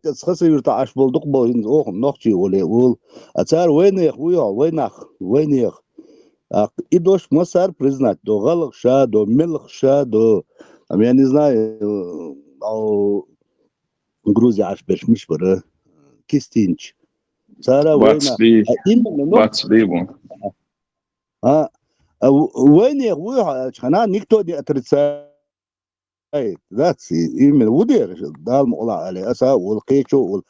وات تخسر يرتع أش بولدق بوين أوه نقشي ولا أول أتار وينيخ إدوش مسار признать до галакша до мелкша до я не знаю Грузия аж бешмиш бара кистинч цара война именно а войне хана никто не отрицает that's именно ودير دال مقلع عليه أسا والقيشو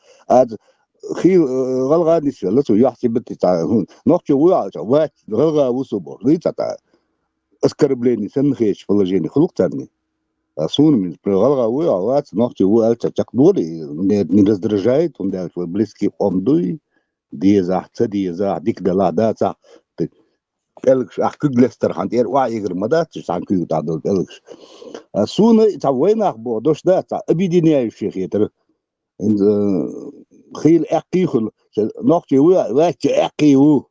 خيل غلغا نسي لسو يحسب تاع نوقتي ويا وات غلغا وسبو ريتا تاع اسكربليني سنخيش فلاجيني خلق تاني سون من غلغا ويا وات نوقتي ويا تقبولي не раздражает он да твой близкий омдуй دي ديك دلا دا تاع قالكش احكي لستر خاندير واعي غير مدات عن كيو تاع دول قالكش سون تاع وين اخبو دوش دا تاع ابيدينيا الشيخ يتر خيل اقيخل نوقتي واك اقيو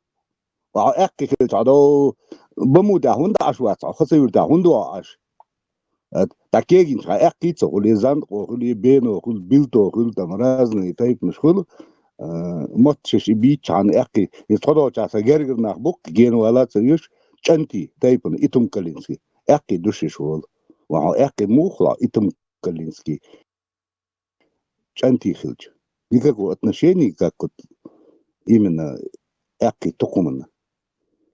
اقي خيل تعدو بمودا هوندا اشوات خسير تا هوندو اش تاكيجين اقي تو ليزان خولي بينو خول بيلتو خول تمرازني تايب مشغول ماتش بيتش عن اقي يتخدو تاع سجرجر نخبوك جين ولا تسيش چنتي تايبن اتم كلينسكي اقي دوش شغل وهو اقي موخلا اتم كلينسكي چنتي خلج никакого отношения, как вот именно эки токумана.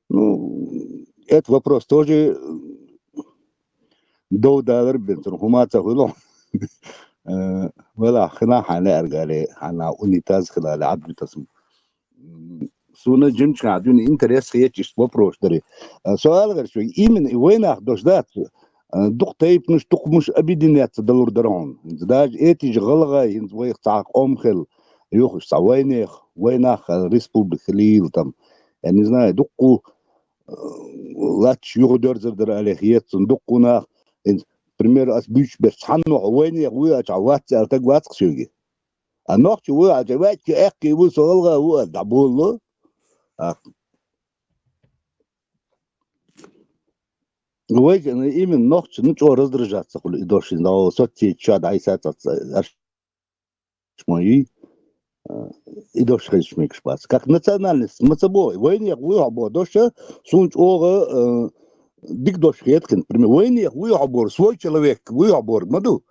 Ну, этот вопрос тоже до доллар бензин хумата хуло. ولا خنا حنا ارجالي حنا унитаз خلال عبد تسم سونا جمش قاعدين انتريس هيك вопрос دري سؤال غير شوي именно وين اخدوش ذات دق تايب مش دق مش ابيدينات دلور درون داج ايتي غلغا ينز ويخ تاع قومخل يوخش تاع ويناخ ريسبوبليك ليل там я не знаю دقو лач يغدر زردر عليه هيت دقونا пример as büch beshanno وين ويا تعوات تاع شوي النوخ ويا جوات اكي وصلغا هو دبول ويك انا именно نوخ نچو раздражаться хули доши но соци чад айсат мои и дош хешмик шпац как национальность мацабой войне хуя доша сунч ого дик дош хеткен пример войне хуя свой человек хуя маду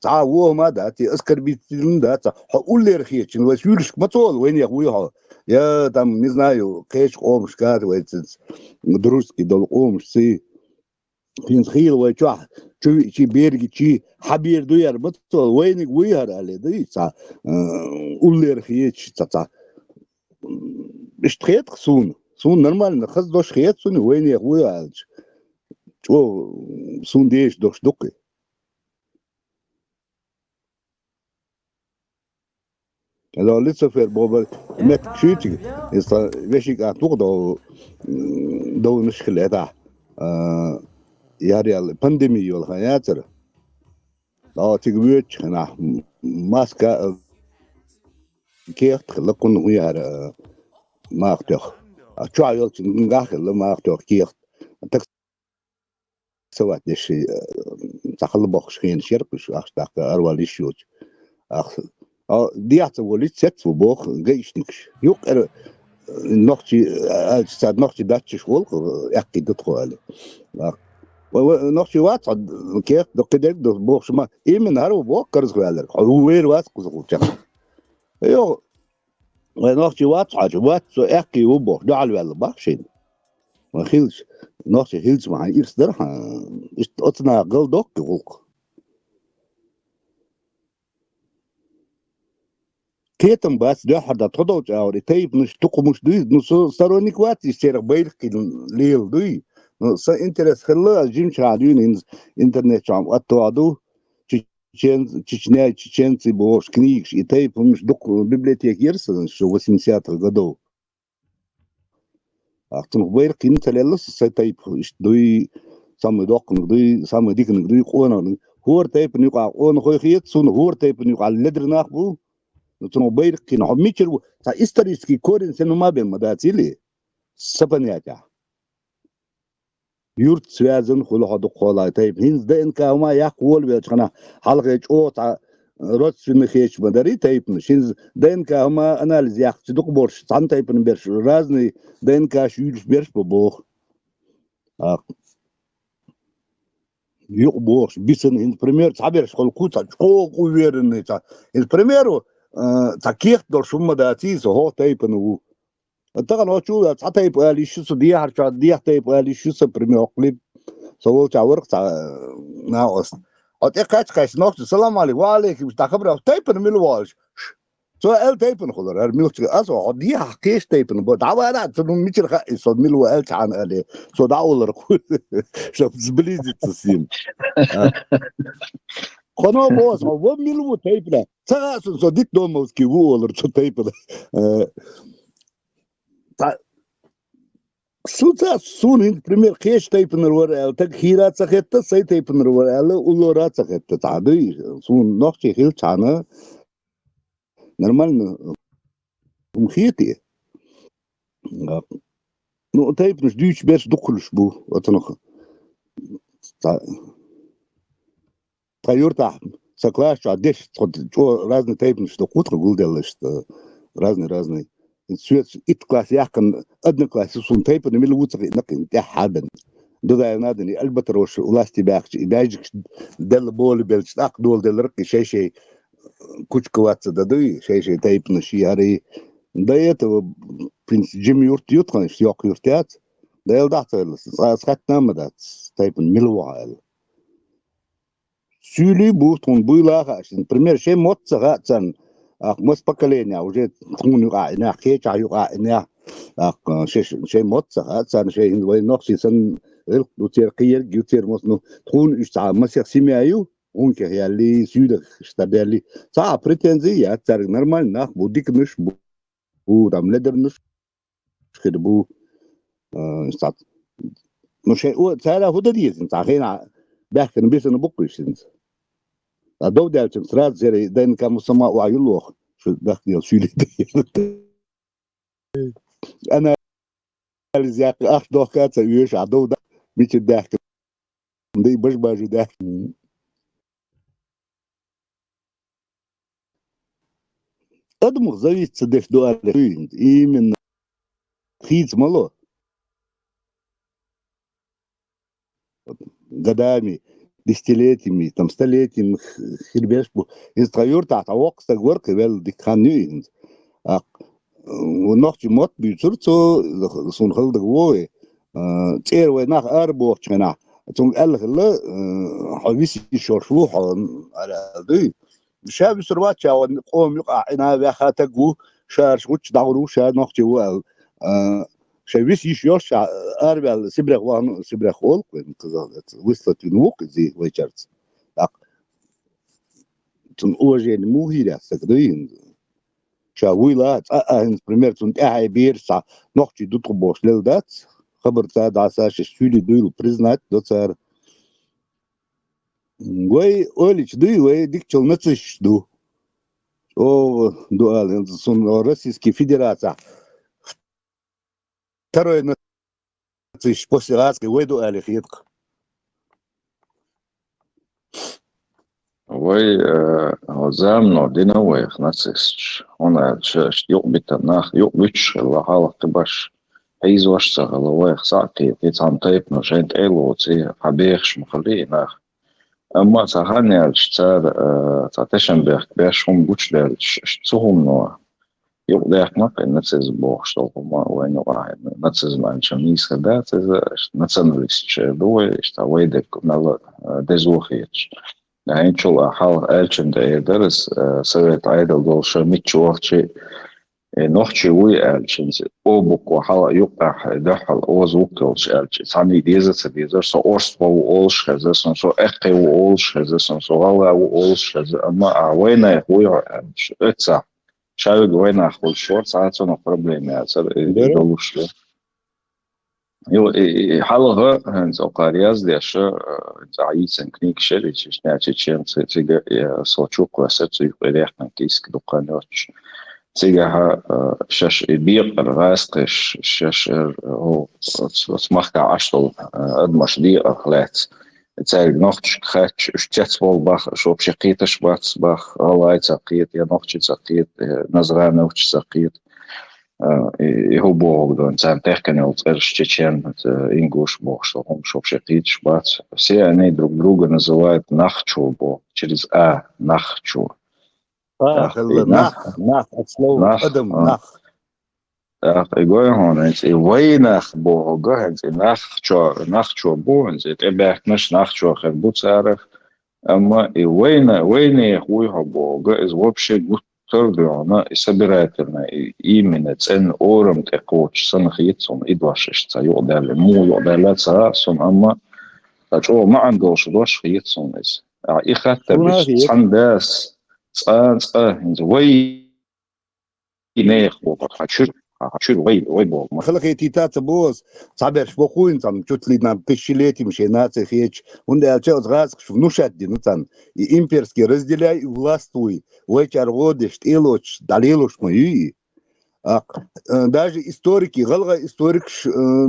تعاو ما داتي اسكربيتين داتا هقول لي رخيتش وسيرش مطول وين يا خويا يا там не знаю كيش قوم شكات ويتس دروسكي دول قوم سي فين خيل ويتشا شي بيرجي شي حبير دوير مطول وين ويهر على دي تاع قول لي رخيتش تاع مش تخيت سون نورمال خص دوش خيت سون وين يا خويا شو سون ديش دوش دقي Alors, laisse faire. Bon, mettre critique. Et ça, je suis à tour dans une schule là. Il y a la pandémie, il y a ça. Là, tu vois, tu as masque qui est là qu'on voit marque. Tu as eu une gare là marque qui est. سواء شيء تخلى بخش خين شرب شو أخذ أروالي شوت أخذ دي أعتبر ست وبوخ جيشنكش يقر نقطي استاد نقطي داتش شغل أكيد تدخل عليه ونقطي وات كيف دقيق بوخ شما إيه من هارو بوخ كرز عليه هو وير وات كذا كذا يو ونقطي وات حاجة وات أكيد وبوخ ده على ولا بخشين ما خيلش نقطي هيلز مع إيرس درها أتنا قل دوك يقولك كيتم بس ده حدا تضوج أو رتيب مش تقو مش دوي نص صاروني كواتي يصير بيرك الليل دوي نص إنترس خلا جيم شعدين إنترنت شام أتوادو تشينسي بوش كنيكش يتيب مش دق بيبليتيك يرسل شو 80 годов أختم بيرك إنتللس سيتيب دوي سام دوق دوي سام ديك دوي قونا هو تيب نيقع قون خوي خيت سون هو تيب نيقع لدر ناخبو نتنو بيرك نحب ميشر تا استريسكي كورن سنو ما بين مداتيلي سبنياتا يورت سوازن خلو هادو قولا تيب هينز ده إنكا وما يقول بيتخنا حلقة أو تا родственных хеч мадари тайпны. Шинз ДНК хама анализ яхчы дук борш. Цан тайпны берш. Разный ДНК шюльш берш по бог. Yok boş bisin in primer saber skol kuta çok uverene ta il primero takih dol shumma dati so ho taypen u tagan o chu ta tayp ali shu so dia har cha dia tayp ali shu so primer clip so wo cha work ta na os ot kaç nok selam aleykum wa aleykum ta khabra taypen mil walsh so el taypen kholar er milch aso dia hakish taypen bo dawa ana so michir kha so mil wa el chan ali so dawler so zblizit sim Kono boz ma wo milu taypla sa so dik do moski wo olur so taypla ta suta sunin primer kesh taypner war el tak hira tsaketta say taypner war el ulora tsaketta tadi sun noch chi hil chana normal khiti no taypner duch bes dukhulsh bu watnoch Тайорта соглашусь, а здесь что разные тайпы, что кутка гулдела, что разные. Свет ит класс яхан одна класс сун тайпы, но милу уцак накин я хабен. Дода надо не альбатрош власти бяхч и бяжик дел боли белч так дол дел рки шей кучковаться дады шей тайп на шиари. До этого принц Джимми юрт ютхан ёк юртят. Да елдахтер схат намадат тайпын милуайл. Сюли бухтун буйлаха, например, шей мотца цан мос поколения уже тунуга на хеча юга на шей мотца цан шей вой нокси сан эл дутер киер гютер мос ну тун уста масер семяю унке яли сюда штабели са претензия цар нормально будик ниш бу там ледер ниш бу стат ну шей о цара худадизм цахина بحكي بيس انا بقيش دو دالتم سرات زي دين كان مسمى وعيلوخ شو بحكي شو انا زي اخ دوكات يوش عدو ده بيت الضحك دي باش باجو ضحك ادمغ زي تصدق دو именно خيز مالو годами десятилетиями, там столетиями хирбеш бу инструктор та вокста горк вел дикханю ونوخ مот بيصرتو سون خلد جوه تير ويناخ اربو چنا تون قال لا حبيس يشرفوا على دي شاب سروات قوم يقع انا بخاتقو شارش وش داورو شا نوخ جو شابيس يشوش اربل سبرخ وان سبرخ ول وصلت نوق زي ويچرت تون اوجين مو هيرا سكدين شاويلات например تون اي بيرسا نوختي دوتبوش للدات خبرتا داساش شولي دويل признать доцар وي اوليч دوي وي дикчел нациш ду о дуал сон Российской Федерации второй нациш после Азии وي дуали хитк وي زامنو دينويخ نацисч она чеш юбитанах юбич ла халق باش ايزوش سغلويخ ساقي تيتام تايب نو جنت ايلوتي حبيخش مخليناخ اما صحانيالش تا تشنبرغ بيشهم بوچلش تسوهم نو يقدر نق نациз بوخشتو ما وين واحد نациз مانشميس هدات نационалистч دوي شتا ويدك نال دزوخيتش يعني شو حال ألشن ده درس سويت عيدل دول شميت شوختي نوختي وي ألشن أو بكو حال يقع دخل أوز وكلش ألشن ثاني ديزر سو أورس بو أولش هذا سو أخي وأولش هذا سو على وأولش هذا أما وين هو ألش إتسا شايف وين أخو شورت ساعات سو نبرم يعني صار يدلوش له Jo, حلقة هنز أقارياز ديش زعيسن كنيك شريش ناتي تشين تيجا صوتشوك وسات يقريح نكيسك دقانوش تيجا شاش بيق الراسقش شاش هو تسمحك عشتو أدمش دي أخلات царь ногч хач штец волбах шоп шقيت шбац бах алай цaqيت я ногч цaqيت назрана уч цaqيت и هو دون سام техканел церш чечен ингуш бог что он шоп шقيت шбац все они друг друга называют нахчубо через нахчу и нах от слова адам нах. Игой гонец и войнах бо гонец и нахчо бонец и тебе наш нахчо хербуцарах amma и войны хуйха бога из вообще густордуна и собирательно и именно цен ором такоч санхитсом и двашишца юдали му юдали царасом amma تشو ما عندوش دوش خيتسون إز إخاتة بش صنداس صان وي نيخ بوقت حشر وي بوق خلق تيتات بوز صابر شبخوين там чуть ли на тысячелетием нации хеч und der чел раз внушать динуцан и имперский разделяй и властвуй вечер годишь илоч далилош мои даже историки, галга историк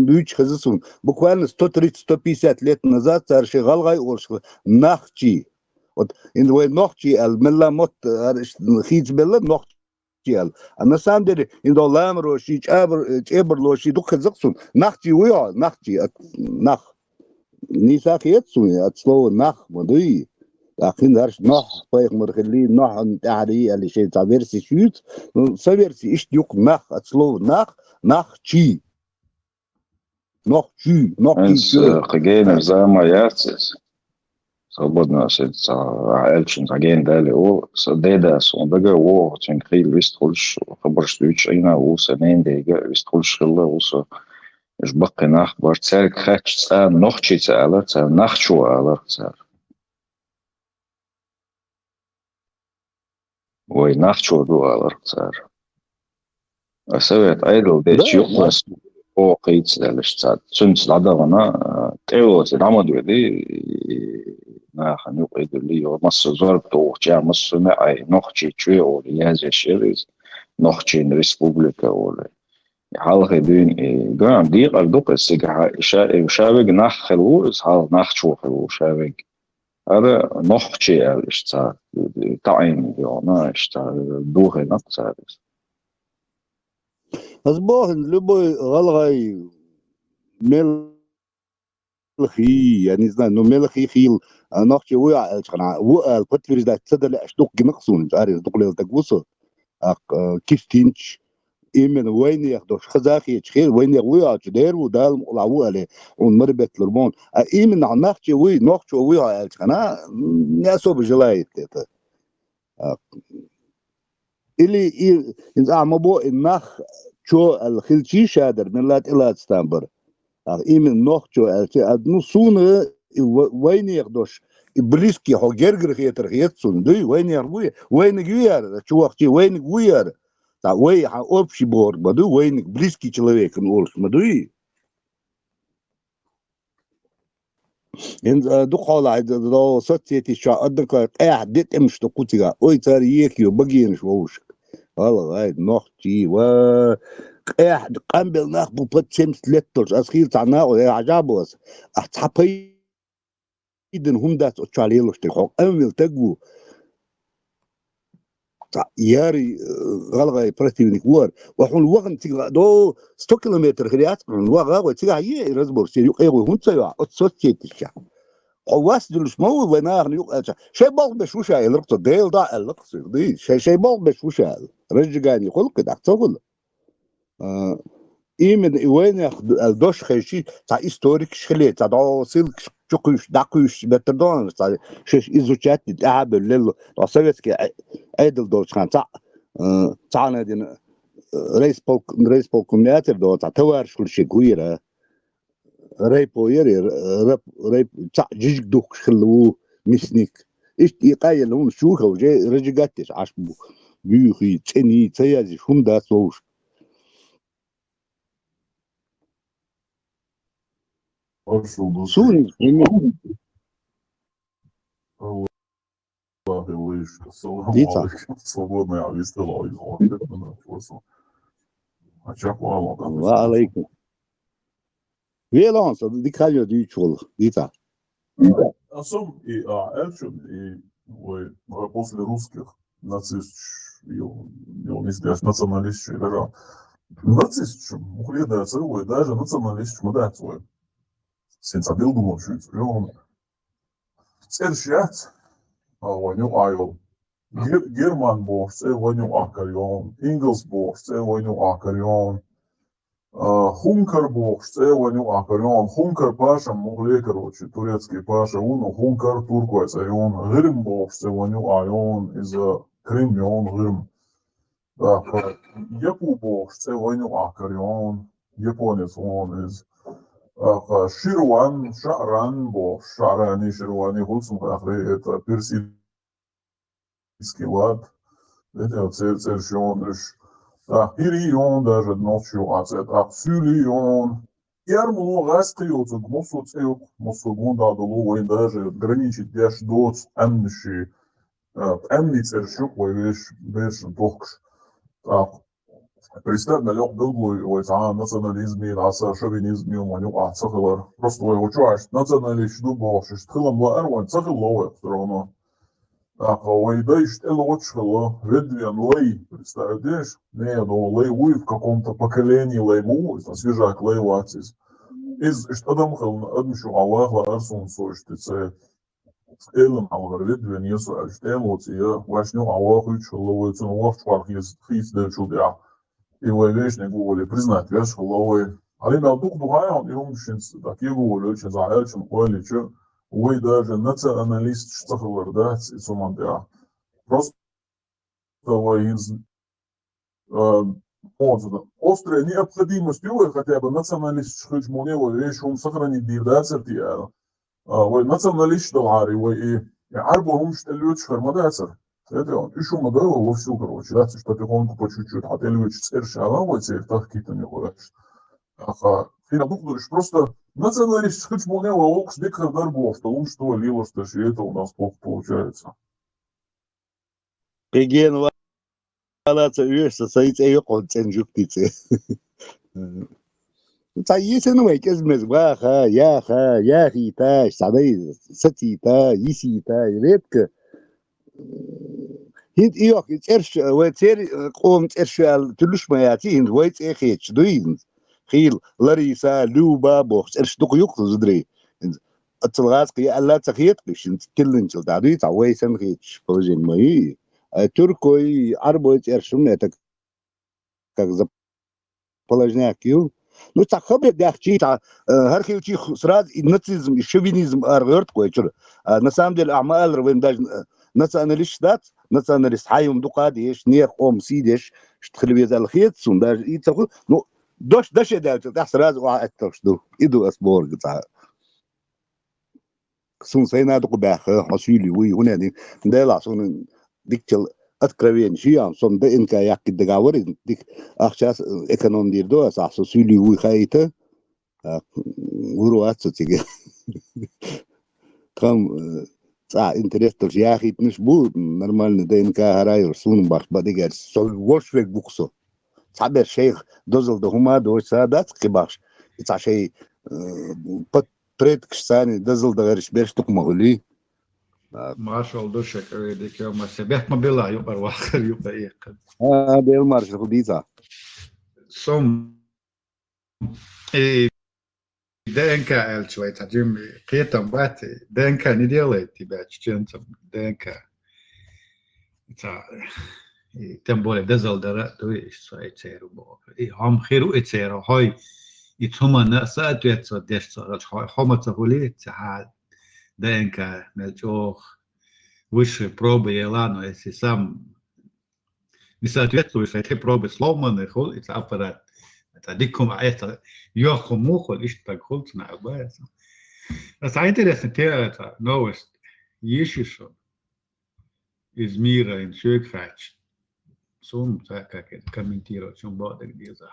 дүйч хазысун буквально 130-150 лет назад царши галгай орши нахчи вот индвой нахчи ал мелламот хизбелла нахчи ал на самом деле индо ламроши чебрлоши дух хазыксун нахчи уя нахчи нах не сахетсун от слова нах модуи لكن درش نح طيق مرخلي نح تعري اللي شيء تعبيرسي شوت سبيرسي إيش يق نخ أتصلو نخ شي نخ شي خجين زما ياتس свободно сидится элчин заген дали о деда сондага о ченкрил вистхулш хабарштуч ина о сенендега вистхулш хилла о со жбакки нах барцер хач ца нохчи ца ала ца нахчу ала ца ой нахчу дуалар цар совет айдл дечи юқлас о қиц далш цар сүнс ладагана теос рамадуди нахан юқидли yo mas zorb тооча масна ай нохчи чуе о язешерис нохчин республика о халхи дин гам дик ардук сига шавиг наххлу хал нахчу хлу шавиг هذا نخشي الاشتاق تعين بيونا اشتاق دوغي نقصار أصبحن любой غلغي ملخي يعني знаю но ملخي خيل نخشي ويا الشنا وقال بتفرج ده تصدق اشتوق نقصون عارف دقل تقوسه كيستينش إيمن وين ياخدوش خزاخي تخيل وين يغوي أجدير ودال مقلعوه عليه ونمربت لرمون إيمن عن نخشي وي نخشي وي أنا ناسو بجلايت اللي إذا ما بو النخ شو الخلشي شادر من لا إلا تستنبر إيمن نخشي أدنو سونة وين ياخدوش إبليسكي هو جرجر خيتر خيتسون دوي وين يغوي وين يغوي شو وقتي وين يغوي Вей общий борг, баду, вейник близкий человек, он олш, бадуи. إن دخول عند لو صدتي شو أدنك قاعد ديت إمش تقولتها أي تاريخ يو بجينش ووش والله هاي نختي و قاعد قنبل نخبو بتشمس لترش أسخير تعنا ويا عجابوس أحتحبي إذن هم دات أتشاليلوش تخوق أمل تجو ياري غلغة برتينك وار وحول وغن تيجا دو 100 كيلومتر خليات من وغا تيجا هي رزبور سيريق أيوه هم تسوى أتصوت تيجا قواس دلش مو ونار يق شيء بال بشوشة الرقص ديل دا الرقص دي شيء بال بشوشة رجعني خلق ده تقول إيمن وين الدوش خيشي تا إستوريك شخلي تا دا سيلك شقوش داكوش بتردون تا شش إزوجات تعب الليل وصلت عيدل دولش كان تعنا دين رئيس بالكمياتر دول تا توارش كل شيء كويرة ريبو يري ريب تا جيج دوك خلو مسنيك إيش يقايل لهم شوخة وجاي رجعتش عشبو بيوخي تاني تيازي شوم دا صوش سوني Свободная авистела وعليكم. Violence, die kan je niet volgen, niet dat. и Эльчин, и после русских нацист, националист, даже nacistisch, muhliedēts rūja daži nacionalistiski modēcoja. Sens atbildumos un ceļš jēc, vaņu ajol. German borsts, vaņu akarjon. Ingels borsts, vaņu akarjon. Hunkar borsts, vaņu akarjon. Hunkar pašam muhliekaroči, tureckie paša un hunkar turkojas ajon. Hirm borsts, vaņu ajon, iz Krim jon hirm. Jāpūbošs, ceļoņu akarjon, Japonies un iz Širuan, Šaranbo, Šarani, Širuani, Hulsumhāhri, это персидский лад, это ceļš jonriš, Irion даже ночью ацет, Сюлион, Ярму раскрылся, Гмусу цеюк, Мусу гундаду ловой даже граничит яш доц, Эмниши, Эмни ceļš, vai vēršana tohkš. Представь, налёг долгой, национализме, раса, шовинизме, маню, цахилар. Просто его чуешь, националист, дубошиш, тхилам лаэрван, цахилове, все равно. Вайдаиш, элочхила, ведвен, лей, представляешь? Не, но лей уй в каком-то поколении лейму, свежак лей ватис. Из штадамхил, адмишу Аллахла, арсун, соштице. Elem algar vidvien iesaist emocija, vašņu Аллаху чуловой цену лавчварх из христе чудя. И вы вечные говорили, признать веш головой. А имел дух духая, и он такие говорили, очень за эльчим, коли, что вы даже националист, что говорят, и сумантя. Просто вы из острая необходимость, хотя бы националист, что мы не вещь, он сохранит дирдацертия. Vai nacionalisti dolāri, vai арбо штелюч хармадацер. Это он. Еще модело во всю, короче, да, что потихоньку по чуть-чуть, а ты любишь цершала, вот церь, так какие-то не ходишь. Фина думаешь, просто националист, хоть мне волок, дикая дарбов, что он что лило, что это у нас плохо получается. Пеген валаца вешся, саиц эйокон ценжуктице. Sayısını ve kezmez baha yaha yahita saday satita yisita redke hit yok erş ve ter qom erşal tuluşmayati hind ve ekhich duin khil larisa luba box erş duqyuq zudri atılğas qi alla taqiyat qishin tillin çıldadı taway sen khich projin mai Türkoy arbo erşum это как заположняк ю. Ну, так хабрет дахчи, хархивчи сразу и нацизм, и шовинизм аргерт кое-что. На самом деле, амал рвем даже националист штат, националист хайм дукадиш, нех ом сидиш, штхлевез алхетсун, даже и такой, ну, дош дальше, да сразу, это что, иду асборг, сун сейна дукбах, хасюли, уй, унени, дела, сун дикчел, откровен жиям, сон да инка якки договорит, дик ахчас эконом дирдо, асасо сюли уй хайта, уруатсо тиге. Там интерес тоже яхит ниш бу, нормально ДНК харайор, сун баш, бадигер, сол волшвек буксо. Сабер шейх дозал да хума, дой садат, кибаш. Ица шей предкш сани, дозал да гариш берш тук могли. Marshall dušek, vidik jau mēs bet man bilā jau par vakar jau par iekad. Dēl Marshall dīcā. Som DNK elčvai, tā Jimmy, kietam bati, DNK не делает тебя чеченцем, DNK. Tā, тем более дезалдара, то есть свои церу бог. И хам хиру и церу, хой, и тума на соответствует дешца, хома цахули, цахал. ДНК, мельчох, высшие пробы Елану, если сам не соответствуешь этой пробы сломанный, это аппарат. Это дикум, а это йоху-муху, лишь так хулцна обаяться. Это интересно, это новость. Ищешь из мира, in Сюэкфач. Сум, как это комментировать, чем бода где-то.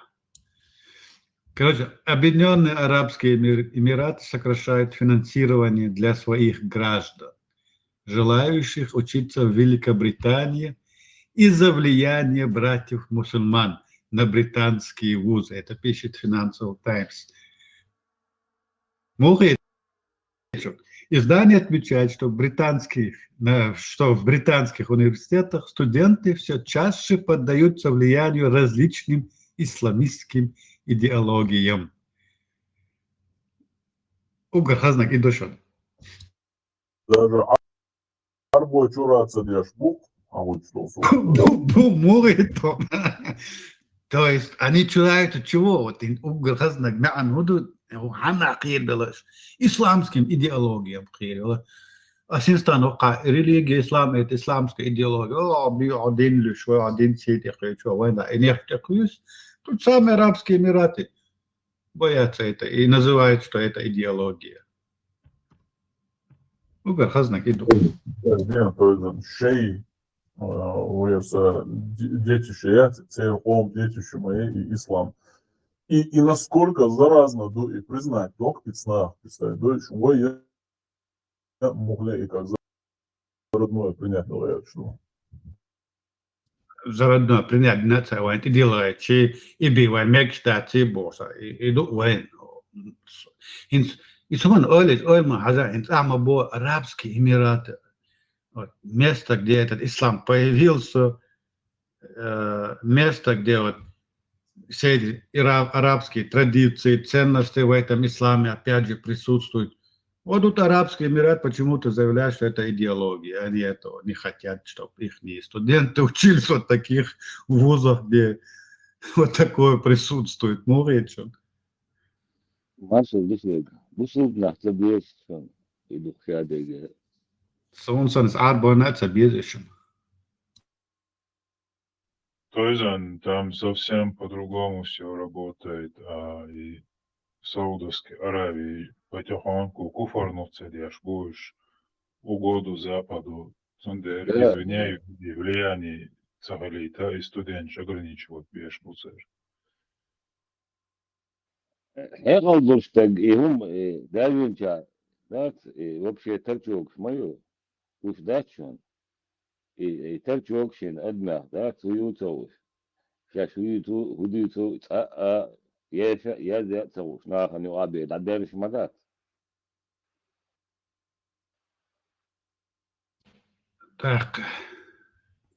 Короче, Объединенные Арабские Эмираты сокращают финансирование для своих граждан, желающих учиться в Великобритании из-за влияния братьев-мусульман на британские вузы. Это пишет Financial Times. Издание отмечает, что в британских университетах студенты все чаще поддаются влиянию различным исламистским идеологиям. Угрхазнак и дошон. Даже арбой чураться дешбук, а вот что То есть они чураются чего? Вот угрхазнак мa'ануду хана қиылдылыш исламским идеологиям қиылы. Асинстан оқа религия ислам это исламская идеология. О, би один лишь, один сеть, что война. И нефть круиз. Тут самые Арабские Эмираты боятся это и называют, что это идеология. Угрхазнак иду. Шей, дети шея, церковь, дети шумеи и ислам. И насколько заразно и признать только пицна, представить, что могли и как родное принять что. Заодно принять нация войн и делает, че и бивай мекста че боса и до войн. И суман ойлма хаза инсама бо Арабские Эмираты. Вот, место, где этот ислам появился, место, где вот все эти арабские традиции, ценности в этом исламе опять же присутствуют. Вот тут Арабский Эмират почему-то заявляет, что это идеология. Они этого не хотят, чтобы их студенты учились в вот таких вузах, где вот такое присутствует. Ну, речь. Marshall Bushel nach der Bierschung, die Buchherde. Сонсон с арбонат объездишем. То есть там совсем по-другому все работает, и в Саудовской Аравии потихоньку куфорнуться будешь угоду Западу, извиняю, влияние Сахалита и студент ограничивать беш муцер. Heraldburgstag и давинча, да, вообще торчок мою, уж дачун, и торчокшин одна, да, свою цоус. Сейчас уюту, худуюту, я за цоус, нахану абе, да дерешь мадат. Так,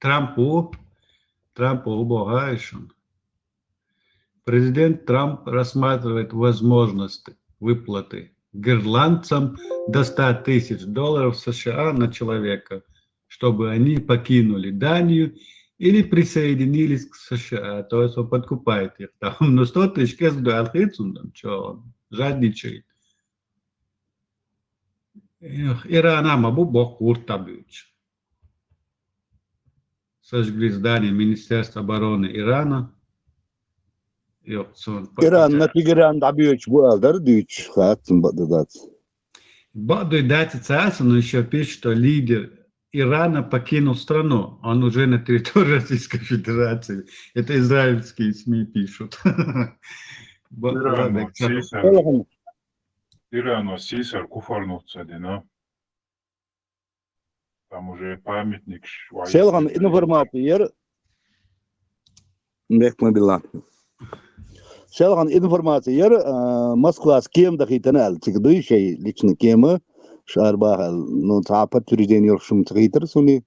Трампу убогаешен. Президент Трамп рассматривает возможность выплаты ирландцам до $100 000 США на человека, чтобы они покинули Данию или присоединились к США. То есть он подкупает их. Там, ну, 100 000 что он жадничает. Ирана мабу бог уртабюч. Сожгли здание Министерства обороны Ирана. Иран на Тегеран добьётся буалдар дюч хатим бадат. Баду дати царство, но еще пишет, что лидер Ирана покинул страну. Он уже на территории Российской Федерации. Это израильские СМИ пишут. Ирану Сисар куфорнуться, да? Там уже памятник. Селган информация мекмабилла. Селган информация Москва с кем дахитанал тигду шей лично кема шарба ну цапат туризен шум тигитер суни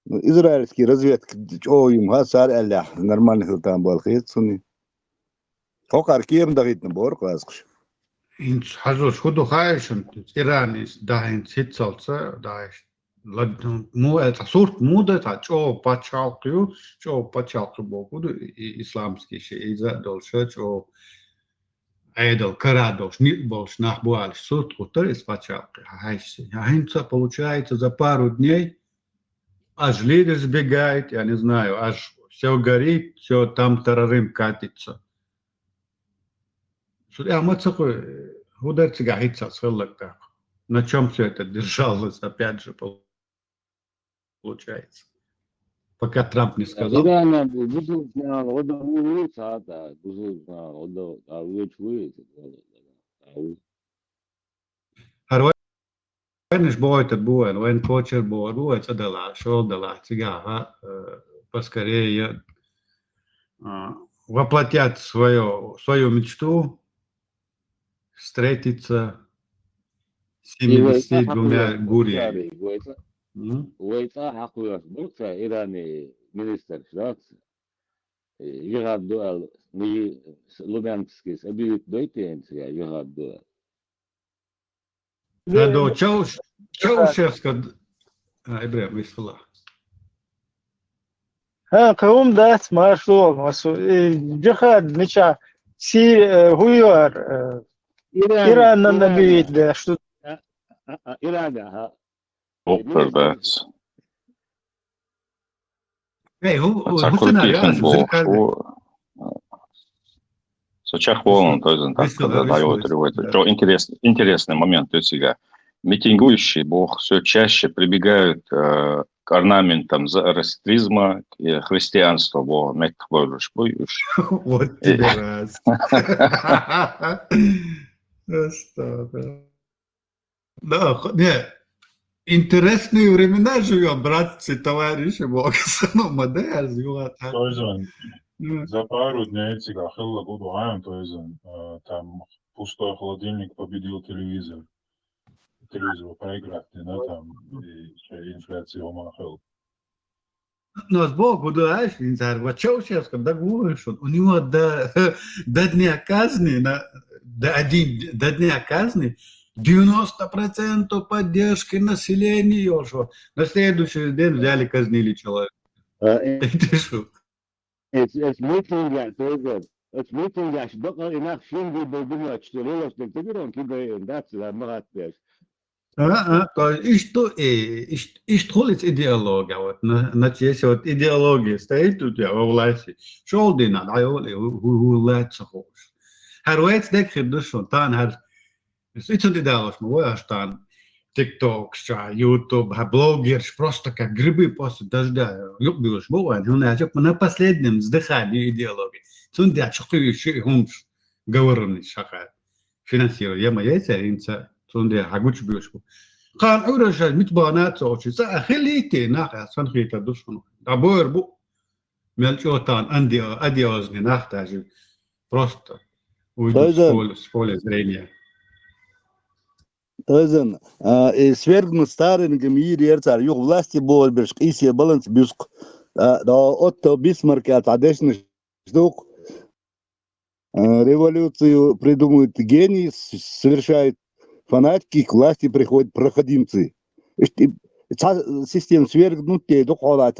израильский разведка оим хасар алла нормальных там балхит суни хокар кем дахитн бор класс. Инч хазуш худу хайшен Иран is dahin sitsalsa da му это сурт муда та чо пачалкю богуду исламский шейза долша чо айдол карадош не больше нахбуал сурт хутор из пачалки хайси хайнца получается за пару дней аж лидер сбегает, я не знаю, аж все горит, все там тарарым катится. Я мацакой ударцы гахица схылок так. На чем все это держалось, опять же, получается. Пока Трамп не сказал. Ирана бузул знал, ода улица, да, бузул знал, ода улица. Войниш бойтат буэн, войн кочер буэн, цадала, шолдала, цигава, поскорее воплотят свою мечту, встретиться 72 гурия. ويتا حقوق بوكسا إيراني مينستر شراكس يغاد دوال ني لوبянскис أبيت دويتين سيا يغاد دوال هذا Чаушевска. Ибрahim, бисмилlah. ها كوم داس ماشلو جهاد نشا سي هوير إيران النبي ده شو إيران ها Opperberts. Ej, Sako Hussein Kirchenbuch, so Чехволн, то есть так, когда дает интересный момент, то есть митингующие Бог все чаще прибегают к орнаментам зороастризма и христианства, Бог, мекборыш, боюсь. Вот тебе раз. Да, не, интересные времена живем, братцы, товарищи, Бог, ну, модель, Toizan, за пару дней цыга хилла буду аем, Toizan, там пустой холодильник победил телевизор. Телевизор проиграть, да, там, и инфляция умахал. Но сбоку, да, инзар, вот Чаушевском, да, говоришь, у него до дня казни, до дня казни 90% поддержки населения, что на следующий день взяли, казнили человека. Ты что? it's meeting that it's meeting that بقى هناك شين دي بالدنيا تشتري تقدرون كده that's the مرات То есть, что есть идеология, вот, значит, если вот идеология стоит у тебя во власти, что ты надо, власть хочешь. Харуэц декхи душу, тан хар, это ты даешь, мы воешь тан, ТикТок, Ютуб, блогер, просто как грибы после дождя, любишь, бывает, на последнем вздыхании идеологии. Цунда, что ты еще гумш, говорный шахар, финансирует, я моя царинца, цунда, хагуч бьешь. قال عورش متبانات صوتي خليتي ناخذ صنخي تدشون دابور بو ملشوتان عندي اديوزني نحتاج просто уйду Toizan, с поля зрения. Toizan, свергну старым гмир ерцар, юг власти бол биршк, исия баланс биршк, да Отто Бисмарк отадешный штук, революцию придумывает гений, совершает фанатики, к власти приходят проходимцы. Система свергнутая, духовная,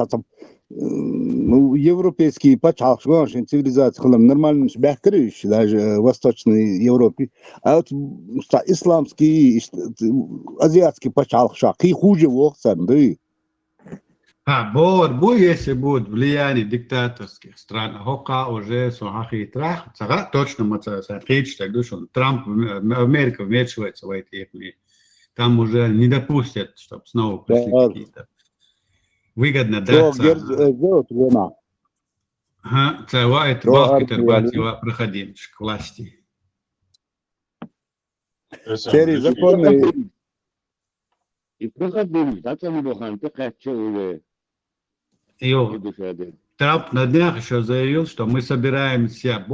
ну, европейские почалши, цивилизация, нормально бяхкрыш, даже в Восточной Европе. А вот исламские, азиатские почалши, их хуже воксан, да? Бо если будет влияние диктаторских стран, хока уже сухахи трах, точно мацаса, речь так душон, Трамп, Америка вмешивается в эти там уже не допустят, чтобы снова пришли какие-то выгодно даться. Цава это балки тербатива проходим к власти. Через законы... И проходим, так они бохан, ты хочу Трамп на днях еще заявил, что мы собираемся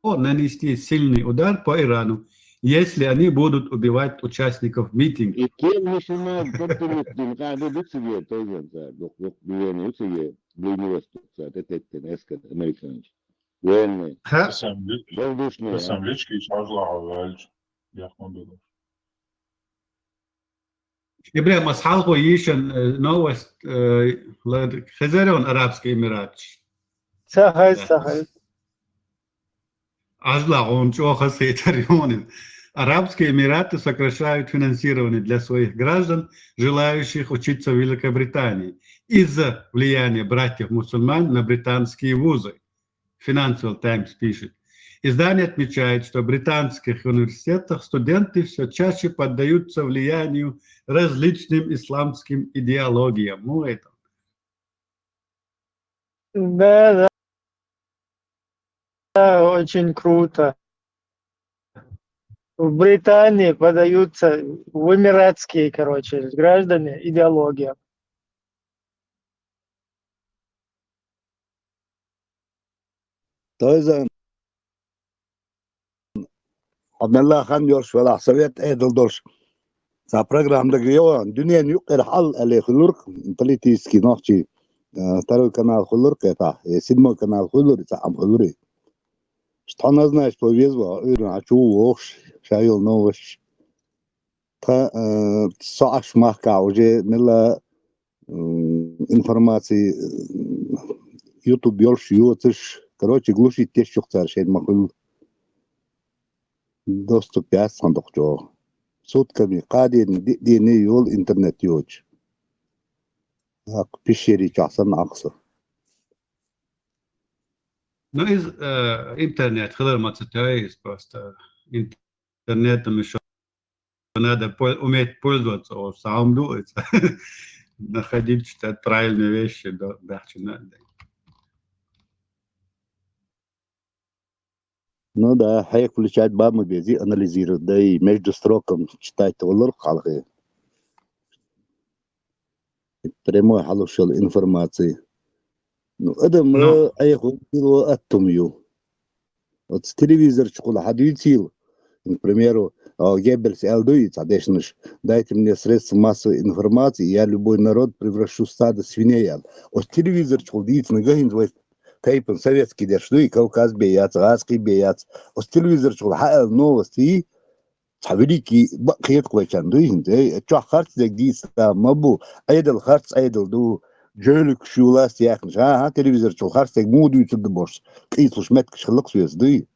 нанести сильный удар по Ирану, если они будут убивать участников митинга. И кем начинают подтянуть, когда бицеве, то есть, док биение уцеве, блинивосту, это эскат американец. Военные. Воздушные. Ассамблечки чажла вальч. Яхман было. Ибрахим, асхалку ишен новость Хазарон Арабский Эмират. Сахай. Ажла, он чего хасит регионы. Арабские Эмираты сокращают финансирование для своих граждан, желающих учиться в Великобритании, из-за влияния братьев-мусульман на британские вузы. Financial Times пишет. Издание отмечает, что в британских университетах студенты все чаще поддаются влиянию различным исламским идеологиям. Ну, это. Да, очень круто. В Британии подаются в эмиратские, граждане идеологиям. Toizan, Abdullah Khan yorş vela Sovyet edil dorş. Sa programda gıyor. Dünyanın yukarı hal ele khulur politiski nohçi. Второй канал хулур это, седьмой канал хулур это am хулури. Что она знаешь повезло, ирна ачу ох, шайл новость. Та саш махка уже мила информации YouTube ёрш ётыш. Короче, глушить теш чухтар шейд махул. Доступ яс сандук жо. Сутками кадин дини ёл интернет ёч. Пещери часан аксы. Ну, из интернет, хлыр мацатаис просто. Интернетом еще надо уметь пользоваться, сам дуется. Находить, читать правильные вещи, да, надо. Ну да, хайк включать баму бези, анализировать, да и между строком читать толор халхи. Прямой халушал информации. Ну, это мы айху било аттумью. Вот телевизор чкула хадуитил. К примеру, Геббельс Элдуит, адешныш, дайте мне средства массовой информации, я любой народ превращу в стадо свиней. Вот телевизор чкул диитный гахин, тайпен советский держу, и Кавказ беяц, Газский беяц. Вот телевизор чкул хаэл новости, великий бакет квачан дуин, чо харц дек дииста мабу, айдал харц айдал ду, جالك شو لاست يا أخي ها تلفزيون شو خارج مود يتد بورس كيس وش ماتك شخلق سويس دي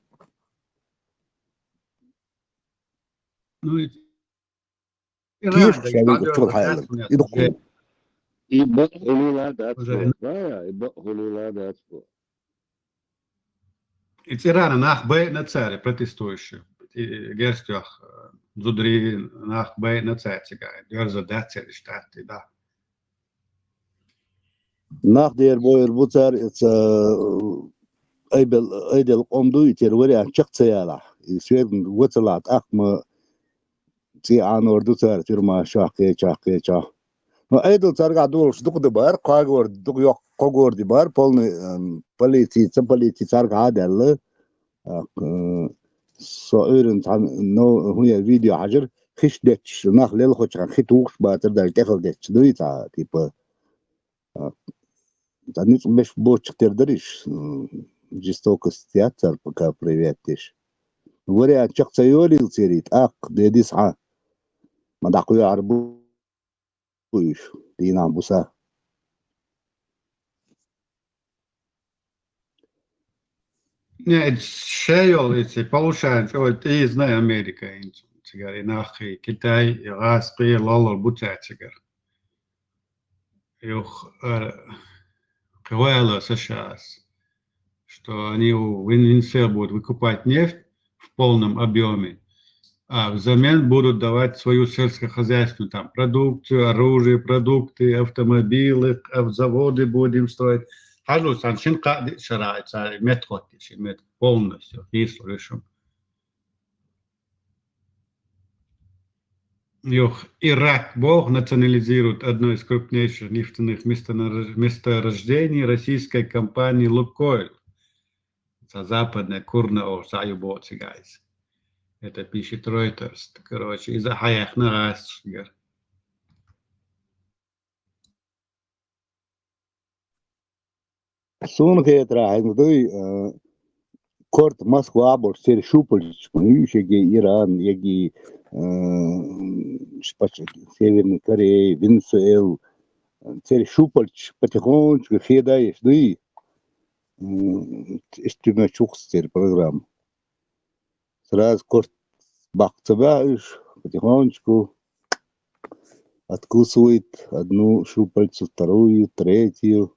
Ну, كيف شو شو الحالة يدخل يبقى حلول داتسبو يبقى حلول داتسبو из Ирана нах бей на царе протестующие. Герстюх зудри нах бей на царе цигай. Дёрза датсер штаты, да. ناخ دير بوير بوتر ايدل قومدو يتروري عن شق سيالة يسويد وطلعت اخما تي عن وردو تار ترما شاقي ايدل ترقع دولش دوق دبار قاقور دوق يوق قاقور دبار بولني بليتي ترقع عادل سائرن نو هي فيديو حجر خش دتش ناخ ليل خوش عن خيتوش باتر دال تفل دتش دوي تا تيبا Они меш бочек тердериш, жестокость театр пока приветишь. Говоря, чак цайолил церит, ак, дедис ха, мадакуй арбу, уиш, дина буса. Нет, шейл, если получается, вот и знаю Америка, цигар, и нахи, Китай, Газский, лолор, бутя цигар. Юх, Квело сейчас, что они в ННС будут выкупать нефть в полном объеме, а взамен будут давать свою сельскохозяйственную там продукцию, оружие, продукты, автомобили, заводы будем строить. Харлус аншин кади шарайт, метходиш, полностью, если решим. Ирак Бог национализирует одно из крупнейших нефтяных месторождений российской компании «Лукойл». Это западная Курна Саюбо Цигайс. Это пишет Reuters. Короче, из-за хаях на раз. Сон geht rein, du Kort Moskva, aber sehr schupelig, Manüsche, Iran, Yegi, Северной Кореи, Венесуэлу, sehr schupelig, потихонечку, хедаешь, да и истинно чухстер программ. Сразу Корт бахцеваешь, потихонечку откусывает одну шупальцу, вторую, третью.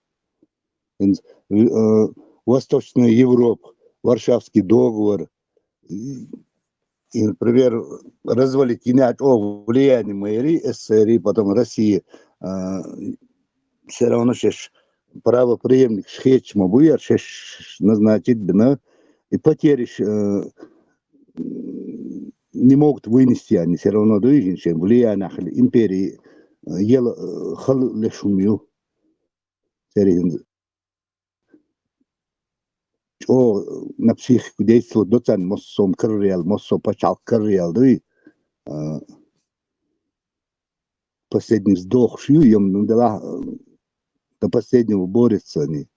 Восточная Европа, Варшавский договор, и, например, развалить влияние мэри СССР, потом России, все равно шеш правопреемник шхечма буяр, шеш назначить бина, и потери не могут вынести, они все равно движутся, влияние империи, ел хал лешумью, на психику действует доцент моссом кырреал, моссо почал кырреал, да, последний вздох шью, ем дала до последнего борется они.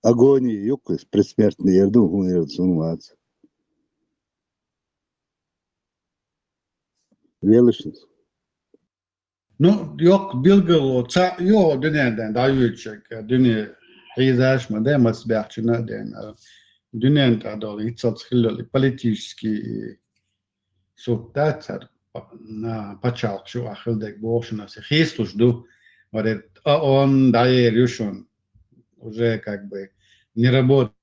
Агония, юкус, предсмертный ерду, умер, сунуваться. Величность. Ну, yok bilgilo, yo dünyadan daha yüksek, dünya hizashma da masbahçına da dünyanın da içsat hilali политический субтатер на початку şu ahildek boşuna se хислужду, вот он дает решен уже как бы не работает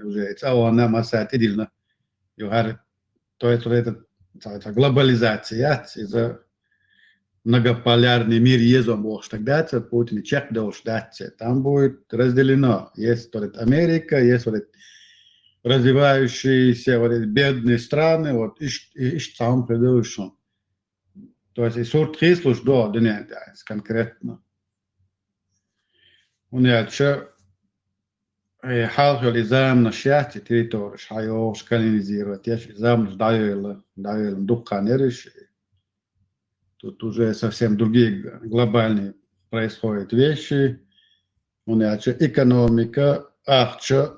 уже, это она масат идильно, то есть это глобализация, из-за многополярный мир езом бог тогда Путин чек должен дать. Там будет разделено. Есть вот Америка, есть вот развивающиеся вот бедные страны, вот и там предыдущем. То есть и сорт хислуш до дня конкретно. У меня еще حاول إزام نشاط территории, حيوش колонизировать, я إزам даёл дукка нериш. Тут уже совсем другие глобальные происходят вещи. У нас экономика, ахча,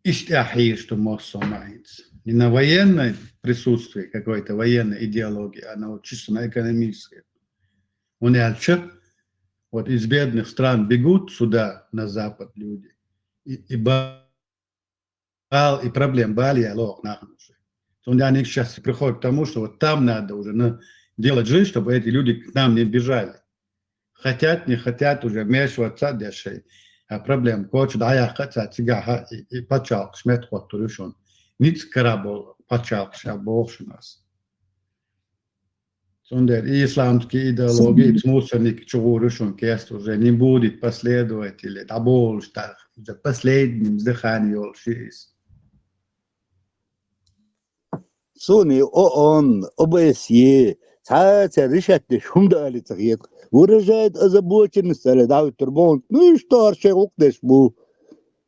истяхи, что моссомается. Не на военное присутствие какой-то военной идеологии, а на чисто на экономическое. У нас вот из бедных стран бегут сюда, на запад люди. И проблем бали, аллах, нахуй. Они сейчас приходят к тому, что вот там надо уже делать жизнь, чтобы эти люди к нам не бежали. Хотят, не хотят уже вмешиваться дешей. А проблем коч да я хотят сега и почал шмет ход решен. Ниц карабол почал шабовш нас. Сондер исламские идеологии смысленник чего решен кест уже не будет последователей. Табол что за последним вздыханием шиз. Сони ООН, ОБСЕ, цаца решат шумдали цагет. Выражает озабоченность, давит турбон. Ну и что, арчай укдеш бу.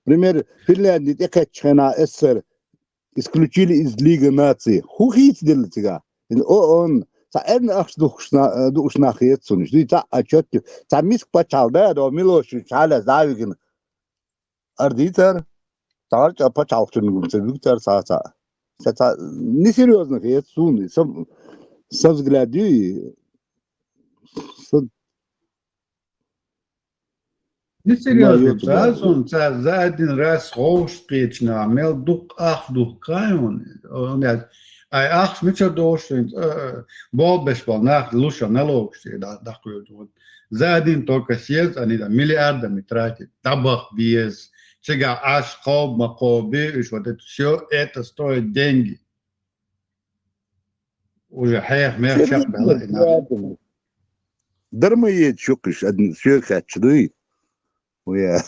Например, Финляндия, Экачхана, СССР исключили из Лиги наций. Хухиц делать сега. ООН, цаэн ахш душнахет суниш. Ди ца отчетки. Ца миск почал, да, до Милошевич, аля завиген. Ардитер, царч почал что-нибудь. Виктор, ца. Это несерьезно, это сунный, со взгляду. Несерьезно, он за один раз хоушкична, мел дух кайон, а ах смыча дошин, бол бешбал нах луша налогши, да за один только съезд, они там миллиардами тратят, табак без. Сега аж хоб, макоби, вот это все это стоит деньги. Уже хех, мех, шах, бела, и Дармоед чукиш, один человек отчудует. Уя.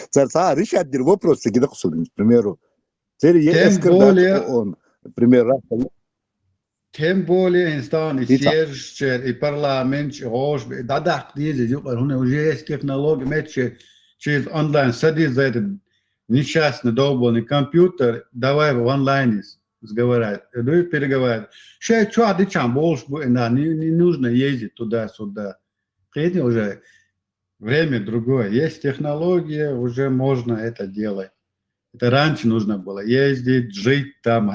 Царца решать вопросы, где к примеру. Тем более, он, например, тем более инстан и съезжер, и парламент, и хош, да, уже есть технологии, мечи, через онлайн садись за этот несчастный долбанный компьютер, давай в онлайне разговаривать, переговаривать. Что, ты чем больше, не нужно ездить туда-сюда. Это уже время другое. Есть технология, уже можно это делать. Это раньше нужно было ездить, жить там,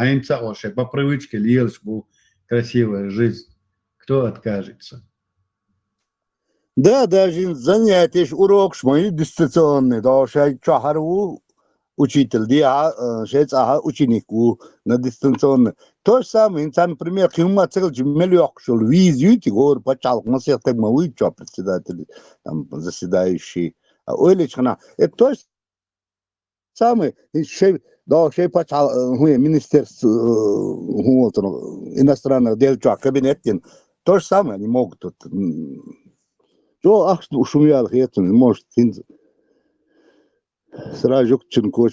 по привычке лилась, была красивая жизнь. Кто откажется? Да, даже занятия, урок шмой дистанционный, да, шайчахару учитель, да, шайцаха ученику на дистанционный. То же самое, инсан, например, химма цел джимелёк, шел визию, тигор, почал, мы всех так мы вычё, председатели, там, заседающие. Ойличхана, это то же самое, да, шей почал, министерство иностранных дел, кабинет, то же самое, они могут тут. Что, ах, шумел, это может, сразу к кош,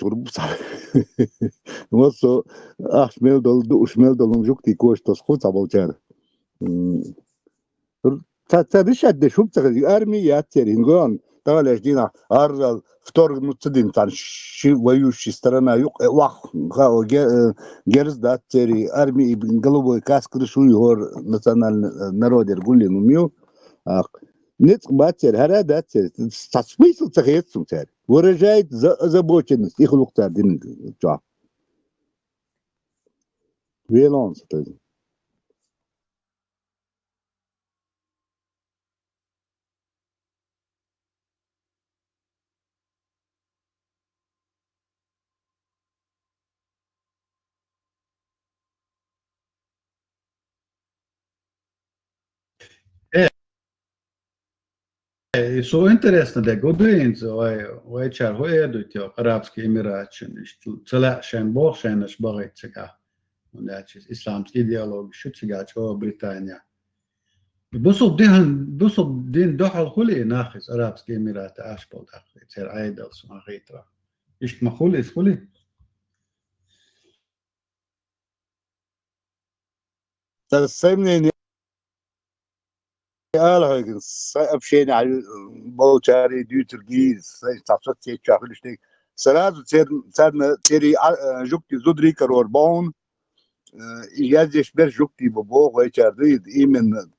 вот что, ах, шмел дол, он жук, ты кош, то сход оболчар. تدشد شو بتغذي أرمي ياترين قان تغلش دينا أرجل فطور متصدين تان شي ويوش استرنا يق واخ خا جرز دات تري أرمي بنقلبه كاسكر شو يهور مثلا نرود يقول لي نميو نت باتر هذا دات تصميص تغيير سمتار ورجعت زبوتشن يخلق تاردين جا فيلونس تاني So interesno da godins vai čar hoedu tio Arabski Emiraten ist cela schön boh schön es bagit sogar und das ist islamski ideologie sogar cho Britannien بصب دين دحل خلي ناخذ Arabski Emiraten أشبه داخل تصير عيدل سما غيترا إيش ما خلي ترسمني هاي أبشين على بوتاري ديوتر جيز تعصت تيجي شتي سلاد تصير تيري جوكتي زودري كرور بون يجازش بير جوكتي ببوغ ويشارديد إيمن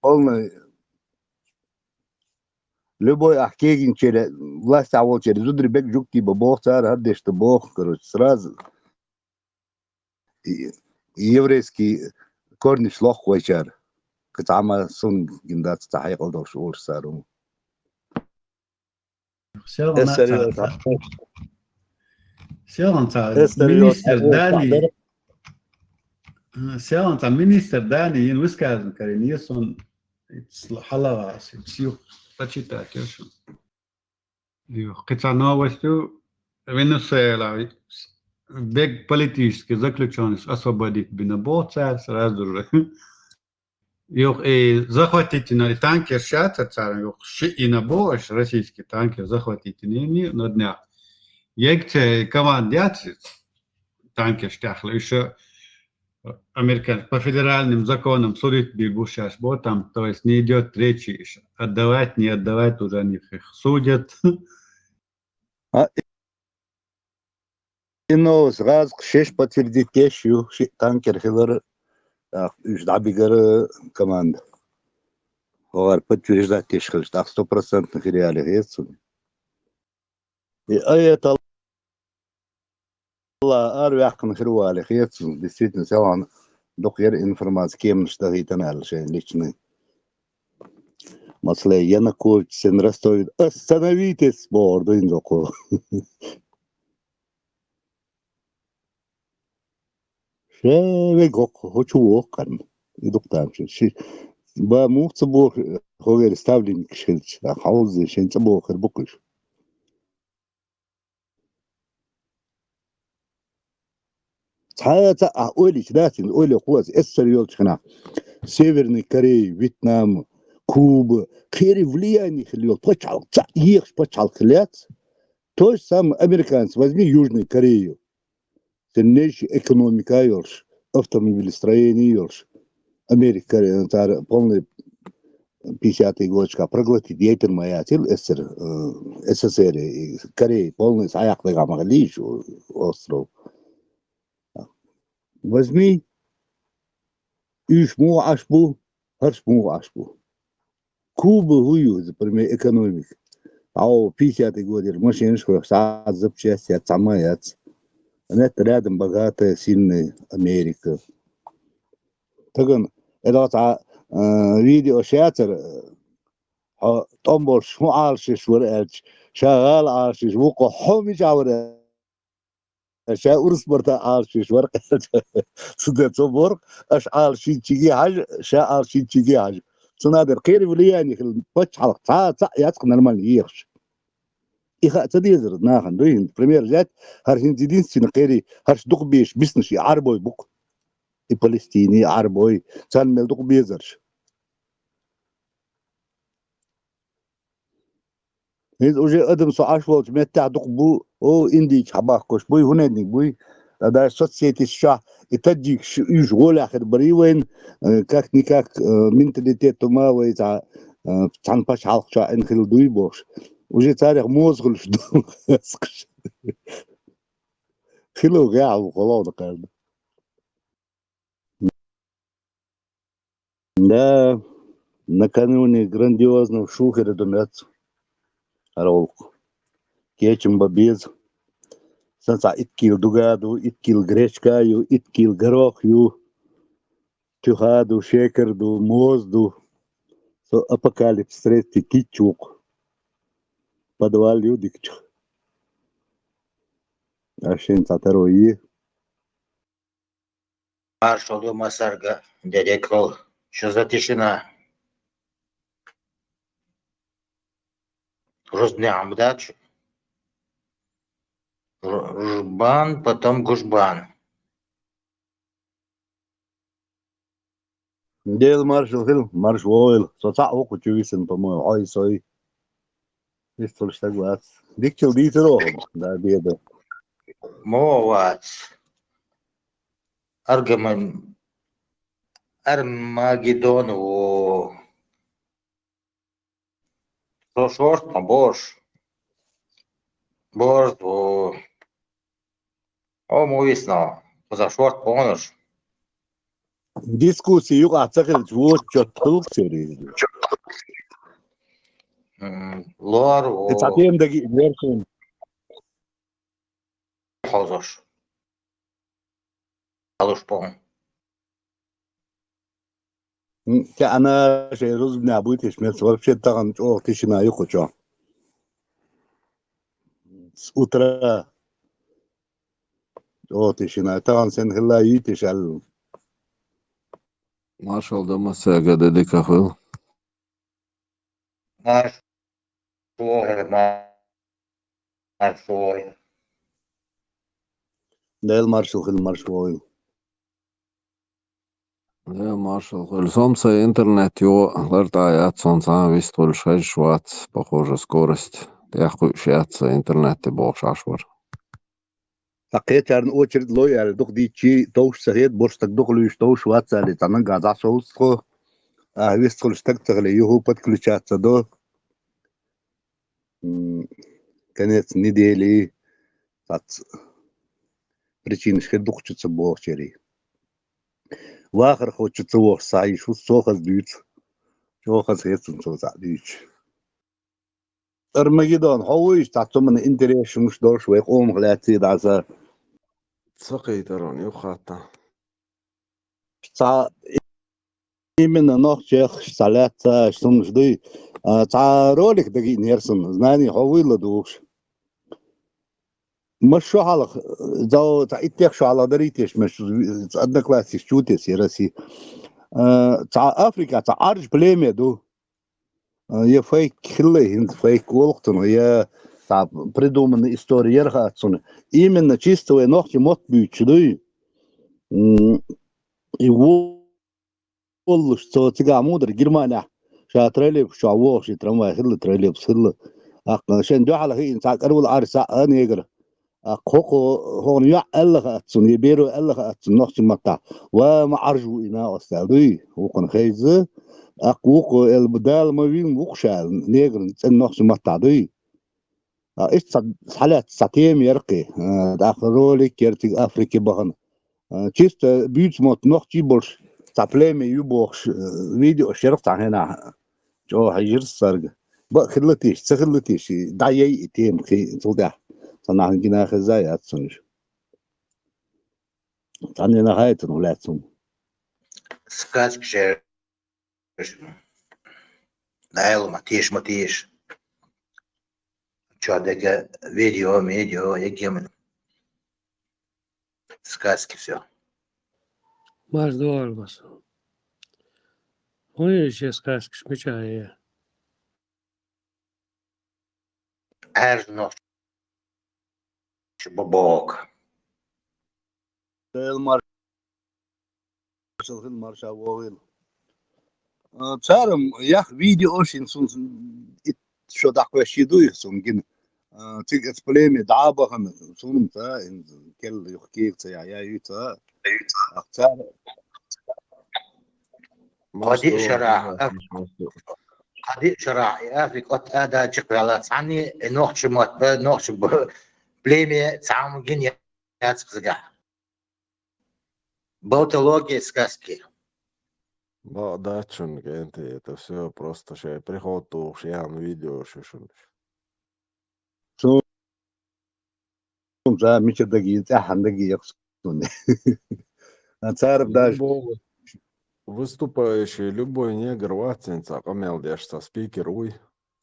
قلنا لبوي أحكيجين كده الله تعوض كده زودري بيك جوكتي ببوغ صار هدش تبوغ كروش سراز يوريسكي كورنيش لوخ ويشار كتعمل صن جندات تحقيق أو شهور صاروا minister Dani in Wisconsin karin yeson حلقة سيوخ تشيتا كيشو يو قطعنا وستو Venezuela big политически заключенность освободить бинаборца сразу же Юх и захватить на танкер шата царь юх и на бош российский танкер захватить не на днях. Егте командят танкер штахли еще американцы по федеральным законам судить бегущаш ботам, то есть не идет речи еще. Отдавать, не отдавать уже них их судят. إنه غاز شش بتردي كيشيو شيء تانكر هذا إيش دعبي جرا كمان هو البتشو إيش ده تشخلش ده 100% نخيري عليه هيتسون أي الله أروح نخيروا عليه هيتسون ديستريت سواء دقير إنفورماس كيم نشتهي تنال شيء ليشني مثلا Янукович сенрастовит остановитесь бордо индоко شاوي هو كان يدقتام شي با مو تصبو هو يستابلين كشلش حوز شي تصبو خربوكش حتى اولي ثلاث اولي قوات السريول شنا سيفرني كوريا فيتنام كوبا خير влияние خليو почал их почал خلят то же самое американцы возьми Южную Корею сильнейшая экономика ёрш автомобилестроение ёрш Америка полный 50-й годчка проглотит ветер моя тил СССР и Корея полный саяк дагамагалиш остров возьми ишму ашбу харшму ашбу Куба huyu например экономика а 50-й годы машины что сад запчасти от самояц это рядом богатая сильная Америка تقول إذا فيديو شاتر طنبول شو عارشش ورقش شغال عارشش وقو حومي جاورة شا أرس برتا عارشش ورقة صدق صبر أش عارشي تيجي حاج شا عارشي تيجي حاج صنادر قيري ولياني خل بتش حلق تا يتقن المال يخش إخا تديزر ناخن دوين بريمير جات هرشين تدين سين قيري هرش دق بيش بيسنشي عربوي بوك فلسطيني عربوي كان ملدق بيزرش هيد وجه ادم صعاش وقت متاع دق بو او اندي حباكوش بوي هنادي بوي هذا سوسيتي الشاه تديك يشغل آخر بريوين как-никак менталитет умавый за танпаш халықша энхилдуй бош. Уже царях мозгul жду. Хилу гау холода кажда. Да, накануне грандиозного шухера думят. Ролку. Кечем бабез. Санса иткил дугаду, иткил гречкаю, иткил горохю. Тюхаду, шекерду, мозду, апокалипс средств кичук, подвал юдикчих. Ашин татарои. Маршалу Масарга, дядя Крол, что за тишина? Розням дачу. Жбан, потом Гушбан. Дел маршал хил, марш войл, соца оку чувисен, по-моему, ой, сой. Истоль штаг вац. Дикчил дитеро, да, беда. Мовац. Армагеддон, о. Шорт, бош. Борт, о. О, мовисно. За шорт, понош. Дискуссии юга цахил вот чё толк сери. Лор, Это о. тем даги вершин. Хозош. Алуш, пон. أنا شيء رز بن عبويت إشميت вообще таган о тишина юху чё. С утра о тишина таган сен хилла ютишал. Маршал дома сега дедика хвил. Марш, марш, Дел маршал хил марш войл. Да, маршал хвил. Сомса интернет его лертаят сонца вистул шесть швац, похоже скорость. Яху шятся интернет и бог шашвар. لقيت عن очередь لويال دوك دي تشي توش سهيد بورستك دوك لويش توش واتسالي تانا غازا سوستخو ويستخل شتك تغلي يهو подключаться до конец недели от причин что духчится бог чери вахар хочется вох сай шу сохас дюц сохас хетсен соза дюч Армагеддон хауиш тацумн интерес мش дорш век ом глати даза Сакайтарон юхата. Та именно нох чех салята что жды. Та ролик таки нерсон, знание хавила душ. مش على زو تعيتك شو على دريتش مش عندنا كلاسي شوتي سيرسي تاع افريكا تاع ارج بليمي دو يا فيك خلي هند فيك وقتن يا تاع придуманный история рхатсон именно чистые ногти мот бючды и والله شو تيجا مودر جرمانة شاتريلب شو عوض شي ترمى خل تريلب خل عشان دو على هي إنسان أول عرسة أنا يقدر أخوكو هون يع الله أتصن يبيرو الله أتصن نقش متى وما أرجو إنا أستعدي وكن خيزة أخوكو البدال ما بين وقشال نيجر نقش متى دي إيش حالات ساتيم يرقي داخلولي كيرتي أفريقيا بهن чисто бьют мот ногти больше цаплеми юбохш видео шерф هنا جو هيجر سرق بخلتيش تخلتيش دايي تيم في تودا صنع جنا خزايا تصنش تاني نهاية ولاتهم Сказки же. Найл, матиш. Чё, дека видео, я гемон. Сказки все. Маш дорогос. Ой, еще сказки смечая. Аж ночь. Бобок. المارشال المارشال وويل تعرف يا فيديو اوشين سون شو داكو شيدو سون جن تيجي تبليمي دعابة هم سون تا كل يحكيك يا يوتا قديء شرع قديء شرع يافي قط هذا شكرا عني نوخش موت نوخش بليمي تعاون جنيا ياتسقى болтология сказки. Да, Чунгенти, это все просто ще приход шиян видео шушунш. За мичердаги ахандаги яксуне. Царь даже Выступающий любой негр ватсенца камелдешса спикер уй.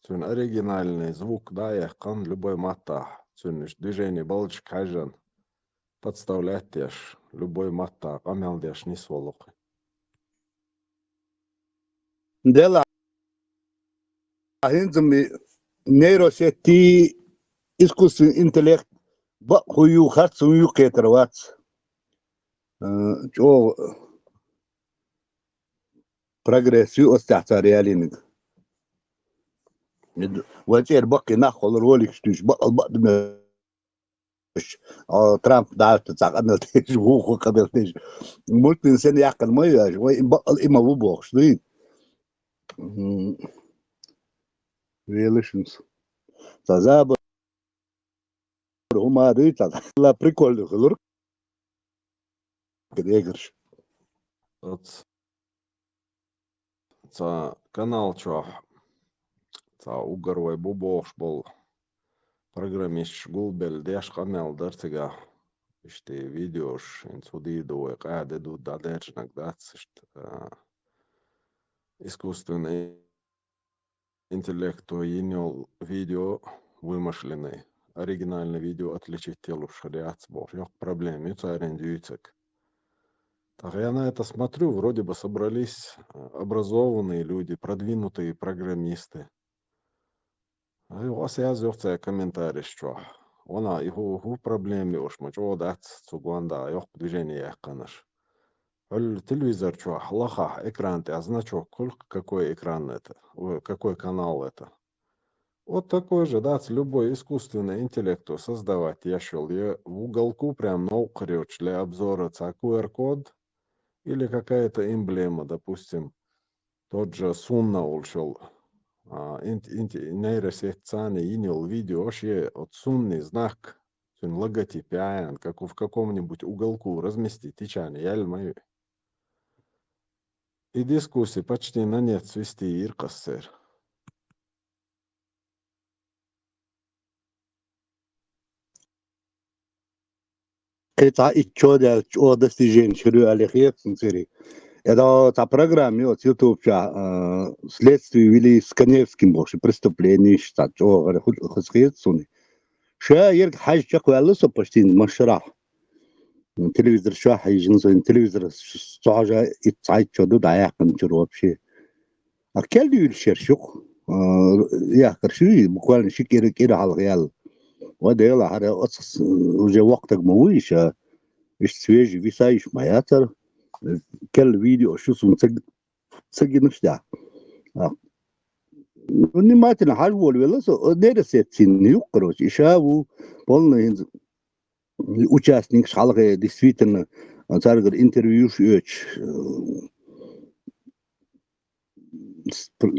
Цун оригинальный звук даехкан любой мата. Цун движение балыч кажан. Подставлять теш любой мата камелдеш не сволок. дела хинзми нейросети искусственный интеллект ба хую хатсу юкетерват. Чо прогрессию остаться реалиник. وجه الباقي ناخذ الرولك شتوش بقى البقى ترامب دعوت تسعقنا تيج وهو قبل تيج ممكن سنة يعقل مية شوي بقى الإما بوبوخ شتوين relations تزابر هما دي لا بريكول خلور كده يقرش Канал чох. Угарвай бубош бол программист гулбел деш камел дартига иште видеош инсудиду قاعد دو дадерчнак дацшт искусственный интеллект инял видео вымышленный оригинальное видео отличить телу шариат сбор yok проблем юцарендюйцек. Так я на это смотрю, вроде бы собрались образованные люди, продвинутые программисты. У вас я зовется комментарий, что она его проблемы уж мы что дать сугванда, yok движение канаш. Телевизор что, лаха, экран ты, а значок, какой экран это, какой канал это. Вот такой же, да, любой искусственный интеллект создавать. Я шел, я в уголку прям на укрёч для обзора QR-код или какая-то эмблема, допустим, тот же Сунна ушел. Нейросеть цаны инял видео, вообще от сунный знак, логотип, как в каком-нибудь уголку разместить, течане, я мою. И дискуссии почти на нет свести иркассер. это ичода достижение ширю алихет сенсери. Это та программа от YouTube следствие вели с Каневским больше преступление штат что хасхет суни. Ша ерг хажчак валласо почти машрах. телевизор شو حيجنزين телевизор صاجة يتصعد شدود عياقن جروب شيء أكل يلشر شو يا كرشي بقول شيء كده كده على الغيال وده يلا هذا قصص وجا وقتك مويش إيش سويج في سايش ما ياتر كل فيديو شو سجل نفسه إني ما تنحاج ولا سو درست يقروش إشابو قلنا участник шалга действительно царгар интервью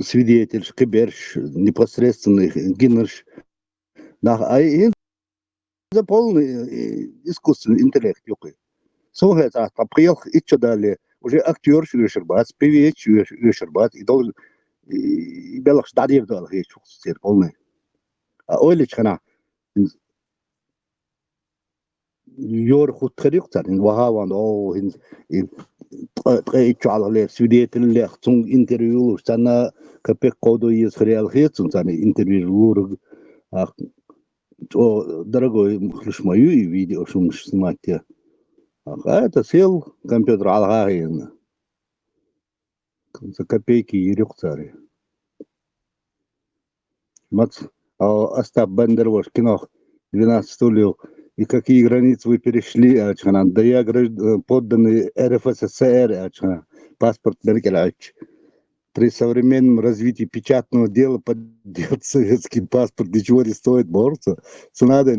свидетель киберш непосредственный гинерш за полный искусственный интеллект юкы соха та приел ичо дали уже актер шербат певец шербат и должен и белых стадиев дал есть полный ойлич хана يور خود طريقة إن وهاوان أو إن تقيتش على اللي سويديت اللي خصون إنترفيو سنة كبيك قودو يسخري الخيط سنة إنترفيو أو درجة مخلص مايو فيديو شو مش سمعتيه هذا سيل كمبيوتر على هاي إن كبيك يريقتاري مات أو أستاب بندر وش كناخ 12 лет. И какие границы вы перешли, да я подданный РФССР, паспорт Меркель. При современном развитии печатного дела подделать советский паспорт ничего не стоит бороться. Надо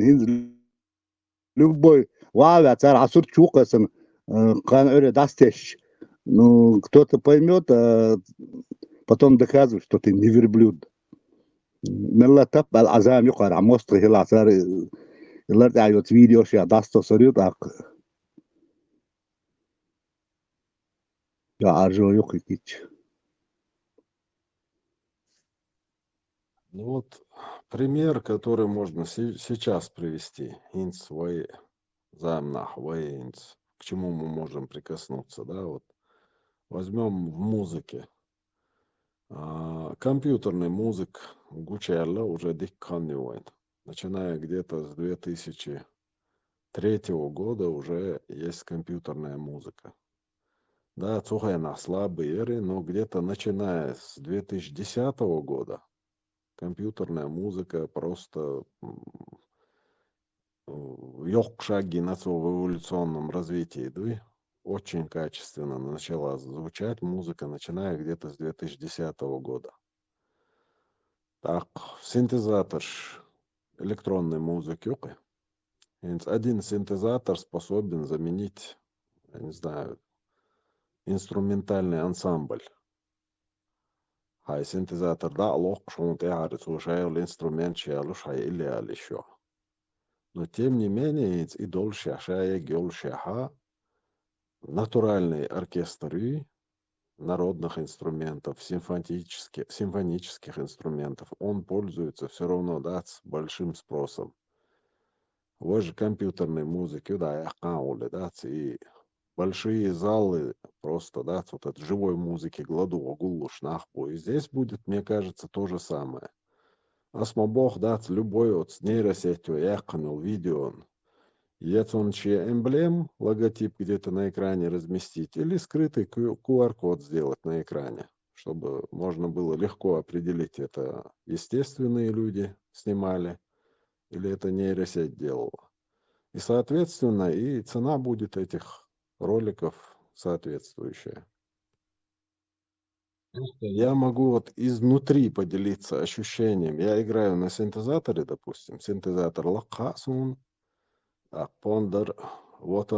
любой, царь асур чукасан, Кан дастешь. Ну, кто-то поймет, а потом доказывает, что ты не верблюд. Меллатап азам юкар, а мост хиласар, илар дайот видео шя дасто сорют, а я аржо юкич. Ну вот пример, который можно сейчас привести. Инц свой замнах, инц. К чему мы можем прикоснуться, да, вот. Возьмем в музыке. Компьютерный музык гучерла уже дикканивает. Начиная где-то с 2003 года уже есть компьютерная музыка. Да, цухайна слабые, но где-то начиная с 2010 года компьютерная музыка просто ёк шаги на в эволюционном развитии, да, очень качественно начала звучать музыка, начиная где-то с 2010 года. Так, синтезатор электронной музыки. Один синтезатор способен заменить, я не знаю, инструментальный ансамбль. Хай синтезатор да лох шунт шайл инструмент шаялуш хай или еще. Но тем не менее, и дольше шая гёлшаха натуральные оркестры народных инструментов, симфонических инструментов, он пользуется все равно, да, с большим спросом. Вот же компьютерной музыки, да, да, и большие залы просто, да, вот от живой музыки, гладу, огулуш, нахпу. И здесь будет, мне кажется, то же самое. Асмобох, да, любой вот с нейросетью, яханул видео, есть он чья эмблем, логотип где-то на экране разместить, или скрытый QR-код сделать на экране, чтобы можно было легко определить, это естественные люди снимали, или это нейросеть делала. И, соответственно, и цена будет этих роликов соответствующая. Я могу вот изнутри поделиться ощущением. Я играю на синтезаторе, допустим, синтезатор лакхасун, пондар, вот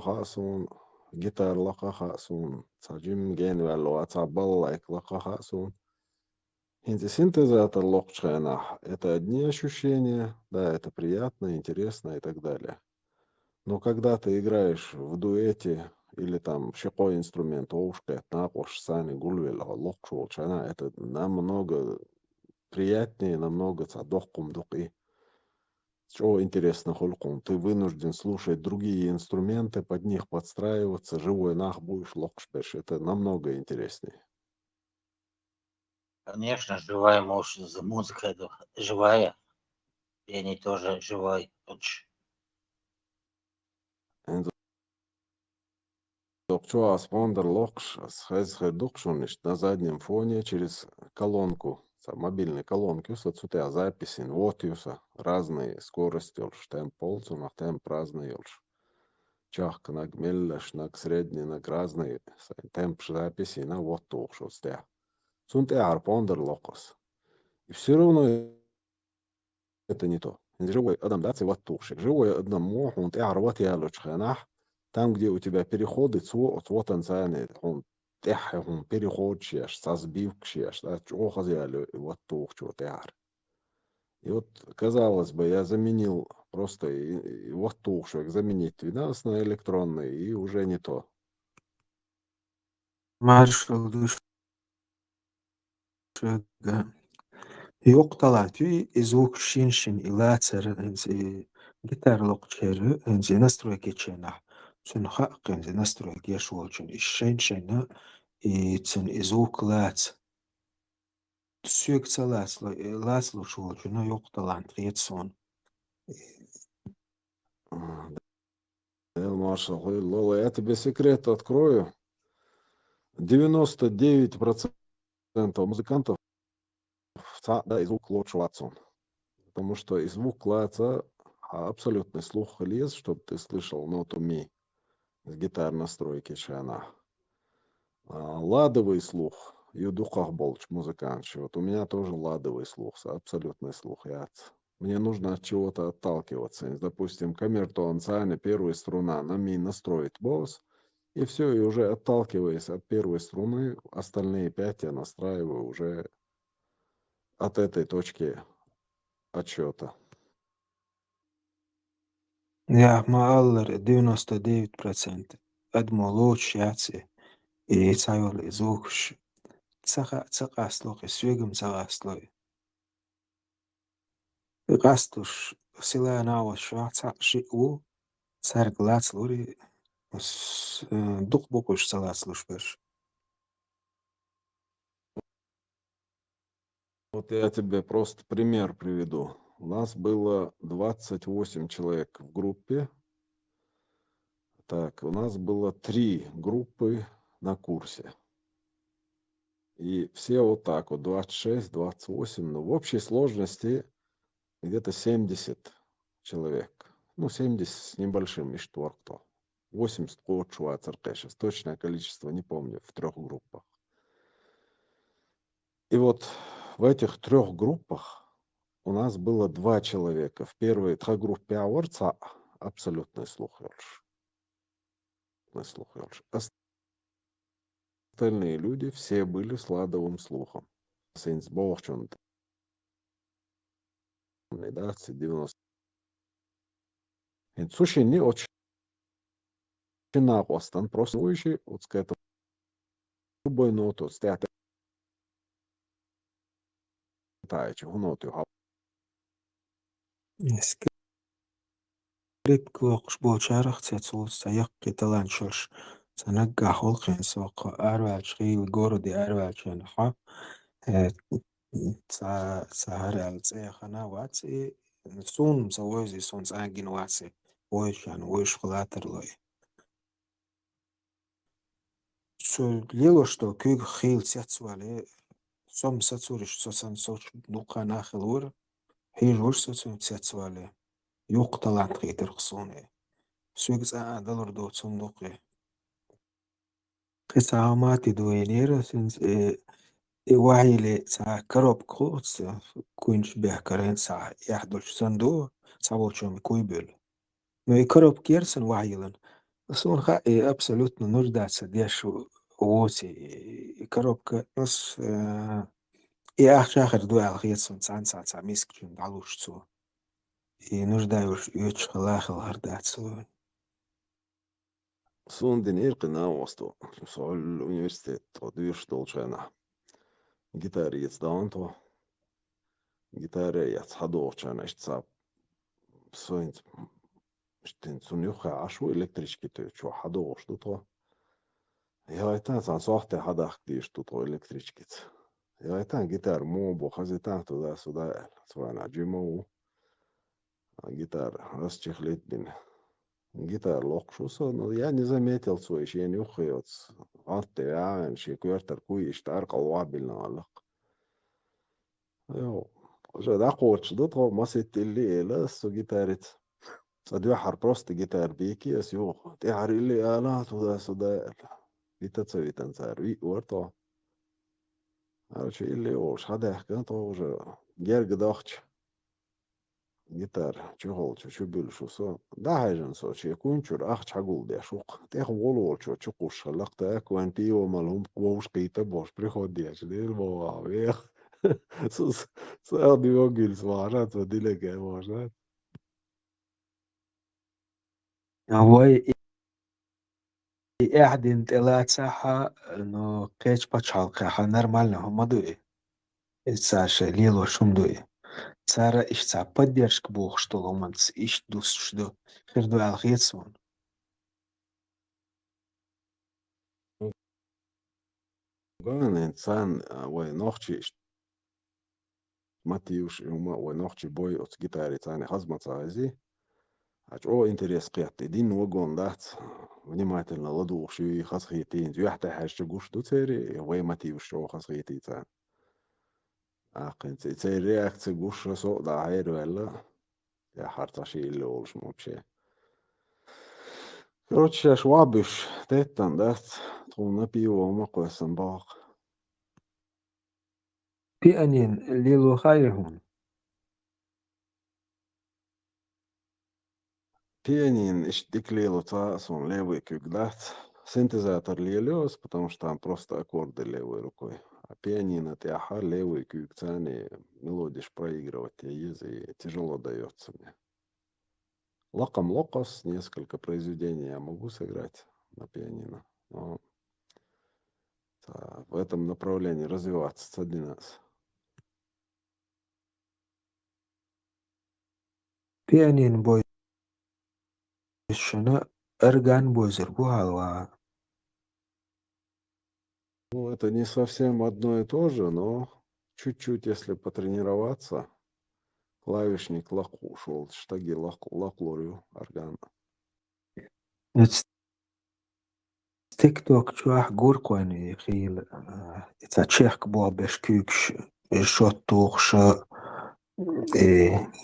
хасун, гитар лакхасун, саджим ген валу, ацабал лайк лакхасун. Синтезатор локчхайна. Это одни ощущения, да, это приятно, интересно и так далее. Но когда ты играешь в дуэте или там шикой инструмент, оушка, напош, сани, гульвел, локчулчана, это намного приятнее, намного цадохкум духи. Что интересно, холкум, ты вынужден слушать другие инструменты, под них подстраиваться, живой нах будешь локшпеш, это намного интереснее. Конечно, живая музыка, это живая. Пение тоже живой. Что аспондер локш дукшуниш на заднем фоне через колонку, мобильной колонки, соцсетя записи, вот разные скорости, темп полцунах, темп разный, чах наг меллеш, наг средний, наг разный, темп записи на вот тухшустя. Сунте арпондер локос. И все равно это не то. Живой адам даци вот тухшик. Живой адам мохун ты арват ялучханах. Там, где у тебя переходы, вот он он переход чеш, созбивк чеш, да, чего хозяли, вот тух, чего тяр. И вот, казалось бы, я заменил просто вот тухшек, заменить 12 на электронный, и уже не то. Marshall да. Yok talati звук шиншин и лацер гитар локчер настройки чена. Сунха настройки яшволчен и шиншина и звук лац. Сюкца лац лушволчен, но yok талант сон. Маршал, я тебе секрет открою. 99% музыкантов да, и звук лучше Ватсон. Потому что и звук клаца абсолютный слух лез, чтобы ты слышал ноту ми с гитар настройки шана. Ладовый слух, юдухах болч музыкант. Вот у меня тоже ладовый слух, абсолютный слух. Мне нужно от чего-то отталкиваться. Допустим, камертон, Саня, первая струна, на ми настроить босс, и все, и уже отталкиваясь от первой струны, остальные 5 я настраиваю уже от этой точки отсчета. Я мaallar 99% أدمو لوش ياتي يتسايول إزوكش تسقاسلوخي سويقم تسقاسلوي قاستوش سلا ناوش شوات شيء سارق لاتسلوري дух буквы саласлуш беш. Вот я тебе просто пример приведу. У нас было 28 человек в группе. Так, у нас было 3 группы на курсе. И все вот так вот, 26, 28, ну, в общей сложности где-то 70 человек. Ну, 70 с небольшим иштворкто. 80 сейчас точное количество не помню, в 3 группах. И вот в этих 3 группах у нас было 2 человека. В первой группе аорца абсолютный слух. Остальные люди все были с ладовым слухом. Сейнс Богчон, 90. Слушай, не очень напостан, просто уйши, вот с этого любой ноту, стят таечи, гноту. Скрип клоқш болчарах цецул саяқ кеталаншош. Санагга холқин соқа арвач хил городи арвачен ха. Сахара цехана ваци сун савози сун цагин ваци. Ойшан ойш хлатерлой. Лело что кюг хил цецуале сом сацуриш сосан соч дукана хилур. Хижуш сосан цецуале. Юқ талант хитер хсуне. Сүйгіз адалыр до цундуқи. Қисаамати дуэнера синс وعيلي ساعة كروب كوتس كوينش بيه كرين ساعة يحدلش صندوق صابوشوم كويبل نو كروب كيرسن وعيلن سون خاي أبسولوتنا نرجع سديش ووسي كروب كنص آخر دو على خيط سون سان ساعة ميسكشن دعلوش سو نرجع يوش خلاخ الهردات سو Sun din irqina wasto. Sol universitet och dyrstolchana. Gitarriets daanto. Gitarriets hadorchana ishtsab. Soint Stin sun juha ashu elektriskite chu hadorstuto. Ja etan san sohte hadaktistuto elektriskit. Ja etan gitar mo khazitan to da suda swana jimo. Гитар расчехлить bin. Гитар локшуса, но я не заметил свой еще не ухает. Анте я шиквертер куиш таркал вабильно аллах. Йо, уже да коч дото масит اللي لا سو гитарит. صدق حر بروست جيتار بيكي اسيو تعر اللي آلات ودا سودا بيتسوي تنسار ورطة عارف اللي وش هذا حكى تو جرج ضغط جيتار شو بيل شو صو ده هاجن صو شيء يكون شو أخ حقول ده شوق تأخذ ولو شو قش خلقت أكوان تي ومالهم وش قيت بوش بريخود دي أشدير بواوي صار دي وقيل سوارات ودي لك يا واشات هواي قاعد انت ساحة انه قيش باتشال قاحة нормально هم دوي ساشا ليلو شوم دوي سارة إيش سا поддержка بوخ что ломанц إيش دوس что خير على خيتسون قال إنسان وينوخشي ماتيوش يوما وينوخشي بوي أوت جيتاري تاني خزمة عايزي أو интерес قيادة دين وجون دات внимательно ладу شوي خصخيتين يحتاج حاجة جوش دو تيري وي ماتيوش شو خصخيتي تان أقن تيري رياكت جوش سوق دا عير ولا يا حرت شيء اللي أولش موبشي Короче, швабиш, тетан, дат, труна пиво, мако самбак. بأنين ليلو خايرهم Пианин ищдик лелу цаасон левый кюгдат. Синтезатор лелёс, потому что там просто аккорды левой рукой. А пианино тяха левый кюгцани мелодиш проигрывать езы тяжело дается мне. Лаком локос, несколько произведений я могу сыграть на пианино. Но в этом направлении развиваться це для нас. Pianin boy шана эрган бойзер бухалва. Ну, это не совсем одно и то же, но чуть-чуть, если потренироваться, клавишник лаку шел, штаги лаклорю органа. TikTok чуах гурквани хил это чех бобеш кюкш шотух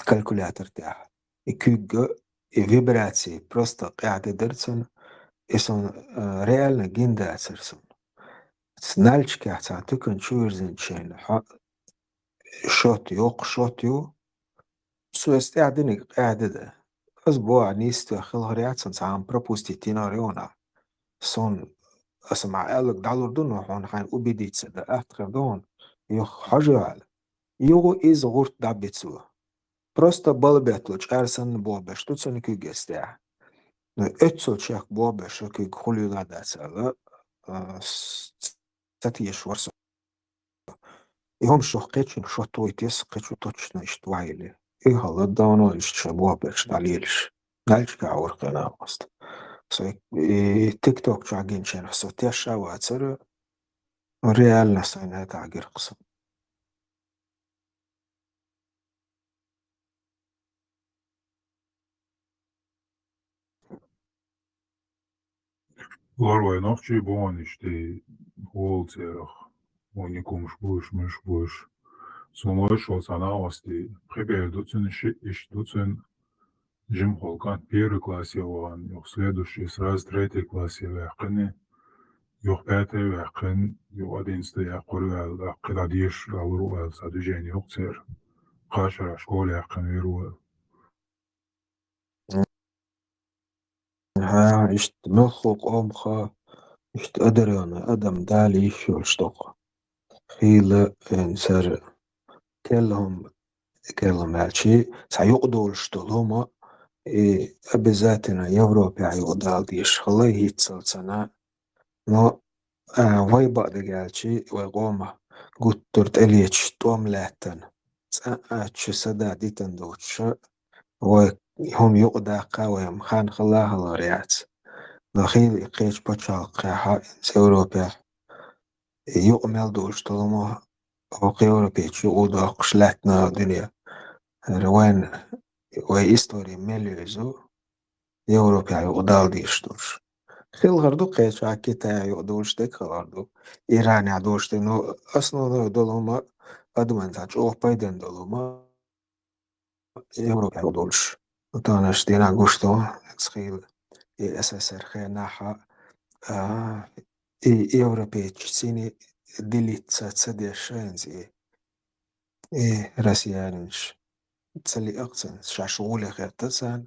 калькулятор тях. И кюг и вибрации просто قاعدة درسن إسون реально гиндацерсон. Снальчки ахцан тукан чуерзен чен шот يو سو استعدني قاعدة ده أسبوع نيستو خل هرياتسن سام пропустить тинариона сон أسمع قالك دالور دون وحون خان أبديت ده أختر دون يو حاجة يو إز غورت دابتسو просто балбетлоч арсан бобе что це не кюгестя но это чех бобе что кюг хулюна дацала статья шварса يهم شو قيتشن شو تويتيس قيتشو точно иштвайли и голодано еще бобе шталилш дальше ورقنا وست и TikTok чагин чен со теша вацер реально сайна тагир قسم Лорвай новчий бониш ти холцерах. Уникум шбуш мышбуш. Сумой шел санавасти. Прибер дуцин иш дуцин жим холкан первый класс его, юх следующий сразу третий класс его яқыны. Юх пятый яқын, юх одиннадцатый яқыры яқын адиш алыру садужен юх цер. Қашара школе яқын веру. ها إشت مخوق أمخا إشت أدريانا أدم دالي شول شتوق خيلة إنسر كلهم هالشي سيقدول شتولهما أبزاتنا يوروبيا يقدال ديش خلا يتصل سنة نو واي بعد قالشي ويقوم قطرت إليتش توم لاتن أتش سدا ديتن دوتش وهم يقدا قاوهم خان خلاها لاريات دخيل يقيش بچال قاها إنس أوروبيا يقمل دوش طالما وقي أوروبيا يقودا قشلاتنا دنيا روان وإستوري مليزو أوروبيا يقدال ديش دوش خيل غردو قيش عكيتا يقدولش ديك غردو إيران يعدوش دينو أصلا دولهما أدوان تاج أوه بايدن دولهما أوروبيا يقدولش وطانش دينا قشتو خيل SSR خيناها أوروبيا تشيني ديليت تسديشانز راسيانش تسلي أقصن شاشغولي غير تسان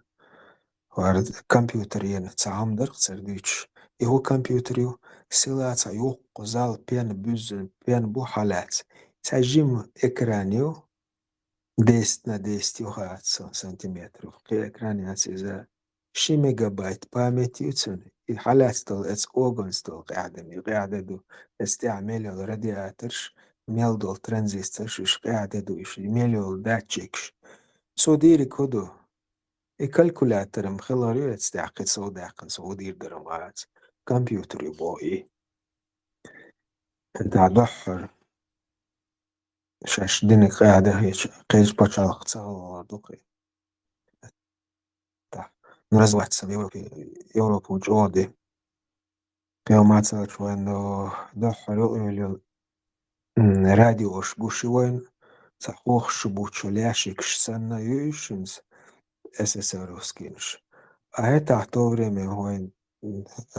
وارد كمبيوترين تعام درق سرديش هو كمبيوتريو سيلات يوق زال بين بو حالات تجيم إكرانيو ديستنا ديستيو هات سنتيمتر في إكراني هاتسيزا شي ميجا بايت بامت يوتسن الحالات تل اتس اوغنز تل قاعدة دو استعمال الرادياترش ميل دول ترانزسترش اش قاعدة دو اش ميل داتشيكش سو ديري كودو الكالكولاتر مخلاريو تستعقد سو داقن سو دير درمات كمبيوتر يبوئي انت عدحر شاش ديني قاعدة هيش قيش باشا اقتصال دوقي نرز واحد سم يوروب وجودي يوم عتسالش وين دحر يقول راديوش قوشي وين سحوخ شبوتشو لاشيكش سنة يوشنز SSR-овскинш. А это в то время он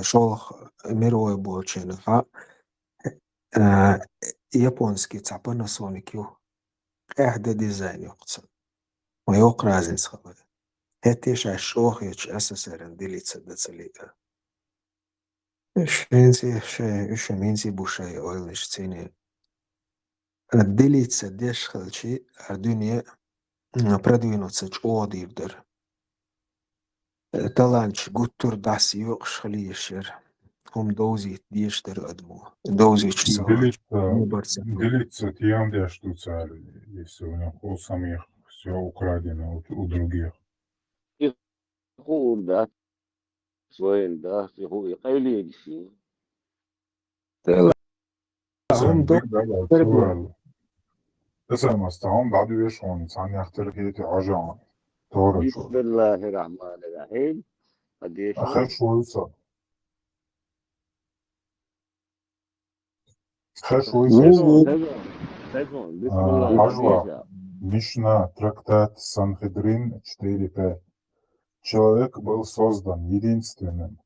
шел мировой болчин, японский Panasonic قاعدة ديزاين يقصد ويوق رازن صغير تتيش عشوخ يتش أساسا ديليتسا دتسليقا إيش مينسي بوشاي أويلش تيني الديليتسا ديش خلشي الدنيا برادوينو تسج أوديردر таланч гуттур дас юқш хлиешер хум доузи диештер адму доузи чсалач Делиться тем, что царь, если у них у самих все украдено, у других. يقول ده سؤال ده هو يقيل شيء هم دو سؤال اسأل مستعون بعد يشون إنسان يختلف هيتي عجان تورا شو بسم الله الرحمن الرحيم قديش أخير شو يصير أخير شو يصير تجون بسم الله عجوة Мишна, трактат Санхедрин 4.5. Человек был создан единственным,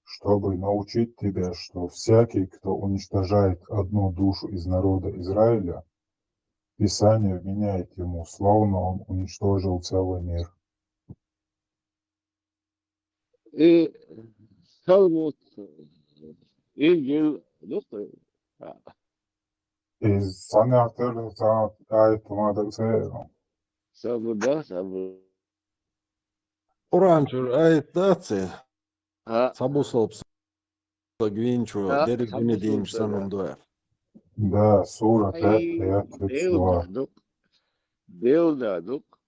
чтобы научить тебя, что всякий, кто уничтожает одну душу из народа Израиля, Писание вменяет ему, словно он уничтожил целый мир. إيه تلمود إنجيل دكتور И сами актеры ait умада цену. سبب ده سبب Уранчур айтаци ها сабусолпс гвинчу дерек سبب динединч سلطة самым дуэф. Да, сура 5, أي аят ديل 32. دادوك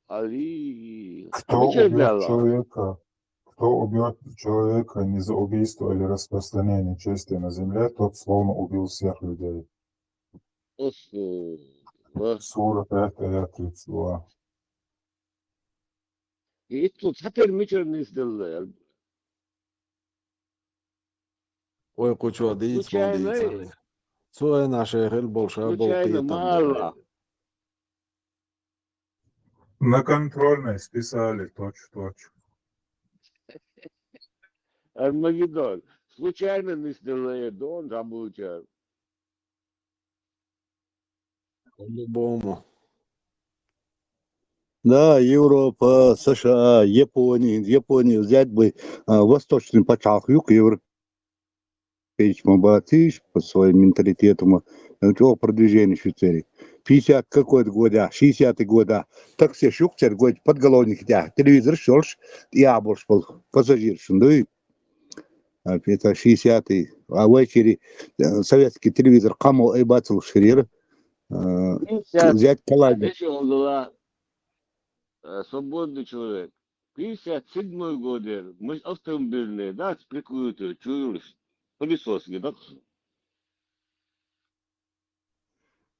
علي Кто обычай убьет человека не за убийство или распространение чести на земле, тот словно убил всех людей. Сура 5, аят 32. И тут сатер мичер не сделал. Ой, кучу адиц Случайно, молдиц. Суэ наша хел больше случайно мало. На контрольной списали точь-в-точь. Армагеддон. Случайно не сделал Дон Жабучар. По-любому. Да, Европа, США, Япония взять бы восточный почах, юг европейский батыш по своим менталитетам, чего продвижение Швейцарии. 50 какой-то года, 60-е года, так все шукцер год подголовник тя, телевизор шелш, я больше был пассажир, шундуй. Это 60-е, а вечери советский телевизор камол и бацал шерир, взять коллайдер. Свободный человек. 57-й год, мы автомобильные, да, сприкуют, чуешь, пылесоски, да?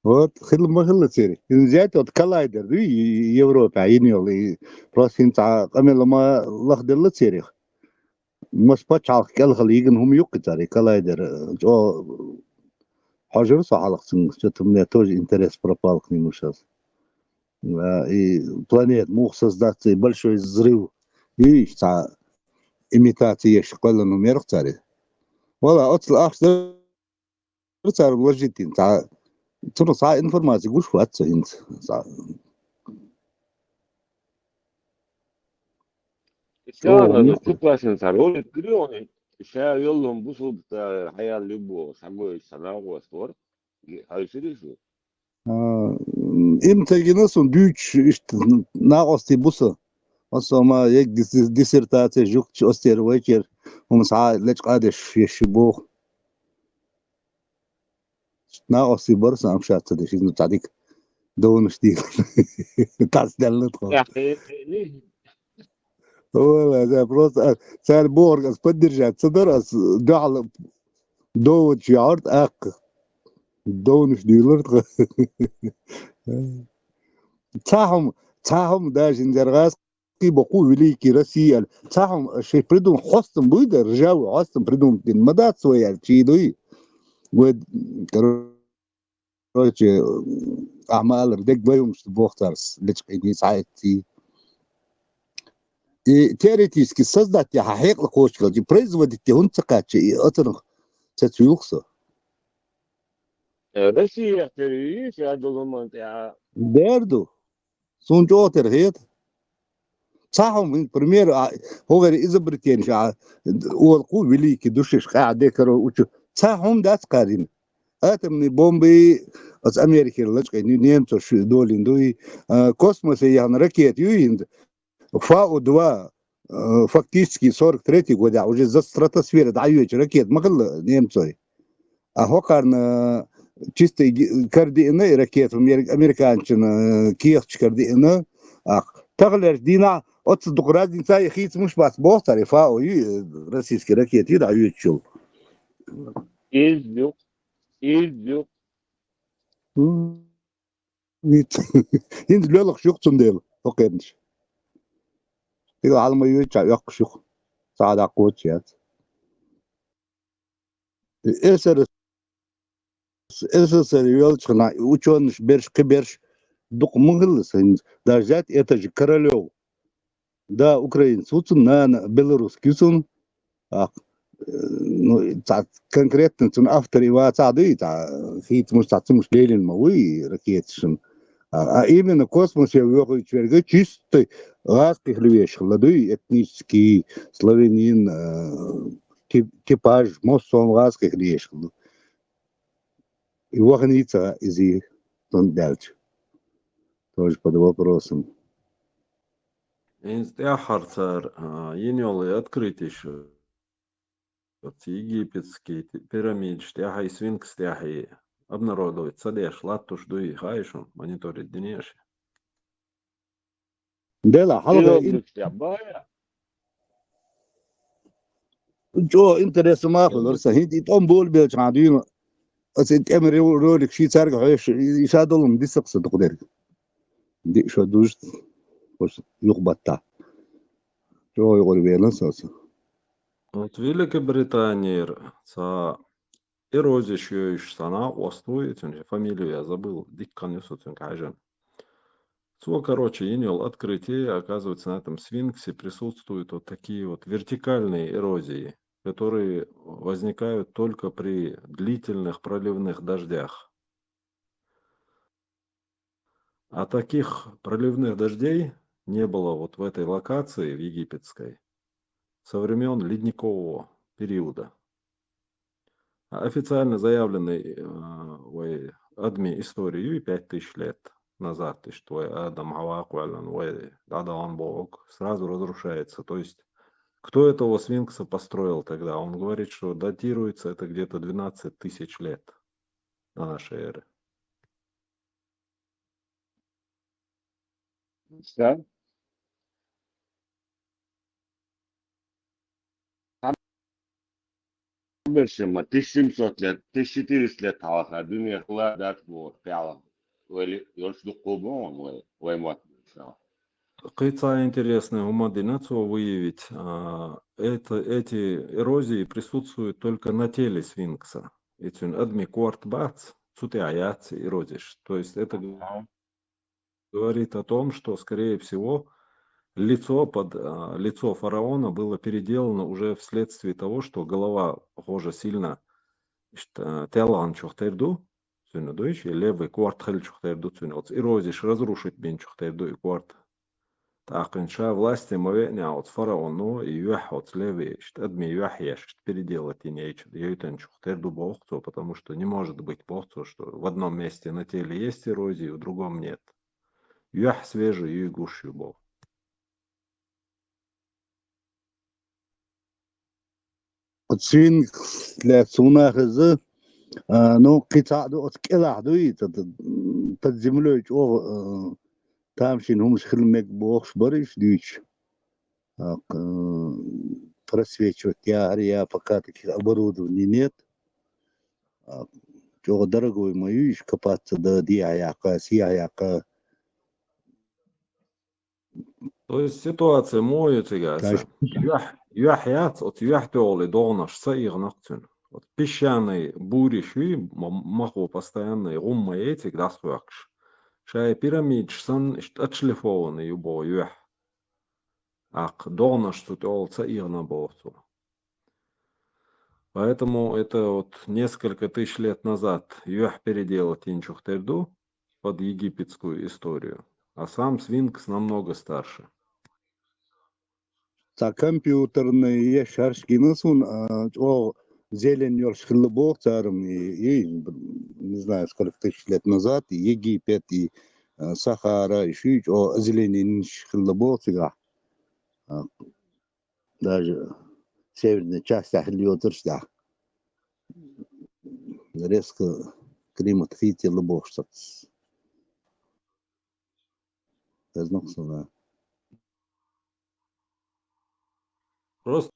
Вот, хил цери. Взять вот коллайдер, да, Европа, инел, и просто инца, камела лахдер цери. مش بتشعر كالغ يجن هم يقتري كلايدر جو حجر صحالق شتم نتوج интерес пропал к нему сейчас. И планет мог создать большой взрыв. И имитация школа номер цари. Вала отл ахтер цар вложитин. Туно са информация гуш хватится инц. Şahane, tıplasın sarı. Biliyorsun, şahane yolun bu sulta hayal lübo, sango sanago spor. Hayır şu. Именно генесон дюч на ости буса. Осма як диссертация жук остер вечер. Умса леч قادش يشبوخ. На ости برس ام شات تدش انه تعديك دون شديد. تاس دلت. ولا ده просто سال بورغ اس поддержать صدر اس دعل دوت شعارت اق دون شديلر تاهم даже нервас كي بقول великий Россия تاهم شيء придум хостом будет ржавый хостом придум мадат своя чидой вот короче اعمال بدك بيوم بوختارس ليش قيدي ساعتي и теоретически создать я хахек лакошка и производить он цакачи и это цацюкса Россия террорист, я думаю, я дерду сунжотер хет صحهم пример هو изобретение والقو великий душиш قاعد كرو صحهم داس قارين атомные бомбы от Америки лучше немцев долин дуи космос и ракет юинд Фау-2 фактически 43 год уже за стратосферу дают ракет могли немцы а хокарна чисто координаты ракет американчина киевч координаты تغلر دينا أتصدق رازين ساي خيط مش بس بوصل فاو российский ракет يدعوا شو إيزيو هند لولق شو تصندل فقدنش يقول على ما يوجع يق شو صعد عقوتشات إلسر يولشنا وشونش برش كبرش دق مغلس هند درجات это же Королёв да украинец уцун на белорусский уцун ну конкретно цун автор его цады та хит муж Ленин мовый ракетшин а именно космос я выходит чверга чистый ласки хлевеш лады этнический славянин типаж мостом ласки хлевеш его граница из он дальше тоже под вопросом. Инстяхарцар енёлы открыть еще египетский пирамид штяхай свинкс штяхай обнародовать садеш латтуш дуи хайшун мониторить днеш. Дела حلقة جو انترست ما خذ رسا هندي تقوم بول بيج عادين أنت أمر رولك شيء ترجع عيش يشادلهم دي سقسة تقدر دي شو دوج بس يخبطها جو يقول بينا أساسا. Вот Великобритания эрозия еще sana остует, фамилию я забыл, Диккан Юсутин кажен. Короче, инел открытие, оказывается, на этом сфинксе присутствуют вот такие вот вертикальные эрозии, которые возникают только при длительных проливных дождях. А таких проливных дождей не было вот в этой локации, в египетской, со времен ледникового периода. Официально заявленный в адме истории 5000 лет назад, что Адам Адам Бог сразу разрушается. То есть, кто этого сфинкса построил тогда? Он говорит, что датируется это где-то 12 000 лет до нашей эры. Да? Большим 1700 лет, 1400 лет а дунья хла дат вот пяла. Или ёльшу кубон, или вот. Кайца интересная умадинацию выявить. Эти эрозии присутствуют только на теле сфинкса. Эти адми кварт бац, цутяяц эрозиш. То есть это говорит о том, что, скорее всего, лицо фараона было переделано уже вследствие того, что голова хожа сильно телан чухтерду, левый кварт хель чухтерду, эрозиш разрушить бен чухтерду и кварт. Такинша власти мовения от фараону и юхот левый, адми юхьеш переделать и нечто. Юйтен чухтерду богцу, потому что не может быть богцу, что в одном месте на теле есть эрозии, в другом нет. Юх свежий, юй гушью бог. Сфинкс для цунахазы ну قطع от كلا دوي под землей там هم خلمك بوخش بريش ديش просвечивать я пока таких оборудований нет чего дорогой мою ищ копаться до диаяка сияяка. То есть ситуация моется, юхят от юхтоли донаш саирнахтун. Вот песчаные бури шви маху постоянные гумма этих дасвакш. Шай пирамид сан отшлифованный юбо юх. Ак донаш тут ол саирна борту. Поэтому это вот несколько тысяч лет назад юх переделал, под египетскую историю. А сам сфинкс намного старше. компьютерные шаршкины сун, о зелень ёршхилы бог царом, и не знаю, сколько тысяч лет назад, и Египет, и Сахара, и шуть, о зелень шхилы бог царом. Даже северная часть Ахлиотыршда. Резко климат хитил бог, что Просто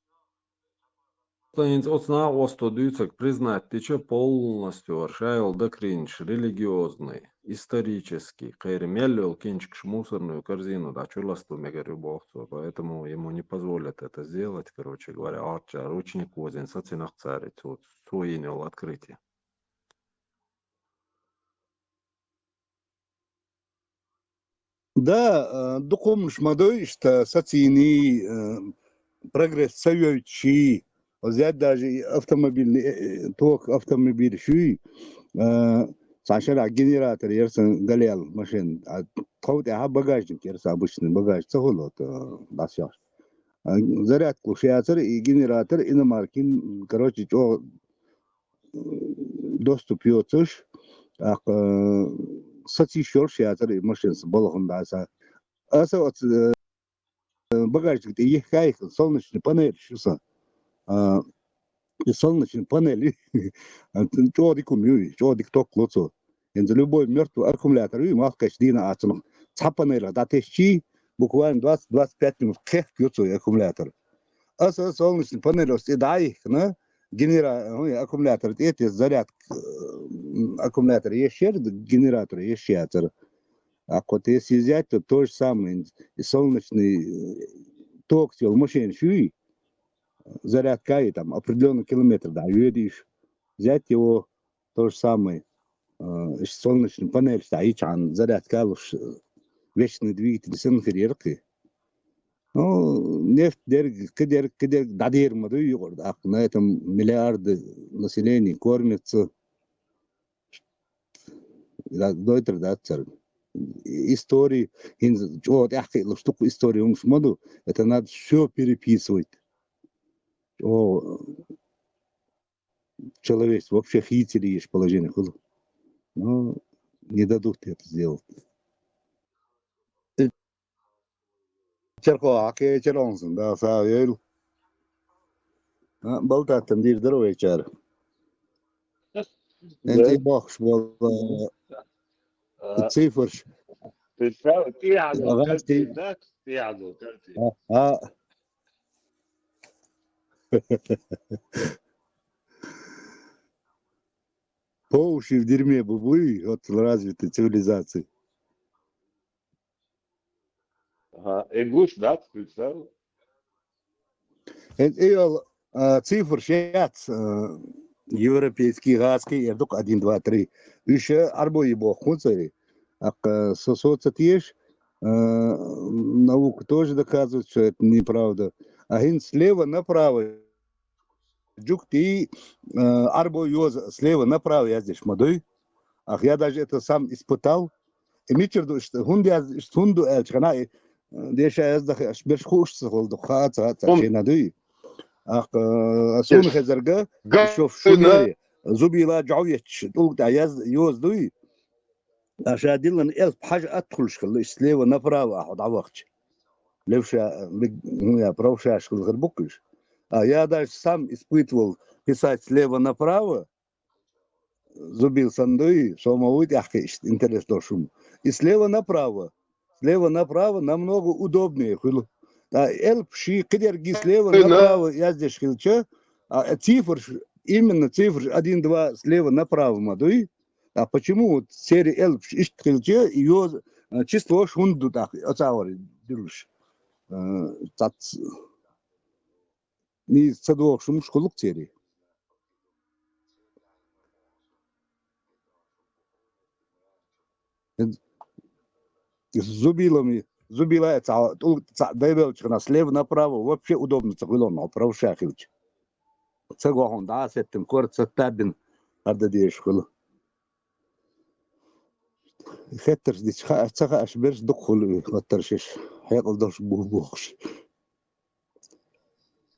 оцна остодуцак признать, ты че полностью варшавил да кринж, религиозный, исторический, кайремеллил кинчик мусорную корзину, да чуласту мегарюбовцу, поэтому ему не позволят это сделать, короче говоря, арча, ручник возин, сацинах царить, вот суинил открытие. Да, духовный модой, что социальный прогресс советчий, взять даже автомобильный, ток автомобиль шуй, сначала генератор, ерсэн галел машин, а тот багажник, ерсэн обычный багаж, цохолот, да все. Зарядку шиатор и генератор иномаркин, короче, доступ йоцуш, сатишор шиатор машин с балахундаса. Аса вот багажник, и ехай, солнечный панель, что и солнечные панели, чодик умею, чодик ток лоцо. Инза любой мертвый аккумулятор, и маска шдина ацну. Цапанела, да тещи, буквально 20-25 минут, кех пьется аккумулятор. А солнечный панель, и дай, на аккумулятор, эти заряд аккумулятор еще, генератор еще. А вот если взять, то то же самое, и солнечный ток, машин шуи, зарядка и там определенный километр, да, видишь, взять его то же самое, солнечный панель стоит, зарядка вечный двигатель с инферирки. Ну, нефть, кедер, дадир, на этом миллиарды населения кормятся, дойтер, да, царь. Истории, штуку истории, это надо все переписывать. Человечество вообще хитили есть положение. Но не дадут это сделать. Черко, аке черонсон, да, савел. Болтатым дир здоровый чар. Энти бахш был цифрш. По уши в дерьме бубы от развитой цивилизации. Энгуш, да, представил? Цифр сейчас европейский газский, я только 1, 2, 3. Еще арбой бог хунцари. А соцсеть наука тоже доказывает, что это неправда. А слева направо. Джук ты арбой слева направо ездишь, модой. Ах, я даже это сам испытал. И митчерду, что хунду эльчана, деш я ездах, бершхушся, холдухаца, ченадуй. Ах, сун хезерга, еще в шумере. Зубила джавьич, толкта ездуй. أشادين لنا ألف حاجة أدخل شغل سليوة نفرة أحد عوقت لوشا يا بروشا شغل غير بكش я даже сам испытывал писать слева направо зубил сандуи самовыд яхкиш интерес дошум и слева направо намного удобнее было элп ши кедерги слева направо я здесь хилча цифр именно цифр 1 2 слева направо мадуи. А почему вот серия L ишткилче ее число шунду так оцавори дилш тат ни садок шум школук серии зубила это дайбел чана слева направо вообще удобно цахилон направо шахилч цагохон да сеттим корца табин ардадеш хул خطر دي تسخ أشبرش دخل خطر شش حيقل دوش بوخش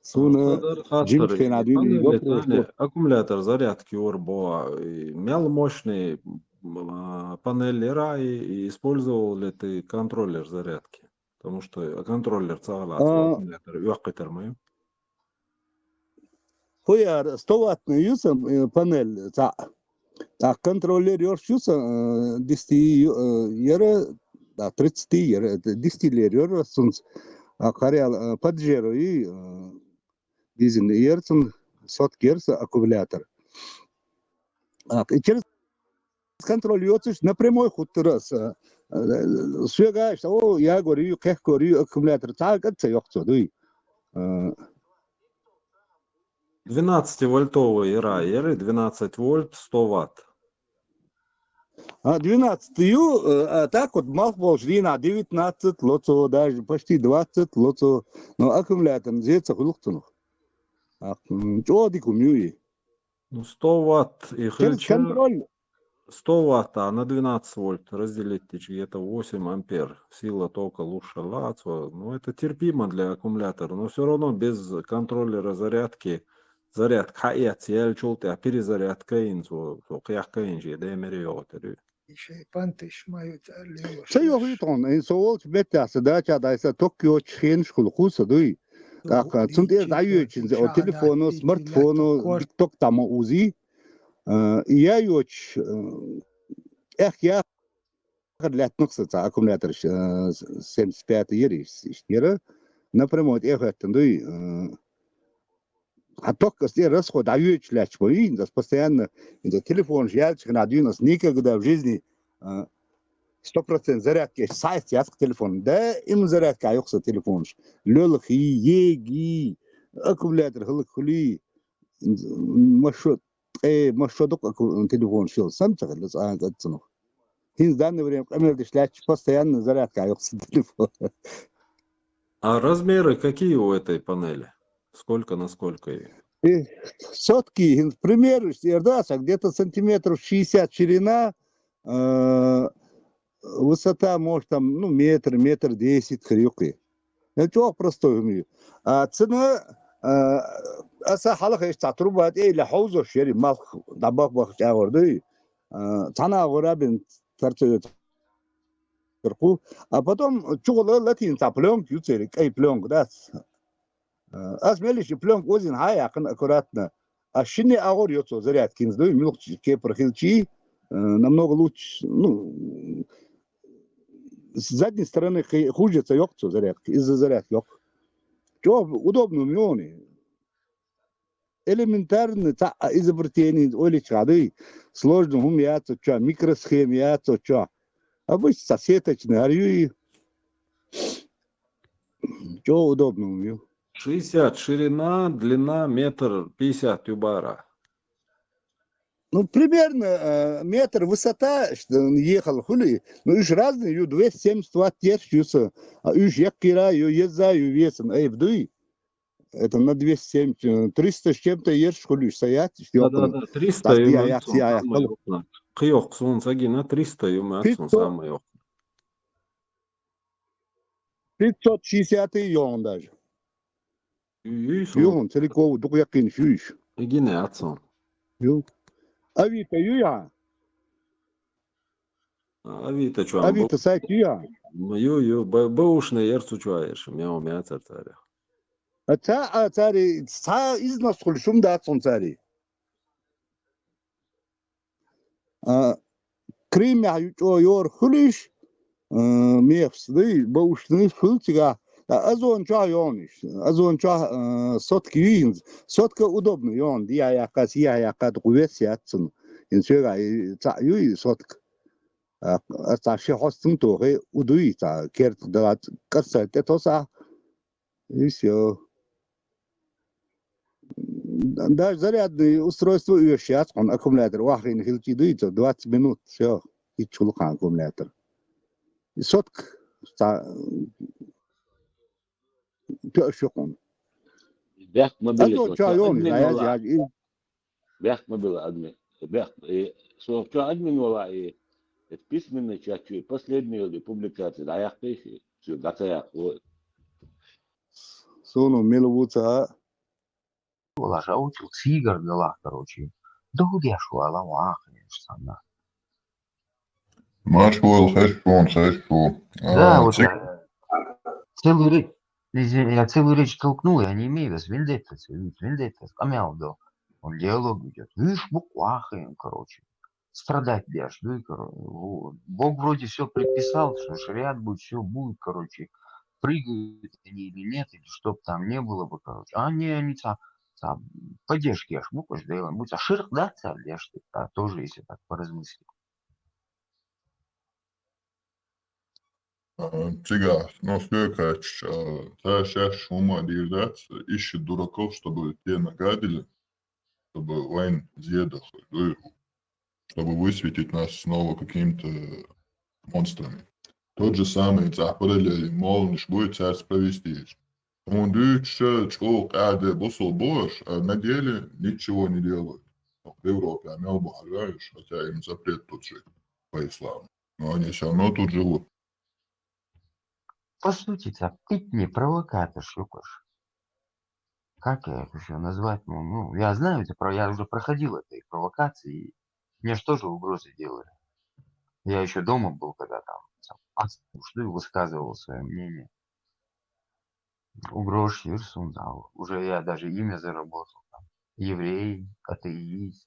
Суна Джим Хатер, Шхенадин и панели, вопрос. аккумулятор зарядки Орбо имел мощный панель RA и использовал ли ты контроллер зарядки? Потому что контроллер цагалат аккумулятор юаққитар мою. Хуяр 100 ваттный юсам панель та контроллер юса 10 ера да 30 ера 10 ера сунс карял поджеру и дизель ерцун соткерс аккумулятор. И через контроль юциш напрямую хутрас. Сюгаешь, о, я говорю, как говорю, аккумулятор так это ёхцо, дуй. 12-вольтовый RA, еры 12 вольт, 100 ватт. 12-ю, а так вот мах волжли на 19 лоцо, даже почти 20 лоцо, но аккумулятор зеца хулухтунух. Чего дикумюи? Ну, 100 ватт и Через контроль. 100 ватт, а на 12 вольт разделить где-то 8 ампер. Сила тока лучше лацо. Ну, это терпимо для аккумулятора, но все равно без контроллера зарядки зарядка хаят, я чулты, а перезарядка инсу, то каяка инжи, да мериотери. Что я говорю, он инсоол бетас, да, чадайса Токио чхенш хулхуса, дуй. Так, цунтер даючин, о телефону, смартфону, тикток там узи. Я юч, я лятнукса, аккумулятор 75 ера, напрямую эхо, дуй. А только если расход дающий ляч боин, das постоянно телефон жальчик надо нас никогда в жизни 100% зарядки сайт яск телефон, да им зарядка юкса телефон, лёлхи, еги, аккумулятор хлыхли, машот, машоток телефон шел, сам чакалас ангатсну. В данное время камера ляч постоянно зарядка юкса телефон. А размеры какие у этой панели? Сколько на сколько ее? Сотки, пример, где-то сантиметров 60 ширина, высота может там, ну, метр 10 хрюки. Это очень простой. А цена, халах есть отрубать, или хаузо шери, мал дабах бах чагорды, цана горабин торчит. А потом чугла латин пленк, ютерик, пленк, да. Азмелиш пленк озин хай аккуратно. А шине агор йоцо зарядки, знаю, милок кепрохилчи намного лучше, ну, с задней стороны хуже йокцо зарядки, из-за зарядки йок. Чего удобно мионы. Элементарно изобретение оли чады, сложно умеется, что микросхем яца, что. Обычно сеточные арюи. Чего удобно умею. 60 ширина, длина метр 50 юбара. Ну, примерно метр высота, что он ехал, хули, ну, уж разные, ю 270 ватт терчуся, а уж якира, ю езда, ю весен, вдуй, это на 270, 300 с чем-то ешь, хули, стоять, Да, 300 ю Кıyok sonsa yine 300 ю мацун самый yok. 560 йон даже. Йон, целиком, только якин шуиш. Yine atson. Ю. Авито юя. Авито чуан. Авито сайт юя. Ю, бэушны ерцу чуаеш, мяу мяцар царя. А цари, из нас хульшум да отсон цари. Кремя йор хулиш, мехсды, бэушны хултига. Азон ча йониш, азон ча сотки юинз. Сотка удобно йон, дия яка дгувес ятсын. Инсюга ца юи сотка. Ца шехостын тоғы удуи ца керт дагат карса тетоса. И все. Даже зарядное устройство уезжает, он аккумулятор вахрин хилчидуется 20 минут, все, и чулхан аккумулятор. И сотка, пешехон. Бях мобиле. Бях мобиле админ. Бях. Что админ вала и письменная часть, последние публикации, да я все готовя. Сону миловуца. а вот сигар дала, короче. Да где шо, алама, конечно, да. Машвел, хорошо. Да, вот целую речь, я целую речь толкнул, я не имею в виду, вендетта, амялдо. Он диалог идет. Видишь, буквахаем, короче. Страдать дашь, ну и, короче. Вот. Бог вроде все предписал, что шариат будет, все будет, короче. Прыгают они или нет, или чтоб там не было бы, короче. А не, они там поддержки аж буквы сделаем. Будь ширк, да, царь, тоже, если так поразмыслить. Цыгар, ну, слыкач, сейчас шума держаться, ищет дураков, чтобы те нагадили, чтобы войн задохли, чтобы высветить нас снова какими-то монстрами. Тот же самый запараллели, мол, не будет царь справедливый. Он дышит, что каждый бусул бош, а на деле ничего не делает. В Европе амел знаешь, хотя им запрет тут жить по исламу. Но они все равно тут живут. По сути, это пытни, провокатор, шлюпаш. Как я это еще назвать? Ну, я знаю, я уже проходил этой провокации. Мне же тоже угрозы делали. Я еще дома был, когда там что и высказывал свое мнение. Угроз, Юрсун, да. Уже я даже имя заработал. Там. Еврей, атеист.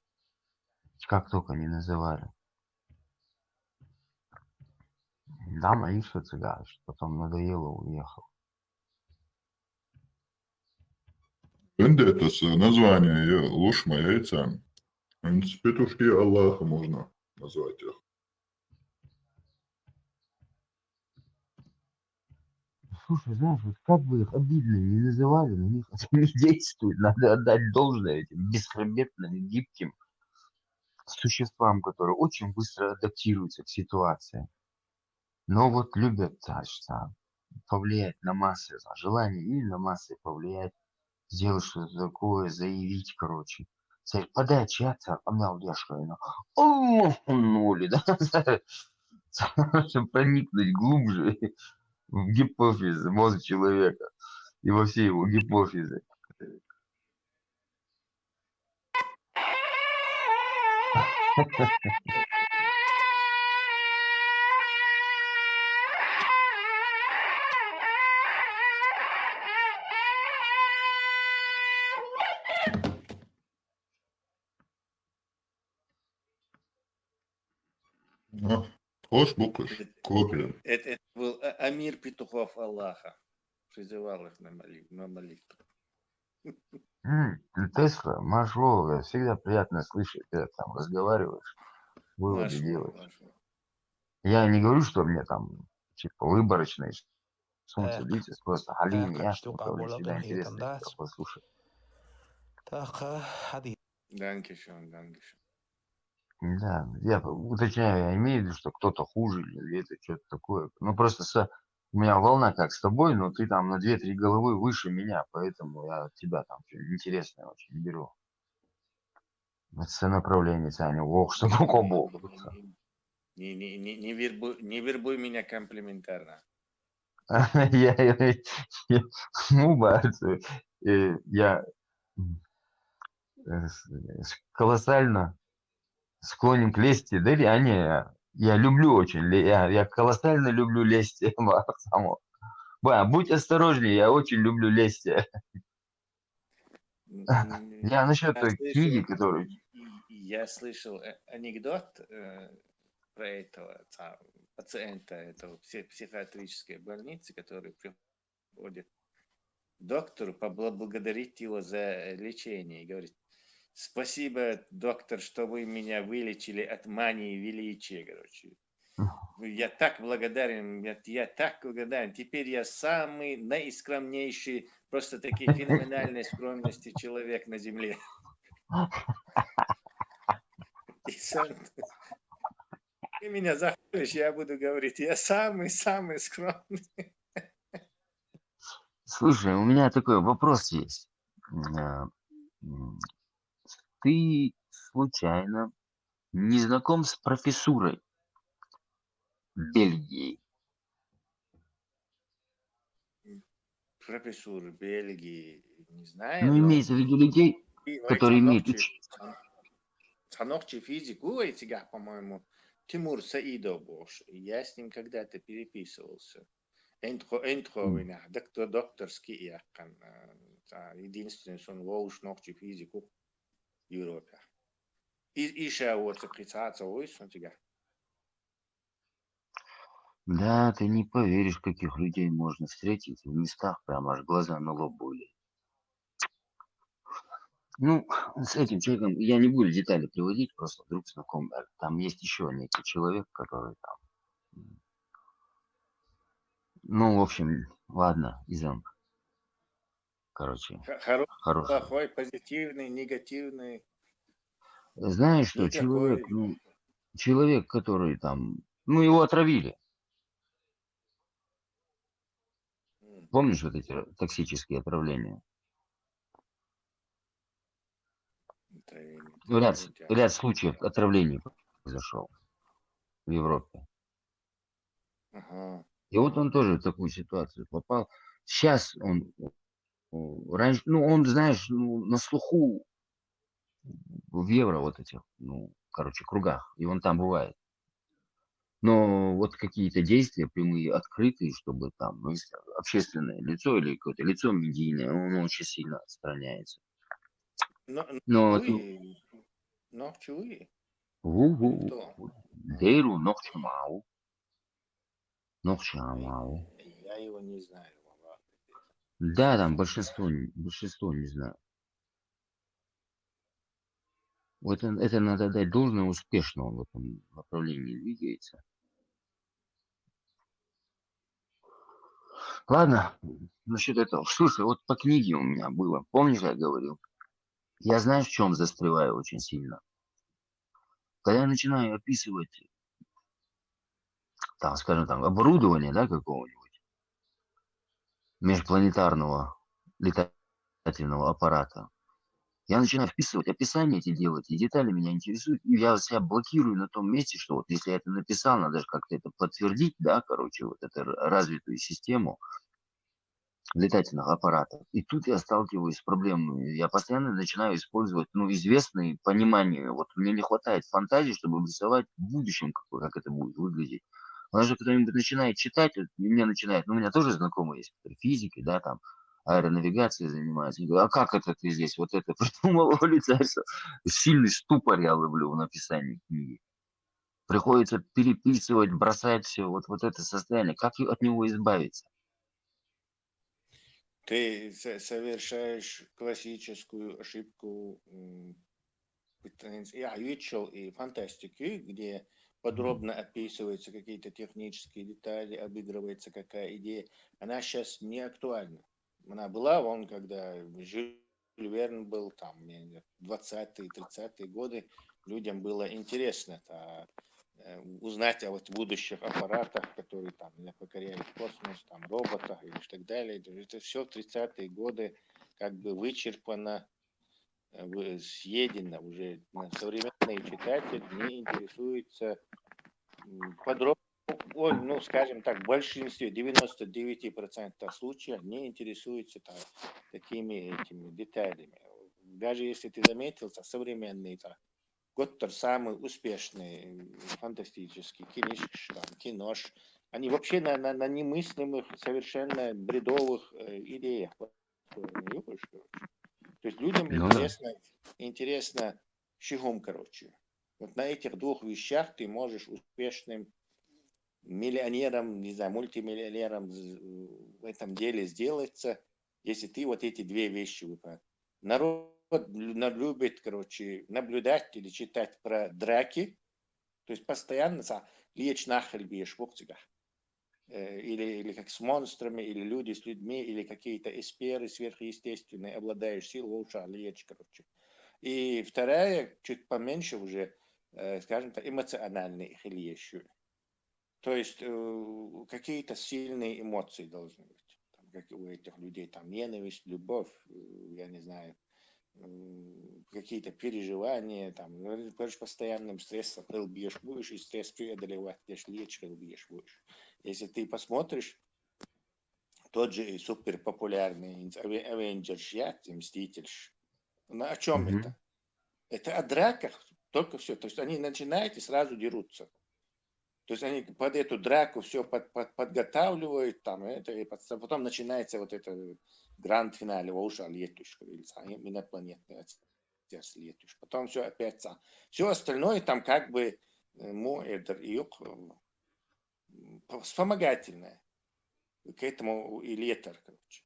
Как только не называли. Да, мои что цыган, потом надоело, уехал. Это название лушма яйца. В принципе, петушки Аллаха можно назвать их. Слушай, знаешь, вот как бы их обидно не называли, на них это не действует. Надо отдать должное этим бесхребетным, гибким существам, которые очень быстро адаптируются к ситуации. Но вот любят, повлиять на массы, желание и на массы повлиять, сделать что-то такое, заявить, короче. Подача, амял дешевно. Нули, да? Проникнуть глубже в гипофиз, мозг человека и во все его гипофизы. Кош букаш, копия. Это был Амир Петухов Аллаха. Призывал их на молитву. Тесла, Машло, всегда приятно слышать, когда там разговариваешь, выводы делаешь. Я не говорю, что мне там, типа, выборочно солнце бьется, просто Халим, я, всегда интересно тебя послушать. Данкишон. Да, я уточняю, я имею в виду, что кто-то хуже или это что-то такое. Ну, просто у меня волна как с тобой, но ты там на 2-3 головы выше меня, поэтому я от тебя там что-нибудь интересное очень беру. Это направление, Саня, ох, что бог. Не вербуй меня комплиментарно. Я колоссально склонен к лести, да, я люблю очень, я колоссально люблю лесть. Будь осторожнее, я очень люблю лесть. Я насчет той книги, которую... Я слышал анекдот про этого пациента этого психиатрической больницы, который приходит к доктору поблагодарить его за лечение и говорит: спасибо, доктор, что вы меня вылечили от мании величия, короче. Я так благодарен, я так благодарен. Теперь я самый наискромнейший, просто такие феноменальной скромности человек на земле. Ты меня захвалишь, я буду говорить, я самый-самый скромный. Слушай, у меня такой вопрос есть. Ты случайно не знаком с профессурой Бельгии? Профессура Бельгии. не знаю, Ну, но имеется в виду людей, которые имеют Цанохчи физику, этига, по-моему, Тимур Саидов был. Я с ним когда-то переписывался. Энтховина, докторский якан. Единственный, что он лоуш ногчи физику в Европе. И еще вот запрещаться, ой, тебя. Да, ты не поверишь, каких людей можно встретить в местах, прям аж глаза на лоб были. Ну, с этим человеком я не буду детали приводить, просто вдруг знаком. Там есть еще некий человек, который там... Ну, в общем, ладно, Изам. Короче, Хороший, хороший. плохой, позитивный, негативный. Знаешь что, Никакой. человек, который там... Ну, его отравили. Помнишь вот эти токсические отравления? Ряд случаев отравлений произошел в Европе. Ага. И вот он тоже в такую ситуацию попал. Сейчас он раньше, ну, он, знаешь, ну, на слуху в евро вот этих, ну, короче, кругах, и он там бывает. Но вот какие-то действия прямые, открытые, чтобы там, ну, если общественное лицо или какое-то лицо медийное, он очень сильно отстраняется. Но Ногчуи. Дейру Ногчамау. Ногчамау. Я его не знаю. Да, там большинство не знаю. Вот это надо дать должное, успешно он в этом направлении двигается. Ладно, насчет этого. Слушай, вот по книге у меня было. Помнишь, я говорил? Я знаю, в чем застреваю очень сильно. Когда я начинаю описывать, там, скажем, там, оборудование, да, какого-нибудь межпланетарного летательного аппарата, я начинаю вписывать описание эти делать, и детали меня интересуют, и я себя блокирую на том месте, что вот если я это написал, надо же как-то это подтвердить, да, короче, вот эту развитую систему летательных аппаратов. И тут я сталкиваюсь с проблемой. Я постоянно начинаю использовать, ну, известные понимания. Вот мне не хватает фантазии, чтобы рисовать в будущем, как это будет выглядеть. Он же кто-нибудь начинает читать, и мне начинает, ну, у меня тоже знакомые есть, которые физики, да, там, аэронавигацией занимаются. Я говорю, а как это ты здесь вот это придумал, лицарство? Сильный ступор я ловлю в написании книги. Приходится переписывать, бросать все, вот это состояние. Как от него избавиться? Ты совершаешь классическую ошибку. Я видел и фантастики, где подробно описываются какие-то технические детали, обыгрывается какая идея. Она сейчас не актуальна. Она была, когда Жюль Верн был там, 20-е, 30-е годы, людям было интересно узнать о будущих аппаратах, которые там покоряют космос, там роботах и так далее. Это все в 30-е годы вычерпано, съедено уже. Современный читатель не интересуется подробно, ну, скажем так, в большинстве, 99% случаев не интересуется такими этими деталями. Даже если ты заметил, современный Готтер самый успешный фантастический кинош, они вообще на немыслимых, совершенно бредовых идеях. То есть людям интересно щегом, короче. Вот на этих двух вещах ты можешь успешным миллионером, не знаю, мультимиллионером в этом деле сделаться, если ты вот эти две вещи выполняешь. Народ любит, короче, наблюдать или читать про драки, то есть постоянно лечь нахрен бьешь в оптиках. Или как с монстрами, или люди с людьми, или какие-то эсперы сверхъестественные, обладаешь силой, лучше лечь, короче. И вторая, чуть поменьше уже, скажем так, эмоциональные хильещу. То есть какие-то сильные эмоции должны быть. Как у этих людей, ненависть, любовь, я не знаю, какие-то переживания, постоянным стрессом бьешь будешь, и стресс преодолевать, лечь бьешь будешь. Если ты посмотришь тот же супер популярный Avengers, Мститель. Ну, о чем это? Это о драках, только все. То есть они начинают и сразу дерутся. То есть они под эту драку все подготавливают, там, это, и потом начинается вот это гранд-финале, уж летушка, или инопланетный отец летуш. Потом все опять сам. Все остальное там как бы вспомогательное к этому и летер, короче.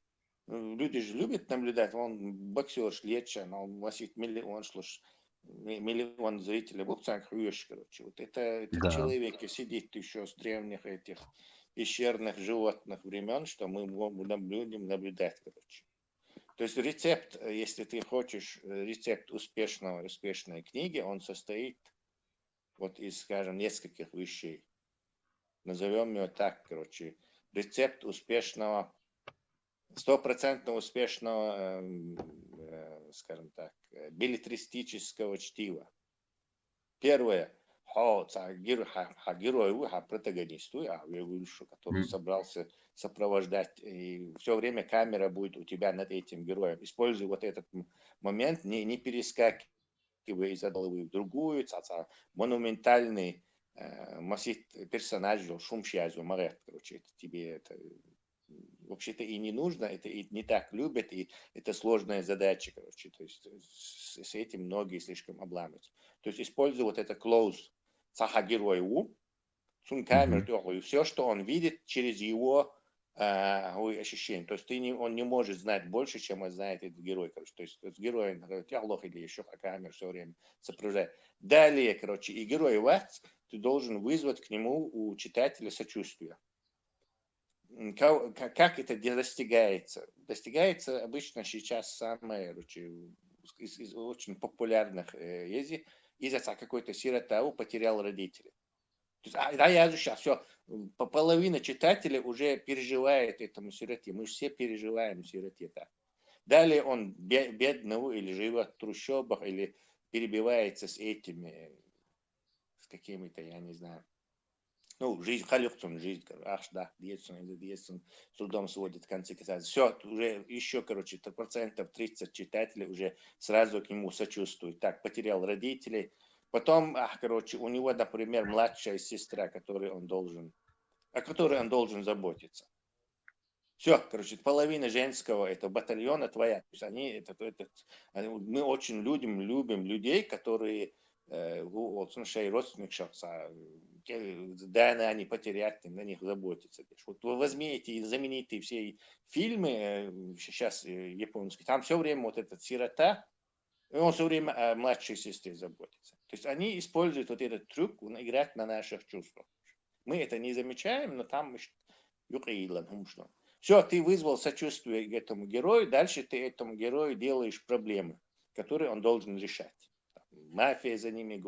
Люди же любят наблюдать, он боксер, лечен, он носит миллион зрителей, короче. Вот это человек сидит еще с древних этих пещерных животных времен, что мы будем наблюдать, короче. То есть рецепт, если ты хочешь, рецепт успешной книги, он состоит вот из, скажем, нескольких вещей. Назовем его так, короче. Рецепт успешного, 100% успешного, скажем так, беллетристического чтива. Первое. Герою, протагонисту, который собрался сопровождать, и все время камера будет у тебя над этим героем. Используй вот этот момент, не перескакивая из одной головы в другую, монументальный массив персонажей, шумщазу, марет, короче, это тебе это вообще-то и не нужно, это и не так любят, и это сложная задача, короче, то есть с этим многие слишком обламываются. То есть используй вот это close герою, камеру, и все, что он видит через его ощущение. То есть он не может знать больше, чем он знает этот герой, короче. То есть герой, тяглох или еще камеру все время сопровождает. Далее, короче, и герой ты должен вызвать к нему у читателя сочувствие. Как это достигается? Достигается обычно сейчас самое из очень популярных из-за какой-то сирота потерял родителей. Я же сейчас все, половина читателей уже переживает этому сироте. Мы все переживаем сироте так. Далее он бедный или живет в трущобах, или перебивается с этими, с какими-то, я не знаю. Ну, жизнь, халюхтун, жизнь, детствен, с трудом сводит концы концов. Все, уже еще, короче, 30% читателей уже сразу к нему сочувствуют. Так, потерял родителей. Потом, короче, у него, например, младшая сестра, о которой он должен заботиться. Все, короче, половина женского этого батальона твоя. То есть мы очень любим людей, которые родственников, да, они потерять, на них заботятся. Вот вы возьмите и знаменитые все фильмы сейчас японские, там все время вот этот сирота, и он все время о младшей сестре заботится. То есть они используют вот этот трюк, играть на наших чувствах. Мы это не замечаем, но там все, ты вызвал сочувствие к этому герою, дальше ты этому герою делаешь проблемы, которые он должен решать. Мафия за ним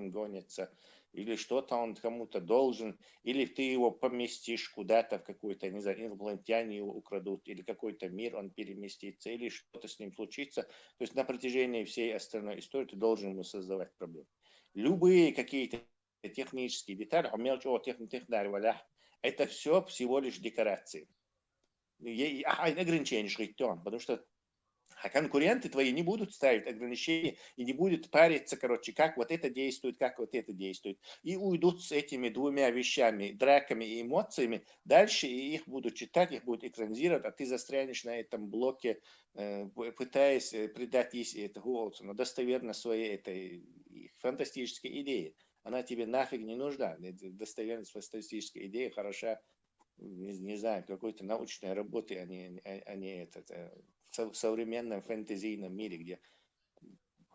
гонится, или что-то он кому-то должен, или ты его поместишь куда-то в какой-то, не знаю, инопланетяне его украдут, или какой-то мир он переместится, или что-то с ним случится. То есть на протяжении всей остальной истории ты должен ему создавать проблемы. Любые какие-то технические детали, это все всего лишь декорации. Ограничения, потому что конкуренты твои не будут ставить ограничения и не будут париться, короче, как вот это действует, как вот это действует. И уйдут с этими двумя вещами, драками и эмоциями. Дальше их будут читать, их будут экранизировать, а ты застрянешь на этом блоке, пытаясь придать это достоверно своей этой фантастической идее. Она тебе нафиг не нужна. Достоверность фантастической идеи хороша, не знаю, какой-то научной работы, а не в современном фэнтезийном мире, где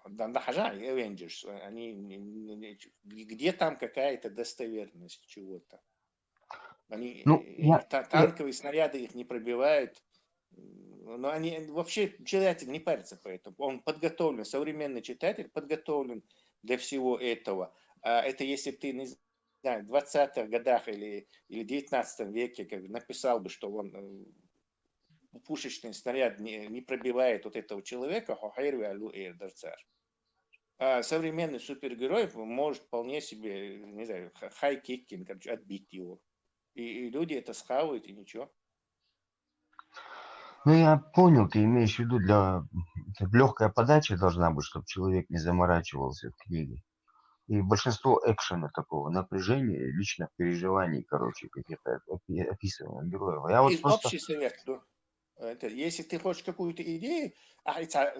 Avengers, где там какая-то достоверность чего-то. Танковые снаряды их не пробивают. Но они вообще, читатель не парится по этому. Он подготовлен, современный читатель подготовлен для всего этого. А это если бы ты, не знаю, в 20-х годах или 19 веке как написал бы, что он пушечный снаряд не пробивает вот этого человека, а современный супергерой может вполне себе, не знаю, хай-кикинг, отбить его. И люди это схавают, и ничего. Ну, я понял, ты имеешь в виду, легкая подача должна быть, чтобы человек не заморачивался в книге. И большинство экшена такого, напряжения, личных переживаний, короче, каких-то описываемых героев. Я вот Из просто... общий совет, если ты хочешь какую-то идею,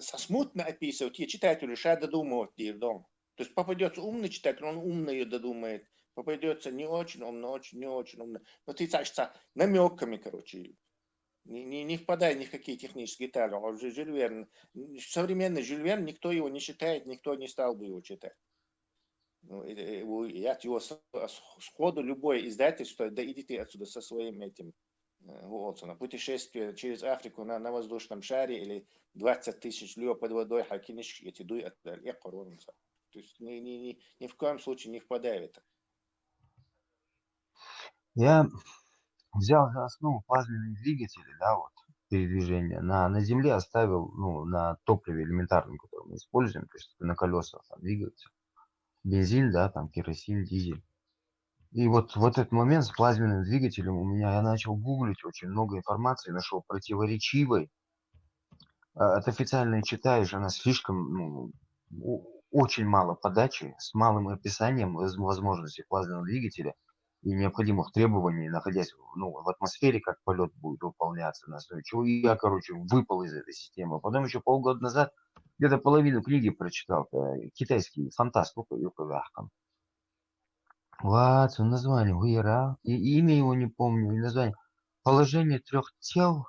смутно описывать, и читателю решать додумывать ее дома. То есть попадется умный читатель, он умно ее додумает. Попадется не очень умно, очень не очень умно. Но ты намеками, короче, не впадай ни в какие технические детали. Он же Жюль Верн, современный Жюль Верн, никто его не читает, никто не стал бы его читать. Я его сходу любое издательство, да иди ты отсюда со своим этим Уолтона. Путешествие через Африку на воздушном шаре или 20 тысяч льё под водой, хакиниш, эти дуй от То есть ни в коем случае не впадай в это. Я взял за основу плазменные двигатели, да, вот, передвижения. На Земле оставил, ну, на топливе элементарном, которое мы используем, то есть на колесах там двигается. Бензин, да, там керосин, дизель. И вот в этот момент с плазменным двигателем я начал гуглить очень много информации, нашел противоречивой. От официальной читаешь, она слишком, ну, очень мало подачи, с малым описанием возможностей плазменного двигателя и необходимых требований, находясь, ну, в атмосфере, как полет будет выполняться, на основе чего. И я, короче, выпал из этой системы. Потом еще полгода назад где-то половину книги прочитал. Китайский фантаст, Юка. Вот, название Уира. И имя его не помню, и название. Положение трех тел.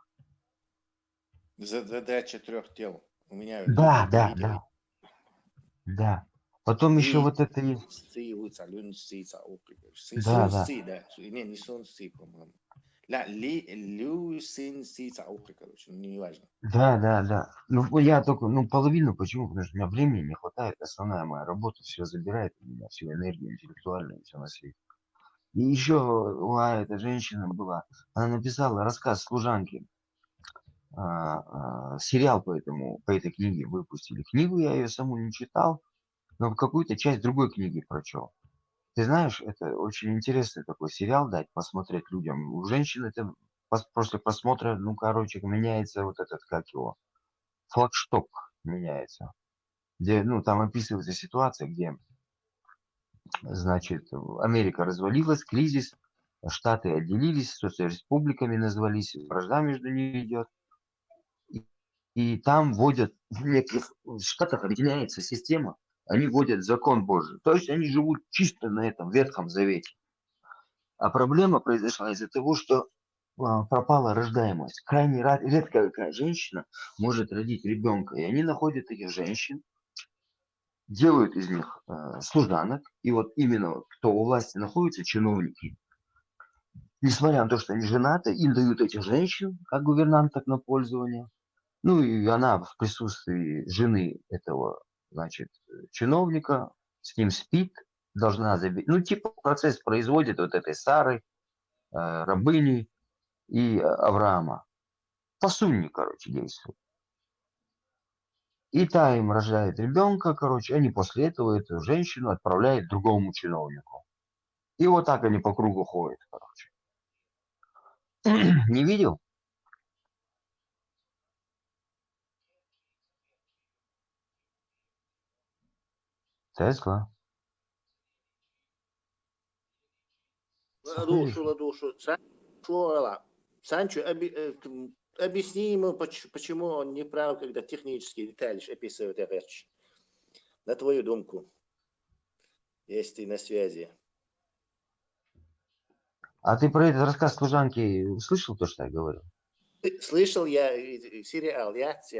Задача трех тел. У меня Да, да, видео. да. Да. Потом еще вот это есть. Да, да. Не Сун Си, по-моему. Лю Син Си Цаукли, короче, не важно. Да, да, да. Ну, я только, ну, половину, почему? Потому что у меня времени не хватает. Основная моя работа все забирает у меня, всю энергию интеллектуальную, все на свете. И еще эта женщина была, она написала рассказ служанки. Сериал по этой книге выпустили. Книгу я ее саму не читал, но какую-то часть другой книги прочел. Ты знаешь, это очень интересный такой сериал дать, посмотреть людям. У женщин это после просмотра, ну, короче, меняется вот этот, как его, флагшток меняется. Где, ну, там описывается ситуация, где, значит, Америка развалилась, кризис, Штаты отделились, соцреспубликами назвались, вражда между ними идет. И там вводят, в неких штатах объединяется система, они вводят закон Божий. То есть они живут чисто на этом Ветхом Завете. А проблема произошла из-за того, что пропала рождаемость. Крайне редко какая женщина может родить ребенка. И они находят этих женщин, делают из них служанок. И вот именно кто у власти находится, чиновники, несмотря на то, что они женаты, им дают этих женщин, как гувернанток на пользование. Ну и она в присутствии жены этого, значит, чиновника с ним спит, должна забить. Ну, типа процесс производит вот этой Сары, рабыни и Авраама. По сунне, короче, действует. И та им рожает ребенка, короче, они после этого эту женщину отправляют другому чиновнику. И вот так они по кругу ходят, короче. Не видел? Тесла. Душу. Санчо, объясни ему, почему он не прав, когда технические детали описывают вещи. На твою думку, если ты на связи. А ты про этот рассказ служанки слышал то, что я говорил? Слышал я сериал, я с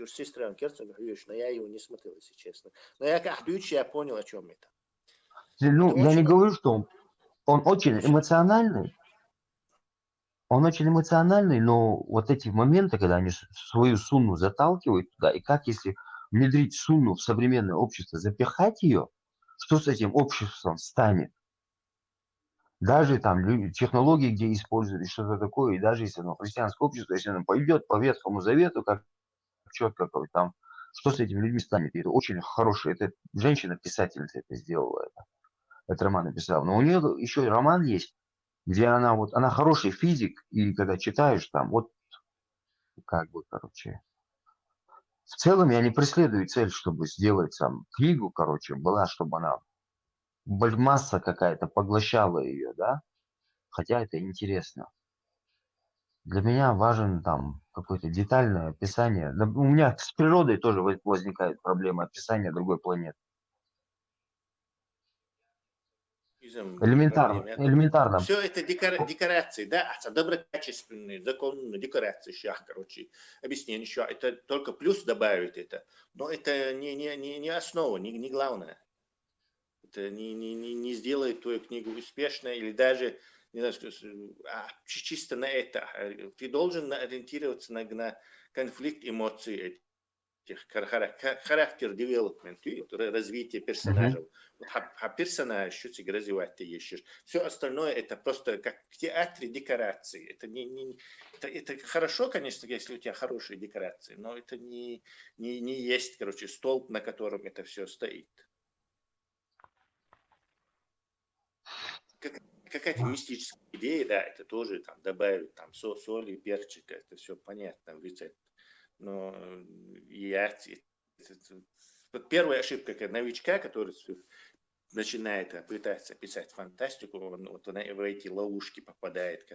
сестрой Керцог, но я его не смотрел, если честно. Но я как ключ, я понял, о чем это. Ну, Это я не очень... говорю, что он очень эмоциональный. Он очень эмоциональный, но вот эти моменты, когда они свою сунну заталкивают туда, и как если внедрить сунну в современное общество, запихать ее, что с этим обществом станет? Даже там технологии, где используют что-то такое, и даже если оно христианское общество, если оно пойдет по Ветхому Завету, как четко там, что с этими людьми станет? И это очень хорошая, это женщина-писательница это сделала, этот роман написала. Но у нее еще роман есть, где она вот, она хороший физик, и когда читаешь там, вот как бы, короче, в целом я не преследую цель, чтобы сделать там книгу, короче, была, чтобы она, масса какая-то поглощала ее, да, хотя это интересно. Для меня важен там какое-то детальное описание. Да, у меня с природой тоже возникает проблема описания другой планеты. Элементарно, элементарно. Все это декорации, да, доброкачественные, законные декорации, сейчас, короче, объяснение, что это только плюс добавить это, но это не основа, не главное. Это не сделает твою книгу успешной или даже не знаю, чисто на это. Ты должен ориентироваться на конфликт эмоций этих, характер девелопмент, развитие персонажей. А персонаж, что ты развивать ты ищешь. Все остальное это просто как в театре декорации. Это это хорошо, конечно, если у тебя хорошие декорации, но это не есть, короче, столб, на котором это все стоит. Какая-то мистическая идея, да, это тоже там добавить там соли, перчика, это все понятно в рецепт. Но первая ошибка как новичка, который начинает пытаться писать фантастику, он вот в эти ловушки попадает,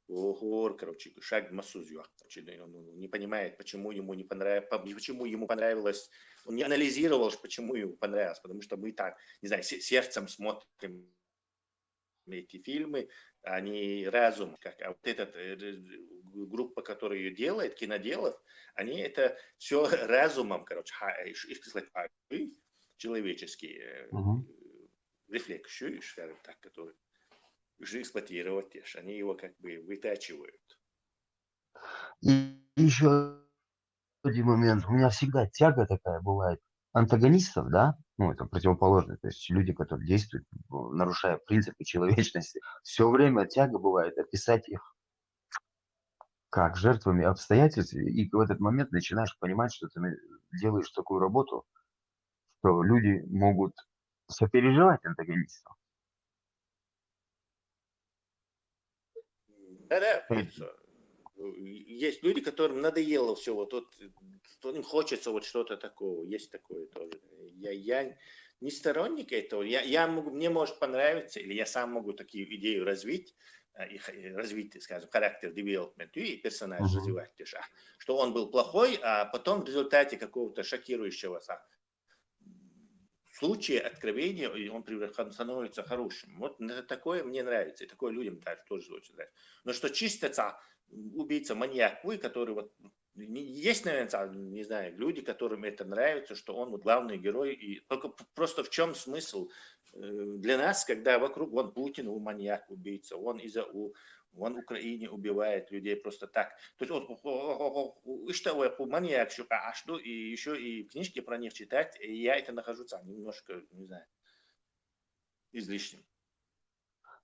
короче, шаг в массу, он не понимает, почему ему не понравилось, почему ему понравилось, он не анализировал, почему ему понравилось, потому что мы так, не знаю, сердцем смотрим эти фильмы, они разум, а вот эта группа, которая ее делает, киноделов, они это все разумом, короче, человеческие рефлексы, скажем так, которые уже эксплуатировать, они его как бы вытачивают. И еще один момент, у меня всегда тяга такая бывает антагонистов, да, ну, это противоположно, то есть люди, которые действуют, нарушая принципы человечности, все время тяга бывает описать их как жертвами обстоятельств, и в этот момент начинаешь понимать, что ты делаешь такую работу, что люди могут сопереживать антагонистам. Да, есть люди, которым надоело все, вот им хочется вот что-то такого, есть такое тоже. Я не сторонник этого, мне может понравиться, или я сам могу такие идеи развить, скажем, характер девелопмент и персонаж развивать, что он был плохой, а потом в результате какого-то шокирующего случая, откровения, он становится хорошим. Вот такое мне нравится, и такое людям тоже очень нравится. Но что чисто убийца, маньяк, который вот есть, наверное, не знаю, люди, которым это нравится, что он вот главный герой, и только просто в чем смысл для нас, когда вокруг вон Путин, маньяк, убийца, он в Украине убивает людей просто так. То есть и что маньяк, а что и еще и книжки про них читать, и я это нахожу немножко, не знаю, излишним.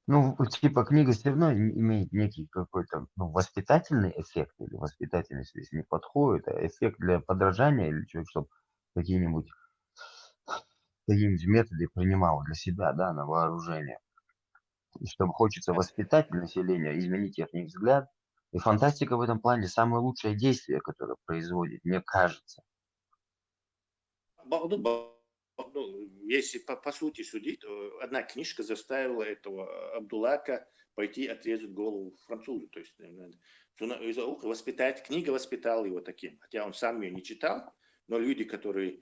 Ну, типа книга все равно имеет некий какой-то воспитательный эффект, или воспитательность здесь не подходит, а эффект для подражания или чего, чтобы какие-нибудь методы принимал для себя, да, на вооружение. И чтобы хочется воспитать население, изменить их взгляд. И фантастика в этом плане самое лучшее действие, которое производит, мне кажется. Если по сути судить, одна книжка заставила этого Абдулака пойти отрезать голову французу. То есть книга воспитала его таким, хотя он сам ее не читал, но люди, которые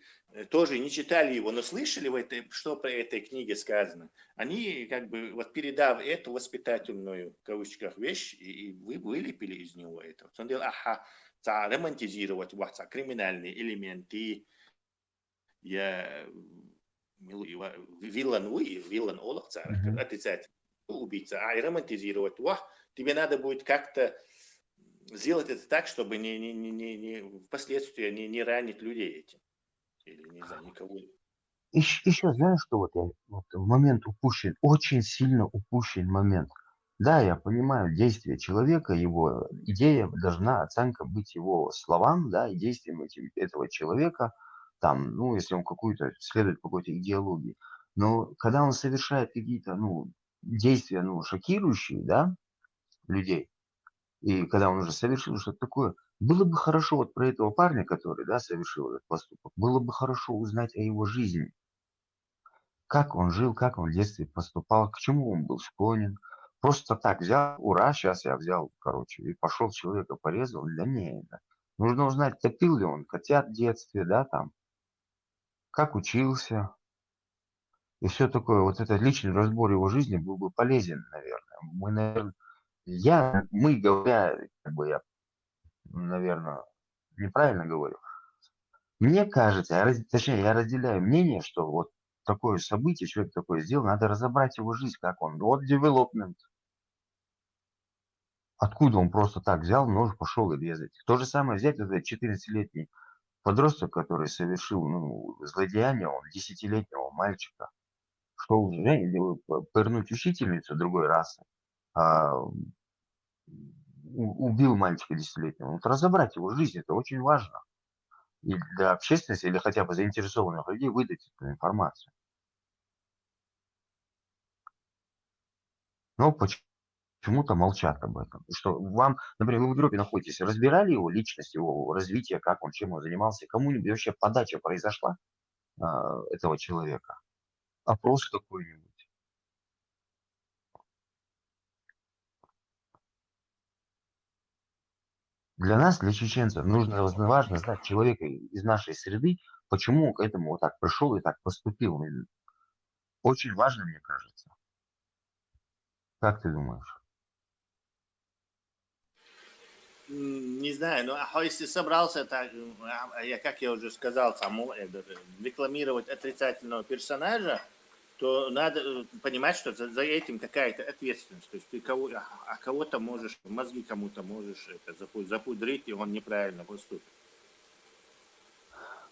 тоже не читали его, но слышали, что про этой книге сказано, они как бы вот передав эту воспитательную в кавычках вещь и вылепили из него это. Он делал, романтизировать криминальные элементы, я виллан олах отрицать убийца, а романтизировать. Тебе надо будет как-то сделать это так, чтобы впоследствии не ранить людей этим. Или, не знаю, никого. Еще знаешь, что в момент упущен, очень сильно упущен момент. Да, я понимаю, действие человека, его идея должна, оценка быть его словам, да, и действиям этого человека, там, ну, если он следует какой-то идеологии. Но когда он совершает какие-то, действия, шокирующие, да, людей. И когда он уже совершил что-то такое, было бы хорошо вот про этого парня, который, да, совершил этот поступок, было бы хорошо узнать о его жизни. Как он жил, как он в детстве поступал, к чему он был склонен. Просто так взял, ура, сейчас я взял, короче, и пошел человека порезал. Да не, да. Нужно узнать, топил ли он котят в детстве, да, там, как учился. И все такое, вот этот личный разбор его жизни был бы полезен, наверное. Мы, наверное, мы говоря, как бы я, наверное, неправильно говорю. Мне кажется, точнее, я разделяю мнение, что вот такое событие, человек такое сделал, надо разобрать его жизнь, как он. Вот development. Откуда он просто так взял нож, пошел и резать. То же самое взять этот 14-летний подросток, который совершил злодеяние, он 10-летнего мальчика, что уже пырнуть учительницу другой расы, а, убил мальчика 10-летнего. Вот разобрать его жизнь, это очень важно. И для общественности или хотя бы заинтересованных людей выдать эту информацию. Но почему-то молчат об этом. Что вам, например, вы в Европе находитесь, разбирали его личность, его развитие, как он, чем он занимался, кому-нибудь вообще подача произошла этого человека? Опрос какой-нибудь? Для нас, для чеченцев, важно знать человека из нашей среды, почему он к этому вот так пришел и так поступил. Очень важно, мне кажется. Как ты думаешь? Не знаю, но если собрался, так, как я уже сказал, рекламировать отрицательного персонажа, то надо понимать, что за этим какая-то ответственность. То есть ты кого-то можешь, мозги кому-то можешь запудрить, и он неправильно поступит.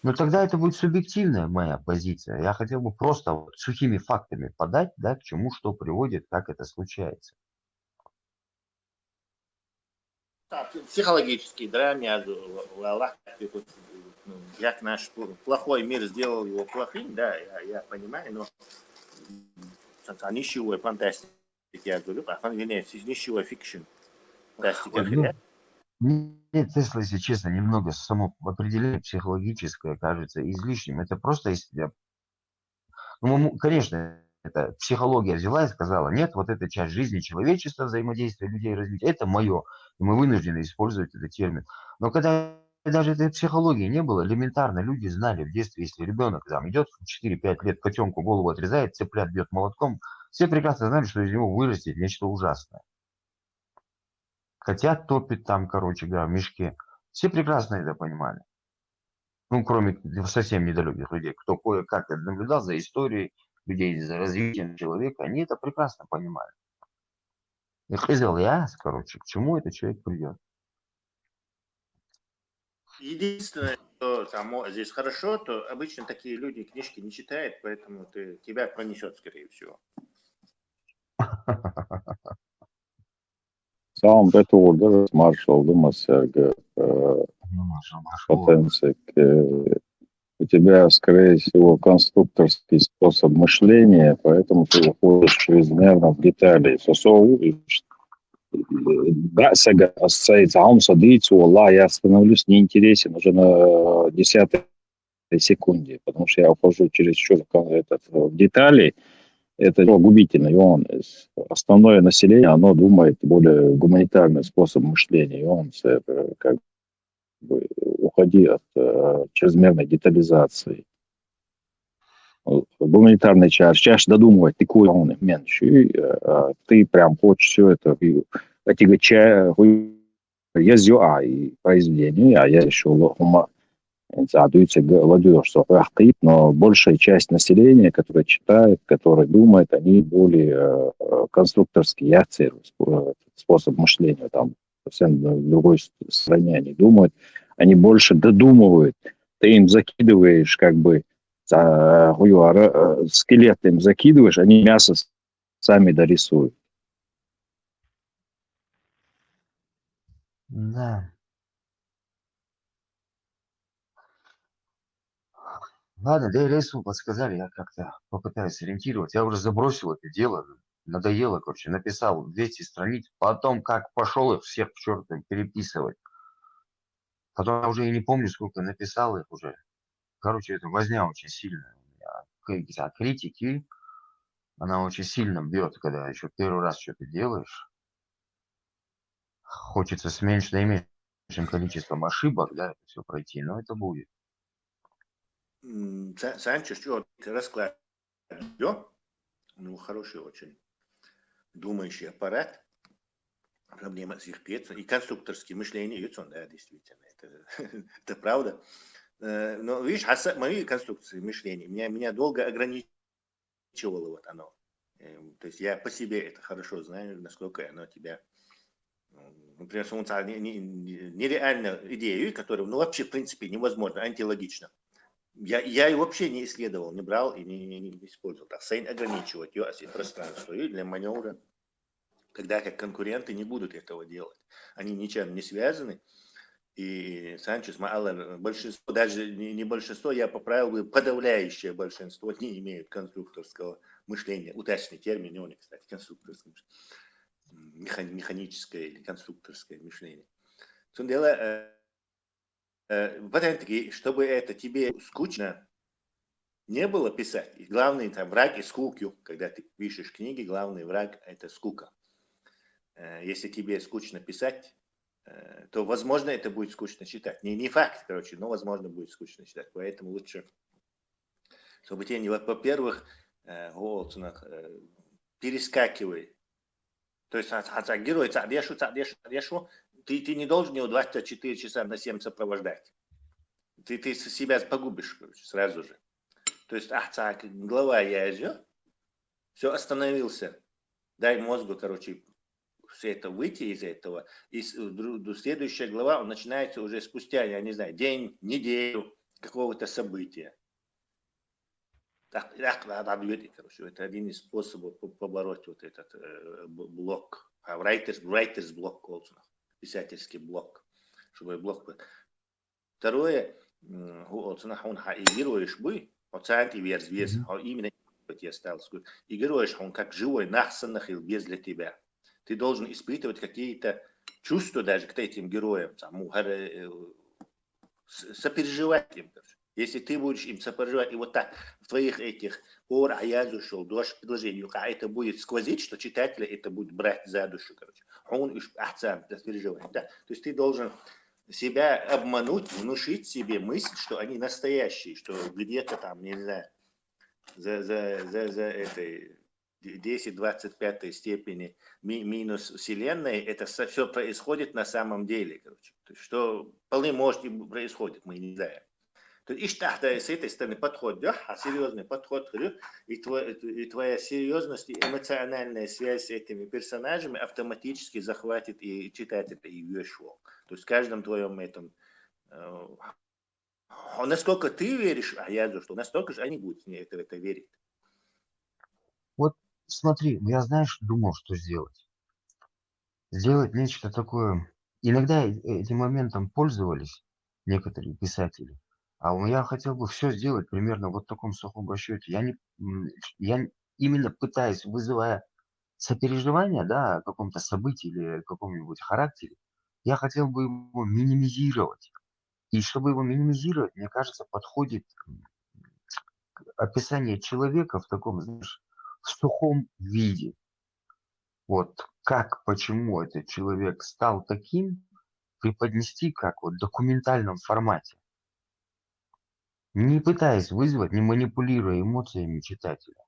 Но тогда это будет субъективная моя позиция. Я хотел бы просто вот сухими фактами подать, да, к чему что приводит, как это случается. Психологический, да, как наш плохой мир сделал его плохим, да, я понимаю, но нищевой фантастики, я говорю, нищевой фикшн, фантастика. Мне Тесла, если честно, немного само определение психологическое кажется излишним. Это просто, конечно, это психология взяла и сказала, нет, вот эта часть жизни человечества, взаимодействия людей, развития, это мое. И мы вынуждены использовать этот термин. Но когда даже этой психологии не было, элементарно люди знали в детстве, если ребенок там идет в 4-5 лет, котенку голову отрезает, цыплят бьет молотком, все прекрасно знали, что из него вырастет нечто ужасное. Котят топит там, короче говоря, в мешке. Все прекрасно это понимали. Ну, кроме совсем недалеких людей, кто кое-как наблюдал за историей людей, за развитием человека, они это прекрасно понимали. И сказал, короче, к чему этот человек придет. Единственное, что здесь хорошо, то обычно такие люди книжки не читают, поэтому тебя пронесет, скорее всего. Sağ beturda marshall Масяга потенцик. У тебя, скорее всего, конструкторский способ мышления, поэтому ты уходишь чрезмерно в детали. Гасага ассоциация садится, Аллах, я становлюсь неинтересен уже на 10-й секунде, потому что я ухожу чересчур в детали. Это губительно. И основное население, оно думает более гуманитарный способ мышления. И он как бы уходи от чрезмерной детализации. Гуманитарный чаще додумывать, ты куда он меньше. И ты прям хочешь все это отягчая, и произведение, а я еще но большая часть населения, которая читает, которая думает, они более конструкторские способ мышления, там совсем в другой стране они думают, они больше додумывают, ты им закидываешь как бы скелет им закидываешь, они мясо сами дорисуют. Да. Ладно, да и Рейсу подсказали, я как-то попытаюсь ориентировать. Я уже забросил это дело. Надоело, короче, написал 200 страниц, потом как пошел их всех к черту переписывать. Потом я уже и не помню, сколько написал их уже. Короче, это возня очень сильная. Критики, она очень сильно бьет, когда еще первый раз что-то делаешь. Хочется с наименьшим количеством ошибок, да, это все пройти, но это будет. Санчо, что расклад? Ну, хороший очень думающий аппарат. Проблема с их пьется. И конструкторское мышление, да, действительно, это правда. Но видишь, мои конструкции мышления меня долго ограничивало вот оно. То есть я по себе это хорошо знаю, насколько оно тебя... Например, нереально идею, которую, ну, вообще, в принципе, невозможно, антилогично. Я ее вообще не исследовал, не брал и не использовал. Так, Сейн ограничивать ее пространство и для маневра, когда как конкуренты не будут этого делать. Они ничем не связаны. И Санчес, большинство, даже не большинство, я поправил бы, подавляющее большинство не имеют конструкторского мышления. Уточный термин, он, кстати, конструкторское механическое или конструкторское мышление. В том дело, чтобы это тебе скучно не было писать. И главный там враг и скуки. Когда ты пишешь книги, главный враг это скука. Если тебе скучно писать, то, возможно, это будет скучно читать. Не факт, короче, но, возможно, будет скучно читать. Поэтому лучше, чтобы тебе, во-первых, перескакивай. То есть, герой, ты не должен его 24 часа на 7 сопровождать. Ты себя погубишь, короче, сразу же. То есть, глава я все, остановился. Дай мозгу, короче, все это выйти из этого. И следующая глава, он начинается уже спустя, я не знаю, день, неделю какого-то события. Короче, это один из способов побороть вот этот блок. Writer's блок, писательский блок. Чтобы блок был. Второе, он играешь бы, оценки вес, именно я стал сказать, играешь он как живой, нахсаннахил без для тебя. Ты должен испытывать какие-то чувства даже к этим героям, сопереживать им. Если ты будешь им сопереживать, и вот так в твоих этих аязушел, дождь предложений, это будет сквозить, что читателя это будет брать за душу, короче. Он сопереживает, да. То есть ты должен себя обмануть, внушить себе мысль, что они настоящие, что где-то там, не знаю, за этой 10-25 степени минус Вселенной, это все происходит на самом деле, короче. То есть, что вполне может и происходит, мы не знаем. То есть, с этой стороны подход, да, серьезный подход, и твоя серьезность и эмоциональная связь с этими персонажами автоматически захватит и читателя, и вешал. То есть в каждом твоем этом... насколько ты веришь, что настолько же они будут в это верить. Вот смотри, я, знаешь, думал, что сделать. Сделать нечто такое. Иногда этим моментом пользовались некоторые писатели. А я хотел бы все сделать примерно вот в таком сухом расчете. Я именно пытаюсь, вызывая сопереживание, да, о каком-то событии или каком-нибудь характере, я хотел бы его минимизировать. И чтобы его минимизировать, мне кажется, подходит описание человека в таком, знаешь, в сухом виде. Вот как, почему этот человек стал таким, преподнести как вот в документальном формате. Не пытаясь вызвать, не манипулируя эмоциями читателя.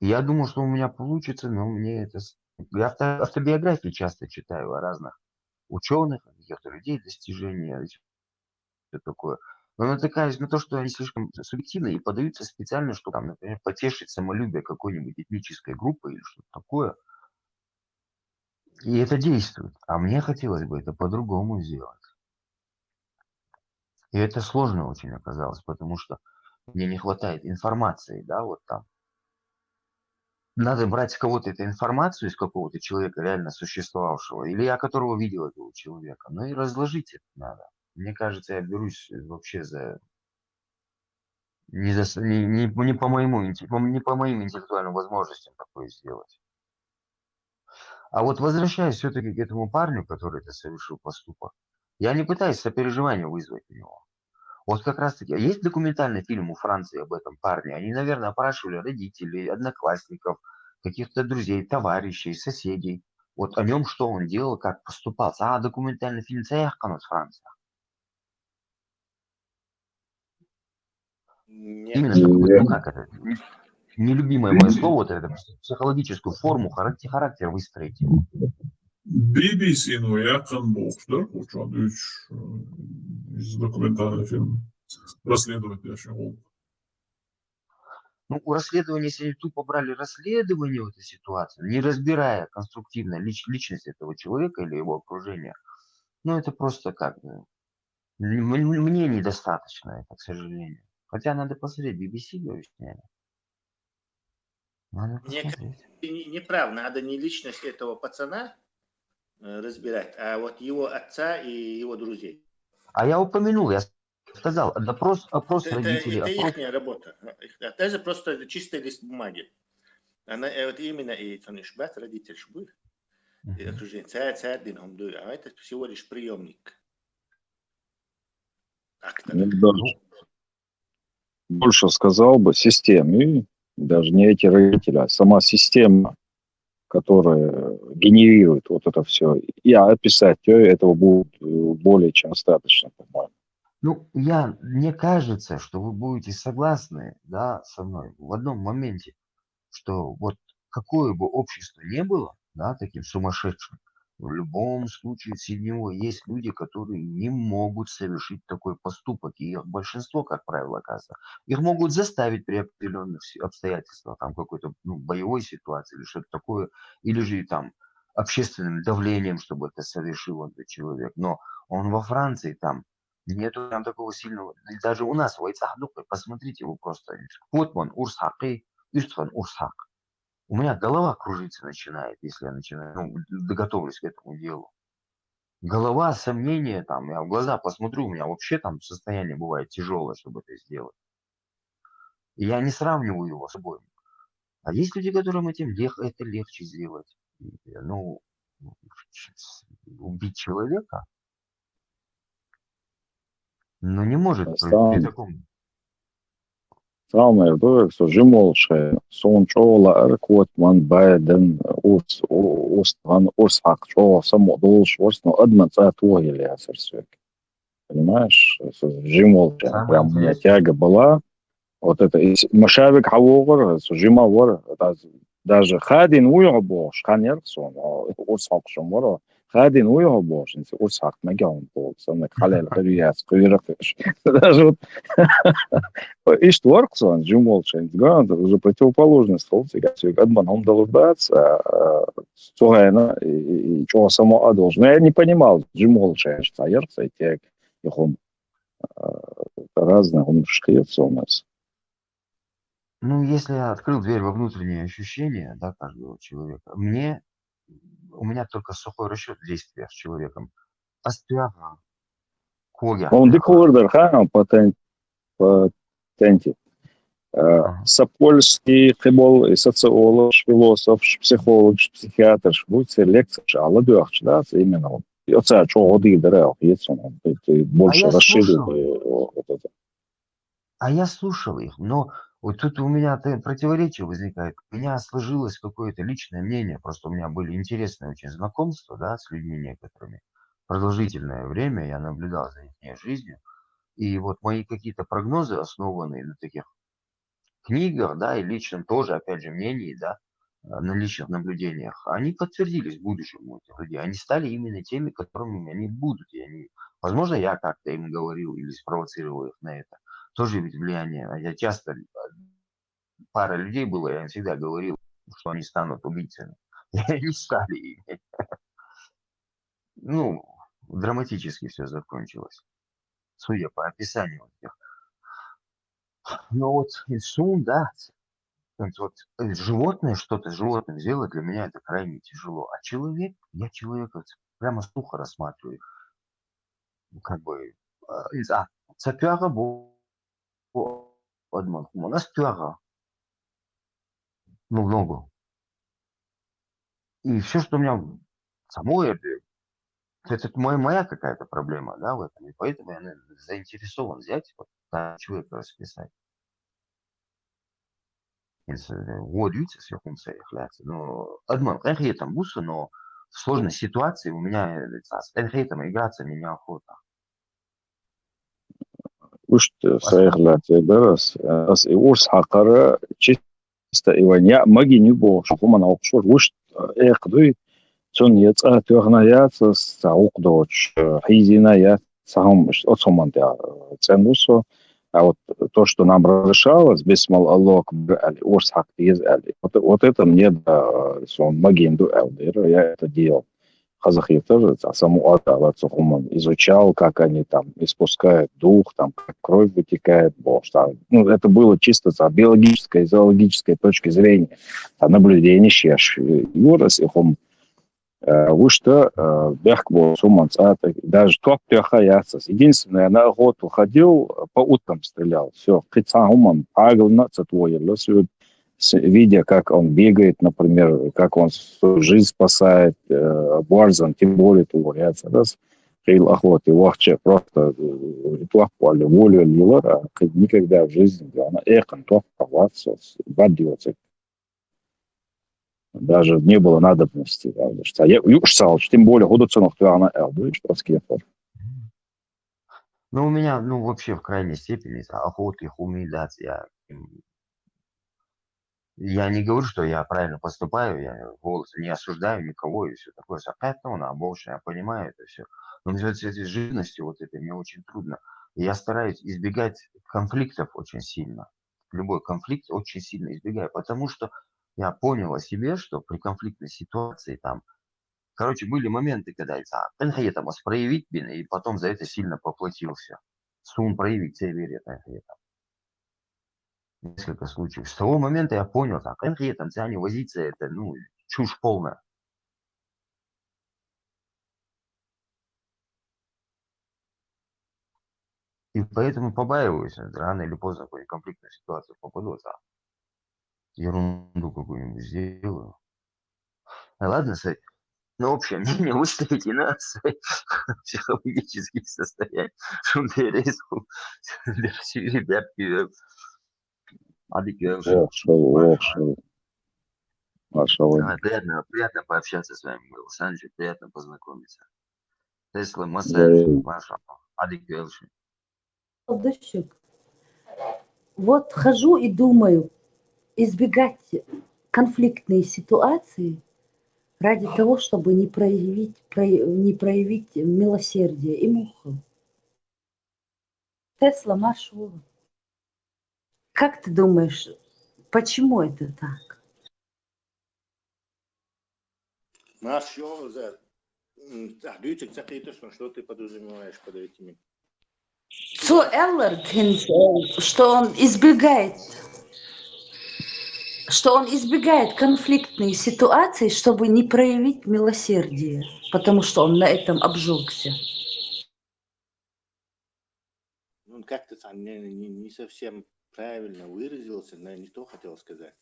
Я думаю, что у меня получится, но мне это... Я автобиографии часто читаю о разных ученых, каких-то людей, достижения, все такое. Но натыкаюсь на то, что они слишком субъективны и подаются специально, чтобы, там, например, потешить самолюбие какой-нибудь этнической группы или что-то такое. И это действует. А мне хотелось бы это по-другому сделать. И это сложно очень оказалось, потому что мне не хватает информации, да, вот там. Надо брать с кого-то эту информацию, из какого-то человека реально существовавшего, или я которого видел этого человека, ну и разложить это надо. Мне кажется, я берусь вообще за Не по не по моим интеллектуальным возможностям такое сделать. А вот возвращаясь все-таки к этому парню, который это совершил поступок, я не пытаюсь сопереживание вызвать у него. Вот как раз таки, есть документальный фильм у Франции об этом парне. Они, наверное, опрашивали родителей, одноклассников, каких-то друзей, товарищей, соседей. Вот о нем, что он делал, как поступал. А документальный фильм «Цеяхканус» Франция. Нет. Именно чтобы, ну как это, нелюбимое мое слово, вот это психологическую форму, характер выстроить его. BBC-ну якын болуптур учурда из документальный фильм расследовать болуп. Ну, у расследования, если они тупо брали расследование в этой ситуации, не разбирая конструктивно личность этого человека или его окружения, ну, это просто как бы... Мне недостаточно это, к сожалению. Хотя надо посмотреть, BBC говорю, сняли. Надо Мне посмотреть. кажется, неправ, надо не личность этого пацана разбирать, а вот его отца и его друзей. А я упомянул, я сказал, опрос родителей, Это опрос... их работа. Это просто чистый лист бумаги. Она вот именно и Танишбат, родитель Шбур, и окружение, Цаяддинхам Дуй, а это всего лишь приемник. Актор. Я бы даже больше сказал бы системе, даже не эти родители, а сама система, которая генерирует вот это все. И описать этого будет более чем достаточно, по-моему. Ну, мне кажется, что вы будете согласны, да, со мной в одном моменте, что вот какое бы общество ни было, да, таким сумасшедшим, в любом случае среди него есть люди, которые не могут совершить такой поступок. И их большинство, как правило, оказывается. Их могут заставить при определенных обстоятельствах, там какой-то боевой ситуации или что-то такое, или же там общественным давлением, чтобы это совершил этот человек. Но он во Франции там, нету там такого сильного. И даже у нас в Айцахдуке, посмотрите, вы просто. Вот он, Урсхакы, Üstvan Урсхак. У меня голова кружиться начинает, если я начинаю, готовлюсь к этому делу. Голова, сомнения, там, я в глаза посмотрю, у меня вообще там состояние бывает тяжелое, чтобы это сделать. И я не сравниваю его с собой. А есть люди, которым это легче сделать. Ну, убить человека, но не может при таком... Самое было, что жимолше, сончола, аркот, man байден, урсхак, что само долж, но одна твоя ли понимаешь, жимолше, прям у меня тяга была, вот это, машавик хавовар, жимавар, даже хадин уйгабош, ханерсон, урсхак шумара, хадин уйгабош, урсхак нагяун бол, самый халел грияс, квиракыш, даже вот ишт ворксон, жимолше, уже противоположность, адман он долбается, сугайна, и чего само адолж, но я не понимал, жимолше, что ярца, и те, их он разные, он шкрется у нас. Ну, если я открыл дверь во внутренние ощущения, да, каждого человека, у меня только сухой расчет действия с человеком. Астяга, Он декордер, патенти. Сапольский хибол, и социолог, философ, психолог, психиатр, будет лекция, а да, именно вот. И вот что годы дарил, есть он, ты больше расширил вот это. А я слушал их, но вот тут у меня противоречие возникает. У меня сложилось какое-то личное мнение, просто у меня были интересные очень знакомства, да, с людьми некоторыми. Продолжительное время я наблюдал за их жизнью. И вот мои какие-то прогнозы, основанные на таких книгах, да, и личном тоже, опять же, мнении, да, на личных наблюдениях, они подтвердились в будущем у этих людей. Они стали именно теми, которыми они будут. И они, возможно, я как-то им говорил или спровоцировал их на это. Тоже ведь влияние. Я часто, пара людей было, я им всегда говорил, что они станут убийцами. И они стали ими. Ну, драматически все закончилось, судя по описанию этих. Но вот Инсун, да, вот животное, что-то с животным сделать для меня это крайне тяжело. А человек, я человека прямо сухо рассматриваю. Как бы, цапяга одман, у нас тяга, ну, много. И все, что у меня самой, это моя какая-то проблема, да, в этом. И поэтому я, наверное, заинтересован взять вот так человека расписать. Вот, видите, сверху является. Но одман, там буса, но в сложной ситуации у меня с там играться мне неохота. وش سيغلات درس أس إورس حقرة чисто Иваня маги не бо шо мана оқшор وش эқдуй цон яцат яхнаяц сауқдоч хизинаят саумш отсоманда ценусо а вот то, что нам разрешалось, без мал Аллах, орс хак вот это мне да, сон магинду элдер, я это делал. Казахи тоже саму Аталацухуман изучал, как они там испускают дух, там, как кровь вытекает, ну, это было чисто с биологической, зоологической точки зрения, наблюдение щеш. Юрас ихом что бях был суман, даже топ пяхаяцас. Единственное, на охоту ходил, по утрам стрелял. Все, кицахуман, агл твой, видя, как он бегает, например, как он свою жизнь спасает, Барзан, тем более творяется, раз, хейл охоты, вахче, просто туахпали, волю лилара, никогда в жизни, она эхан туахпаваться, бадиваться. Даже не было надобности. Я южсал, тем более годуценов туана элдуич, проскефор. Ну, у меня, ну, вообще в крайней степени охоты, хумидать, я не говорю, что я правильно поступаю, я голос не осуждаю никого и все такое. Поэтому, больше я понимаю это все. Но с этой живностью вот это мне очень трудно. И я стараюсь избегать конфликтов очень сильно. Любой конфликт очень сильно избегаю, потому что я понял о себе, что при конфликтной ситуации там, короче, были моменты, когда я там проявить, и потом за это сильно поплатился. Сум проявить себе это. Несколько случаев. С того момента я понял, так, конкретно не возиться, это, ну, чушь полная. И поэтому побаиваюсь, рано или поздно в какую-нибудь конфликтную ситуацию попаду, ерунду какую-нибудь сделаю. Ладно, но общее мнение выставите на свои психологические состояния, чтобы риску ребят приятно пообщаться с вами было. Санджи, приятно познакомиться. Тесла Масадж, Маша, Адик Велшин. Вот хожу и думаю, избегать конфликтные ситуации ради того, чтобы не проявить милосердие и муху. Тесла Машу. Как ты думаешь, почему это так? Машу, что ты подразумеваешь под этими? Что он избегает конфликтные ситуации, чтобы не проявить милосердие, потому что он на этом обжегся. Он как-то не совсем правильно выразился, но не то хотел сказать.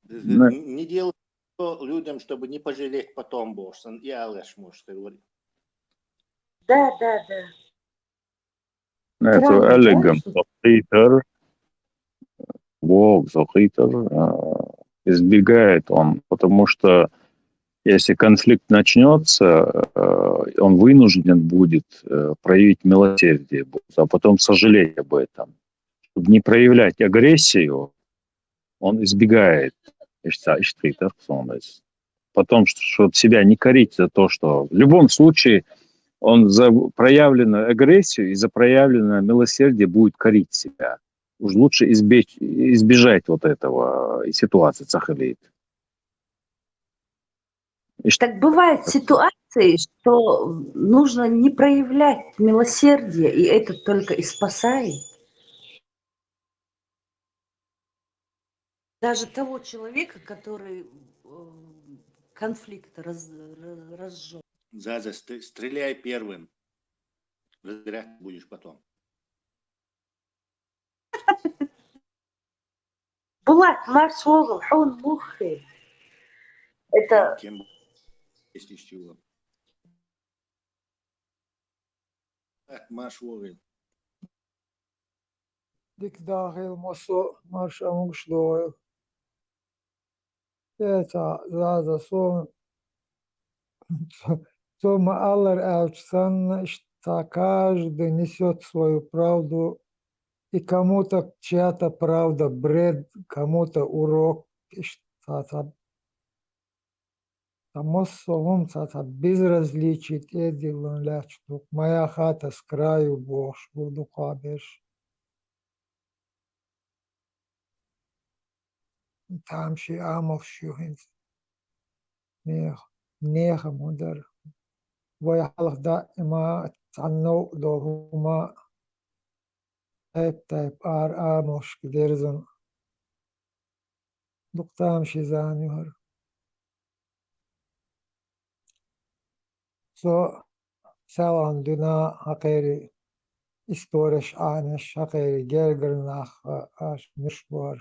Не делать людям, чтобы не пожалеть потом, Бошсан, и Алеш, может, говорить. Да. Это элегant, Питер, Бог, Питер, избегает он, потому что если конфликт начнется, он вынужден будет проявить милосердие, а потом сожалеть об этом. Чтобы не проявлять агрессию, он избегает. Потом, чтобы себя не корить за то, что в любом случае он за проявленную агрессию и за проявленное милосердие будет корить себя. Уж лучше избежать вот этого ситуации цахалит. Так бывают ситуации, что нужно не проявлять милосердие, и это только и спасает. Даже того человека, который конфликт разжег. Заза, стреляй первым. Разряд будешь потом. Булат, Марс Уогл, Хун Мухи. Это Кем есть ищу. Маш Уогл. ديك داخل مصو مارش أموش لو это за сон Тома Аллер Эльчсон, что каждый несет свою правду, и кому-то чья-то правда бред, кому-то урок, и что-то Тамоссовым цата безразличит эдилон лячтук. Моя хата с краю бош, буду кабеш. Там ши амов шухинс. Нех мудар. ويحلق دائما عنو دوهما تايب آموش كديرزن دقتام شيزان يهر سالان دونا حقيري استورش آنش حقيري جرگرناخ آش مشبار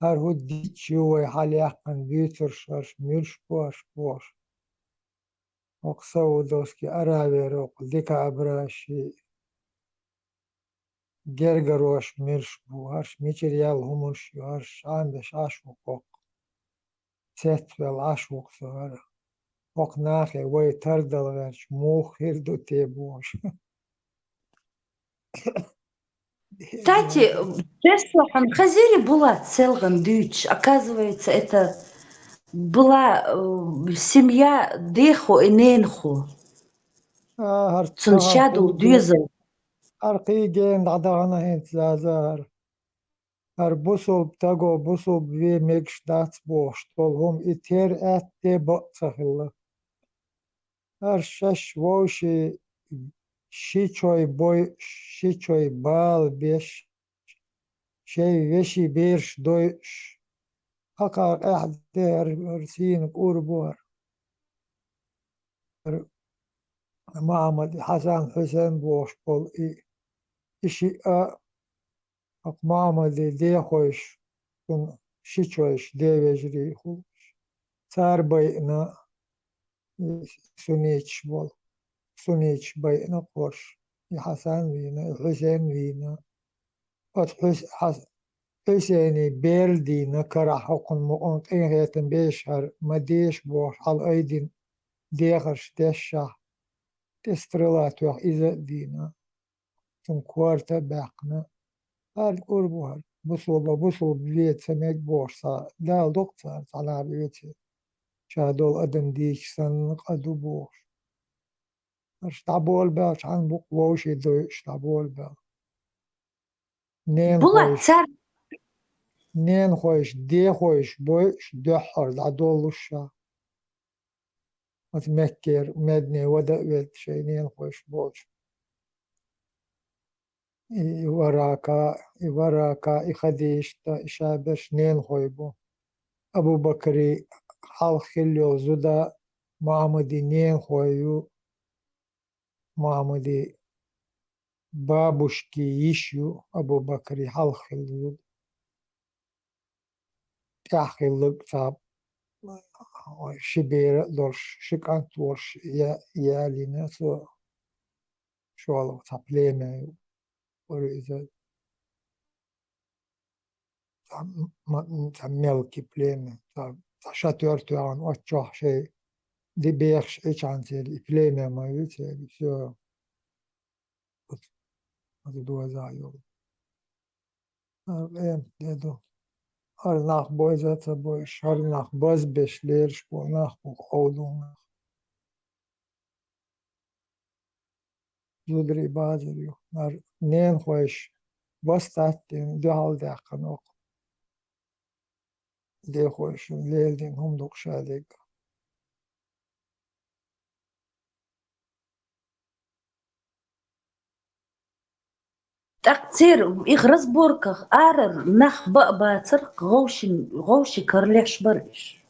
هرهو ديتشوي حاليقن بيترش آش ملشبوش بوش وقصو دوسكي أراويروق ديكا أبراشي جرجروش ميرش بوهرش ميتريال همونش يهرش عندش عشوق تتفل عشوق صغر وق ناخي وي تردل غيرش موخ هردو تيبوش Кстати, Теслахам Хазири Булат Селган Дюч. Оказывается, это была семья Дехо и Ненхо. Цунчаду Дюзел. أرقيجين دعدانا هنت زازار أربوسوب تاغو بوسوب في ميكش داتس بوش طولهم إتير أتي بقصخلا أرشش ووشي شيچوي بال بيش شي وشي بيرش دوش أقار أحد أرسين قربوار محمد حسن حسين بوش بول إشي محمد دي خوش كن شيچوش دي وجري خوش صار بينا سنيش بول سنيش بينا خوش حسن وينا حسين وينا حسيني بيردينا كرا حقن مقن إنهيتن بيشهر مديش بوش على أيدين ديغرش ديشا تسترلات وح إذا دينا تنكوارتا باقنا هاد قربوها بصوب بيت سميك بورصة دال دكتور على بيتي شادول أدن ديش سنق أدو بوش اشتعبول باش عن بوك ووشي دو اشتعبول باش نين خوش دي خوش بوش دحر دعدول الشا متمكر مدني ودا ويت شي نين خوش بوش وراكا إخديش تا إشابش نين خويبو أبو بكري حال خليو زودا معمدي نين خويو معمدي بابوشكي يشيو أبو بكري حال خليو تحخل صاب شبير دورش شكانت ورش يالينا سو شوالو تابلينا ورئيزة ملكي بلينا شاتورتو عن واتشوح شيء دي بيخش إيش عن تيلي بلينا ما يتيلي سو هذا دو زايو ديدو هر ناخ بويزة بويش هر ناخ باز بش ليرش بو ناخ بو قولون زودري بازريو هر نين خوش باستاتين دو هال داقنوق دي خوش ليل دين هم دوق شاديق تقصير إغرز بوركخ آرر نخ بقبا ترق غوشي كرليش برش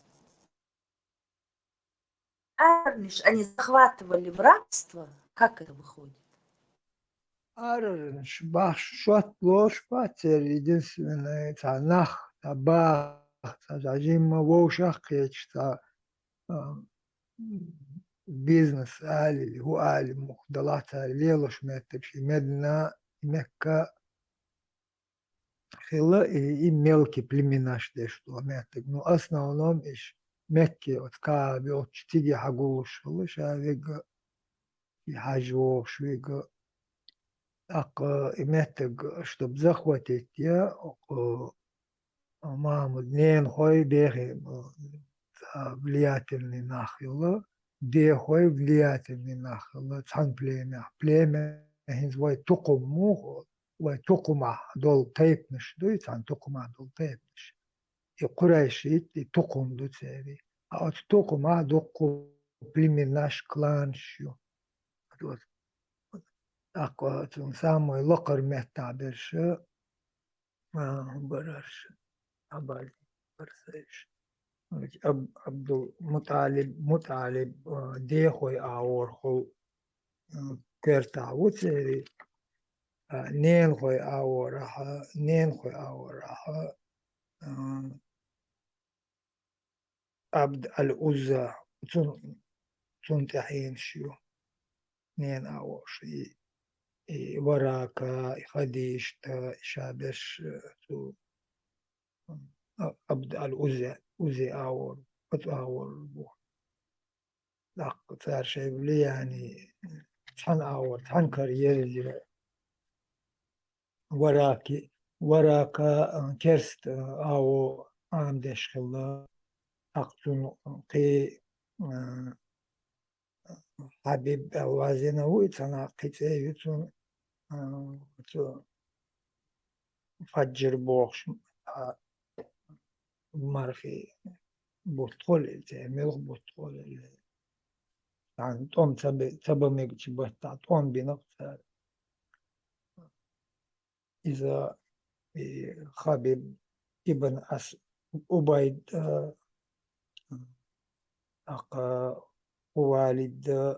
Арниш, они захватывали в рабство? Как это выходит? Арниш, баш шот лош пацер единственное это нах باخ عجيم ووشق يجتا بيزنس آلي هو آلي مخدلات آلي ليلوش ميتبشي مدنا مكة خلا ملكي племенаш дешту ميتب نو основном إيش مكة وتكابي وتشتيجي حقوش خلاش هذيك يحاجوش ويجا أق ميتب شتب زخوتي يا مام اثنين خوي ديخي влиятельный нахила, де хой влиятельный нахила, цан племя хинзвай тукуму, вай тукума дол тейпнеш, дуй цан тукума дол тейпнеш. И курайшит, и тукум ду цеви. А от тукума доку племенаш кланшю. Вот. Ако цун самой локар метаберш, бараш, абаль, барсеш. عبد مطالب ديخوي أورخو كرتا وتسيري نين خوي أورها عبد الأزة تنتحين شو نين أورش وراكا خديشتا شابش عبد الأزة وزي أور بو لا صار شيء لي يعني تحن أور تحن كارير وراكا كرست أو عام دشخل أقتن قي حبيب وازنا ويتنا قتي يتون فجر بوخش مرخي بطول تعمل بطول عن توم تبى ميجي بحتا توم بنقطة إذا خبيب ابن أبيد والد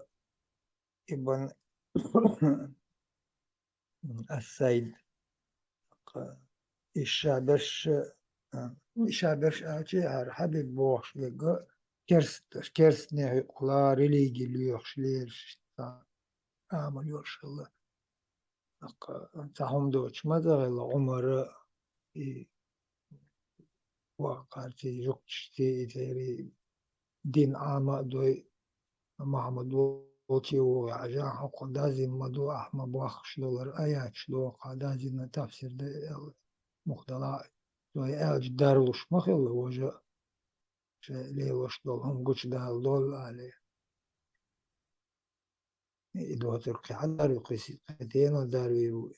ابن السيد الشابش أشي حبيب بوخش لقى كرست نه قلا ريليجي ليوخش ليش عمل يورش الله تهم دوش ماذا غير عمر وقالتي جوكشتي تيري دين عام دوي محمد وكي وعجان حق دازي مدو أحمد بوخش دولار آيات شلو قادازي نتفسير مختلع دوي أج دارلوش مخيل وجه ليوش دول هم قوش دول عليه إدوه تركي حدار يقيسي قتين ودار ويروي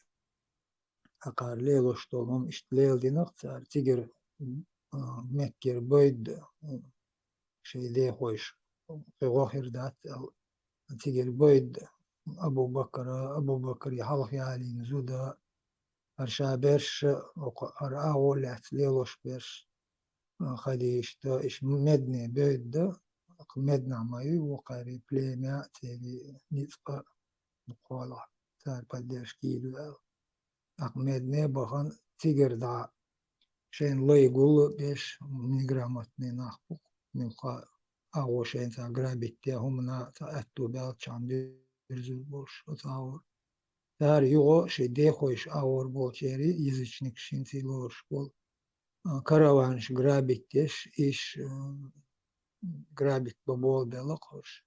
أقار ليوش دول هم إشتليل دي نقصار تيجر مكر بيد شيء دي خوش في غوخر دات تيجر بيد أبو بكر يحلق يالي نزودا أرشا برش أرآو لات ليوش برش خديش دا إش مدني بيد دا مدنا ماي وقاري بليمع تيجي نتقى نقوله تار بديش كيلو مدني بخان تيجر دا شين لا يقول بيش نجرامتني نخبق من قا أو شين تجربتي هم نا تأتوا بالشان بيرزل بوش وتاور تار يو شدي خوش أور بوشيري يزشنك شين تلوش بول كروانش جرابتيش إيش грабить бабол белок хош.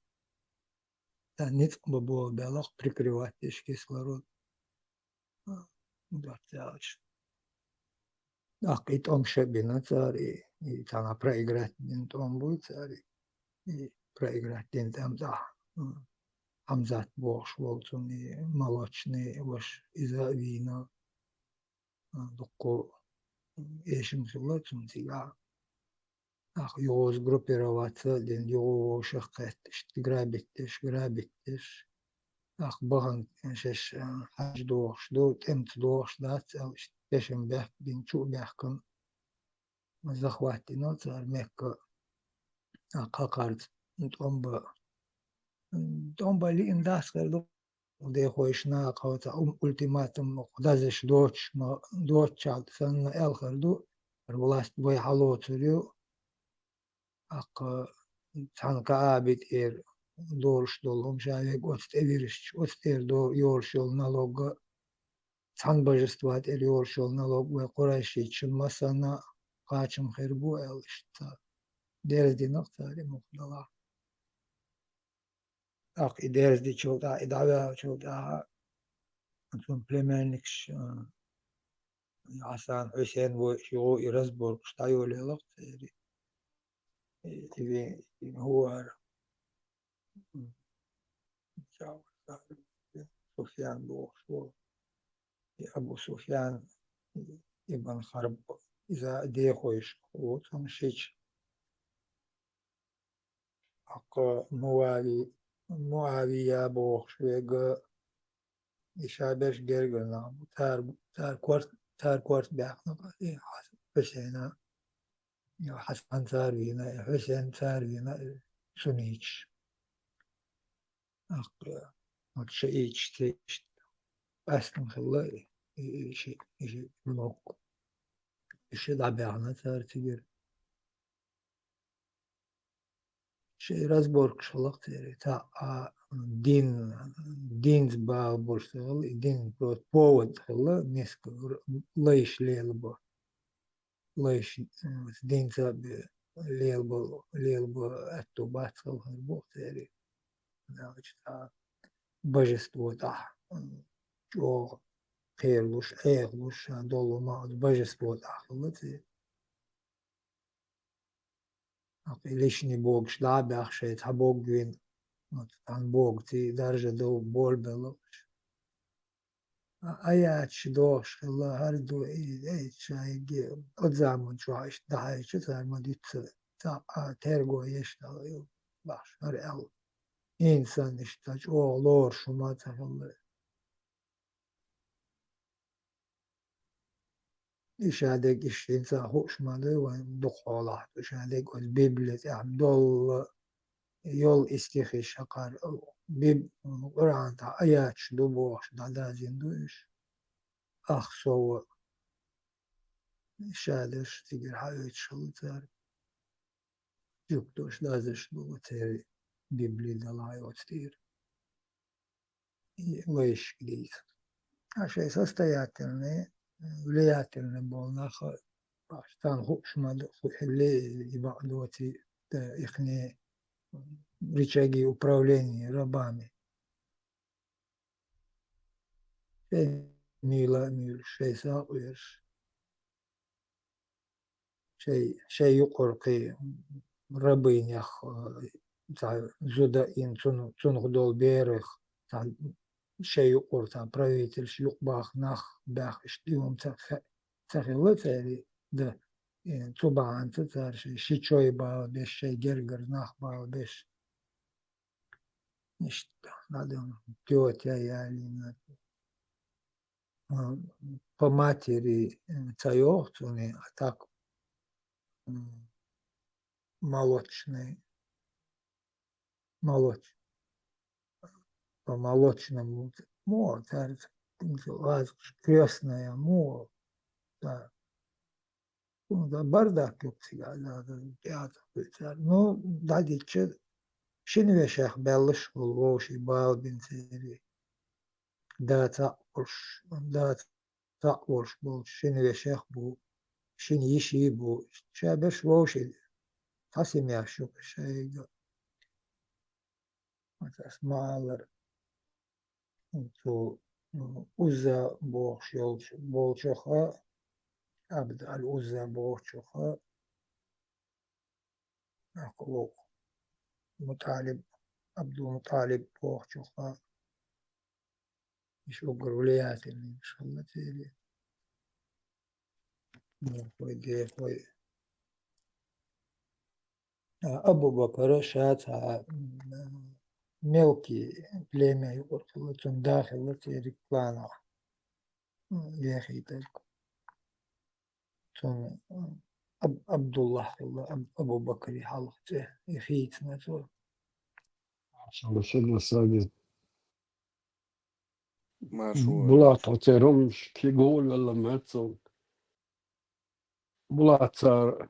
Да нет бабол белок прикрывать кислород. Да тяж. Ах, и том шебина цари, и там проиграть дин том будет цари, и проиграть дин там да. Амзат бош волцун и молочный ваш из-за вина. Доку ешим сулацун тига. Ах, yoğuz группироваться, den yoğuz şakettiş, grabittiş. Ах, bağın şeş hac doğuşdu, temt doğuşdu, teşem bek, bin çu bekın, захватino цар Мекка, kakart, tomba li indaskerdu, de hoşna kavta ultimatum, daziş doğuş çaldı, sanna el kırdu, власть бой халоцурю ак танка абит дорш долом шавек отстевирш отстер до ёршол налога тан божествовать ёршол налог вэ курайши чмасана качм хербу элшта дерди нахтари мухдала ак идерди чолда идава чолда антон племенникш Hasan Hüseyin bu şu İrazborg stayolelak هو سفيان بوخشو أبو سفيان ابن حرب إذا ديخوش وطن شيش أق معاوية بوخشو إشابش جرجنا تار كورت بيحنا حسين حسن تاروينا حسين تاروينا سنيش أق شيء تيش أصلا خلا شيء لوك شيء دعبنا تار تيجر شيء رازبورك شلق تيري تا دين زبال برشتغل دين بروت بود خلا نسك ليش ليلبو ليش دين زاب ليلبو أتوبات خلا بوق تيري ناوش تا божество та جو خيرلوش ايغلوش دولو ما божество та خلتي ليشني بوغ شلابخ شيت هبوغين عن بوغ تي درجة دو بول بلوش ايات شدوش الله هردو اي شاي قدامون شوش دهاي شتر مديت تا ترغو يشتغل باش هر ال انسان اشتاج او لور شما تخلي إشادك إنسان خوش ماله وين دخوله إشادك البيبلة عبدال يول استخي شقار بيب قرآن تا آيات شدو بوش دا زندوش أخ سو إشادش تيجر حيوت شلتر جبتوش دازش دو تيري بيبلي دلايوت تير ويش جديد عشان سستياتلني ولياتلني بولنا Baştan hoşmadı хуле ибадоти ихне рычаги управления рабами. Мила şey sağlıyor. Şey yukarı рабынях зуда ин цунгдол берег şey yukarı правитель юкбах нах бах штиум цахилатери да طبعا تظهر شيء بقى بيش شيء جرجر ناخ بقى بيش نشت بعدين جوت يعني по матери цаёхтуни а так молочный по молочному крестная да. Да бардак yok no dadikçe şimdi ve şeyh belliş ol şey bal bin seri data orş bol şimdi ve şeyh bu şimdi işi bu şabeş o şey tasim ya şu şey asmalar to uza bol çoğa abd al uza bol çoğa أخوه مطالب عبد المطالب بوخشوخا مش وقروليات اللي إن شاء الله تيلي خوي دي خوي أبو بكر شات ملكي племя يقول داخل تيري كلانا ياخي تلك عبد الله أبو بكر حلقته يخيت نتو Sono stati משהו בולעת עוצרום כגול על המצון Булат цар.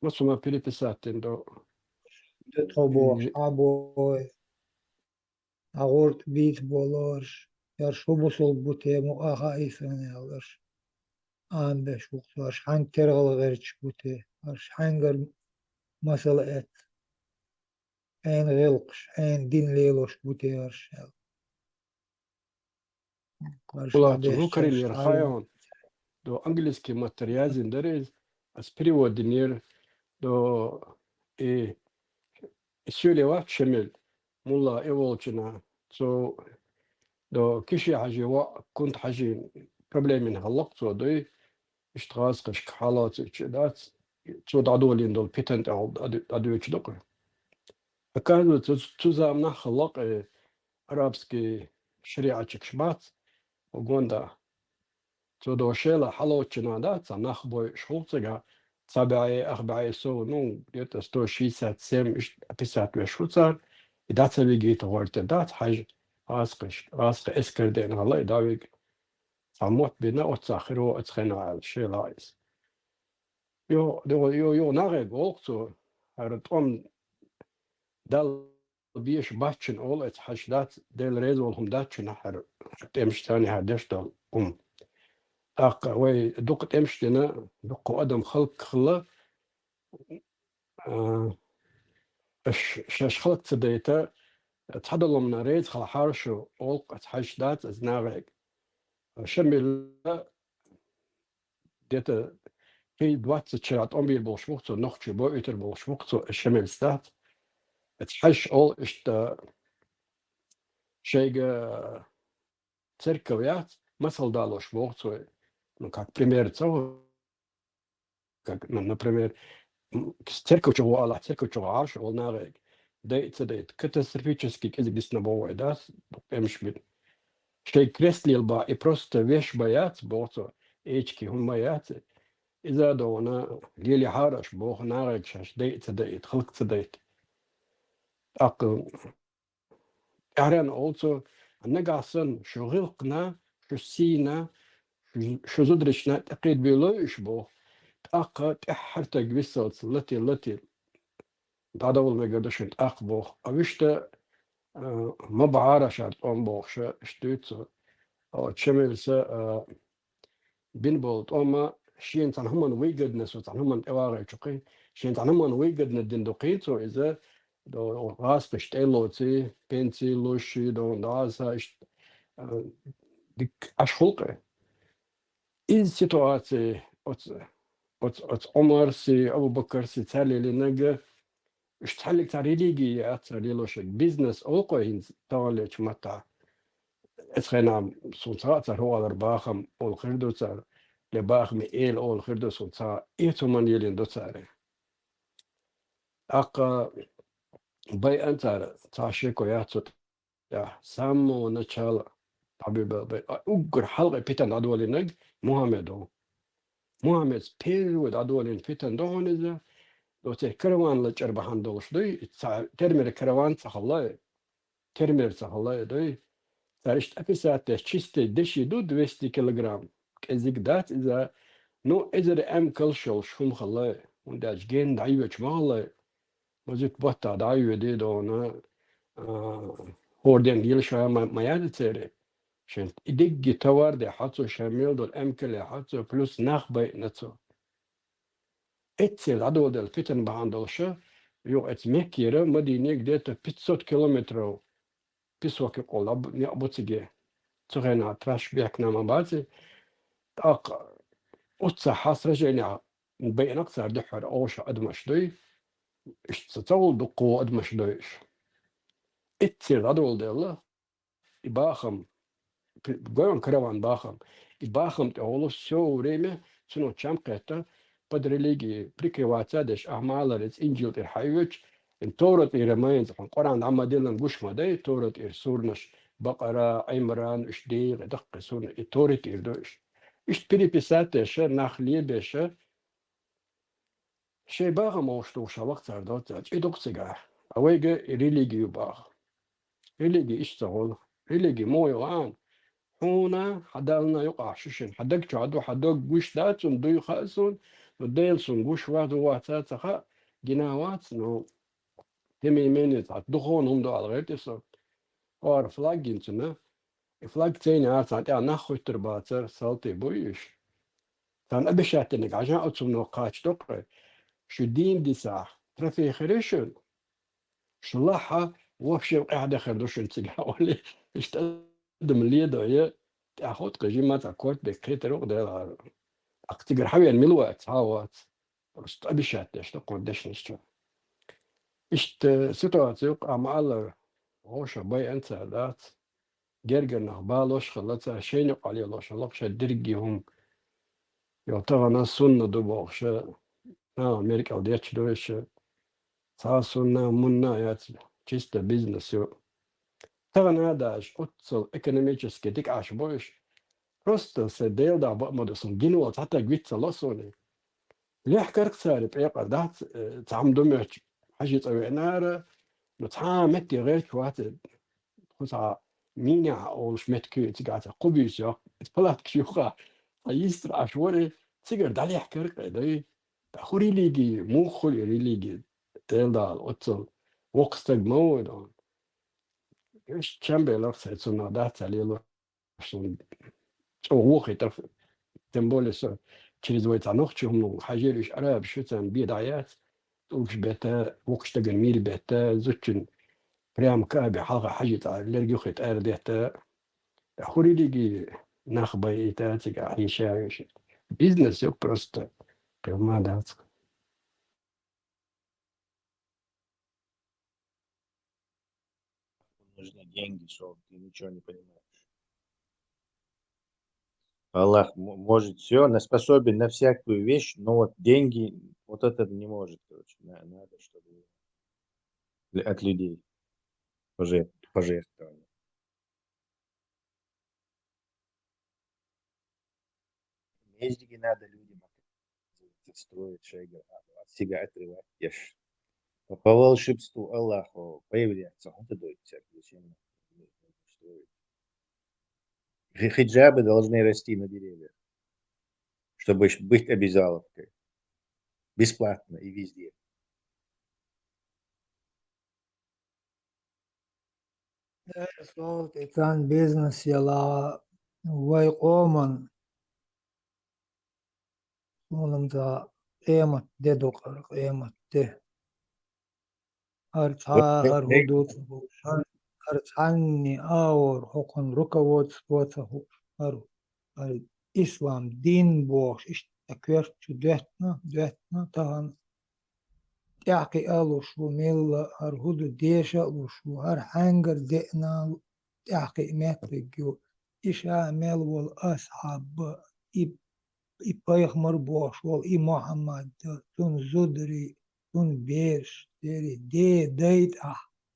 Масума переписать до. Детробош, абой, агорт бит болош, яршубусул бутему аха исанелаш. Андеш бухташ, хань тергал герч буте, аш хангар مسألة عين غلقش عين دين ليلوش بوتيرش قالش Булат عديش рукарин شرش عالم ерхайон. До английский материализм дерез. As переводинер до и сюлева шемел. Мулла эволчина. So до كشي حاجة كنت حاجة проблемين هاللقطة دوي اشتغاز قش حالات كذات so دادولين دول بيتنت أو دادو كذا فكانوا تزامنا خلق عربسكي شريعة كشبات وقوندا so دو شيلا حالات كنادات نخبو شخوصة تابعي أخبعي سو نو ديت استو شيسات سيم أبيسات وشخوصة إدات سبيجي تغورت دات حاجة راسق اسكردين الله يداويك عموت بنا وتساخرو اتخنا على الشيء لايس يو ناغي قوقتو هرطوم دال بيش باتشن اول ات حشدات ديل ريزول داتشن هر تمشتاني هدش دال اق وي دوق تمشتنا دوق ادم خلق خلا اش خلق تديتا تحضر من ريز خلا حارشو اول ات حشدات از ناغي شمل ديتا في 20 أمبيل بالشوكتو نختي بويتر بالشوكتو الشمال ستات تحش أول إشتا شيء церковят مثل дало швокцу ну как пример того как например церковь чего Аллах церковь чего арш он нарек дейт катастрофически здесь на бывает да эмшмит шей креслил ба и просто вещь боят бото эчки хун боят إذا دونا ليلي حارش بوخ نارك شاش ديت خلق ديت أقل أهران also نقاسن شو غلقنا شو سينا شو زدرشنا تقيد بيلوش بوخ أقا تحرتك بيسوت التي دادول ما قدرش أق بوخ أوشتا ما بعرش أم بوخ شتوت أو تشملسا بينبولت أما شين تان هم ويجدنس وتان هم إوارة شقي شين تان هم ويجدن الدندقيت سو إذا دو غاس بشتيلوتي بنتي لوشي دو ناسا ديك أشخلقة إذا سيتواتي أت عمر سي أبو بكر سي تالي لنجا اشتحلك تاريليجي أتاريلوشك بيزنس أوقعين تاليش متى اتخينا سلطات هو الرباخم والخردو تار لباخم إيل أول خردو سلطة إيتو من يلين دو تاري أقا باي أنتار تاشيكو ياتو يا سامو نشال طبيب باي أقر حلقة بيتن أدولي نج محمد بيرود أدولين بيتن دون إذا لو كروان لجربهان دولش دوي ترمير كروان تخلّي ترمير تخلّي دوي تاريشت أبيسات чистый دشي دو 200 كيلوغرام كزيك دات إذا نو إذا أم كلشل شوم خلّي ونداش جين دعيوة مالله مزيت بطة دعيوة دي دونا هوردين يلشوا ما يادتيري عشان يدق توار دي حطوا شامل دول أم كله حطوا بلس نخبة نتو اتسيل عدو دل فتن بهاندلشة يو اتمكيرة مدينة جديدة 500 كيلومتر بيسوكي قول أبو تيجي تغينا تراش بيحكنا مع بعض أق أتسا حاس رجعنا بين أكثر دحر أوش أدمش دوي اشتطول دقو أدمش دويش اتسيل عدو دل يباخم قوان كروان باخم يباخم تقولو سو ريمه سنو تشام قيتا под религии прикрываться أعمال إنجيل الحيوج إن تورة إيرمين طبعا قرآن عما ديلن قش مدى تورة إرسورنش بقرة عمران إشدي دق سورن تورة إردوش إش بريبسات شر نخلي بشر شيء باغ موشتوش وقت عردات إدوك سجاه أويجا ريليجي باغ ريليجي إشتغل ريليجي مو يوان حونا حدالنا يقع ششن حدك جادو حدك بوش داتون دوي خاسون وديلسون بوش واحد واتات خا جناوات نو تمي منت دخون هم دو على غير تصل اور فلاج انتنا فلاج تاني عارف يعني ناخذ ترباتر سالتي بويش كان أبشاتنك عشان أتصل نوقاتش تقرأ شو دين دي ساعة ترفي خريشن شلحها وفش قاعدة خردوش انتقا ولي اشتقدم اللي دعية تأخذ قجي ما تأكل بكيت روق ده أقتقر حبي الملوات هاوات رست أبشات اشتقون دش نشتو اشت سيتواتي مع الله غوشة باي أنت ذات جرجر نخبالوش خلتها شينق عليه الله شلقش درجي هم يعتبر ناس سنة دبوغش أمريكا وديتش دوش ساسونا منا ياتي чисто бизнес. Tavan ādāž utsal ekonomiski tik ašbojuši. Просто сидел да модусом гинул حتى قويت لصوني. ليه كركساري بيقر دات تعم دمج حاجة طوينارة نتعامل غير شوات خصا مينع أو شمت كي تقعد قبيس يا فلات كيوخا يستر عشوري تقدر دالي حكرك داي تخوري ليجي مو خولي ليجي تيل دال أتصل وقستك مود إيش تشامبي لرسة سنة دات عليه لرسون ووخي ترف تنبولس через ويت عنوختهم حاجيرش عرب شتن بيدعيات وش بيتا وقشتغل ميل بيتا زوتشن بريام كابي حلقة حاجة لرجو خيت أرديتا خوري ليجي نخبي إتاتك عيشة بيزنس يو بروست ما دات Нужны деньги, что ты ничего не понимаешь. Аллах может все, он способен на всякую вещь, но вот деньги, вот это не может, короче. Надо, чтобы от людей пожертвовали. Ездики надо людям строить, шейгер, от себя отрывать. По волшебству Аллаха появляется, он это дает всякие зачем строить. Хиджабы должны расти на деревьях, чтобы быть обязаловкой. Бесплатно и везде. صوت كان بيزنس يلا ويقومن ولمزا قيمة دقر قيمة ده هرتها هرهدوت هرتعني آور حقن ركوت سبوته هر إسلام دين بوش إش أكير شو دهتنا تهان تعقي ألو شو ميل هرهدو ديشا لو شو هر حنجر دئنا تعقي ماتريجو إشا ميل والأصحاب إبايخ مربوش وال محمد تون زدري تون بيش ديري ديت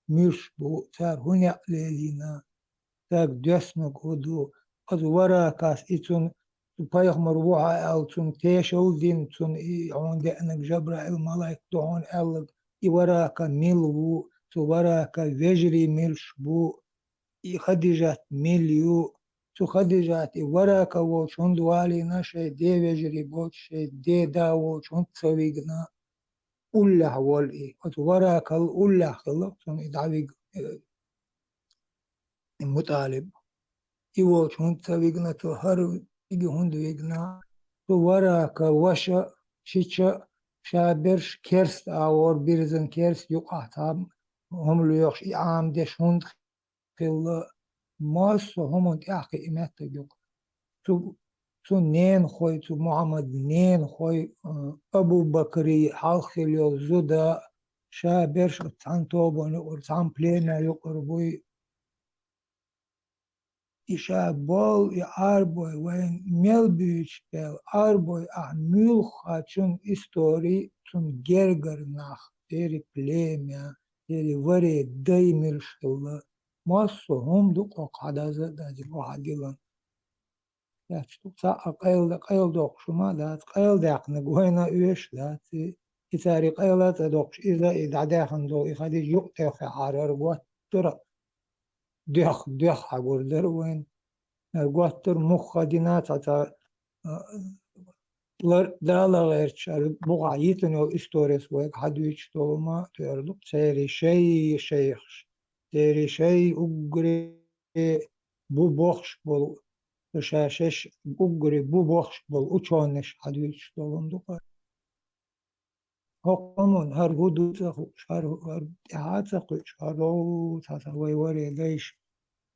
مش بو تار هنيا ليلينا تاك دسنك هدو از وراكاس إتون إبايخ مربوحة أو تون تيشو دين تون عون دأنك جبرا الملايك دعون ألق وراكا ملو تو وراكا وجري ملش بو خديجات مليو تو خديجات وراكا وشون دوالي نشي دي وجري بوتشي دي داو شون تسويقنا أولا والإي وراكا الأولا خلقتون إدعويق المطالب إيوه شون تسويقنا تو هر إيجي هندويقنا تو وراكا وشا شيشا شابرش كيرست أور بيرزن كيرست يقع تام هم ليوخش إعام ديش هند خل ماس هم تأخي إمتى يق تو نين خوي تو محمد نين خوي أبو بكري حالخيليو زودا شابرش تان توبون ورتان بلينا يقربوي إشا بول أربوي وين ميل بيش بيل أربوي ميل خاتشون إستوري تون جرجر ناخ تيري بليميا تيري وري دايمير شلا ماسو هم دقوق عدازة داجل وحاجلان ياتشتو ساقا قيل دوق شما دات قيل داق نقوينا إيش دات إتاري قيلات دوقش إذا داخن دو إخادي يقتل في عارر قوات ترى ديخ حقور دروين قطر مخدنات على دالا غير شال بقع يتنو استوريس ويك حدويش توما تيرلو سيري شيخ سيري شيء أجري بو بوخش بول شاشش أجري بو بوخش بول أشونش حدويش توما دقر هقمون هر هدو تخوش هر إعاد تخوش هرو تسوي وري ليش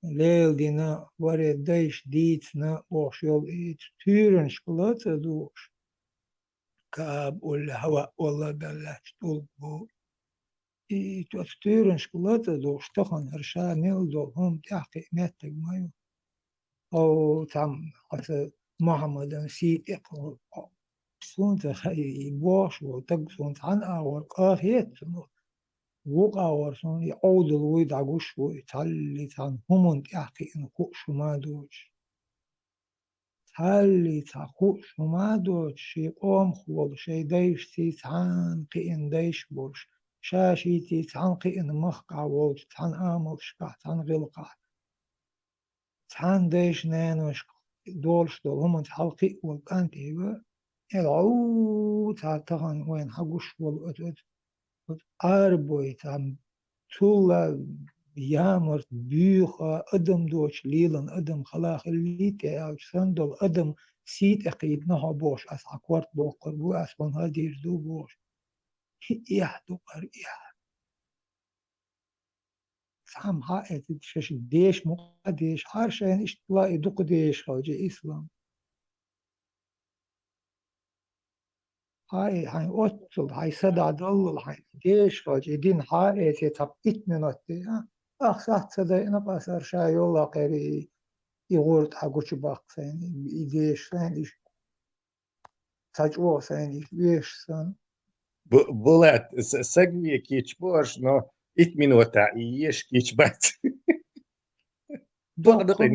ليل دينا وري ديش ديتنا بوخش يول إيت تيرن شكلات دوش كاب ولا هواء والله بلاش طلبو تستيرن شكلات دوش تخن هرشا نيل دول هم تحقي نتج مايو أو تم قصة محمد سيد إقو سونت خي بوش وتق سونت عن أول قاهيت وقع ورسون يعود الويد عقوش ويتعلي عن هم تحقي نقوش ما دوش تعلي تعقوش وما دوش شي قوم خول شي ديش تيتعان قئن ديش بوش شاشي تيتعان قئن مخقع ووش تعان آمل شقع تعان غلقع تعان ديش نانوش دولش دول هم تحلقي والقانت إيوه العود تعتغن وين حقوش والأتوت أربوي تعم طول يامر بيوخا أدم دوش ليلن أدم خلاخ اللي تاوش سندل أدم سيت أقيد نها بوش أس عقورت بوقر بو أسبان هادير دو بوش إيح دوقر إيح سام حائط شش ديش مقديش عارشين اشتلاقي دوق ديش خوجي إسلام هاي أوتل هاي سدع دل هاي ديش خوجي دين حائط يتب إتنيناتي أخسات سدعنا بسر شاي والله قري يغورد حقوش باقسين يديش سين تجوه سين يش سن Булат, сагве кичбош, но ит минута и ешь кичбат. Doğru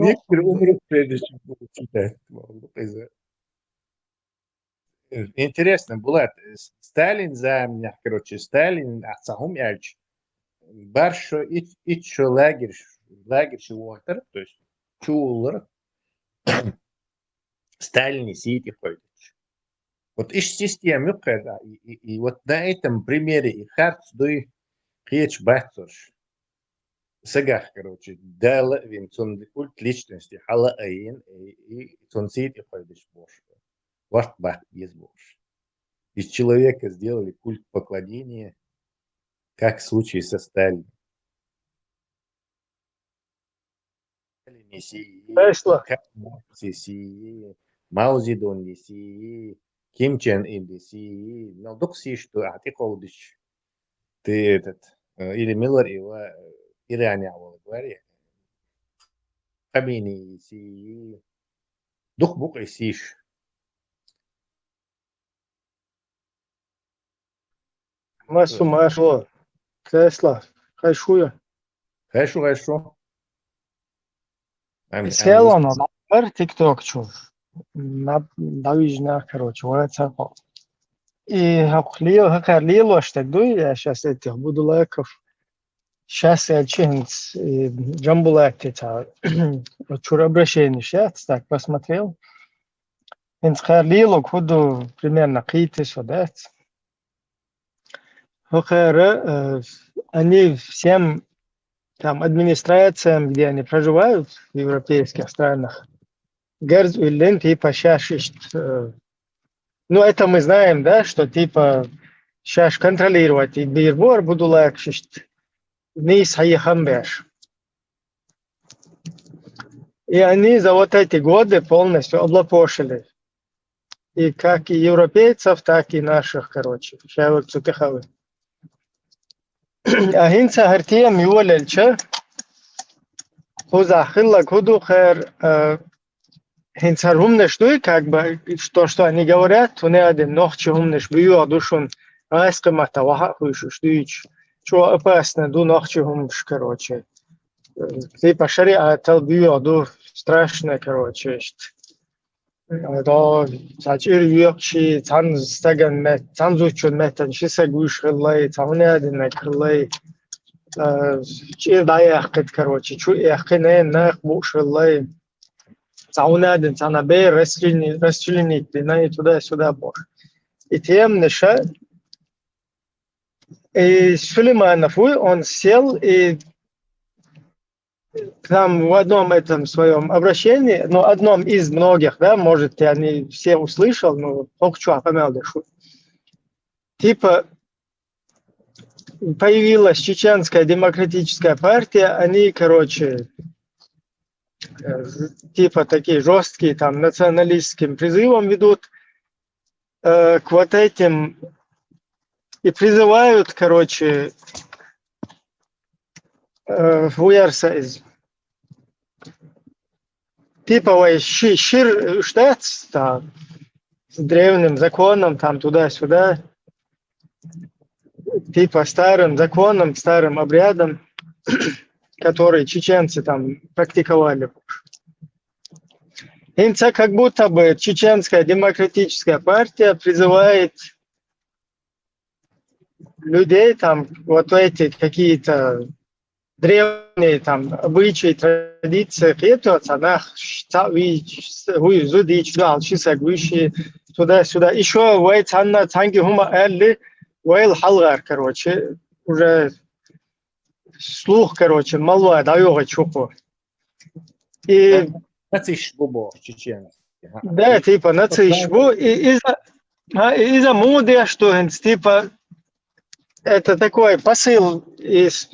некоторые умрут прежде чем будут читать. Интересно, Булат, Сталин за меня, короче, Сталин, Ацахум Яльч, Баршо ичо лагерь шивотер, то есть чуллар, Сталин сидит и ходит. Вот ищ система, и вот на этом примере и харц дуй хеч бахтош. Сагах, короче, дал вин цон культ личности хала аин и цон сидит и ходит бош. Ваш бах без бош. Из человека сделали культ поклонения, как в случае со Сталином. Мао Цзэдун неси, Ким Чен Ын неси, но докси что атиковдиш ты этот или Миллер его Иране авол говори, Хамини неси, дух бук исиш. Машу, Тесла, хайшуя. Хорошо. Села на бар TikTok чу. Давижна, короче, вот это. И хакарлило, что дуя, сейчас этих буду лайков. Сейчас я чинс джамбулакти та. Вчера обращение сейчас так посмотрел. Инс хакарлило, худу примерно какие-то сюда. Они всем там администрациям, где они проживают в европейских странах, говорят, типа сейчас, ну это мы знаем, да, что типа сейчас контролировать и бирбор буду лакшить, не схайхамбеш. И они за вот эти годы полностью облапошили. И как и европейцев, так и наших, короче, шавок цукахавы. أهينسا هرتيا ميوللشة هو захылла куду хэр هينسا румнеш дуй как бы что они говорят, у них один ночь румнеш бью душун айскомата ваха хуйшуш дуйч что опасно ду ночь румнеш короче типа шариа тел бью ду страшно короче да зачир юкши цан стаган мет цан зучун метан шисагуш хлай цавне один хлай ضايق короче شو يحكينا نخبوش الله تعوناد أنا بير رسلني تناي تدا بوش إتيام نشا Сулейманов, он сел и там в одном этом своем обращении, ну, одном из многих, да, может, я не все услышал, но только что помял душу. Типа, появилась Чеченская демократическая партия, они, короче, типа такие жесткие, там, националистским призывом ведут к вот этим и призывают, короче, вуярсайз. Типа шир штат там, с древним законом, там туда-сюда, типа старым законом, старым обрядом, который чеченцы там практиковали. Инца как будто бы Чеченская демократическая партия призывает людей там, вот эти какие-то древние там обычаи, традиции, это туда-сюда. Еще вайт анна танги хума элли вайл халгар, короче, уже слух, короче, молва даёга чуку. И Нацишбу чеченцы. да, типа нацишбу и из-за моды, что типа это такой посыл из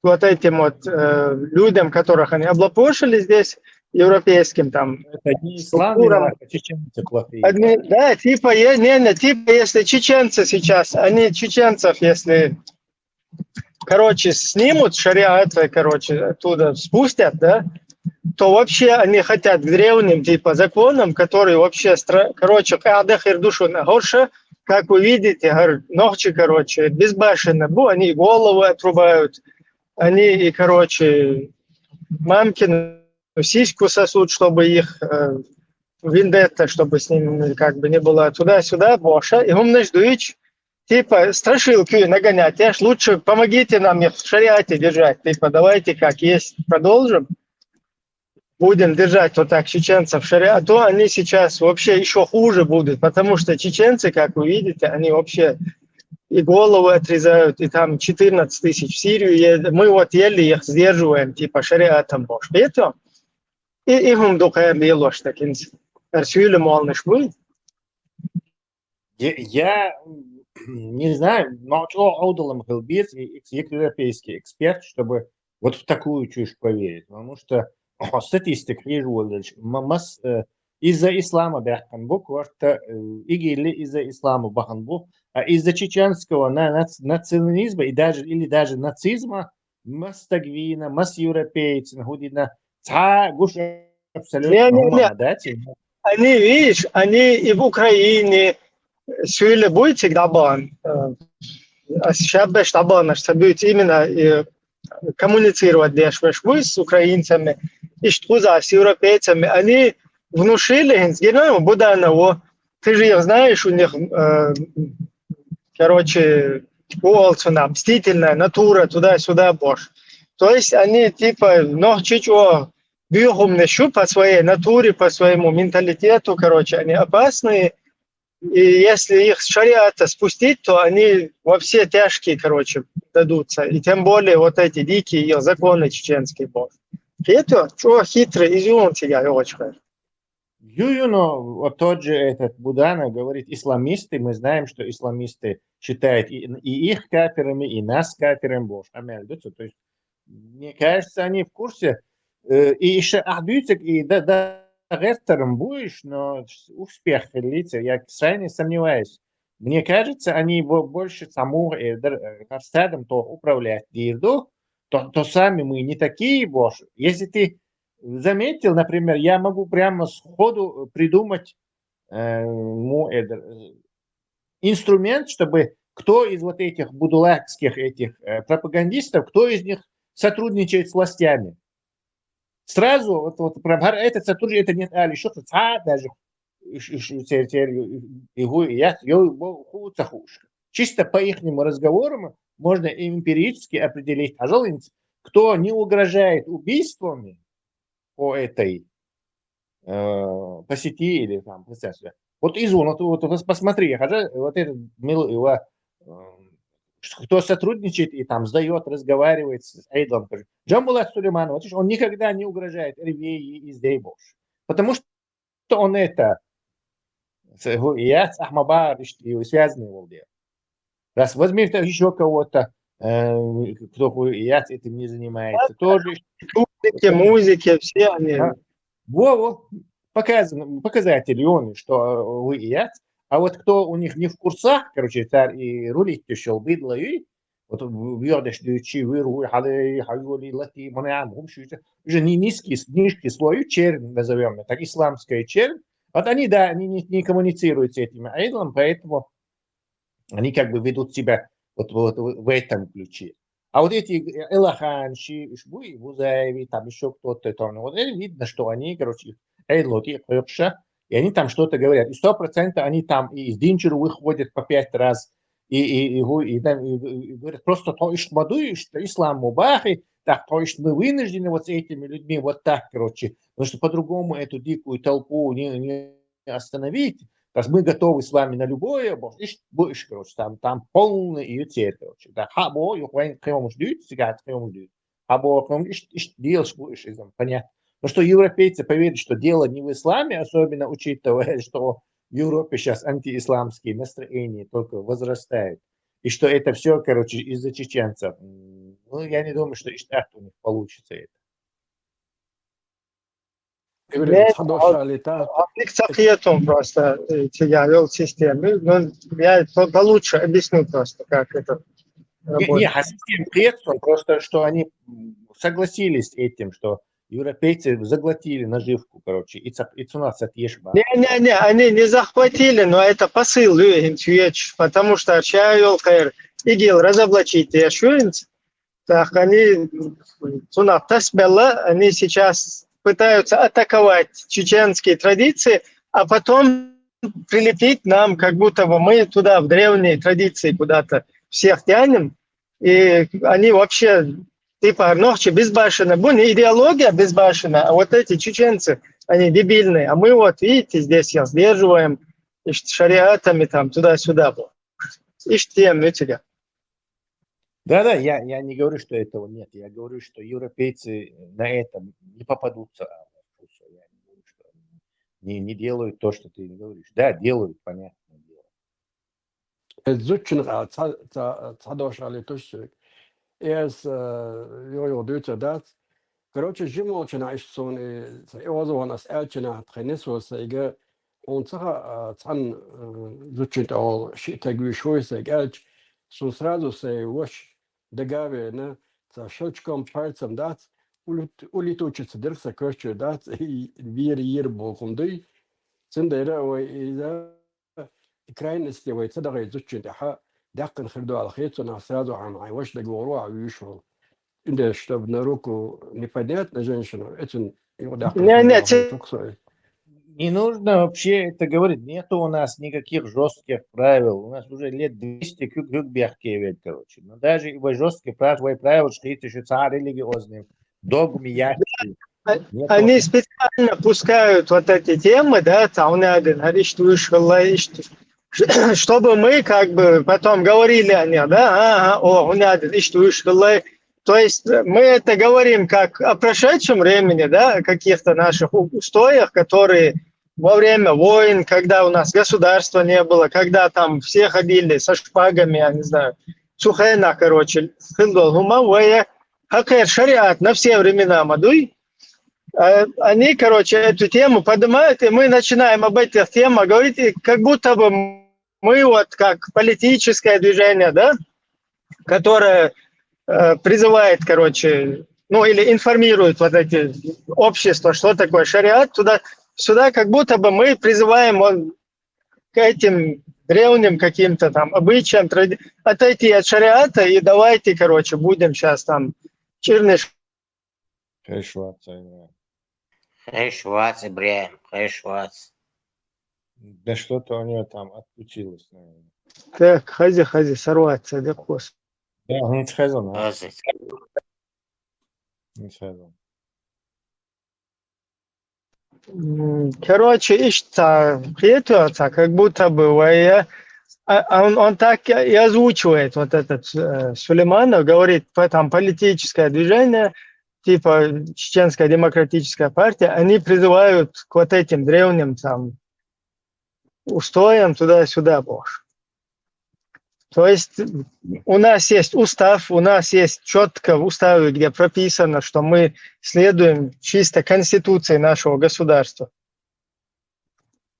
вот этим вот людям, которых они облапошили здесь, европейским там. Это не ислам виноват, а чеченцы плохие. Да, типа, типа, если чеченцы сейчас, они чеченцев, если, короче, снимут шариат, короче, оттуда спустят, да, то вообще они хотят к древним, типа, законам, которые вообще, короче, кадахир душу нагорше, как вы видите, ногти, короче, безбашенно, они головы отрубают, они и, короче, мамкину сиську сосут, чтобы их вендетта, чтобы с ними как бы не было туда-сюда, боша, и умно ждут, типа, страшилки нагонять, аж лучше помогите нам их в шариате держать, типа, давайте как есть, продолжим, будем держать вот так чеченцев в шариате, то они сейчас вообще еще хуже будут, потому что чеченцы, как вы видите, они вообще и головы отрезают, и там 14 тысяч в Сирию, мы вот еле их сдерживаем, типа, шариатом, бош, это, и им духер лилош, так Арсюля молниш будет? Я не знаю, но что аудалом хелбец и европейский эксперт, чтобы вот в такую чушь поверить, потому что статистика мас из-за ислама баханбу, кварта игили из-за ислама баханбу, а из-за чеченского национализма и даже или даже нацизма мастагвина, мас европейцев, гудина, ца гуш абсолютно Они, видишь, они и в Украине сюли будете гдабан, а сейчас штабан, что будет именно коммуницировать с украинцами и что с европейцами, они внушили, героям Буданову, ты же их знаешь, у них, короче, волцуна, мстительная натура, туда-сюда, бош. То есть они типа, ну, чуть-чуть бьюхумные по своей натуре, по своему менталитету, короче, они опасные. И если их с шариата спустить, то они во все тяжкие, короче, дадутся. И тем более вот эти дикие ее законы чеченские. Это что хитрый изюм тебя, очень хорошо. но вот тот же этот Будана говорит, исламисты, мы знаем, что исламисты считают и их кафирами, и нас кафирами, то есть, мне кажется, они в курсе, и еще ахдуются, и ректором будешь, но успех лица, я крайне сомневаюсь. Мне кажется, они больше саму Карстадом то управлять дирду, то сами мы не такие, бош. Если ты заметил, например, я могу прямо сходу придумать инструмент, чтобы кто из вот этих будулакских этих пропагандистов, кто из них сотрудничает с властями. Сразу вот этот сотрудник, это нет, что-то даже его я худо хуже. чисто по их разговорам можно эмпирически определить, кто не угрожает убийствами по этой по сети или там процессу. Вот извон, вот посмотри, вот этот кто сотрудничает и там сдает, разговаривает с Эйдлом. Джамбулат Сулейманов, он никогда не угрожает Ревеи и Издейбош. Потому что он это Ахмабар и связанный Волдер. Раз возьми еще кого-то, кто этим не занимается, тоже. Музыки, все они. Во, показатели он, что вы и а вот кто у них не в курсах, короче, царь и рулить еще быдло, и вот вьёдешь дючи, выру, хаюли, лати, моням, уже низкий слой, чернь назовем, так исламская чернь, вот они, да, они не коммуницируют с этими айдолом, поэтому они как бы ведут себя вот в этом ключе. А вот эти Элаханши, Ишбуи, Бузаеви, там еще кто-то, вот это видно, что они, короче, Эйлоти, и они там что-то говорят. И 100% они там и из Динчеру выходят по 5 раз, и говорят просто то, что моду, что ислам мубахи, так, то, что мы вынуждены вот с этими людьми вот так, короче, потому что по-другому эту дикую толпу не остановить. То есть мы готовы с вами на любое, будешь, короче, там полный ее церковь, короче. Да, хабо, кем ждут, сигат, кем ждут. Хабо, кем делаешь, будешь, понятно. Но что европейцы поверят, что дело не в исламе, особенно учитывая, что в Европе сейчас антиисламские настроения только возрастают, и что это все, короче, из-за чеченцев. Ну, я не думаю, что у них получится это. Аппликацион просто я вел систему, но я получше объясню просто, как это работает. Не, система просто, что они согласились с этим, что европейцы заглотили наживку, короче, и цунас отъешба. Не, они не захватили, но это посыл, потому что чайол игил разоблачить яшуинц, так они цунас тасбелла, они сейчас пытаются атаковать чеченские традиции, а потом прилепить нам, как будто бы мы туда в древние традиции куда-то всех тянем, и они вообще типа ночи безбашенно, не идеология безбашенная, а вот эти чеченцы, они дебильные, а мы вот, видите, здесь я сдерживаем шариатами там туда-сюда. Иштем, видите. Да, я не говорю, что этого нет. Я говорю, что европейцы на этом не попадутся. Я не говорю, что они не делают то, что ты говоришь. Да, делают, понятное дело. Короче, жимолчина ишсон иозонас элчина тренисосайга он цан зучит ол шитагвишойсайг элч сун сразу сей вош дагаве на за щелчком пальцем дат улетучится дырса короче дат и вир бохунды цендера ой иза крайности ой цадагай зучит ха дакн хирду ал хитсона сразу ан ай вош дагвору авишо чтобы на руку непонятно женщину, это его не нужно вообще это говорить. Нету у нас никаких жестких правил. У нас уже лет 200 кюк-бяхкевет, короче. Но даже его жесткие правила, что это еще царь религиозный, догмы, они специально пускают вот эти темы, да, чтобы мы как бы потом говорили о ней, да, то есть мы это говорим как о прошедшем времени, да, о каких-то наших устоях, которые во время войн, когда у нас государства не было, когда там все ходили со шпагами, я не знаю, сухена, короче, шариат на все времена мадуй, они, короче, эту тему поднимают, и мы начинаем об этих темах говорить, как будто бы мы вот как политическое движение, да, которое призывает, короче, ну или информирует вот эти общества, что такое шариат, сюда как будто бы мы призываем к этим древним каким-то там обычаям, отойти от шариата и давайте, короче, будем сейчас там черныш. Хэшвац, Ибраим, хэшвац. Да что-то у него там отключилось, наверное. Так, хази, сорваться, да, кос. Да, не схожу, А, не схожу. Короче, ищется, приятелься, как будто бы он так и озвучивает вот этот Сулейманов, говорит, там политическое движение, типа Чеченская демократическая партия, они призывают к вот этим древним там устоям туда-сюда, боже. То есть у нас есть устав, у нас есть четко в уставе, где прописано, что мы следуем чисто конституции нашего государства.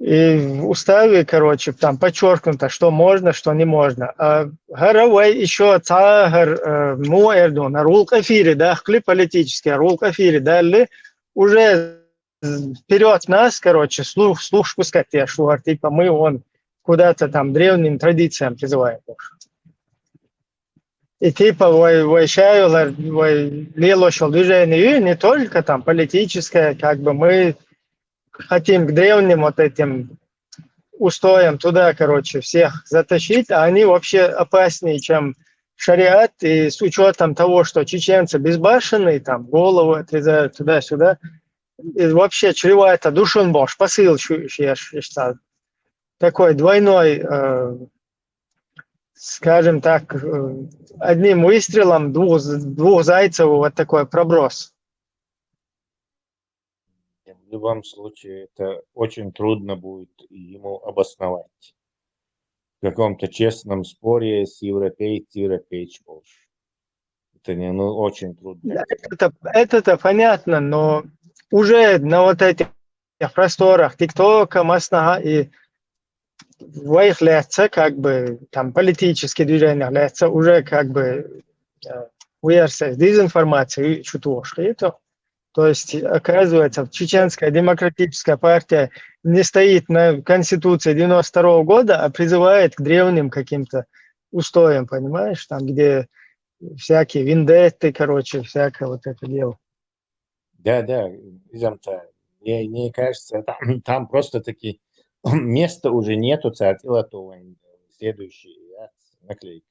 И в уставе, короче, там подчеркнуто, что можно, что не можно. А Гаравай еще цагар Муэрдун, рул кафири, да, хлеб политический, рул кафири, да, уже вперед нас, короче, слух пускать, что типа мы куда-то там древним традициям призываем. И типа лилошел движение не только там политическое, как бы мы хотим к древним вот этим устоям туда, короче, всех затащить, а они вообще опаснее, чем шариат, и с учетом того, что чеченцы безбашенные, там голову отрезают туда-сюда, и вообще чревато душонбош, посыл, я считаю, такой двойной, скажем так, одним выстрелом двух зайцев вот такой проброс. В любом случае, это очень трудно будет ему обосновать. В каком-то честном споре с европейцем больше. Это очень трудно. Это понятно, но уже на вот этих просторах ТикТока, Маснага и в их лице, как бы, там, политические движения лица уже, как бы, версия дезинформации, что-то. То есть, оказывается, Чеченская демократическая партия не стоит на Конституции 92 года, а призывает к древним каким-то устоям, понимаешь, там, где всякие вендетты, короче, всякое вот это дело. Да, мне кажется, там просто таки места уже нету, следующий наклейка.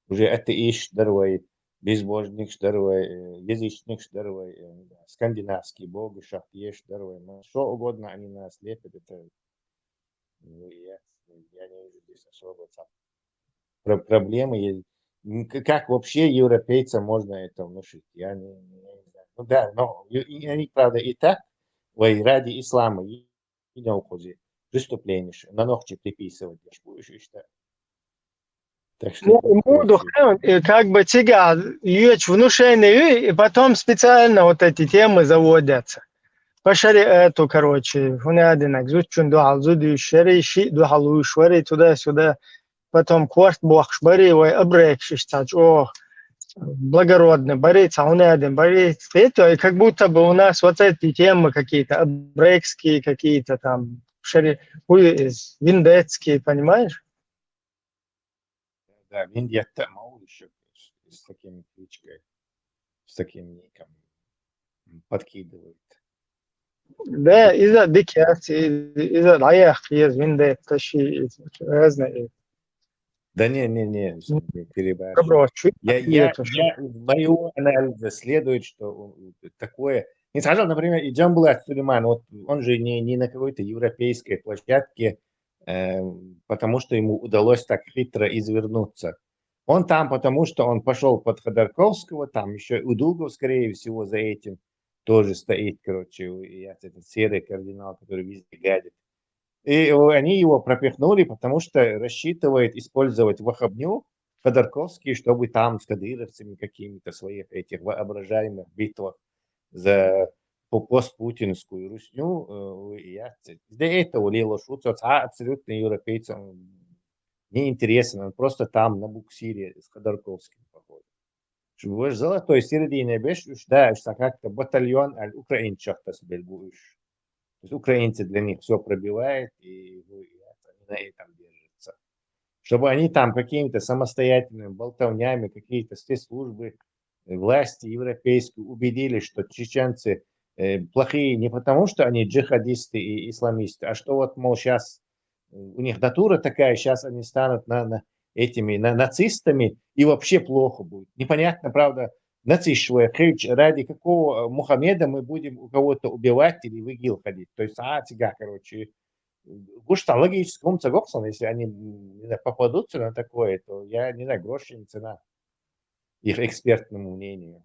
Уже атеист, здоровый, безбожник, здоровый, язычник, здоровый, скандинавский бог, шахтеж, здоровый. Что угодно они нас лепят, это я не вижу здесь особо проблемы. Как вообще европейцам можно это внушить? Я не знаю. Ну да, но они, правда, и так ради ислама и на уходе преступления на ногти приписывать. Так что, как бы тяга, внушение, и потом специально вот эти темы заводятся. По шариату, короче, хунядинак, зучун дуал, зуду шари, ши дуалу, швари, туда-сюда. Потом кварт бохш, бари, обрекшись, благородный, бари, цаунядин, бари. Это как будто бы у нас вот эти темы какие-то, обрекские какие-то там, виндетские, понимаешь? Да, Виндетта Маул еще с такими кличкой, с таким ником подкидывает. Да, из-за дикости, из-за лаях, из Виндетта, разные. Да не, перебарщиваю. Мою анализу следует, что такое... Не скажу, например, и Джамбулат Сулейман, вот он же не на какой-то европейской площадке, потому что ему удалось так хитро извернуться. Он там, потому что он пошел под Ходорковского, там еще Удугов, скорее всего, за этим тоже стоит, короче, этот серый кардинал, который везде гадит. И они его пропихнули, потому что рассчитывает использовать вахабню Ходорковский, чтобы там с кадыровцами какими-то своих этих воображаемых битвах за постпутинскую русню. Для этого Лило Шуцов абсолютно европейцам не интересен. Он просто там на буксире с Ходорковским походит. В золотой середине да, как-то батальон украинцев будешь. То есть украинцы для них все пробивают, и они на этом держатся. Чтобы они там какими-то самостоятельными болтовнями, какие-то спецслужбы, власти европейские убедили, что чеченцы плохие не потому, что они джихадисты и исламисты, а что вот, мол, сейчас у них натура такая, сейчас они станут этими нацистами, и вообще плохо будет. Непонятно, правда, нацистская речь, ради какого Мухаммеда мы будем у кого-то убивать или в ИГИЛ ходить. То есть, тебя, короче, что логически ум согласен, если они не знаю, попадутся на такое, то я не знаю, грош не цена их экспертному мнению.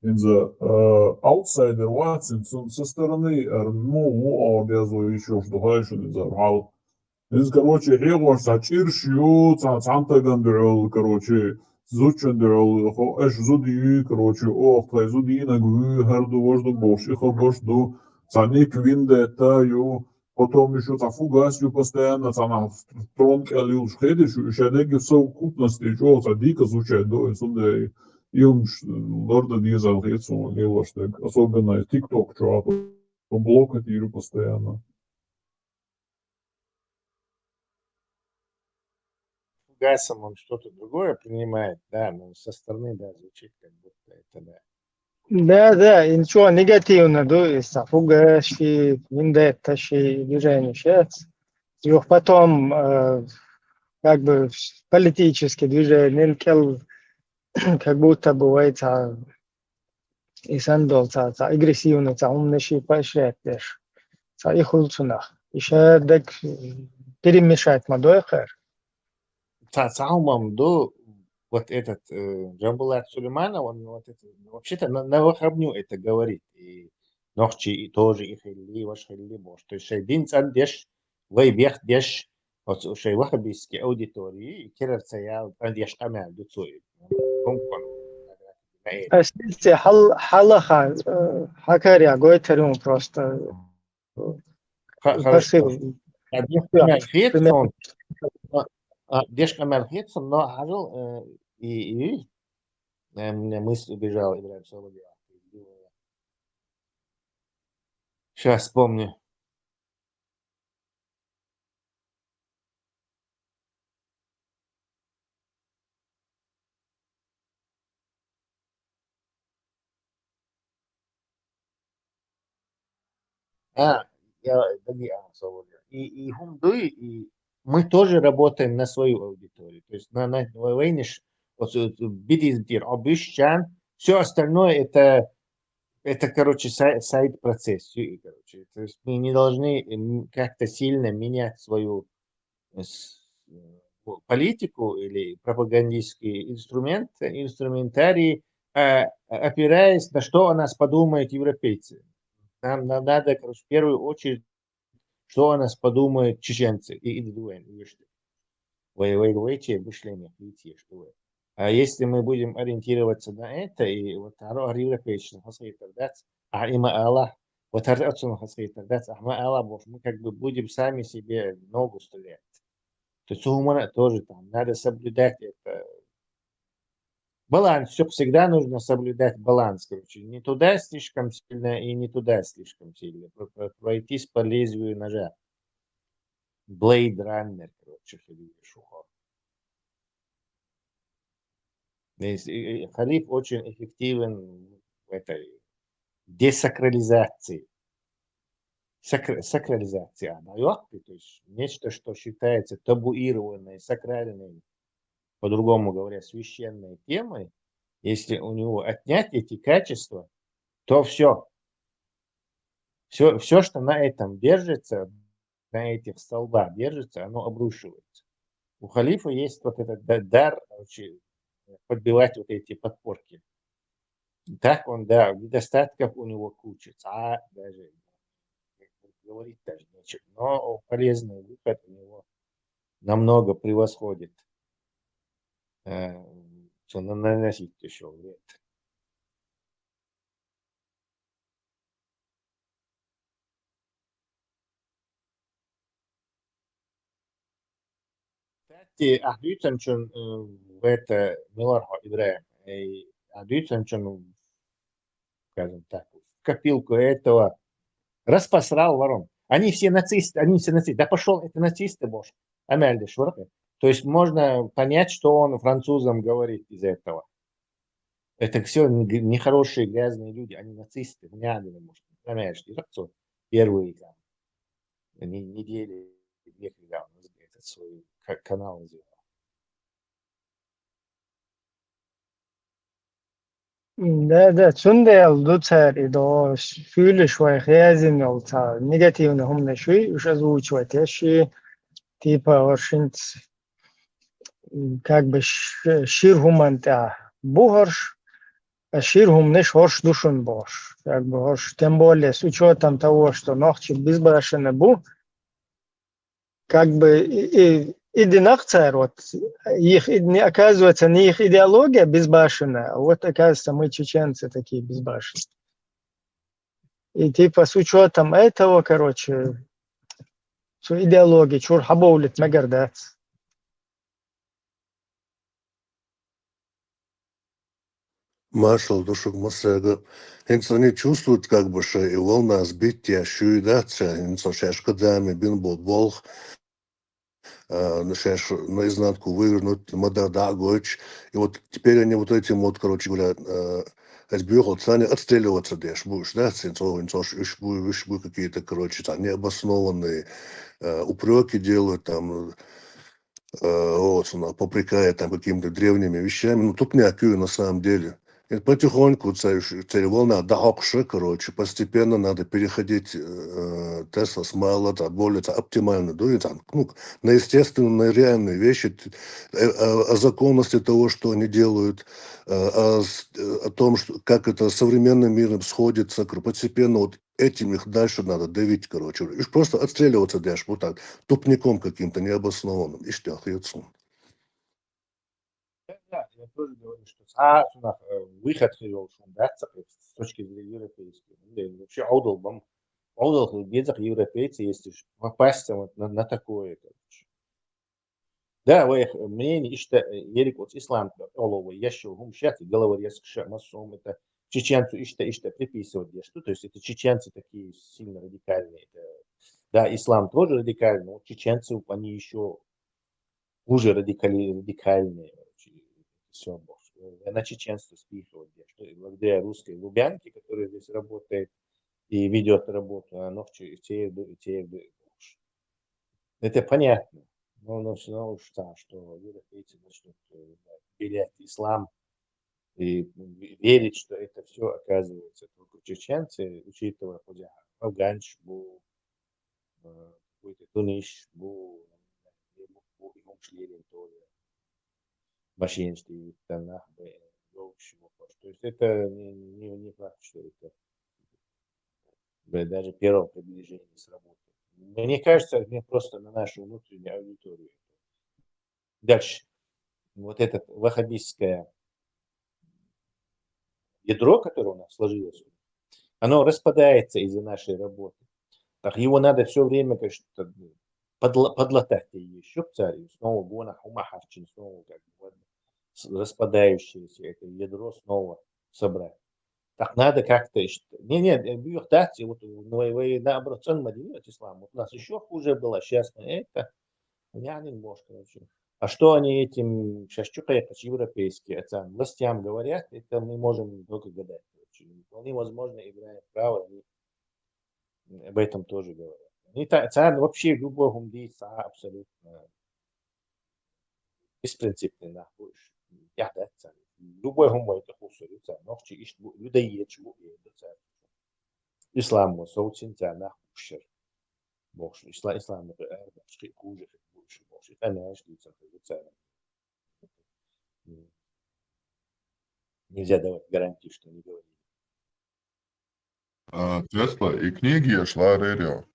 In the outsider watching со стороны ну обязываю еще что дальше не забрал. Из короче регуар сачиршью цантагандрол короче зучандрол эш зуди короче ох тай зуди на гу харду вожду боши хобошду цаник виндетаю потом еще фугасью постоянно цана тронкалил шхедиш шедеги совокупности что дико звучит до сюда и он лорда дизал хецу левоштег особенно TikTok что блокатирую постоянно. Гасом он что-то другое принимает, да, но со стороны, да, звучит как будто это, да. Да, и ничего негативно, да, из-за фугашки, вендетташи, движения сейчас. И потом, как бы, политические движения, как будто бывает, и сандал, агрессивно, умнейший поощряешь, их улучшенных. Еще так перемешать мадойхер. Цаумам до вот этот Джамбулат Сулейманов, он вот это, вообще-то на выходню это говорит. И ночи и тоже их или ваш или бош. То есть шейдин цандеш, вейбех деш, вот шей вахабийские аудитории, и керерца я андеш камер дуцует. Если халаха, хакаря, гойтерум просто. Хорошо. Деш камер хитсон, но ажил и мне мысль убежала, Ибрагим Соловьев. Сейчас вспомню. И Хумдуй, и мы тоже работаем на свою аудиторию. То есть на войниш, бидиздир, обещан, все остальное это, короче, сайд-процесс. Короче. То есть мы не должны как-то сильно менять свою политику или пропагандистский инструментарий, опираясь на что о нас подумают европейцы. Нам надо, короче, в первую очередь, что о нас подумают чеченцы и индуэны. Воевайте мышление, что а если мы будем ориентироваться на это, и вот европейцы мы как бы будем сами себе ногу стрелять. То есть у тоже там надо соблюдать это. Баланс, все всегда нужно соблюдать баланс, короче, не туда слишком сильно и не туда слишком сильно, пройтись по лезвию ножа. Blade Runner, короче, шухо. Халиф очень эффективен в этой десакрализации. Сакрализация, то есть нечто, что считается табуированной, сакральной, по-другому говоря, священной темой, если у него отнять эти качества, то все, что на этом держится, на этих столбах держится, оно обрушивается. У халифа есть вот этот дар подбивать вот эти подпорки. Так он, да, недостатков у него куча, даже говорить даже нечего, но полезный выход у него намного превосходит что наносить еще вред. Kстати, Ахдуйцанчун в это Милархо Ибраим, Ахдуйцанчун, скажем так, в копилку этого распосрал ворон. Они все нацисты. Да пошел, это нацисты, боже. Амельды швырка. То есть можно понять, что он французам говорит из этого. Это все нехорошие, грязные люди, они нацисты. понимаешь, первые там, недели, две, когда он этот свой канал сделал. ده تسندل دوتر إذا فيل شوي خيازين أو تا نيجاتيف هم نشوي وش أزوج شوي تشي تيبا ورشنت как бы ширхум анта бухарш, а ширхум неш хорш душун бош. Как бы хорш, тем более с учетом того, что ногти безбрашены бу, как бы и динахцер, вот их оказывается не их идеология безбашенная, а вот оказывается мы чеченцы такие безбашенные. И типа с учетом этого, короче, с идеологией, чур хабоулит мегардат. Маршал душок масага. Хенц они чувствуют, как бы, что и волна сбития, шуидация, хенц шашкадами, бин был волх, шаш наизнанку вывернуть, мадада гоч. И вот теперь они вот этим вот, короче говоря, отбьёхал цани отстреливаться дешь будешь, да, ценцов, будешь какие-то, короче, там необоснованные упреки делают, там, вот, попрекая там какими-то древними вещами. Ну, тут някую на самом деле. И потихоньку волна дахокша, короче, постепенно надо переходить Тесла с мало, более оптимально, да, там, ну, на естественные, на реальные вещи, о законности того, что они делают, о том, что, как это современным миром сходится, постепенно вот этим их дальше надо давить, короче. И просто отстреливаться дашь, вот так, тупником каким-то необоснованным, и что, Да, я тоже говорю, что выход с точки зрения европейской. Вообще аудал бедах европейцы, если попасть вот на такое, короче. Да, мнение, что ерик вот ислам оловый, я еще гумшат, головы резко массом, это чеченцу ишта приписывать, что, то есть это чеченцы такие сильно радикальные. Да, ислам тоже радикальный, но чеченцы, они еще хуже радикальные. Все, на чеченство спихивать, что благодаря русской Лубянке, которая здесь работает и ведет работу, оно в те. Это понятно. Но все равно что европейцы начнут белять ислам и верить, что это все оказывается только чеченцы, учитывая афганч, какой-то туниш, тоже. Машинский, тонах, то есть это не факт, что это даже первое приближение сработает. Мне кажется, мне просто на нашу внутреннюю аудиторию. Дальше. Вот это ваххабистское ядро, которое у нас сложилось, оно распадается из-за нашей работы. Так его надо все время, конечно, подлатать еще царь, снова гона хумахавчин, снова как бы распадающееся это ядро снова собрать. Так надо как-то... Нет, дать, вот наоборот, мадинат ислам. Вот у нас еще хуже было, сейчас это... короче. А что они этим сейчас европейские властям говорят, это мы можем только гадать. Вполне возможно, играя право, они об этом тоже говорят. И вообще любой гумдей абсолютно беспринципный нахуй. Я да, любой гумой это хусорю, ногчи ищ людей чего это. Ислам соуцин нахушер. Бог, ислам это башки хуже, больше бог. Это наш лица. Нельзя давать гарантии, что не говорит. Тесла и книги я шла Рерио.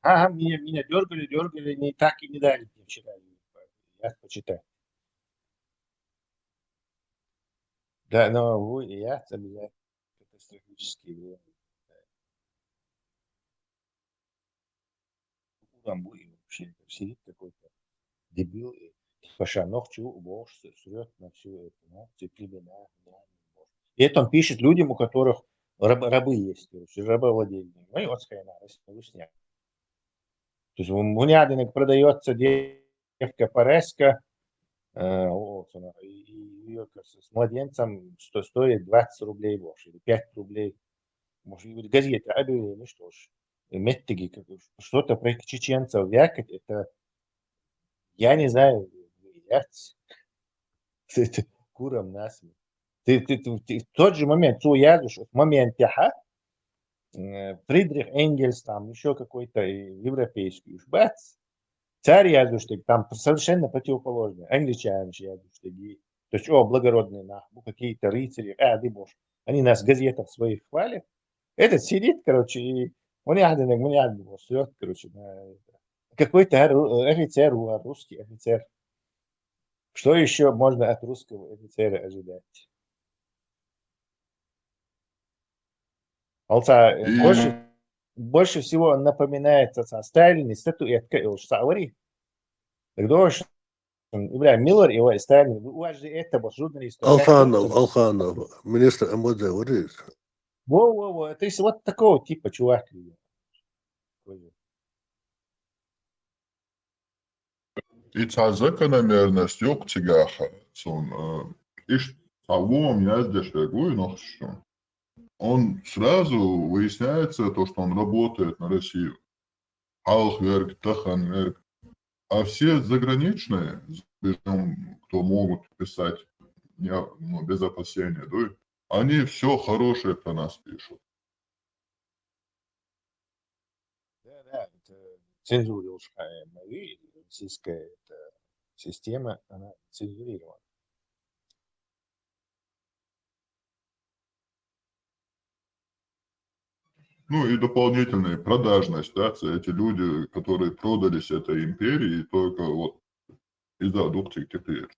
Меня дергали, не так и не дали мне вчера. Я почитаю. Да, но я обязательно катастрофические время. Там будет вообще сидит какой-то дебил, паша ногчу, бог срет на всю эту, все племена. И это он пишет людям, у которых рабы есть, короче, рабовладельные. Ну и вот скайна, вышня. То есть у меня продается девка Пареска, Вот, и с младенцем стоит 20 рублей больше, или 5 рублей. Может, и газеты объявили, что ж, меттиги, что-то про чеченцев вякать, это, я не знаю, это курам насмех. Ты в тот же момент, в момент Фридрих Энгельс, там еще какой-то европейский, уж бац, царь языштык, там совершенно противоположные, англичане языштыги, то есть, благородные нахуй, какие-то рыцари, ты боже, они нас в газетах своих хвалят, этот сидит, короче, и он яденек, он яденек, срет, короче, какой-то офицер, русский офицер. Что еще можно от русского офицера ожидать? Больше всего он напоминает Сталин и статуэтка Илшаури. Тогда Ибрahim Миллер и Сталин, у вас же это был журналист. Алханов, министр МВД, вот это. Во-во-во, то есть вот такого типа чувак. И закономерность ёктигаха, сон, иш салом яздешегу нохшу. Он сразу выясняется то, что он работает на Россию. Халхверк, Таханверк. А все заграничные, кто могут писать без опасения, да, они все хорошее про нас пишут. Да, цензура российская система, она цензурирована. Ну и дополнительная продажность, да, эти люди, которые продались этой империи, только вот из-за адукции теперь.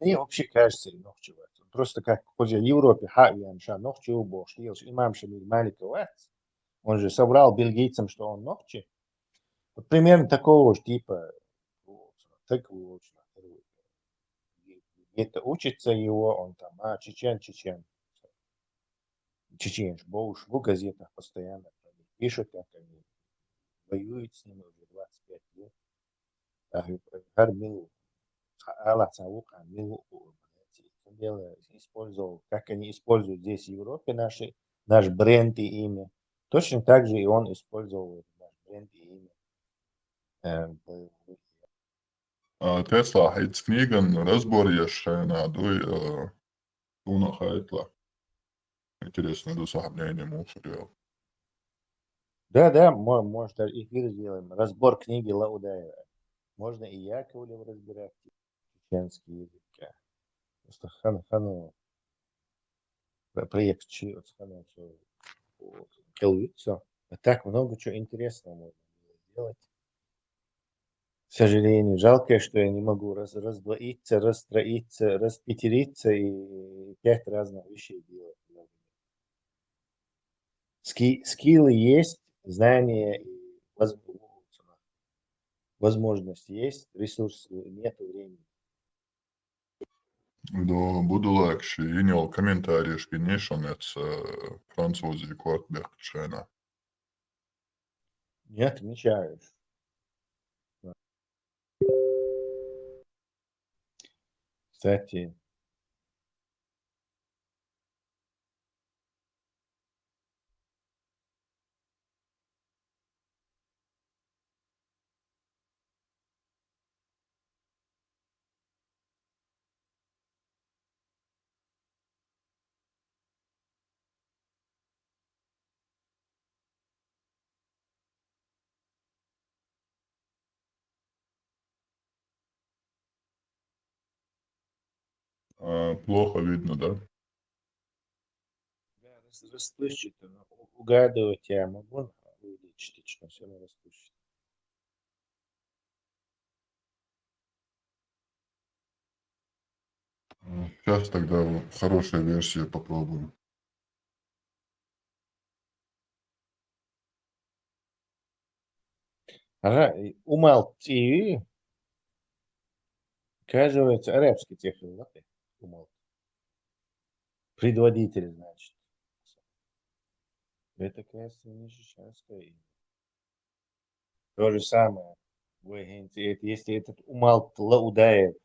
Мне вообще кажется, просто как в Европе, имам Шамиль Маликов, он же собрал бельгийцам, что он ногчи. Вот примерно такого же типа, так где-то учится его, он там, чечен, чеченец, в газетах постоянно пишут, как они воюют с ними уже 25 лет. Использовал, как они используют здесь в Европе наш бренд и имя. Точно так же и он использовал наш бренд и имя. Тесла heiz knigan разборьешься дуй туна хайтла. Интересно, до сохранения мусорил. Да, может, эфир сделаем. Разбор книги Лаудаева. Можно и Яковлева разбирать, чеченский язык. Просто хану проект хану все. А так много чего интересного можно сделать. К сожалению, жалко, что я не могу раздвоиться, расстроиться, распятериться и 5 разных вещей делать. Скиллы есть, знания и возможность есть, ресурсы нету, времени. Да, буду легче. Инял комментарии, шкинешонец французы квартбек чена. Не отмечаешь. Кстати, Плохо видно, да? расплывчато, но угадывать я могу частично, все равно расплывчато. Сейчас тогда хорошая версия попробуем. Ага, Умал ТВ, оказывается, арабский технолог. Умал. Предводитель, значит. Это, кажется, не чеченское имя. То же самое. Если этот Умал Лаудаев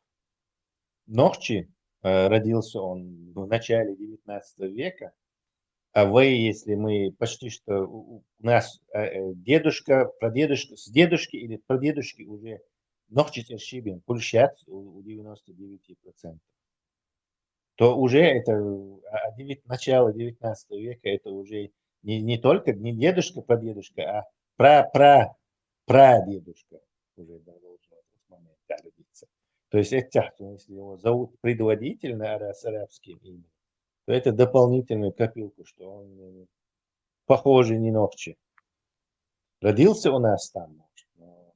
Нохчи, родился он в начале 19 века, а вы, если мы почти что у нас дедушка, прадедушка, с дедушки или прадедушки уже Нохчи Тершибин, Пульшат у 99%, то уже это начало 19 века, это уже не только не дедушка, прадедушка, а прадедушка уже должен в этот момент родиться. То есть это, если его зовут предводительно с арабским именем, то это дополнительную копилку, что он похожий не Нохчи. Родился у нас там, но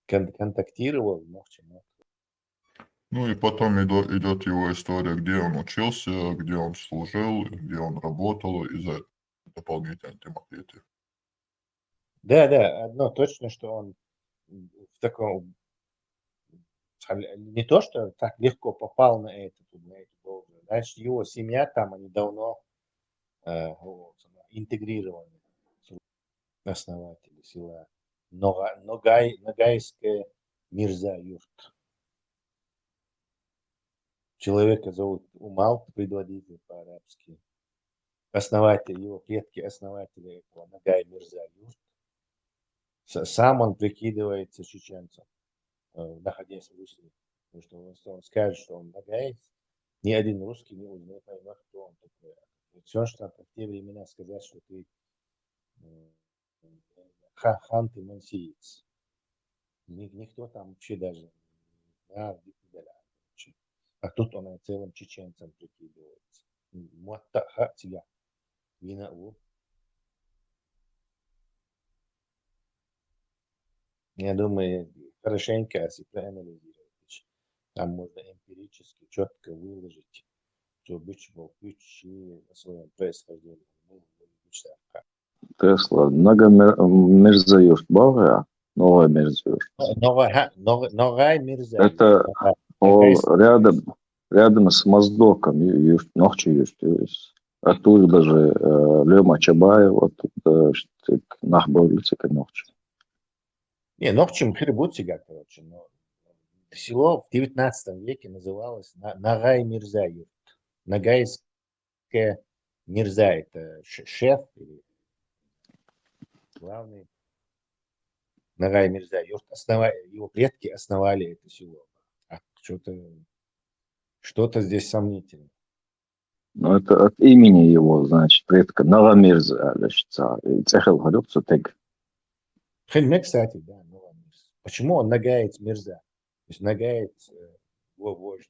контактировал Нохчи. Ну и потом идет его история, где он учился, где он служил, где он работал, и за дополнительные тематики. Да, одно точно, что он в таком, не то, что так легко попал на эту должность. Значит, его семья там, они давно интегрированы, основатели села Ногайская Мирза-Юрт. Человека зовут Умал, предводитель по-арабски. Основатель, его предки основатели этого Ногай Мирза-Юрт. Сам он прикидывается чеченцем, находясь в Руси. Потому что он скажет, что он нагаец, ни один русский не поймет, кто он такой. Все, что в те времена сказать, что ты хан, ты мансиец. Никто там вообще даже не удаляет. А тут он целым чеченцем прикидывается. Муаттаха тебя. Вина у. Я думаю, хорошенько, если проанализировать, там можно эмпирически четко выложить, что бич был ключ и о своем происхождении. Тесла, много Мирза-Юрт, Бога, новая Мирза-Юрт. Новая Мирза. Это рядом с Моздоком, Юрт, Нохчи-Юрт. Оттуда даже Лема Чабаев, оттуда Нахбоглица, Нохчи. Не, Нохчим Хрибутсига, короче, но село в 19 веке называлось Нагай Мирза-Юрт. Нагайская Мирза, это шеф или главный. Нагай Мирза-Юрт, его предки основали это село. А что-то здесь сомнительно. Ну, это от имени его, значит, предка Нага Мирза, Цехел Харюксу Тег. Хельме, кстати, да, Нага Мирза. Почему он Нагаец Мирза? То есть Нагаец вождь.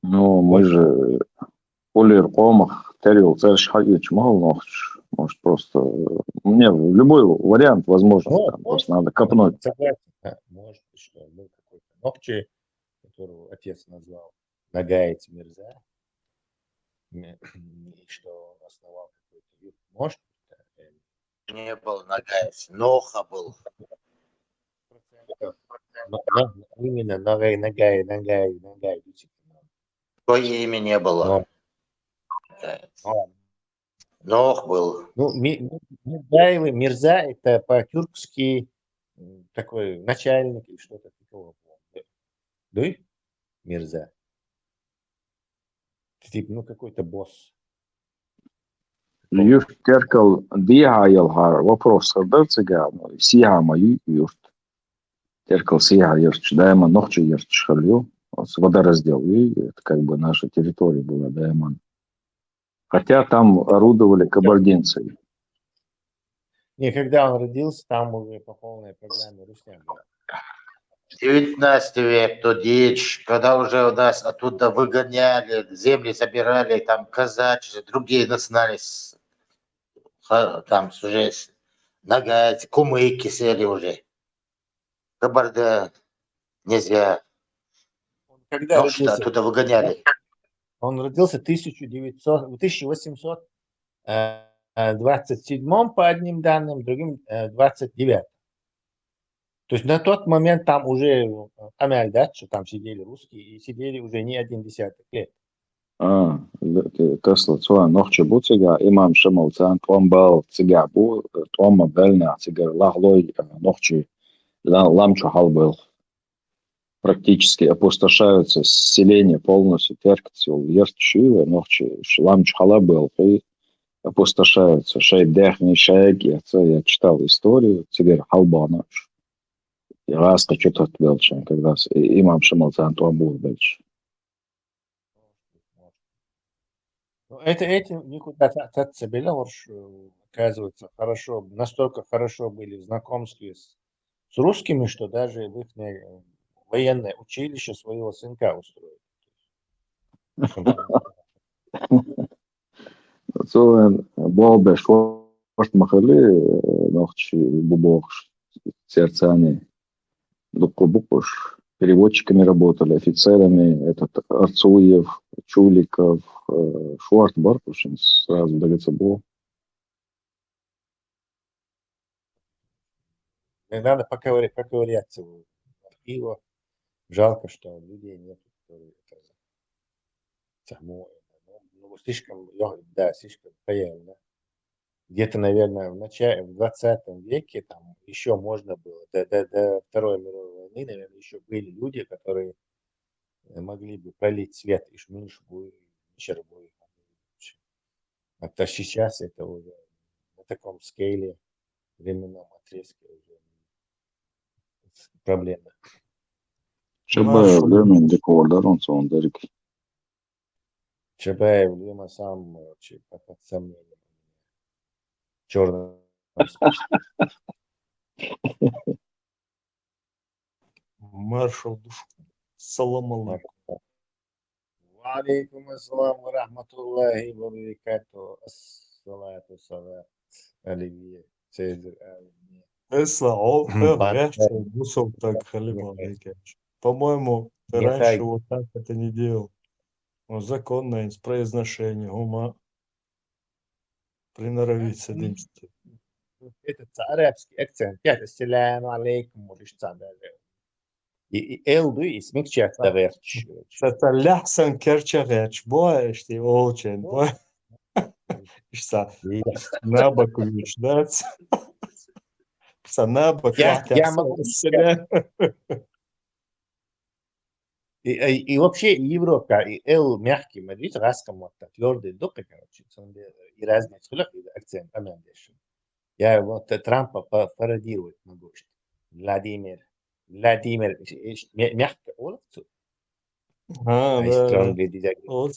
Ну, мы же Олер Комах, Терил, Церш Хагич, Малнохч. Может, просто... Мне любой вариант возможен. Там, просто надо копнуть. Согласен, да. Может быть, что был какой-то Нохчи, которого отец назвал Нагаец Мирза. И что он основал какой-то вид. Может быть, да. Не был Нагаец, Ноха был. Именно Нагай. Такое имя не было. Нох был. Ну, Мирза, это по-тюркски такой начальник или что-то такого. Да? Мирза. Типа, ну, какой-то босс. Юрт Теркал Диаялхар, вопрос Хардерцега, Сиама Юрт. Теркал Сиа Юрт, Дайма Нохчи Юрт Шарлю. Водораздел. И это как бы наша территория была, Дайман. Хотя там орудовали кабардинцы. Не, когда он родился, там уже по полной программе Руслан был. 19 век, то дичь, когда уже у нас оттуда выгоняли, земли забирали, там казачьи, другие национальности, там уже Нагайцы, кумыки сели уже. Кабарда нельзя. Когда Ну, родился? что оттуда выгоняли. Он родился в 1827 по одним данным, другим 29. То есть на тот момент там уже Амяль, да, что там сидели русские, и сидели уже не один десяток лет. Kasla cua nohče buciga, imam šamal cān tombal cigā bū, toma belnā cigar lahloj nohče ламчу халбел. Практически опустошаются селение полностью, теркцил, ест шивы, нохчи, ламчу халабел, и опустошаются. Шей дехни, шейги, я читал историю, цигар халбана. И раз-то что-то отбелчен, когда имам шамал цān tombал бельч. Этим никуда таться Белярусь, оказывается, хорошо, настолько хорошо были в знакомстве с русскими, что даже в их военное училище своего сынка устроили. Cilvēki balbeši foršmahali, nohči бубок сердцами, букуш, переводчиками работали, офицерами, Арцуев, Чуликов, Шварт, Баркушин, сразу дается был. Надо поковыряться в архивах. Жалко, что людей нет, которые слишком появно. Где-то, наверное, в 20 веке там еще можно было, до Второй мировой войны, наверное, еще были люди, которые могли бы пролить свет и шминшбу, чербу. А то сейчас это уже на таком скейле, временном отрезке уже проблема. Чабаев, Лемин, Декордар, он сон, Дарик. Чабаев, Лема сам под сомнением. Черный. Маршал душу. Салам алейкум. Алейкум ассалам ва рахматуллахи ва баракату. Ассалату салат. Оливье. Цезарь. Эсла, реакция бусов так халима. По-моему, ты раньше вот так это не делал. Законное произношение, ума. Приноровиться дымствовать. Это арабский акцент. Ассаляму алейкум. И элду и смягчать таверч. Это ляхсан керчареч. Боешь ты очень. Что на боку вещь, да? Что на боку. Я могу. И вообще Европа, и эл мягкий, видите, раском твердый духи, короче, и разные акцент, я вот Трампа пародировать могу. Владимир, мягко улыбцу. Strongly disagree,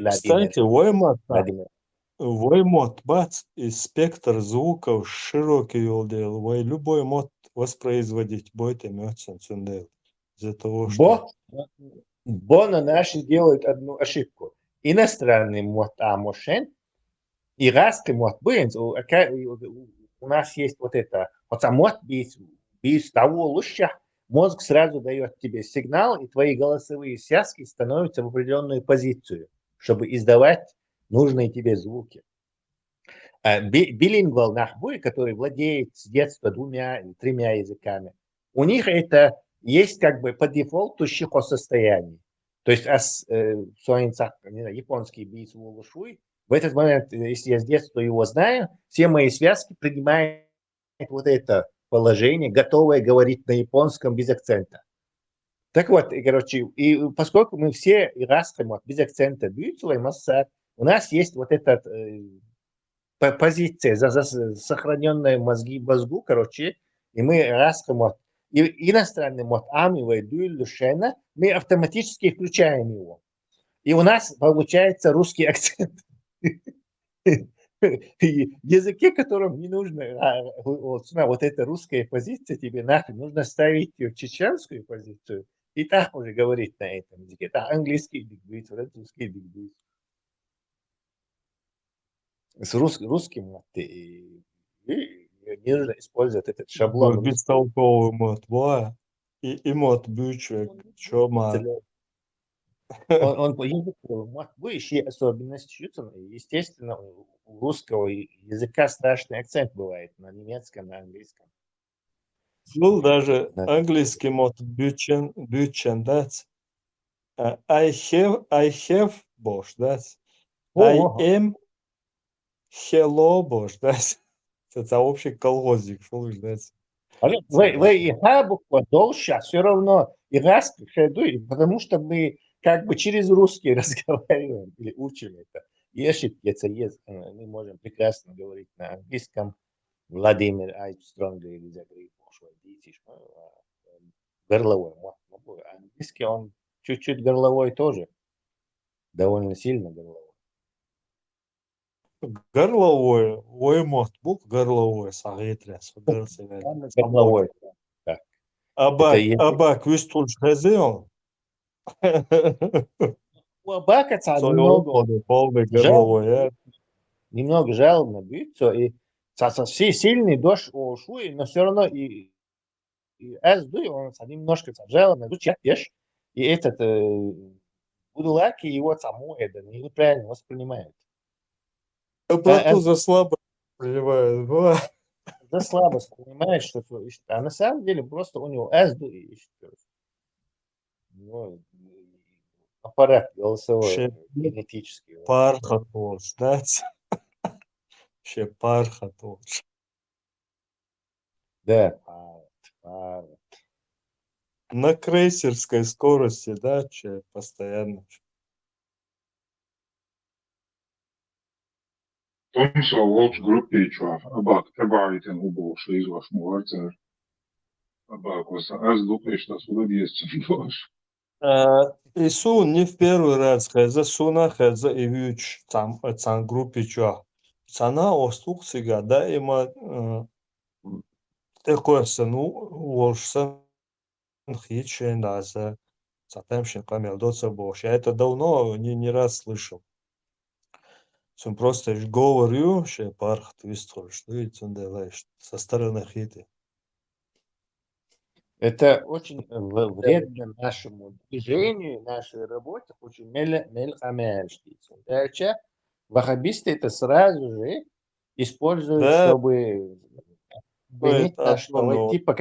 Кстати, Воймот, бац, и спектр звуков широкий делал. Вой любой мод воспроизводить будет эмоцию цундел. Из-за того, что... Бона наши делают одну ошибку. Иностранный мод амошен, иракский мод бенз. У нас есть вот это. Вот сам мод без того лучше. Мозг сразу дает тебе сигнал, и твои голосовые связки становятся в определенную позицию, чтобы издавать нужные тебе звуки. Билингвал нахбуй, который владеет с детства 2 или 3 языками, у них это есть как бы по дефолту состояние. То есть японский бис волушуй, в этот момент, если я с детства его знаю, все мои связки принимают вот это положение, готовое говорить на японском без акцента. Так вот, короче, и поскольку мы все иракским без акцента у нас есть вот эта позиция, сохраненная мозгу, короче, и мы иракским иностранный мод амивай дюйлюшена, мы автоматически включаем его. И у нас получается русский акцент. Языке, которым не нужно вот эта русская позиция, тебе нафиг нужно ставить ее в чеченскую позицию и так уже говорить на этом языке. Это английский бигбит, французский бигбит. С русским не нужно использовать этот шаблон. Бестолковый мод, и мод бючек, чё ма. Он по языку, еще особенность, естественно, у русского языка страшный акцент бывает на немецком, на английском. Был даже английский мод бючен, да? I have boš, да? I am hello boš, да? Это общий колхозик, что вы ждете? Вы и буква дольше, а все равно и раз, потому что мы как бы через русский разговариваем или учим это. Если мы можем прекрасно говорить на английском. Владимир Айстронг или Загреб, горловой. Английский он чуть-чуть горловой тоже. Довольно сильно горловой. Горловой, ой, мот, бук горловой, сагитрес, Горловой. Абак, вистульш хазеон. У Абака немного жалобно бьется, и все сильный дождь ушли, но все равно и он немножко жалобно бьется, и этот Будулаки его саму это неправильно воспринимает. За слабо понимает. За слабость понимает, что а на самом деле просто у него аппарат голосовой, генетический. Пархатош, да? Вообще пархатош. Да, пархат. На крейсерской скорости, да, постоянно. Tomso Walsh grupīčā, abāk te bājitin ubolšu izvašmu vārcer. Абакос, аз дуплишtas владеешь чемпионш. Ису не в первый раз, за суна, за и вич, там группича. Цана остукцига, да, има такое сыну, волшсан хитчен, да, за темшин камел доца бош. Я это давно не раз слышал. Он просто говорю, что парх твистор, что ведь он делает со стороны хиты. Это очень вредно нашему движению, нашей работе, очень мельхамельштица. Дальше ваххабисты это сразу же используют, да, чтобы винить нашего типа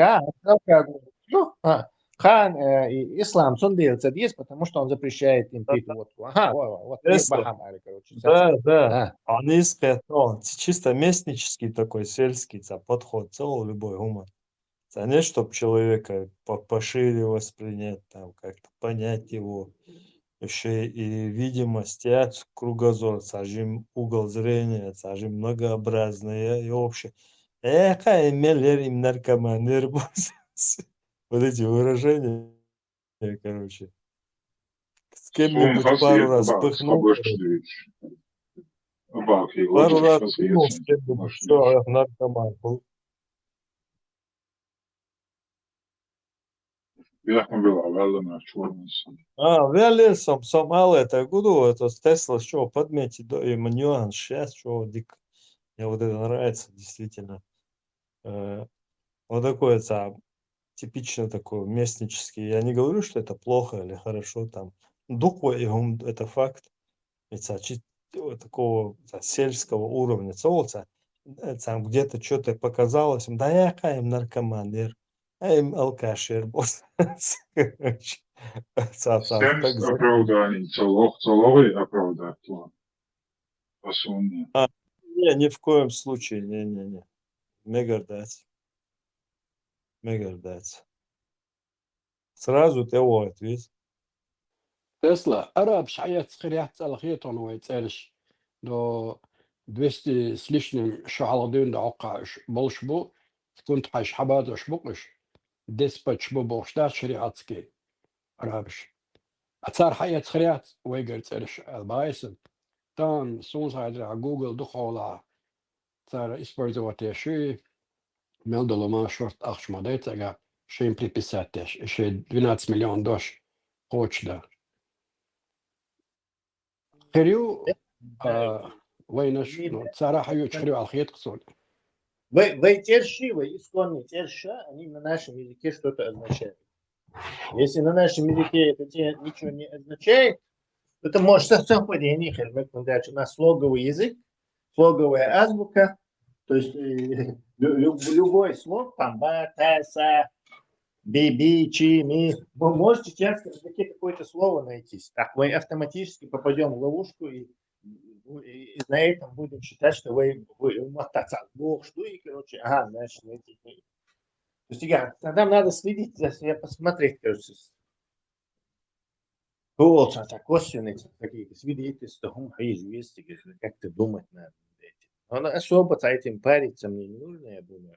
хан ислам сундил цадис, потому что он запрещает им пить водку. Ага, вот бахамали, короче. Да. Английский тон, чисто местнический такой сельский подход, целый любой гумор. А не чтобы человека пошире воспринять, там как-то понять его, еще и видимость, кругозор, сажим угол зрения, сажим многообразное и общее. Мелер им наркоманер. Вот эти выражения, короче. С кем-нибудь пару раз пыхнул. Пару раз пыхнул, с кем-нибудь, все, наркоман. Vēl som alētā gudu, это Tesla, что подметить, и нюанс сейчас, что дик. Мне вот это нравится, действительно. Вот такой типично такой местнический. Я не говорю, что это плохо или хорошо, там. Духу это факт. Это такого сельского уровня. Там где-то что-то показалось, да я им наркоман, им алкашер, босс. Семс оправданий, целовый оправдать. Не, ни в коем случае, не. Мегардать. Сразу того ответ. Тесла, араб шаят скрят алхитон вайцерш до 200 с лишним шаладын да окаш болшбу كنت حاش حباد شبقش ديسباتش بوشتات شريعتسكي رابش أتصار حياة خريات ويقرت إرش البايسن تان سونز هيدرا جوجل دخولا صار إسبرزو واتيشي ملدلو ما شورت أخش مديتاقا شين بريبساتيش شي 12 مليون دوش قوش دا خريو وينش صراحة يتخريو على الخيط قصول Вы терши, вы исконные терша, они на нашем языке что-то означают. Если на нашем языке это ничего не означает, то это может совпадение. У нас слоговый язык, слоговая азбука, то есть любой слог, там, ба, та, са, Би, чи, ми. Вы можете сейчас какое-то слово найти. Так мы автоматически попадем в ловушку и на этом будем считать, что вы мотаться. Бог, что и, короче, ага, значит, мы эти. То есть, нам надо следить за себя, посмотреть, короче. Полчаса так косвенные какие-то свидетельства, есть, как-то думать надо. Но особо с этим париться мне не нужно, я думаю.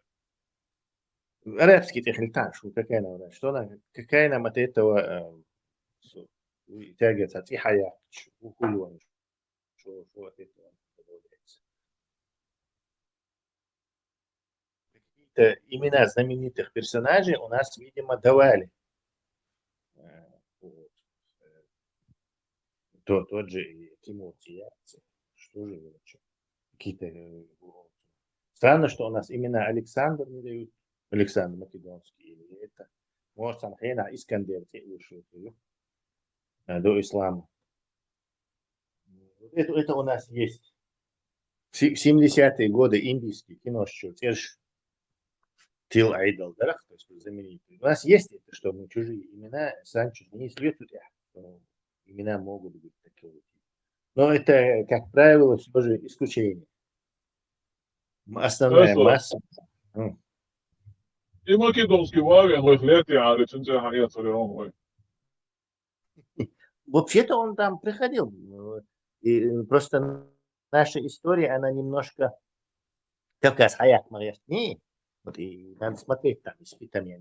Арабский технитаж, какая нам, что нам, какая нам от этого тягается, от ихая, что от этого добавляется. Какие-то имена знаменитых персонажей у нас, видимо, давали. Тот же Тимур Тияцев, что же вообще? Какие-то странно, что у нас именно Александр не дают, Александр Македонский или это. Может, сам Хейна Искандер вышел до ислама. Это у нас есть. В 70-е годы индийский кино, что те же Тил Айдал, да, то есть знаменитый. У нас есть это, что мы чужие имена, Санчо, не следует, имена могут быть такие. Но это, как правило, все же исключение. Основная масса. И македонский вариант, он лет я Вообще-то он там приходил. И просто наша история, она немножко Кавказ, Хаят, Марьяшни. Вот и надо смотреть там испытания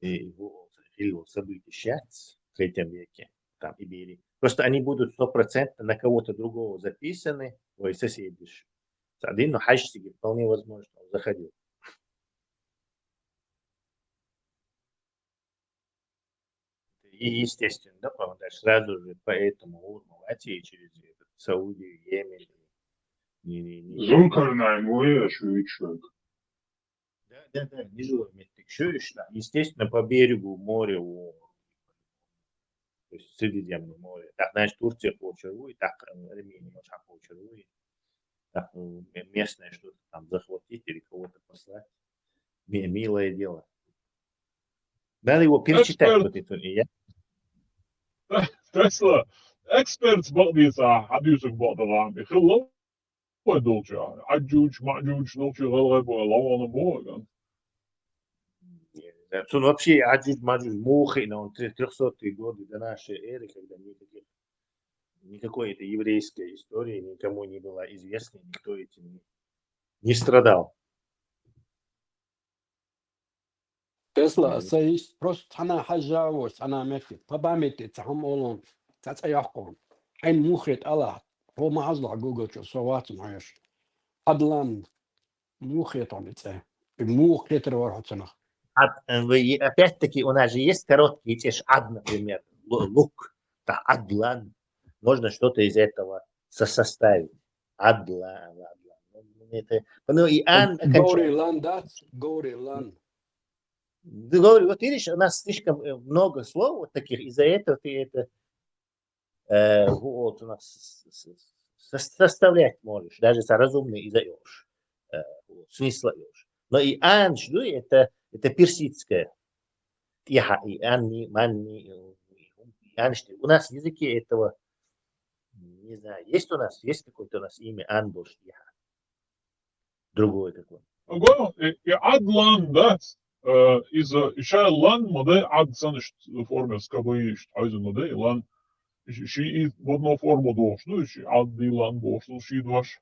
его событий сейчас, в 3 веке, там Иберии. Просто они будут 100% на кого-то другого записаны, соседи. Один, но Хачсиги вполне возможно, он заходил. И естественно, да, дальше сразу же по этому Урмалатии через Саудию, Йемен. Зулкарнайн, Да, внизу естественно, по берегу моря, то есть Средиземное море. Так, значит, Турция почервует, так, Армения почервует, так, местное что-то там захватить или кого-то послать. Милое дело. Надо его перечитать, вот это. Tesla, experts بقضية حديثك بعض العام يخلوا ودولجا عجوج معجوج نوشي غلب والله أنا بوغان. Он вообще Аджуж-Маджуж мухи, но он 300-е годы до нашей эры, когда никакой этой еврейской истории никому не была известна, никто этим не страдал. Tesla says просто أنا حاجة وش أنا مكتب طبعاً تهم أولون تتأيقون حين مخرج الله هو ما عزله جوجل شو صوات معيش أدلان مخرج عم يتسه المخرج تروح تسنخ. Опять-таки у нас же есть короткий теш ад, например, лук, адлан. Можно что-то из этого составить. Адлан. Ну и ан. Горилан, да? Горилан. Говорю, вот видишь, у нас слишком много слов вот таких, из-за этого ты это вот у нас составлять можешь, даже разумный издаешь, смысл даешь. Но и ан, что это персидское. И анни, манни, аншти. У нас в языке этого, не знаю, есть у нас, есть какое-то у нас имя анбуш, другое такое. И адлан, да? إذا إشاء لان مده عد سنش فورم سكابيش عايزن مده لان شيء بدنا فورم دوش نو شيء عد دي لان دوش نو شيء دوش.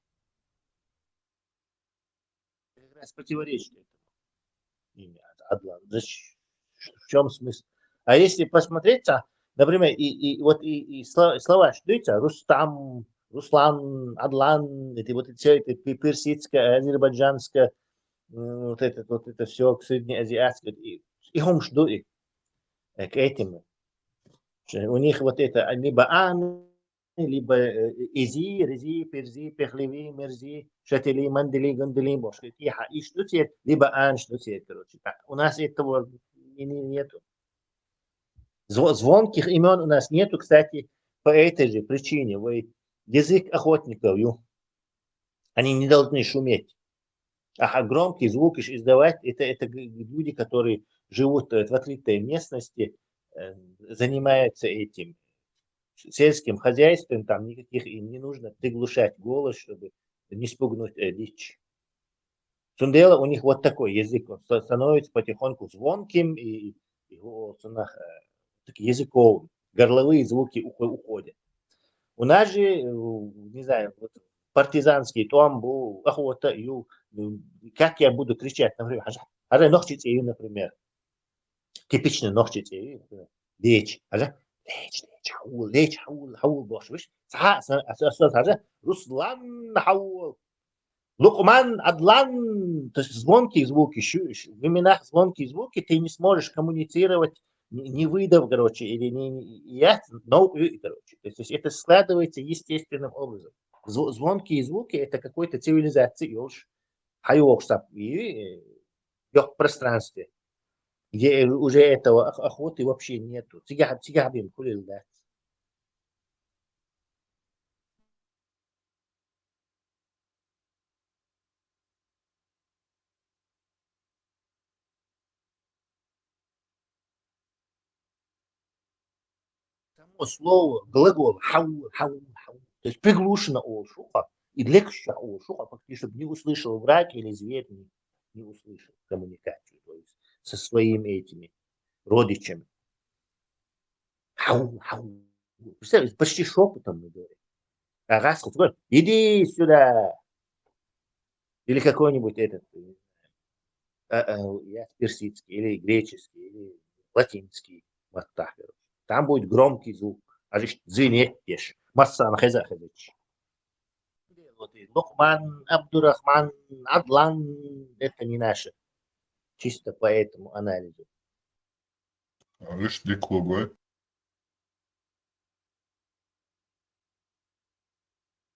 Раз противоречит имя адлан. В чем смысл? А если посмотреть, например, и слова что Рустам, Руслан, Адлан, это вот все это персидское, азербайджанское. Вот это все среднеазиатское, и хом что и к этим. У них вот это либо ан, либо изи, рези, перзи, пехливи, мерзи, шатели, мандели, гондели, бошки. И что цвет, либо ан, что цвет, короче. Так, у нас этого нету. Звонких имен у нас нету, кстати, по этой же причине. Язык охотников, они не должны шуметь. А громкий звук издавать, это люди, которые живут в открытой местности, занимаются этим сельским хозяйством, там никаких им не нужно приглушать голос, чтобы не спугнуть дичь. Сундела у них вот такой язык, он становится потихоньку звонким и голос у них языковым, горловые звуки уходят. У нас же, не знаю, вот партизанский там был охота, как я буду кричать, например, ногчицею, например, типичный ногчицею, лечь, лечь, хаул, бош, видишь, Руслан, хаул, Лукман, Адлан, то есть звонкие звуки, в именах звонкие звуки ты не сможешь коммуницировать, не выдав, короче, или короче. То есть это складывается естественным образом. Звонкие звуки это какой-то цивилизации, и в пространстве, где уже этого охоты вообще нету. Цигабим, кулилда. Само слово, глагол, хау, то есть приглушено шуха, и легче шуха, фактически, чтобы не услышал враг или зверь, не услышал коммуникацию, то есть со своими этими родичами. Хау. Представляете, почти шепотом мы говорим. А раз говорит, иди сюда. Или какой-нибудь этот, персидский, или греческий, или латинский. Вот так. Там будет громкий звук. А здесь звенеть ешь. Массан хазахазыч. Лукман, Абдурахман, Адлан. Это не наше. Чисто по этому анализу. Лишь диклугой.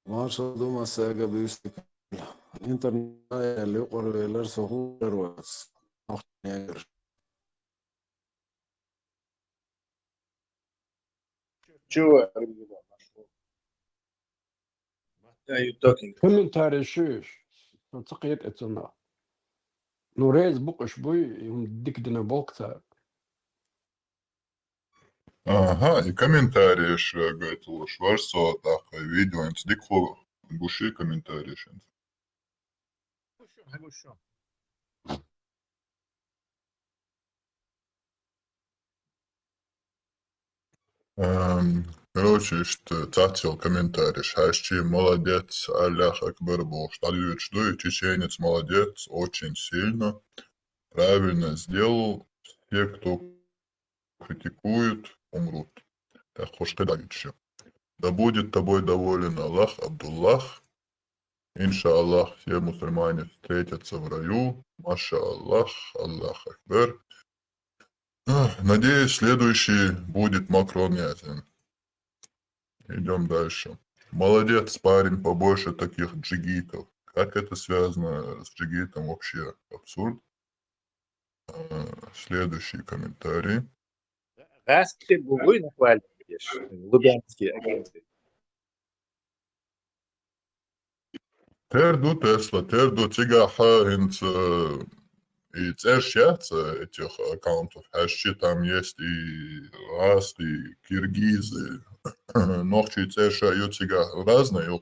Marshall Duma Saga Büstik Internet Luqur Sohur was noch näher. Чего? What are you talking about? комментарий шиш. تقيت اتنا نوريز بقش بوي يوم ديك دنا بوكتا. Ага, и комментарии ще, говорит, луш, ваш со, так, видео, инц диклу, буши комментарии ще. Короче, что цацил комментарий, Хащи молодец, Аллах Акбар Бог, что и чеченец молодец, очень сильно, правильно сделал, все, кто критикует, умрут. Так, хош еще. Да будет тобой доволен Аллах, Абдуллах. Иншаллах, все мусульмане встретятся в раю. Маша Аллах, Аллах Акбар. Надеюсь, следующий будет Макрон Язин. Идем дальше. Молодец, парень, побольше таких джигитов. Как это связано с джигитом, вообще абсурд. Следующий комментарий. Раз ты бугуй нахваливаешь, лубянские агенты. Терду Тесла, терду Тигаха, и церщаться этих аккаунтов. Хащи там есть и Раст, и Киргизы. Ногчи церша ютига разные,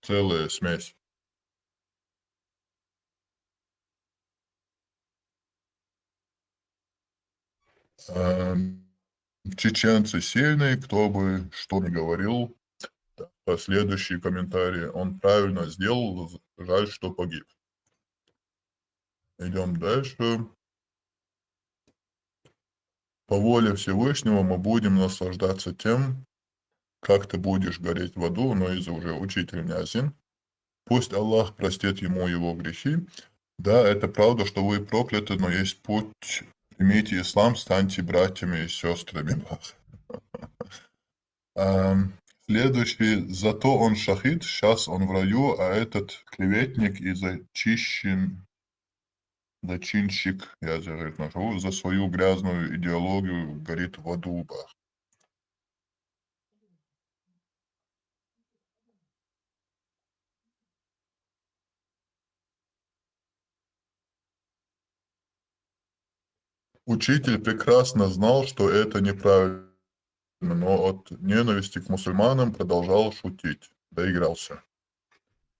целая смесь. Чеченцы сильные, кто бы что ни говорил. Последующий комментарий. Он правильно сделал, жаль, что погиб. Идем дальше. По воле Всевышнего мы будем наслаждаться тем, как ты будешь гореть в аду, но из-за уже учитель Нязин. Пусть Аллах простит ему его грехи. Да, это правда, что вы прокляты, но есть путь. Примите ислам, станьте братьями и сестрами. Следующий, зато он шахид, сейчас он в раю, а этот клеветник и зачинщик, я назову, за свою грязную идеологию горит в аду. Учитель прекрасно знал, что это неправильно, но от ненависти к мусульманам продолжал шутить. Доигрался.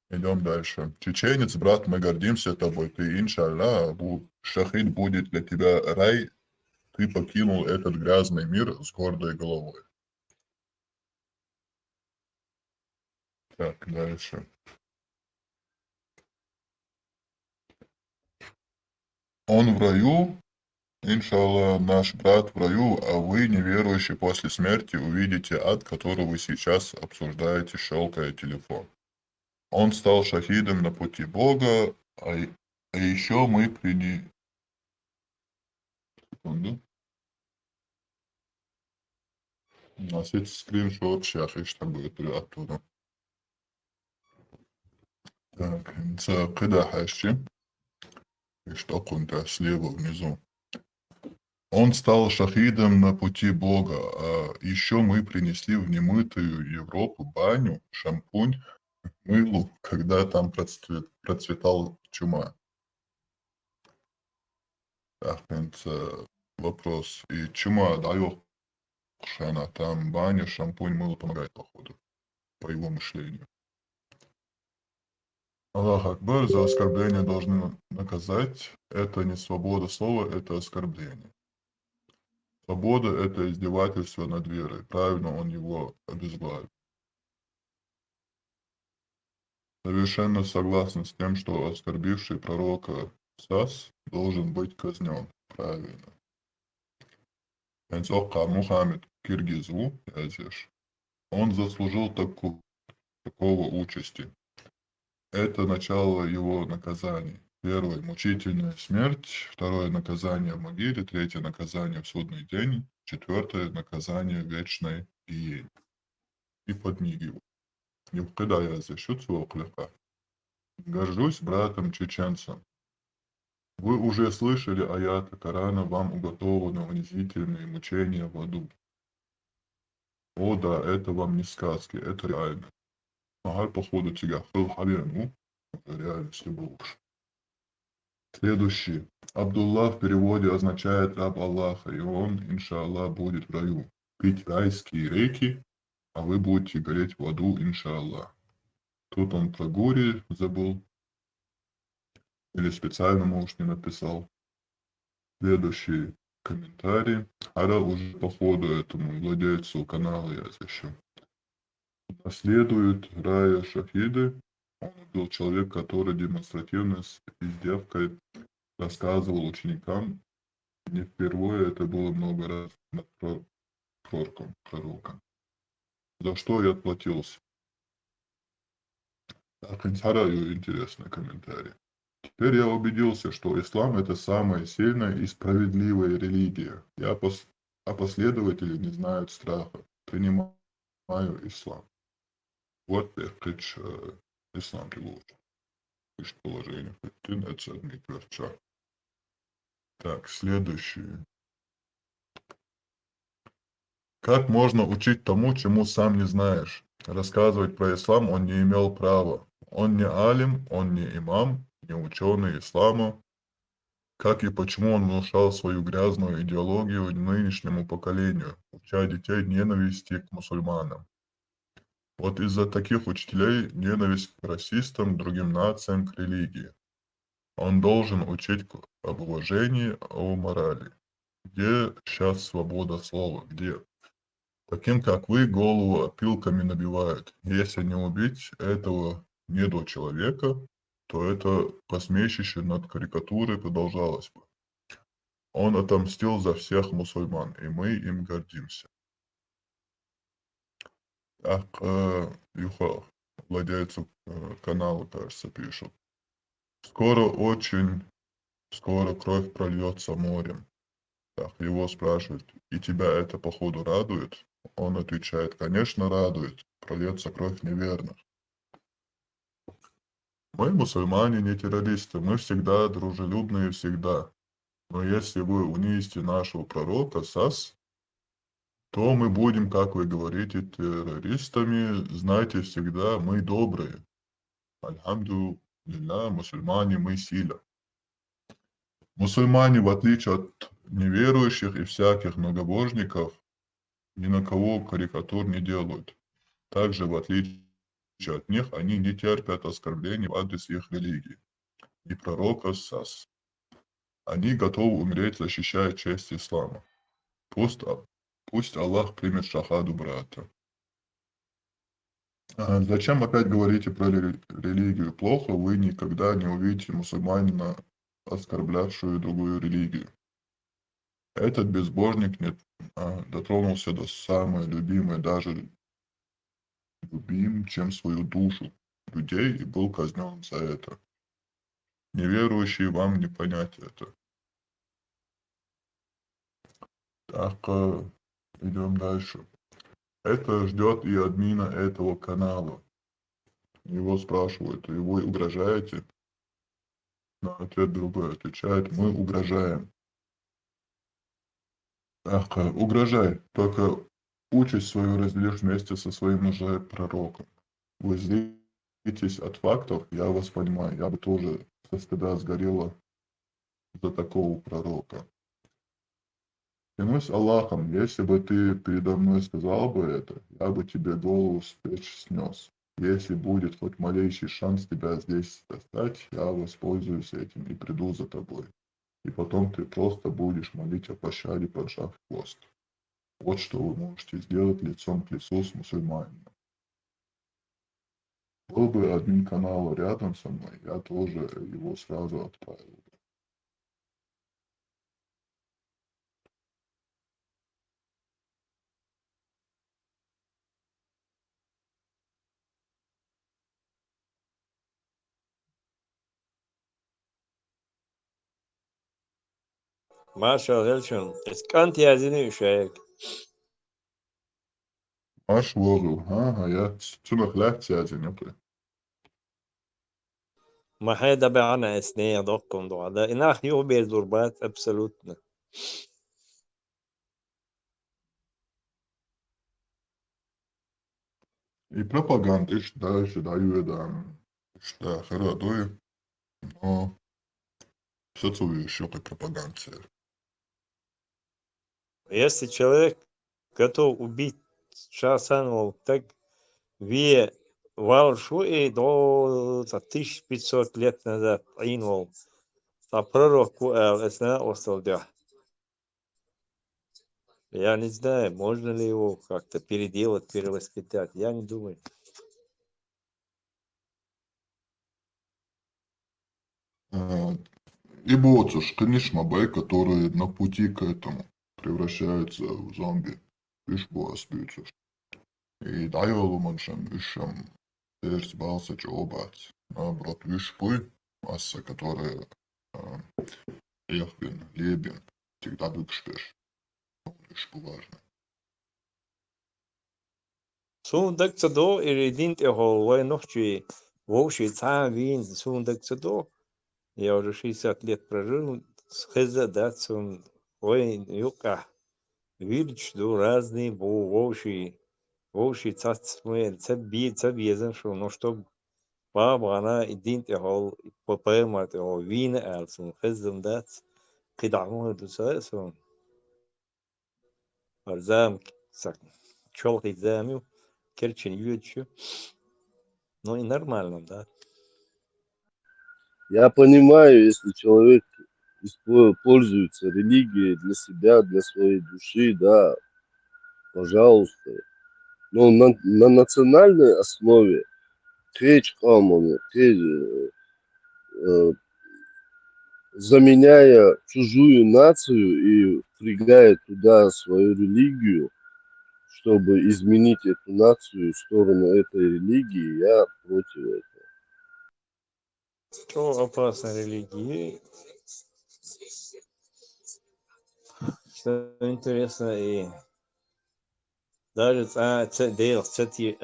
Идем дальше. Чеченец, брат, мы гордимся тобой. Ты, иншаллах, шахид будет для тебя рай. Ты покинул этот грязный мир с гордой головой. Так, дальше. Он в раю, иншаллах, наш брат в раю, а вы, неверующие, после смерти увидите ад, который вы сейчас обсуждаете, щелкая телефон. Он стал шахидом на пути Бога, а еще мы Секунду. У нас есть скриншот, сейчас что будет оттуда. Так, когда хаши, и что кунта слева внизу. Он стал шахидом на пути Бога, а еще мы принесли в немытую Европу баню, шампунь, мылу, когда там процветала чума. Так, вопрос. И чума дает шана, там баня, шампунь, мыло помогает, походу, по его мышлению. Аллах Акбар, за оскорбление должны наказать. Это не свобода слова, это оскорбление. Свобода – это издевательство над верой. Правильно он его обезглавил. Совершенно согласен с тем, что оскорбивший пророка Сас должен быть казнен. Правильно. Мухаммед Киргизу, он заслужил такого участи. Это начало его наказаний. Первое – мучительная смерть, второе – наказание в могиле, третье – наказание в судный день, четвертое – наказание в вечной гиене. И подмигиваю. Никогда я защищу своего клика. Горжусь братом чеченцем. Вы уже слышали аяты Корана, вам уготованы унизительные мучения в аду. О да, это вам не сказки, это реально. Ага, походу тебя хабирну, это реальность больше. Следующий. Абдулла в переводе означает раб Аллаха, и он, иншаллах, будет в раю. Пить райские реки, а вы будете гореть в аду, иншаллах. Тут он про горе забыл. Или специально, может, не написал. Следующий комментарий. Ара уже по ходу этому владельцу канала я защищу. Наследует рая шахиды. Он был человек, который демонстративно с издевкой рассказывал ученикам. Не впервые, это было много раз над пророком. За что я отплатился? Так, интересный комментарий. Теперь я убедился, что ислам – это самая сильная и справедливая религия. А последователи не знают страха. Принимаю ислам. Вот перкич ислам лучше. Пишет положение. Так, следующий. Как можно учить тому, чему сам не знаешь? Рассказывать про ислам он не имел права. Он не алим, он не имам, не ученый ислама. Как и почему он внушал свою грязную идеологию нынешнему поколению, уча детей ненависти к мусульманам. Вот из-за таких учителей ненависть к расистам, другим нациям, к религии. Он должен учить об уважении, о морали. Где сейчас свобода слова? Где? Таким, как вы, голову опилками набивают. Если не убить этого недочеловека, то это посмешище над карикатурой продолжалось бы. Он отомстил за всех мусульман, и мы им гордимся. Так, Юха, владельцу канала, кажется, пишут. Очень скоро кровь прольется морем. Так, его спрашивают, и тебя это походу радует? Он отвечает, конечно радует, прольется кровь неверных. Мы, мусульмане, не террористы, мы всегда дружелюбные, всегда. Но если вы унизите нашего пророка, Сас, то мы будем, как вы говорите, террористами. Знайте всегда, мы добрые. Альхамдулилля, мусульмане, мы сила. Мусульмане, в отличие от Неверующих и всяких многобожников ни на кого карикатур не делают. Также, в отличие от них, они не терпят оскорблений в адрес их религии и пророка САС. Они готовы умереть, защищая честь ислама. Пусть Аллах примет шахаду брата. Зачем опять говорите про религию? Плохо, вы никогда не увидите мусульманина, оскорблявшую другую религию. Этот безбожник не дотронулся до самой любимой, даже любим, чем свою душу людей, и был казнен за это. Неверующие вам не понять это. Так, идем дальше. Это ждет и админа этого канала. Его спрашивают, и вы угрожаете? На ответ другой отвечает, мы угрожаем. Так, угрожай, только участь свою разделишь вместе со своим лжепророком. Вы злитесь от фактов, я вас понимаю, я бы тоже со стыда сгорела за такого пророка. Клянусь Аллахом, если бы ты передо мной сказал бы это, я бы тебе голову с плеч снес. Если будет хоть малейший шанс тебя здесь достать, я воспользуюсь этим и приду за тобой. И потом ты просто будешь молить о пощаде, поджав хвост. Вот что вы можете сделать лицом к лицу с мусульманином. Был бы админ канала рядом со мной, я тоже его сразу отправил бы. Marshall Elchon, es kann ja nicht Маш логу, я цунах лягтязи, не ما حدا بعنا اسنية ضقم ضعدا إناخ يوبير دوربات абсолютно. И пропаганда, дальше даю да, хорошо, но все это еще как пропаганда. Если человек готов убить Шахсанова, так ве валшу и до 1500 лет назад инвал. А пророк Эсна остался. Я не знаю, можно ли его как-то переделать, перевоспитать. Я не думаю. И боцуш, конечно, бай, которые на пути к этому превращаются в зомби. Виш остаются. И дайолу маншам вишам терс балса чобать. Наоборот, виш пой, масса, которая ехбин, лебин, всегда выкшпеш. Виш важно. Сундак цадо и рединт его лой ночи вовши цавин сундак цадо. Я уже 60 лет прожил с хезадацом. Ой, юка. Вильч до разные вовши цацмы цабьезен шо, но что баба она идинт его попемат его вина алсун хезам дац кидаму дусасон. Арзам сак чёл хизамю керчин ючу. Ну и нормально, да. Я понимаю, если человек пользуется религией для себя, для своей души, да, пожалуйста. Но на национальной основе речь заменяя чужую нацию и впрягая туда свою религию, чтобы изменить эту нацию в сторону этой религии, я против этого. Что опасно религии? Что интересно и даже дел цати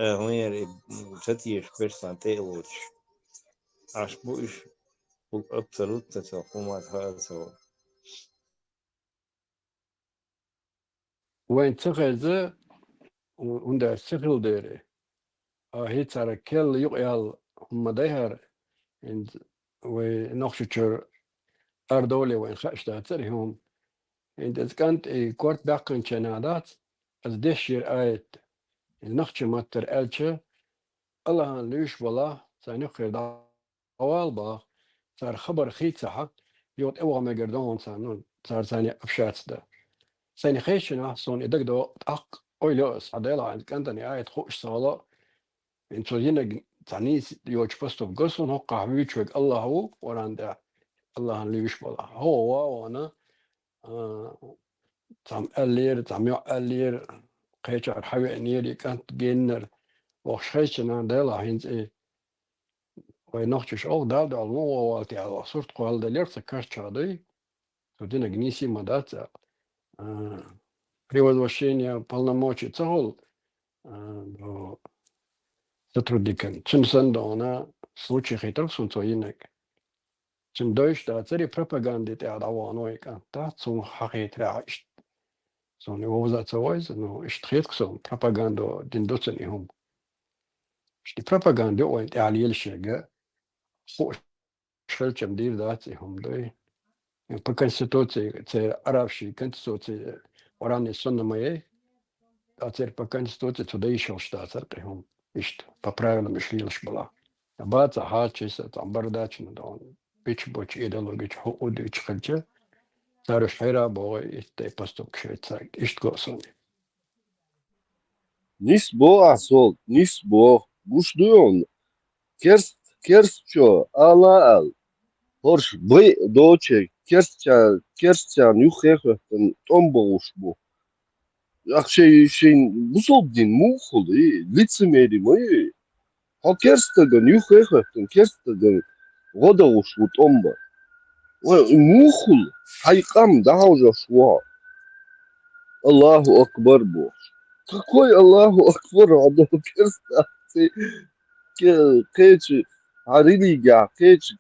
персонте лучше. Аж будешь абсолютно целхумат хазо. وين تخذ وندا سخل ديري هيت على كل يقيال هم داير عند ونخشر أردولي وين خشتا تريهم إذا كانت كورت باقن شنادات از دشير آيت النخش ماتر ألشة الله ليش والله سنخير دوال با صار خبر خيت صح يوت أول ما قردون سانون صار ثاني أفشات ده ثاني خيشنا صون إدك دو أق أولوس عدالة عند كانتني آيت خوش صلاة إن سوينا تعنيس يوج فستو بقصون هو قهويش وق الله هو ورانده الله ليش والله هو وانا تعم ألير تعم يو ألير قيشر حوي نيري كانت جينر وخشيشنا دالا هينز إيه وينوختش أو دال مو والتي على صورت قال دلير سكرت شادي تودينا جنيسي مدات превозвещение полномочий цегол до сотрудникам Чинсандона случай хитр сунцоинек Чин дойш да цари пропаганды те адаваноика та цун хахит раишт сон его но иштрет ксон пропаганду дин доцен ихум шти пропаганду ой алиел шега хо шелчем дир дат ихум дой по конституции це арабши конституции оране соннамае а цер по конституции туда еще штат прихум ишт по правилам ишлилш была баца хачис там бардачно да бич боч идеологич хо удич хача царш хайра бой исте поступ швейцарик ишт госон Nis bo asol, nis bo. Guş duyon. Kerstço ala al. Horş bı doçe kerstçan yuxexten tomboğuş bu. Şey bu soldin muxul лицемери мои. Ha kerstegen yuxexten kerstegen godoğuş bu tomba. Muxul hayqam daha uca şua. Allahu akbar bu. Какой Аллаху Акбар, адо керста, кечи, арилига, кечи,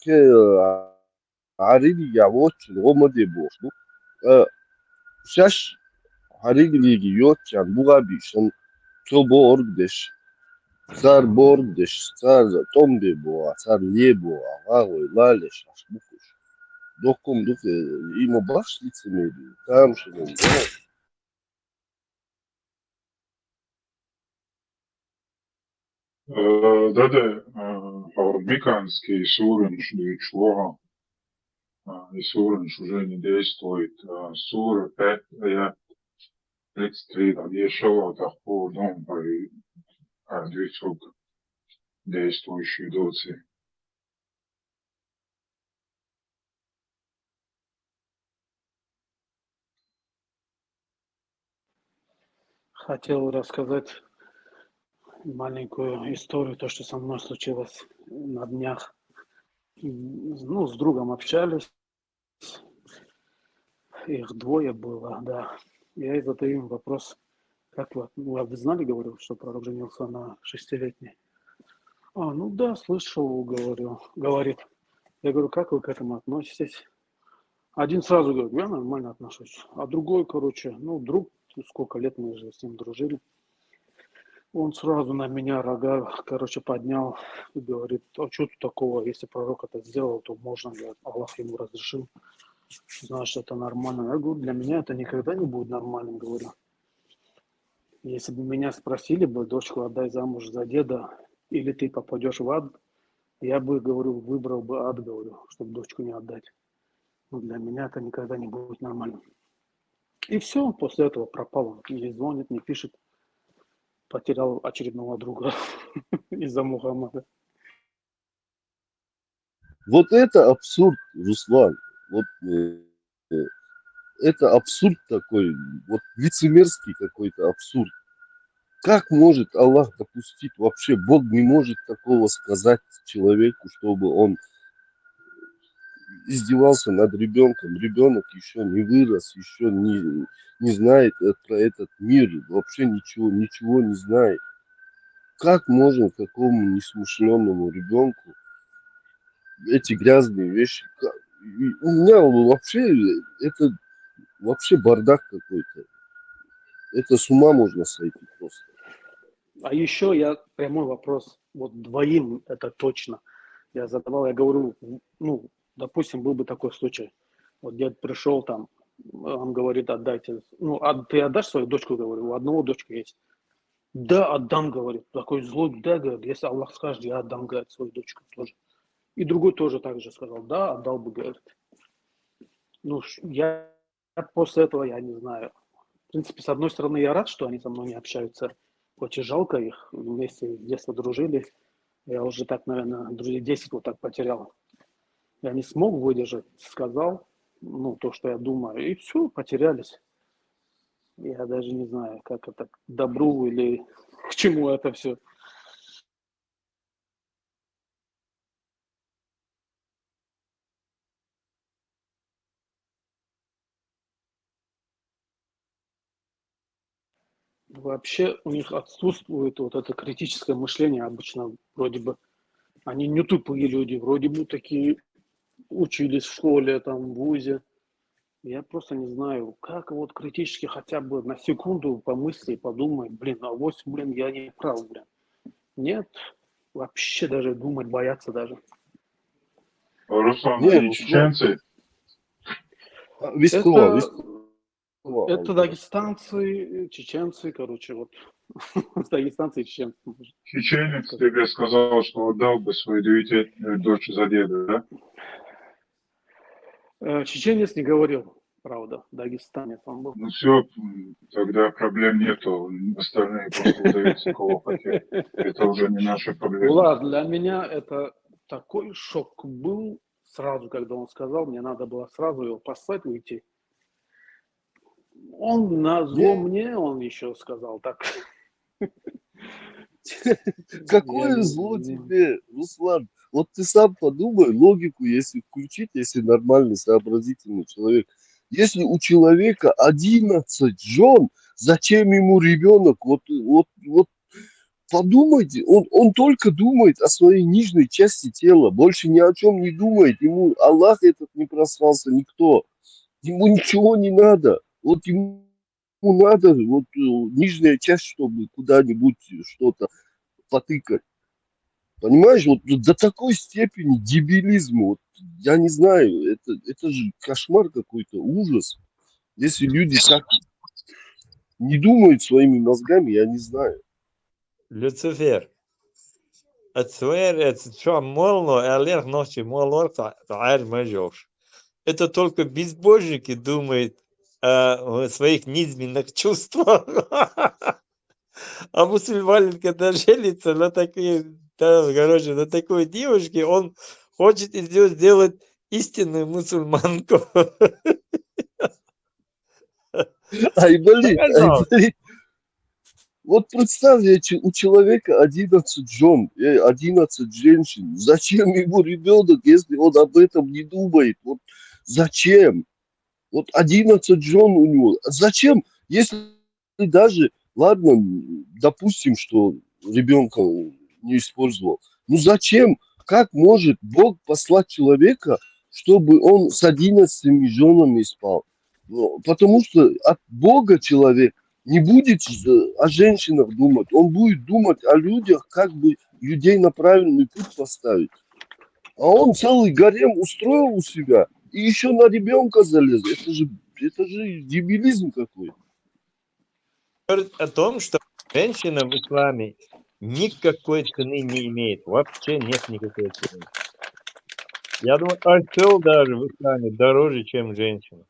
арилига, вочин, омаде бош. Шаш, арилиги, йотчан, бугабишан, то боргдеш, цар боргдеш, цар томбе боа, цар лебоа, агой, лалеш, аш букуш. Доком дуке, има баш лицемери, там шелен, Да, Миканский Суренш и Чвора. И Суренш уже не действует. Сура 5, аят 33, да, Ешава Тахпу, дом при двицук действующей доцы. Хотел рассказать маленькую историю, то, что со мной случилось на днях. Ну, с другом общались, их двое было, да. Я и задаю им вопрос, как вы знали, говорю, что пророк женился на 6-летней? Ну да, слышал, говорю, говорит. Я говорю, как вы к этому относитесь? Один сразу говорит, я нормально отношусь, а другой, друг, сколько лет мы же с ним дружили. Он сразу на меня рога, поднял и говорит, а что тут такого, если пророк это сделал, то можно, говорит, Аллах ему разрешил. Знаешь, это нормально. Я говорю, для меня это никогда не будет нормальным, говорю. Если бы меня спросили бы, дочку отдай замуж за деда, или ты попадешь в ад, я бы, говорю, выбрал бы ад, говорю, чтобы дочку не отдать. Но для меня это никогда не будет нормальным. И все, после этого пропал он. Не звонит, не пишет. Потерял очередного друга из-за Мухаммада. Вот это абсурд, Руслан. Вот это абсурд такой, вот лицемерский какой-то абсурд. Как может Аллах допустить? Вообще Бог не может такого сказать человеку, чтобы он издевался над ребенком. Ребенок еще не вырос, еще не знает про этот мир, вообще ничего не знает. Как можно такому несмышленному ребенку эти грязные вещи? У меня вообще это вообще бардак какой-то. Это с ума можно сойти просто. А еще я прямой вопрос, вот двоим это точно. Я задавал, я говорю, допустим, был бы такой случай. Вот дед пришел там, Он говорит, отдайте. Ну, ты отдашь свою дочку, говорю, у одного дочка есть. Да, отдам, говорит. Такой злой, да, говорит, если Аллах скажет, я отдам, говорит, свою дочку тоже. И другой тоже так же сказал, да, отдал бы, говорит. Ну, я после этого, я не знаю. В принципе, с одной стороны, я рад, что они со мной не общаются. Хоть и жалко их, вместе с детства дружили. Я уже так, наверное, друзей 10 вот так потерял. Я не смог выдержать, сказал, ну, то, что я думаю, и все, потерялись. Я даже не знаю, как это, к добру или к чему это все. Вообще у них отсутствует вот это критическое мышление обычно, вроде бы. Они не тупые люди, вроде бы такие учились в школе, там, в вузе. Я просто не знаю, как вот критически хотя бы на секунду помыслить, подумать, блин, а вот, блин, я не прав, блин. Нет, вообще даже думать боятся даже. Руслан, Не, они ну чеченцы? Вискова, Это дагестанцы, чеченцы, короче, вот. Дагестанцы и чеченцы. Чеченец тебе сказал, что отдал бы свою 9-летнюю дочь за деда, да? Чеченец не говорил, правда, дагестанец он был. Ну все, тогда проблем нету. Остальные просто удаются кого хотят. Это уже не наша проблема. Влад, для меня это такой шок был сразу, когда он сказал, мне надо было сразу его послать, уйти. Он на зло мне, он еще сказал так. Какое зло тебе, Руслан? Вот ты сам подумай, логику, если включить, если нормальный, сообразительный человек. Если у человека 11 жен, зачем ему ребенок? Вот подумайте, он только думает о своей нижней части тела, больше ни о чем не думает. Ему Аллах этот не просрался, никто. Ему ничего не надо. Вот ему надо вот нижняя часть, чтобы куда-нибудь что-то потыкать. Понимаешь, вот до такой степени дебилизм, вот, я не знаю, это же кошмар какой-то, ужас. Если люди так не думают своими мозгами, я не знаю. Люцифер. Это что, молно, аллерг ночи, молор, царь мажешь. Это только безбожники думают о своих низменных чувствах. А мусульманин, когда женится на такие, да, короче, на такой девушке, он хочет из нее сделать истинную мусульманку. Айболит. Вот представь, у человека 11 жен, 11 женщин. Зачем ему ребенок, если он об этом не думает? Вот зачем? Вот 11 жен у него. Зачем, если даже, ладно, допустим, что ребенка не использовал. Ну зачем? Как может Бог послать человека, чтобы он с 11 женами спал? Ну, потому что от Бога человек не будет о женщинах думать. Он будет думать о людях, как бы людей на правильный путь поставить. А он целый гарем устроил у себя и еще на ребенка залез. Это же дебилизм какой. Говорит о том, что женщина в исламе никакой цены не имеет. Вообще нет никакой цены. Я думаю, осел даже в исламе дороже, чем женщина.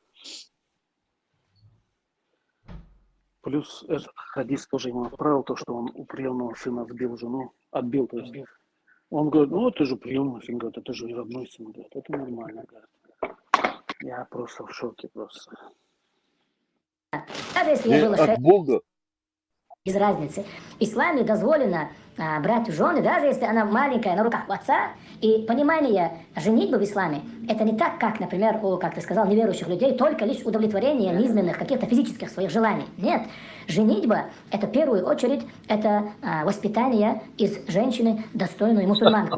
Плюс этот хадис тоже ему отправил то, что он у приемного сына сбил жену, отбил, то есть. Он говорит, ну это же приемный сын, говорит, это же родной сын, говорит, это нормально, говорит. Я просто в шоке просто. Даже если я был От Бога. без разницы. В исламе дозволено брать жены, даже если она маленькая, на руках у отца. И понимание женитьбы в исламе, это не так, как, например, у, как ты сказал, неверующих людей, только лишь удовлетворение низменных, каких-то физических своих желаний. Нет. Женитьба, это в первую очередь, это воспитание из женщины достойную мусульманку.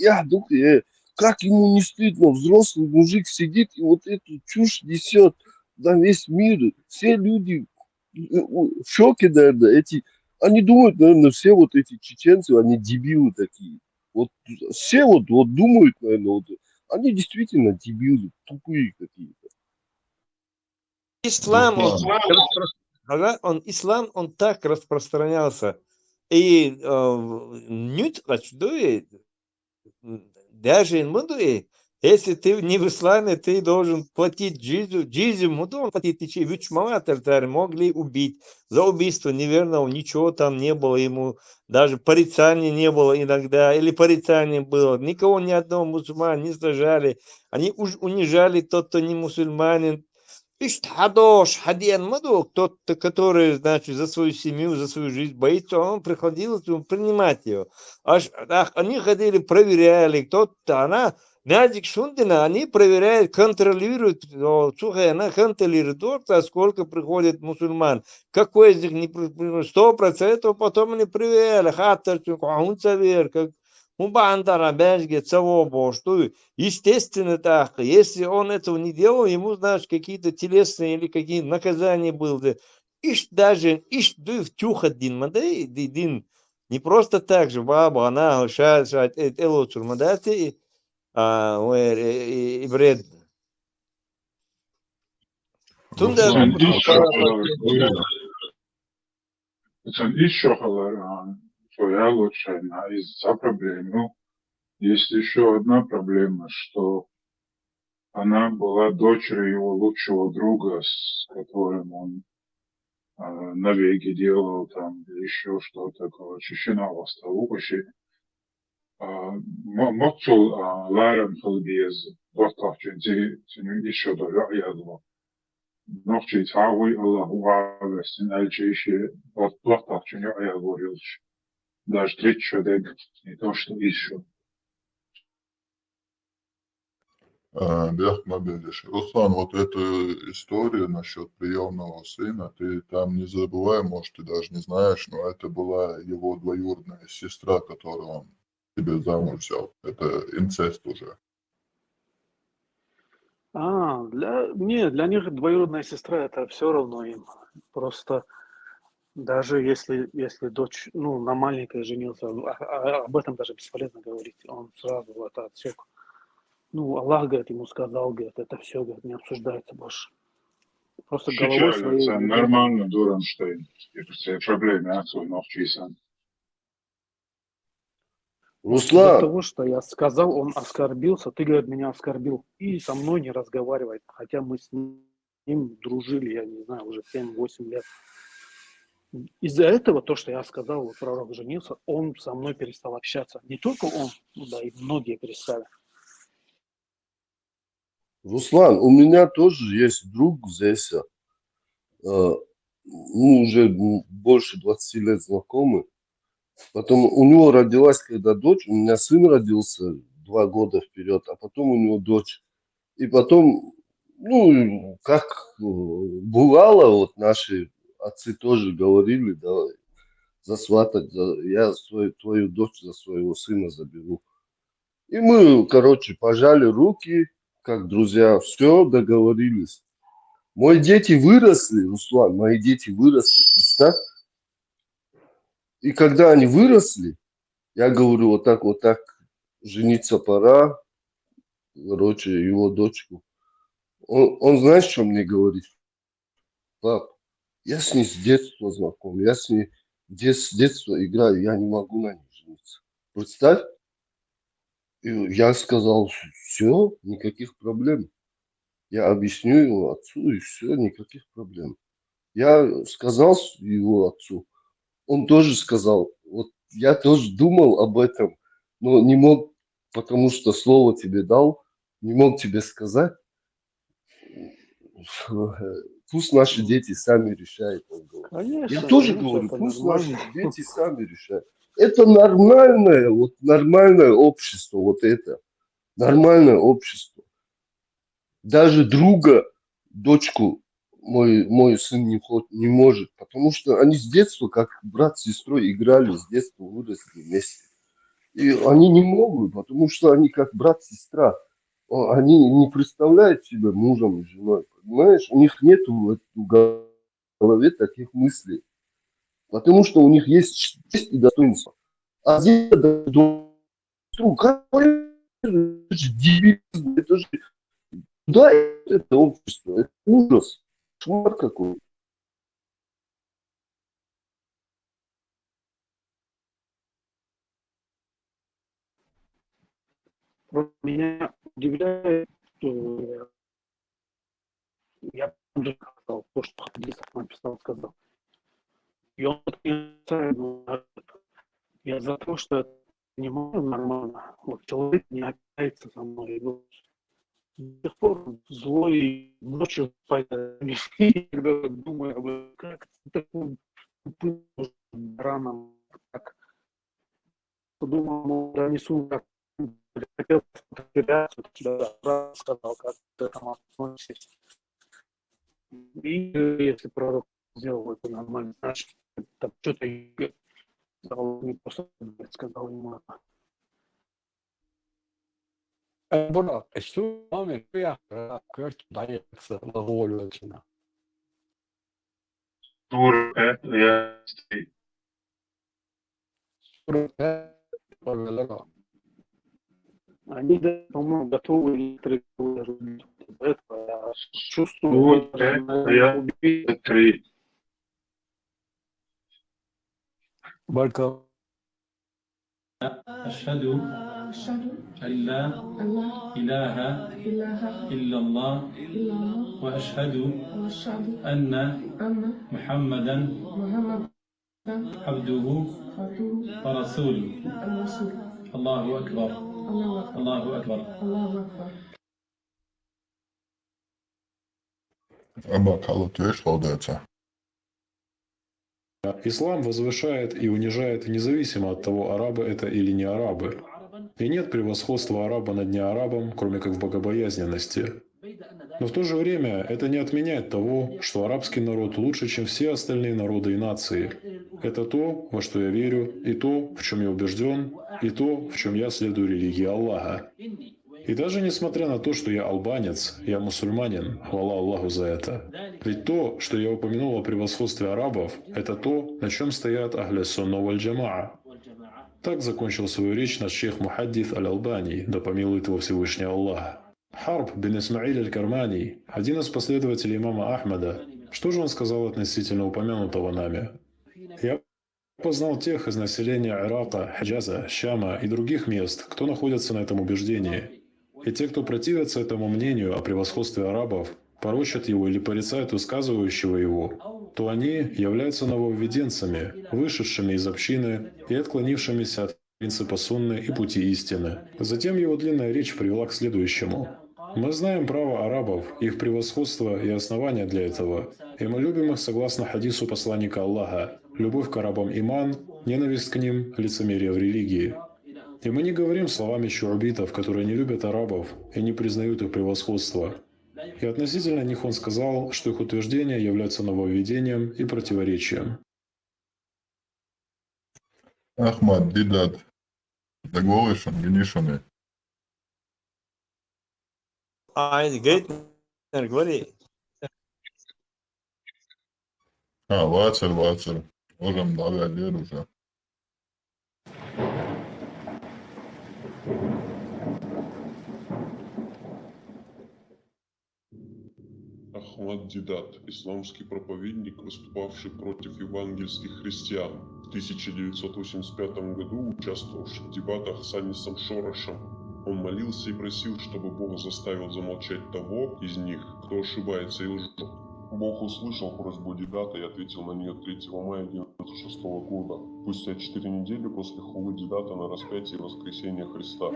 Я думаю, как ему не стыдно, взрослый мужик сидит и вот эту чушь несет на весь мир. Все люди в шоке, наверное, эти Они думают, наверное, все вот эти чеченцы, они дебилы такие. Вот все вот думают, наверное, вот, они действительно дебилы, тупые какие-то. Ислам, Руслан, ислам, он так распространялся. И нют качдует, даже мудует. Если ты не в исламе, ты должен платить джизю муду, платить течи. Вичмалатер могли убить. За убийство неверного ничего там не было ему. Даже порицания не было иногда. Или порицание было. Никого, ни одного мусульмана не сажали. Они унижали тот, кто не мусульманин. Хадош, хадиан мадук, тот, который, значит, за свою семью, за свою жизнь боится, он приходил принимать ее. Они ходили, проверяли, кто-то, она, мядик Шундина, они проверяют, контролируют, слушай, она контролирует, сколько приходит мусульман, какой из них не 100%, потом они проверяли, как Мубандара, Бежге, Цавобо, что естественно так. Если он этого не делал, ему, знаешь, какие-то телесные или какие наказания были. Иш даже, в тюхаддин, мадей, дин. Не просто так же, баба, она, шат, элоцур, мадати, и бред. Тунда, Sen iş şokaları своя лучшая из-за проблемы. Ну, есть еще одна проблема, что она была дочерью его лучшего друга, с которым он навеки делал там или еще что-то, короче, щенала столупащи. Мокчул ларам халбез, достаточно еще до ряду. Ночи цауи Аллаху авестин, альчейши, достаточно я говорил. Даже 3 человека, не то что еще. Бяхма Бедиш. Руслан, вот эту историю насчет приемного сына, ты там не забывай, может, ты даже не знаешь, но это была его двоюродная сестра, которую он тебе замуж взял. Это инцест уже. Для них двоюродная сестра это все равно им. Просто даже если дочь, на маленькой женился, об этом даже бесполезно говорить. Он сразу это отсек. Аллах, говорит, ему сказал, говорит, это все, говорит, не обсуждается больше. Просто головой своей... Это нормально, Дуранштейн. Все проблемы отцу навчися. Руслан! До того, что я сказал, он оскорбился. Ты, говорит, меня оскорбил. И со мной не разговаривает. Хотя мы с ним дружили, я не знаю, уже 7-8 лет. Из-за этого, то, что я сказал, вот пророк женился, он со мной перестал общаться. Не только он, да, и многие перестали. Руслан, у меня тоже есть друг здесь, уже больше 20 лет знакомый. Потом у него родилась когда дочь, у меня сын родился 2 года вперед, а потом у него дочь. И потом, как бывало, вот наши отцы тоже говорили, давай засватать, я твою дочь за своего сына заберу. И мы, пожали руки, как друзья, все, договорились. Мои дети выросли, Руслан, мои дети выросли, представь. И когда они выросли, я говорю, вот так, жениться пора, его дочку. Он знаешь, что мне говорит? Пап, я с ней с детства знаком, я с ней с детства играю, я не могу на ней жениться. Представь. И я сказал, все, никаких проблем. Я объясню его отцу, и все, никаких проблем. Я сказал его отцу, он тоже сказал, вот я тоже думал об этом, но не мог, потому что слово тебе дал, не мог тебе сказать. Пусть наши дети сами решают. Конечно, Я тоже конечно, говорю, это пусть нормально. наши дети сами решают. Это нормальное общество, вот это. Нормальное общество. Даже друга, дочку мой сын не может, потому что они с детства, как брат с сестрой, играли, с детства выросли вместе. И они не могут, потому что они как брат и сестра. Они не представляют себя мужем и женой, понимаешь? У них нет в голове таких мыслей. Потому что у них есть честь и достоинство. А здесь это же дебилизм, это же да, это общество, это ужас, шмар какой. Меня удивляет, что я уже сказал, то, что Хадисов написал, сказал. И он я за то, что это понимаю нормально. Вот человек не общается со мной. И вот до сих пор злой ночью когда думаю об этом, как такой тупым раном так подумал, ну, да, несу, как хотел потерять, да, сказал, как к этому относитесь. И если пророк сделал это нормально, значит, там что-то не просто сказал ему это. Burak, şu an bir kört dayaksa lagolosuna. Они, по-моему, готовы это чувствую, убить. Barka. أشهد أن لا إله إلا الله وأشهد أن محمدا عبده ورسوله الله أكبر الله أكبر Ислам возвышает и унижает независимо от того, арабы это или не арабы. И нет превосходства араба над неарабом, кроме как в богобоязненности. Но в то же время это не отменяет того, что арабский народ лучше, чем все остальные народы и нации. Это то, во что я верю, и то, в чем я убежден, и то, в чем я следую религии Аллаха. И даже несмотря на то, что я албанец, я мусульманин, хвала Аллаху за это. Ведь то, что я упомянул о превосходстве арабов, это то, на чем стоят ахля сунна валь джамаа. Так закончил свою речь наш шейх Мухаддис Аль-Албани, да помилует его Всевышний Аллах. Харб бин Исмаиль Аль-Кармани, один из последователей имама Ахмада, что же он сказал относительно упомянутого нами? Я познал тех из населения Ирака, Хаджаза, Шама и других мест, кто находится на этом убеждении. И те, кто противятся этому мнению о превосходстве арабов, порочат его или порицают высказывающего его, то они являются нововведенцами, вышедшими из общины и отклонившимися от принципа сунны и пути истины. Затем его длинная речь привела к следующему. Мы знаем право арабов, их превосходство и основания для этого, и мы любим их согласно хадису посланника Аллаха. Любовь к арабам иман, ненависть к ним – лицемерие в религии. И мы не говорим словами шуабитов, которые не любят арабов и не признают их превосходство. И относительно них он сказал, что их утверждения являются нововведением и противоречием. Ahmad, Didat, Dagolishan, Genishane. Ein geht, говори. Вацер. Можем давай уже. Ахмад Дидат, исламский проповедник, выступавший против евангельских христиан, в 1985 году участвовавший в дебатах с Анисом Шорошем. Он молился и просил, чтобы Бог заставил замолчать того из них, кто ошибается и лжет. Бог услышал просьбу Дидата и ответил на нее 3 мая 1996 года, спустя 4 недели после хулы Дидата на распятие и воскресения Христа.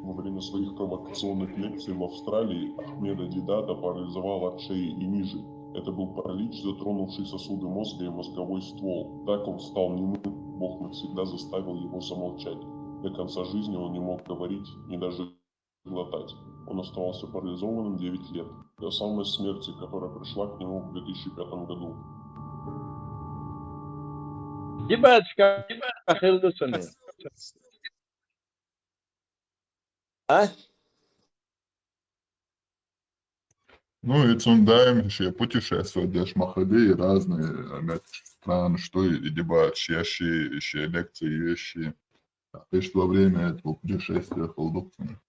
Во время своих провокационных лекций в Австралии Ахмеда Дидата парализовал от шеи и ниже. Это был паралич, затронувший сосуды мозга и мозговой ствол. Так он стал немым. Бог навсегда заставил его замолчать. До конца жизни он не мог говорить, ни даже глотать. Он оставался парализованным 9 лет, до самой смерти, которая пришла к нему в 2005 году. Дебатчика, Хилдусоне. А? Ну и цундаем еще путешествовать, дешь маходи разные страны, что и дебать, еще лекции, вещи. То есть во время этого путешествия холдукциями.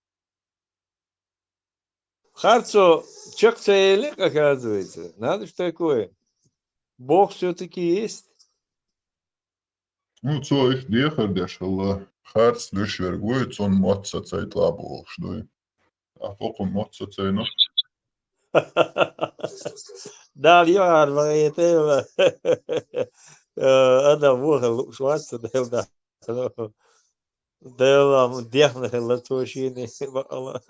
Харцо, человек целик, оказывается. Надо что такое. Бог все-таки есть. Ну, цо их дехар дешалла. Харц вишвергует, он мотца цайт лабу, что и. А фокум мотца цайно. Да, я это أنا أبوها شواتس ده ده مديحنا خلته شيني الله.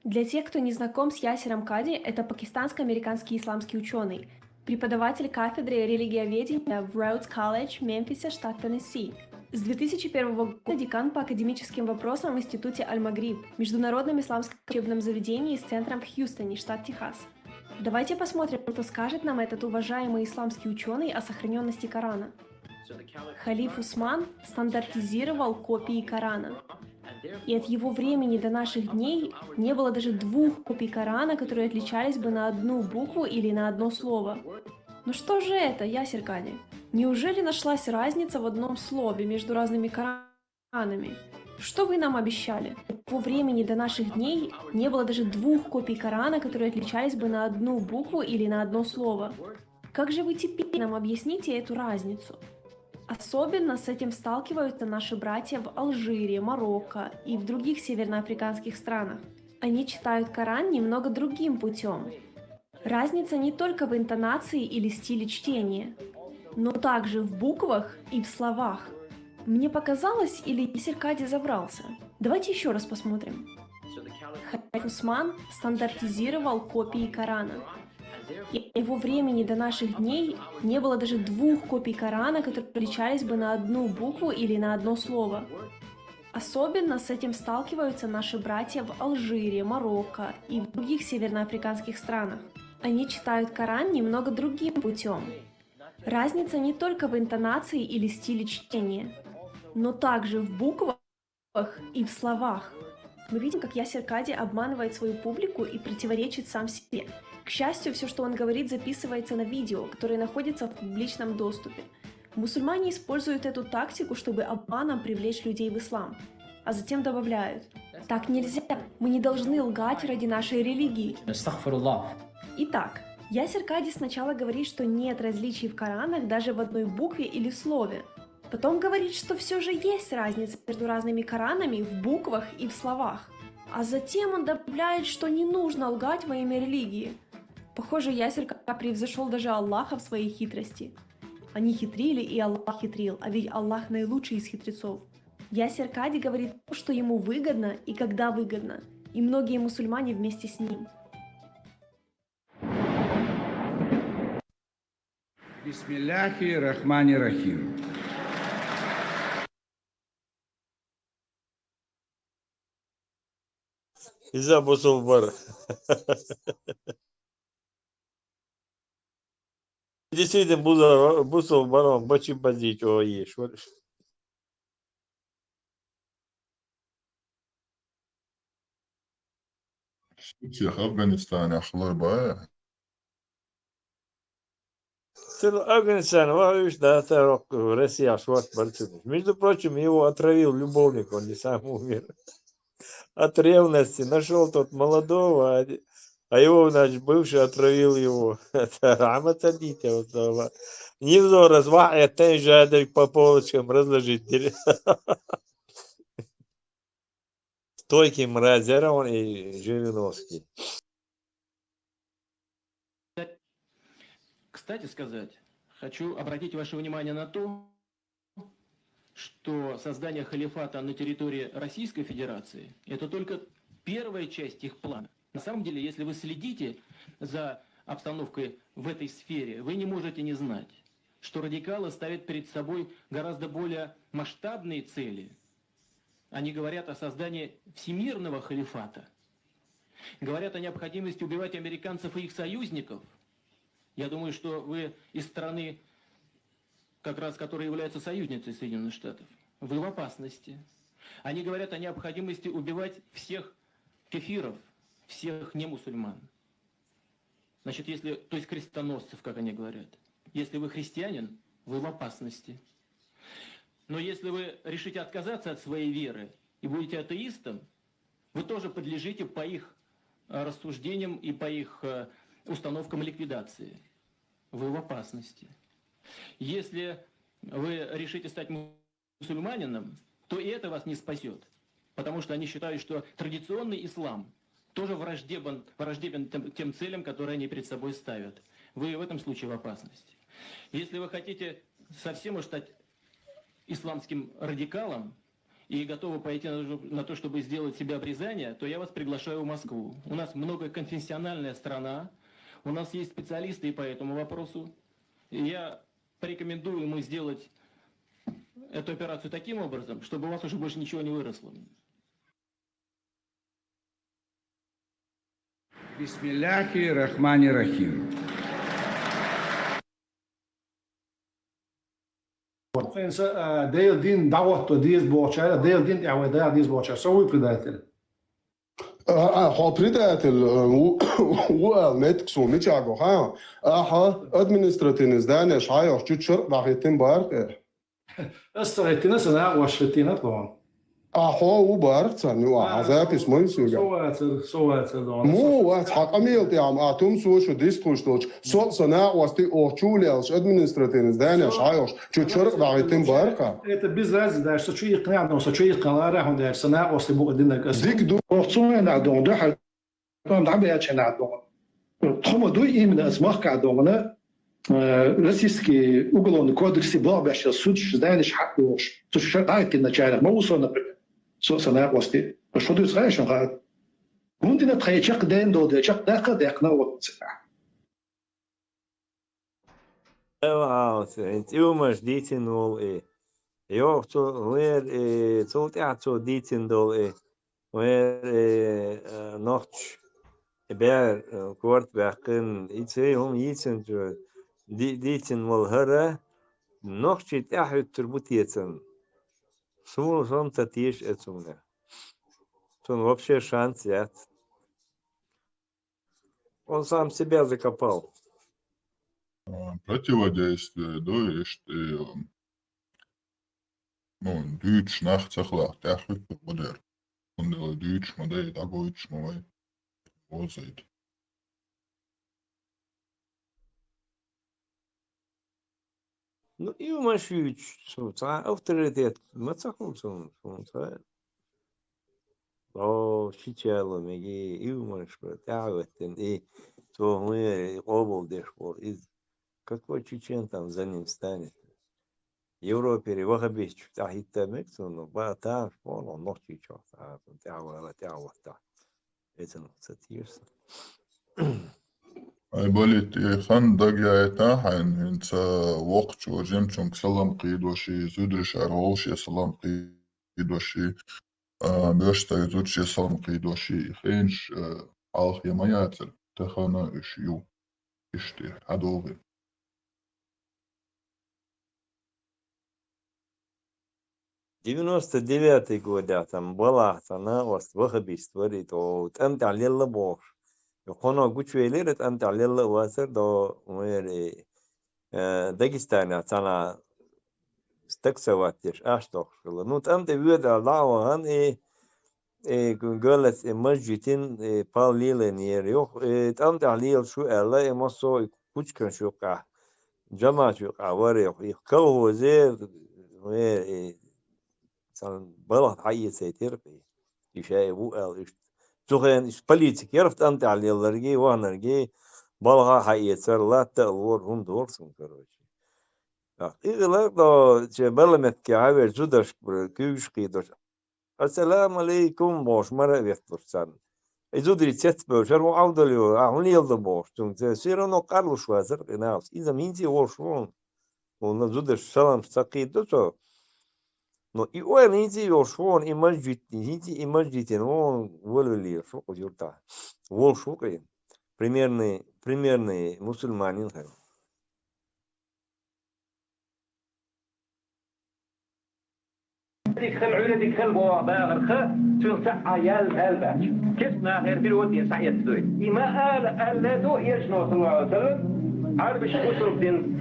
Для тех, кто не знаком с Ясером Кади, это пакистанско-американский исламский ученый, преподаватель кафедры религиоведения в Rhodes College, Мемфисе, штат Теннесси. С 2001 года декан по академическим вопросам в Институте Аль-Магриб, международном исламском учебном заведении с центром в Хьюстоне, штат Техас. Давайте посмотрим, что скажет нам этот уважаемый исламский ученый о сохраненности Корана. Халиф Усман стандартизировал копии Корана. И от его времени до наших дней не было даже 2 копий Корана, которые отличались бы на одну букву или на одно слово. Ну что же это, Ясер Кади? Неужели нашлась разница в одном слове между разными Коранами? Что вы нам обещали? От его времени до наших дней не было даже 2 копий Корана, которые отличались бы на одну букву или на одно слово. Как же вы теперь нам объясните эту разницу? Особенно с этим сталкиваются наши братья в Алжире, Марокко и в других северноафриканских странах. Они читают Коран немного другим путем. Разница не только в интонации или стиле чтения, но также в буквах и в словах. Мне показалось, или Ясер Кади забрался? Давайте еще раз посмотрим. Халиф Усман стандартизировал копии Корана. И от его времени до наших дней не было даже 2 копий Корана, которые отличались бы на одну букву или на одно слово. Особенно с этим сталкиваются наши братья в Алжире, Марокко и в других северноафриканских странах. Они читают Коран немного другим путем. Разница не только в интонации или стиле чтения, но также в буквах и в словах. Мы видим, как Ясер Кади обманывает свою публику и противоречит сам себе. К счастью, все, что он говорит, записывается на видео, которое находится в публичном доступе. Мусульмане используют эту тактику, чтобы обманом привлечь людей в ислам, а затем добавляют: «Так нельзя, мы не должны лгать ради нашей религии». Итак, Ясер Кади сначала говорит, что нет различий в Коранах даже в одной букве или слове. Потом говорит, что все же есть разница между разными Коранами в буквах и в словах. А затем он добавляет, что не нужно лгать во имя религии. Похоже, Ясер Кади превзошел даже Аллаха в своей хитрости. Они хитрили, и Аллах хитрил, а ведь Аллах наилучший из хитрецов. Ясер Кади говорит то, что ему выгодно и когда выгодно, и многие мусульмане вместе с ним. Бисмилляхи рахмани рахим. Из-за Бусулбара. Действительно, Бусулбаром бачи базить о ешь. Всех Афганистане ахлой бая. Афганистан, видишь, да, это Россия, шват борцов. Между прочим, его отравил любовник, он не сам умер. От ревности нашел тот молодого, а его, значит, бывший отравил его. Невзор развах, же по полочкам разложить. Стойкий мразера он и Жириновский. Кстати сказать, хочу обратить ваше внимание на то, что создание халифата на территории Российской Федерации – это только первая часть их плана. На самом деле, если вы следите за обстановкой в этой сфере, вы не можете не знать, что радикалы ставят перед собой гораздо более масштабные цели. Они говорят о создании всемирного халифата, говорят о необходимости убивать американцев и их союзников. Я думаю, что вы из страны, как раз, которая является союзницей Соединенных Штатов. вы в опасности. Они говорят о необходимости убивать всех кефиров, всех немусульман. Значит, то есть крестоносцев, как они говорят. Если вы христианин, вы в опасности. Но если вы решите отказаться от своей веры и будете атеистом, вы тоже подлежите по их рассуждениям и по их установкам ликвидации. Вы в опасности. Если вы решите стать мусульманином, то и это вас не спасет. Потому что они считают, что традиционный ислам тоже враждебен тем целям, которые они перед собой ставят. Вы в этом случае в опасности. Если вы хотите совсем уж стать исламским радикалом и готовы пойти на то, чтобы сделать себе обрезание, то я вас приглашаю в Москву. У нас многоконфессиональная страна, у нас есть специалисты и по этому вопросу. И я порекомендую ему сделать эту операцию таким образом, чтобы у вас уже больше ничего не выросло. Бисмилляхи рахмани рахим. Deel din dawat to dies bochara, deel din awada dies bochara. So we predatel. Ha predatel met so mit jago ha. Ha administrativne zdanje šajo čučr vahitin barke. استريتنا سنة وشتينا طبعا. هو وبارتن وعذاب اسمه يسوع. مو وقت حقميل تيام أتوم سوش وديستوش توش صوت صناع وستي أوتشولي أش أدمنستراتين زداني أش عايش شو تشرق بعيتين باركة. Это без разницы, да, что их надо, что их канала, он да, сна, если будет динак. Дик ду. Орцуя на дом, да, там да, я чена дом. Тому ду именно смах кадомна. Российский уголовный кодекс был суд, знаешь, хакуш. То что дайте начало, мы усоно. Сосана власти. Що ти знаєш, а гунди на тхайчак день до дечак дека декна от. انت يومش ديتين دول ايه يوم تو غير تو تعطو ديتين دول ايه غير نوتش بير كورت باقين ايتي هم يتن ديتين والهرة نوتش تاحو تربوتيتن شو شون تتيش اتسمنا он вообще шанс нет. Он сам себя закопал. Противодействие, да, есть, Deutsch nachzahla, technik modern. Und Deutsch modern, da Deutsch modern, wo seid. Ну, и у Машевич, авторитет, мацахун, شيء ميجي يومش تعودن إيه تو мы обл дешпор из какой чечен там за ним станет Европе вахабич тахита мексону ба там шпон он ночи чё тява та это сатирс أي بالي خان دقيقة تاحن إنت وقت وجمتم سلام قيد وشي زودرش أرغوشي سلام قيد وشي بيشتا يزودشي سلام قيد وشي خينش عالخي مياتر تخانا إشيو إشتي عدوغي 99-й год, там была она was вахабиство, то там талила бог. Коно гучвелер там талила васер до мы Дагестане она стаксаватиш аштохшила. Ну там ты видел лаван и قالت مسجدين بالليل يريح там تعليل شو الله يمسو كوش كان شو قا جماعة شو قا وريح يخو زير سان بلغت حي سيتر يشاي بو ال تخين политик يرفت أنت على اللرجي وانرجي بلغة حي سر لا تأور هم دورسون كروش إغلاق دا برلمت كعابر زودش كيوش قيدش السلام عليكم باش مرة بيخترسان إذا ريتشت بوشر وعودليو هوني يلد باش تون سيرانو كارلوش وازر ناس إذا مينتي وشون ونزودش سلام سقيد دو но и он иди шон и маждит иди и маждит он волили шо юрта вол шукай примерный мусульманин ديك خل عيوني ديك خل بوا باغر خ تنسع عيال هالباش كيفنا غير في الود ينسع يتدوي إما قال لا دو يجنو صلى الله عليه وسلم عرب الشكوسر بدين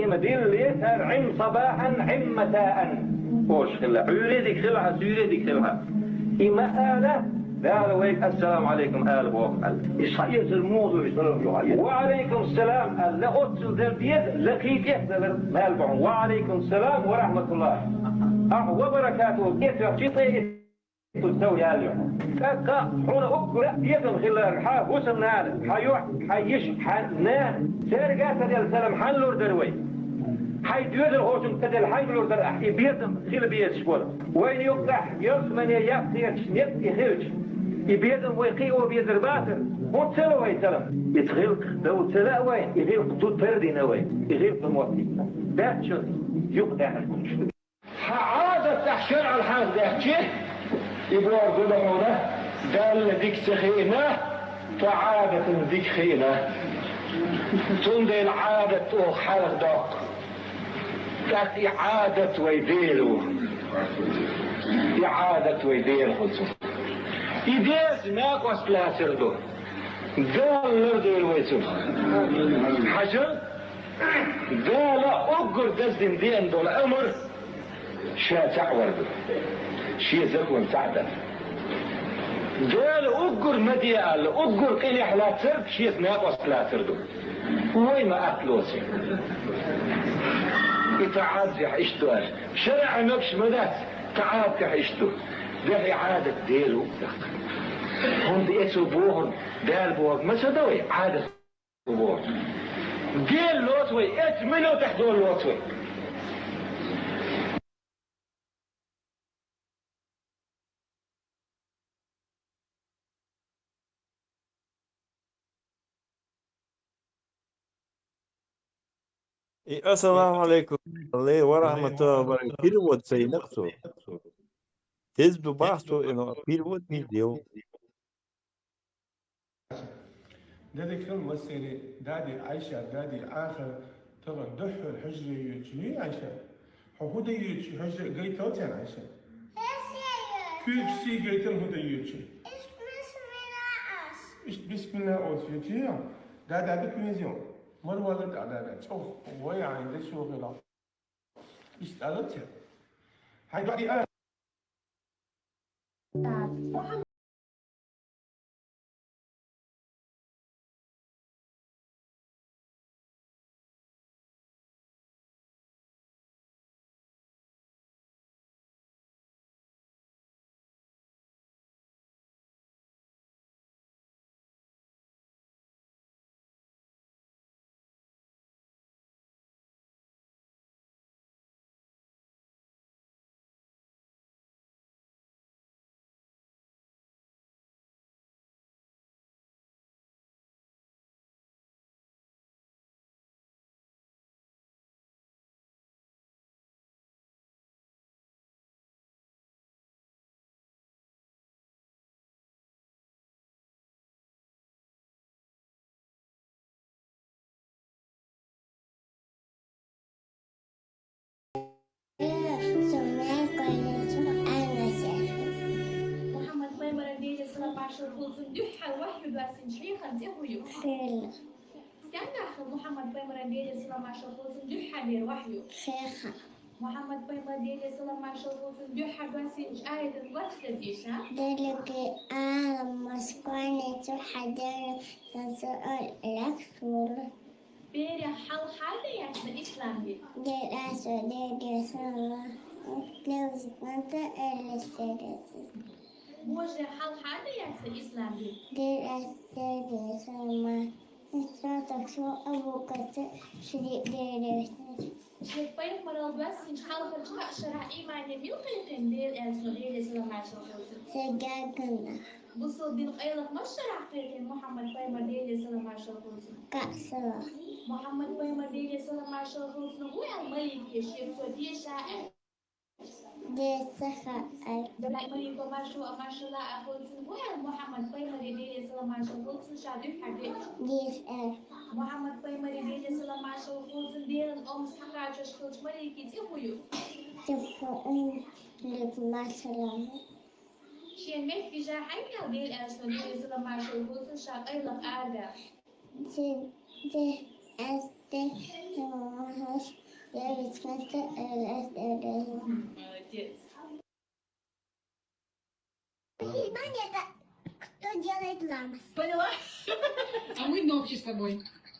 إما دين اللي يسهر عم صباحا عم مساء وش خلها عيوني ديك خلها سيوري ديك خلها إما قال ويك السلام عليكم آل بوقال يصيص الموضوع يصير وعليكم السلام قال لا أتصل ذا بيد لقيت يحذر مال بعون وعليكم السلام ورحمة الله وبركاته كيف يعطي تسوي هذا كا حونا أكل يدن خلال حا وسمنا هذا حيوح حيش حنا سرقات ديال السلام حنلور دروي حي ديال الهوجم تدل حي لور در أحكي بيدم خيل بيد شبول وين يقطع يرسمن يقطع شنيت يخرج يبيدم ويقي وبيد الباتر وتسلو ويسلم يتغلق لو تلا وين يغلق توت فردين وين يغلق الموتي ده شو يقطع عادة تحشر على الحاج ده شيء يبغى قدامه دال ديك سخينة فعادة ديك خينة تندي العادة وحلق داق كانت إعادة ويديلو إعادة ويديل خلصو يديز ماك واسلا سردو دال لردو الويسو حجر دال أقر دزدن دين دول أمر شاتع وردو شي زكون سعدا دال أقر مديال أقر قيلي حلا ترك شي ماك واسلا سردو وين ما أكلوسي يتعاد يحشتو شرع نفس مدات تعاد يحشتو ده إعادة ديلو هم بيأسوا بوهن دال بوهن ما سدوي عادة بوهن ديل لوتوي اتمنوا تحدو اللوتوي السلام عليكم ورحمة الله وبركاته. Перевод سينقصه. تزدو بحثه إنه перевод не сделал. دادي كل مسيري دادي عايشة دادي آخر طبعا دحو الحجري يجي عايشة هو يجي حجري قيت توتين عايشة كيف سي قيت هو يجي إيش بسم الله أوت يجي دادي هذا كنيزيون مر ولد على شوف ويا عنده شغل إيش قالت هاي بعدي محمد بيمر ديلي سلام ما شغل دحى بير وحيو شيخة محمد بيمر ديلي سلام ما شغل دحى بس آية الوقت ديشا دلك مسكوني تحدر تسأل الأكثر بير حل حاجة يعني الإسلامي دير أسو دير سلام لو زمانت السيدة موجه حل حاجة يعني الإسلامي دير أسو سلام نسمعك شو أبوك شديد دير شيخ بيت مرة بس إن حلقة جمع شرع إيماني بيلقي دير أسرائيل سلام عشان سجاكنا بصوا دين أيضا ما شرع قيل محمد بيمر دير سلام عشان كأسرة محمد بيمر دير سلام عشان هو الملك الشيخ ودي شاعر دي سخاء دلائي مريكو ما شاء الله أقول سنوية محمد بيمر دير سلام عشان شادي حديث دي محمد بيمر دير سلام عشان دير الأم سحقا عشان مريكي تفويو Känner vi så här kan vi alltså det så de har så gott så att alla är där. Молодец. Кто делает ламас? Поняла? А мы ногти с тобой.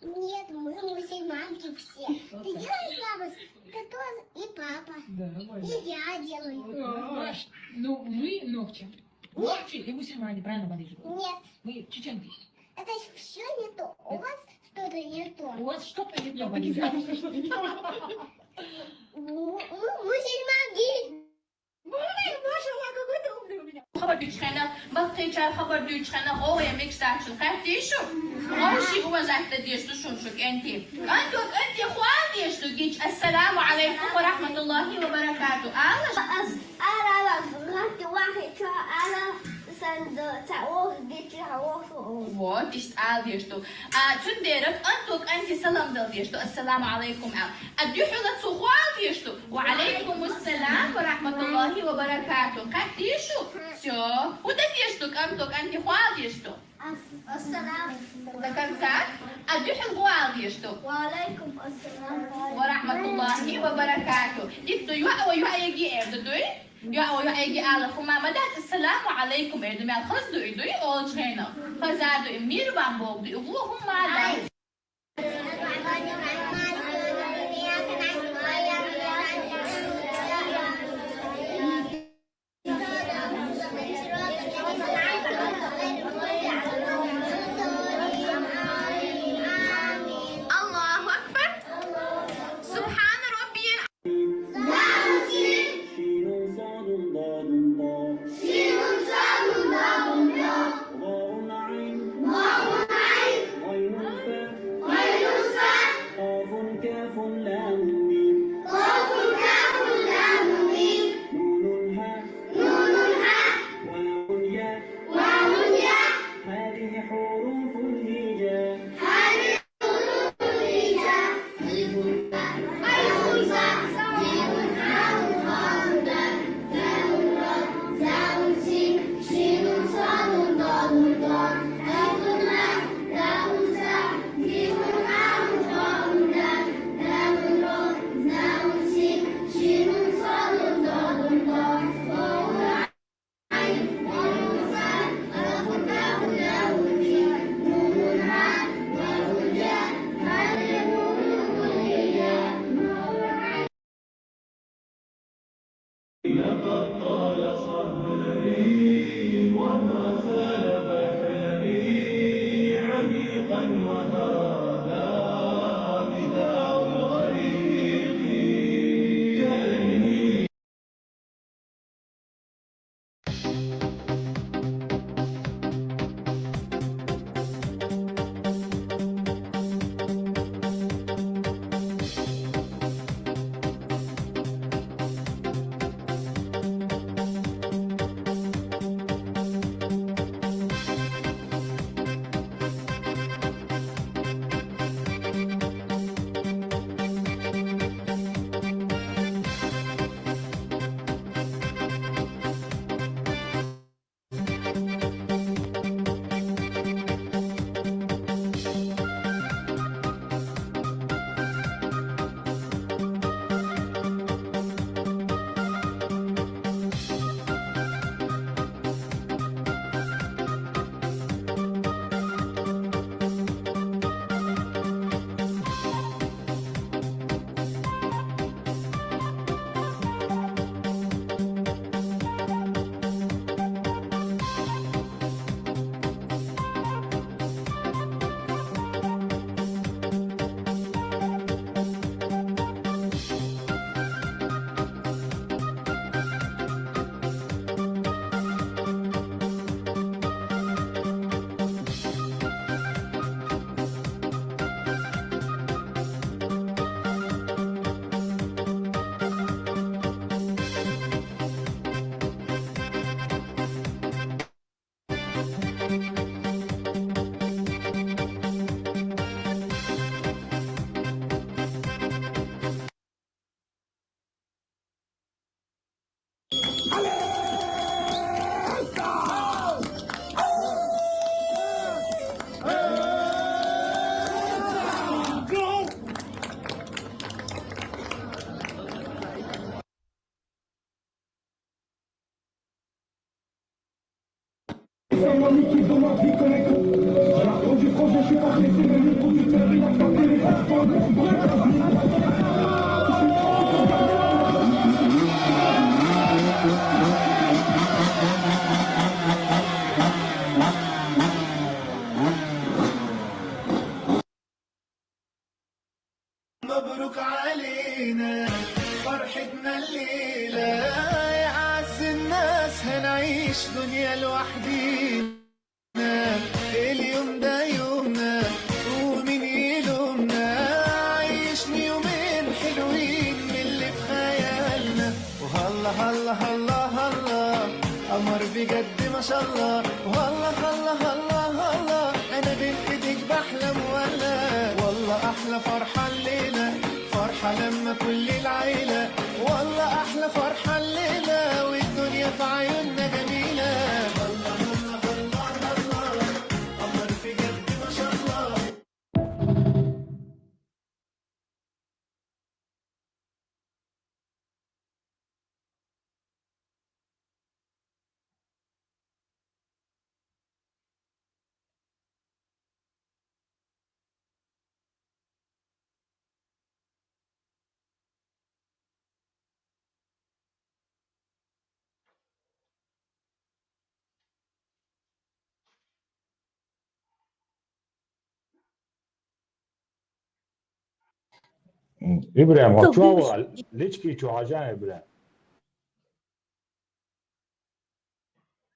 Нет, мы мусульманки все. Ты делаешь ламас? Ты тоже и папа. Да, и я делаю. Маш, ну мы ногти. Ногти и мусульмане, правильно, Мария? Нет. Мы чеченки. Это все не то. У вас что-то не то. У вас что-то не то, Мария. Мы мусульманки. خبر بيتشخنا بطي تشار خبر بيتشخنا هو يمك ساعة خاطي شو أول شيء هو زحت ديش شو شو أنتي أنت خوان ديش جيش السلام عليكم ورحمة الله وبركاته أنا غلطت واحد شو أنا سند تعوض ديش تعوض Вот ist aldiesto. Tünderek antok anti salam daldiesto. Assalamu alaikum al. Adjuhula tsughaldiesto. Wa alaikum assalam wa rahmatullahi wa barakatuh. Katiesto. Всё. Удадiesto antok anti khaldiesto. السلام ذكرتك adjuhul khaldiesto. وعليكم السلام ورحمة الله وبركاته. ديكتو يوا ويوا يجي ابدوي. يا يجي على خما مدات السلام عليكم إدم يا خزدو إدوي أول شينا خزادو إمير بامبوك دي أبوهم ما دايس مبروك علينا فرحتنا الليلة يا أعز الناس هنعيش دنيا لوحدينا اليوم ده يومنا ومين يلومنا عيشني يومين حلوين من اللي في خيالنا وهلا هلا هلا هلا قمر بجد ما شاء الله وهلا هلا هلا هلا أنا بين إيديك بحلم ولا والله أحلى فرحة الليلة فرحة لما كل العيلة والله أحلى فرحة الليلة والدنيا في عيوننا جميلة الله الله الله الله قمر بجد ما شاء الله. إبراهيم هتشوفوا ليش كيتشو عجائب إبراهيم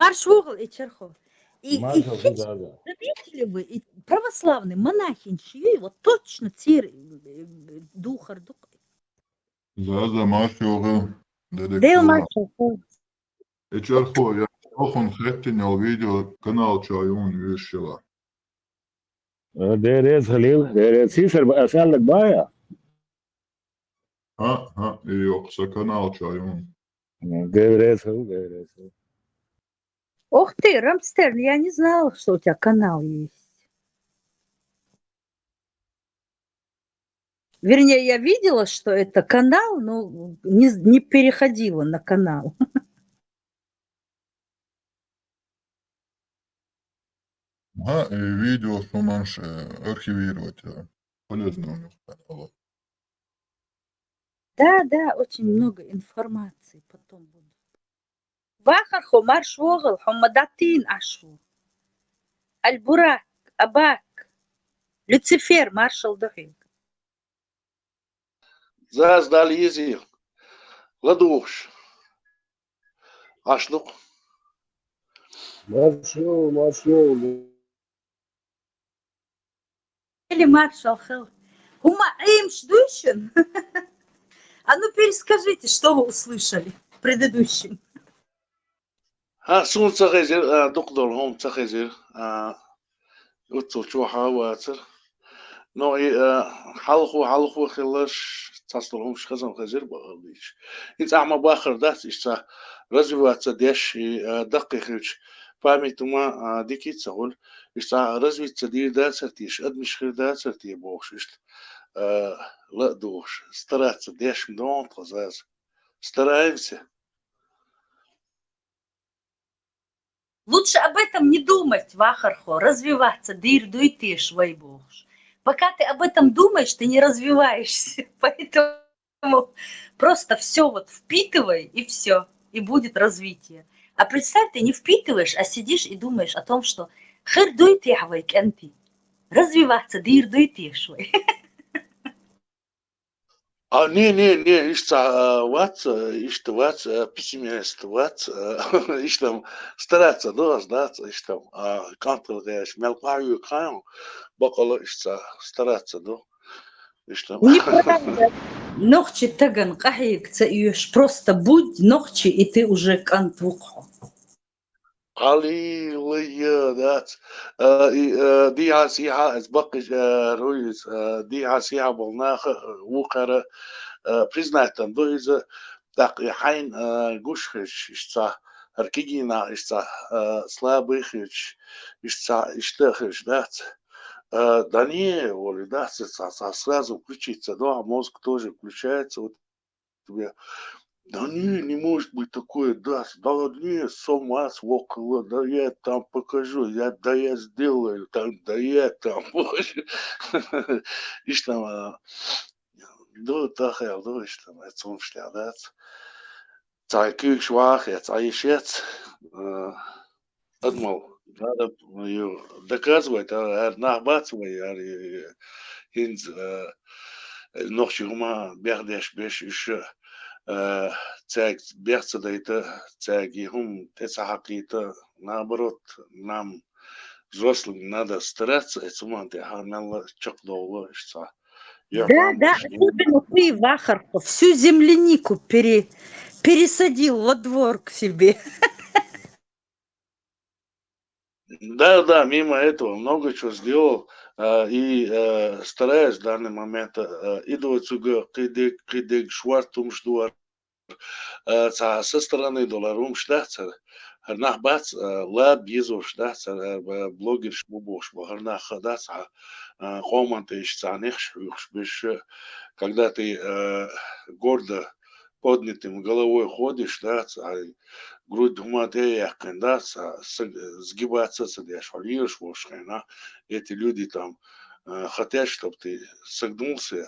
Маршвугл и Черхов. И Маршал хич, да. заметили вы, и православные монахи, чьи вот точно цир духар дух. Да, Маршал, Дел Маршал. Ечерхо, я охун хеттинял видео канал Чаюн вещила. There is Halil, there is Caesar أسألك بايا. ها يوقس канал Чаюн. There is. Ух ты, Рамстерн, я не знала, что у тебя канал есть. Вернее, я видела, что это канал, но не переходила на канал. Видео, что можешь архивировать. Полезно у них канал. Да, очень много информации потом будет. باخر مارش وغل حمداتين عشو البراك أباك لوتسيفير مارشال دحيل زاز دال يزيل لدوش عشنق Маршал. или маршал хел. Хума им шдущен. А ну перескажите, что вы услышали в предыдущем. سون تخيزر دقدر هم تخيزر وتشوحها واتر نوعي حلقو خلاش تصلهم خزم خزر بقوليش انت اعمى باخر دات اشتا رزوات ديش دقيقش فاميتما ديكي تقول اشتا رزوي تدير دات سرتيش ادمش خير دات سرتي بوش اشت لا دوش استرات ديش مدون تغزاز استرايمسي. Лучше об этом не думать, Вахархо, развиваться, дыр дуйтеш, вайбош. Пока ты об этом думаешь, ты не развиваешься. Поэтому просто все вот впитывай, и все, и будет развитие. А представь, ты не впитываешь, а сидишь и думаешь о том, что хыр дуйтехвай кенти. Развиваться, дыр дуйтеш, вай. Не, ишта ват, пессимист ват, иштам стараться, да, сдаться, иштам, кантел гаеш, мелкаю каем, бакала ишта стараться, да, иштам. Неправда. Ногчи таган кахик цаешь, просто будь ногчи, и ты уже кантвухо. Аллилуйя, дат, دي عسيحة أسبق رويز دي عسيحة بالناخ وقرة признайтам до из так حين гушхич ишца аркигина ишца слабыхич ишца иштахич дат да не воли дат сразу включится, да, мозг тоже включается, вот тебе Да не может быть такое, да не, сомас около, да я там покажу, да я сделаю, там, да я там, боже. Ишь там, да, тахел, да, ишь там, это сумшля, да. Цай кюк швах, я цай ишец, адмал, надо ее доказывать, нахбацывай, хинз, ночью ума, бердеш, беш, еще. Цег берцедейта, цеги хум тесахакита, наоборот, нам взрослым надо стараться, это суманты, хамелла чокдоло, что я Да, да, особенно ты, Вахарков, всю землянику пересадил во двор к себе. Да, мимо этого много чего сделал, и стараюсь в данный момент, иду цуга кидек швартум ждуар, со стороны долларум штатца, нахбац, ла бизов штатца, блогер шмубош, вагарнах даца, команты штанех, когда ты гордо поднятым головой ходишь, да, грудь думатея, да, сгибаться, садяшвалиешь, вошена, эти люди там хотят, чтобы ты согнулся,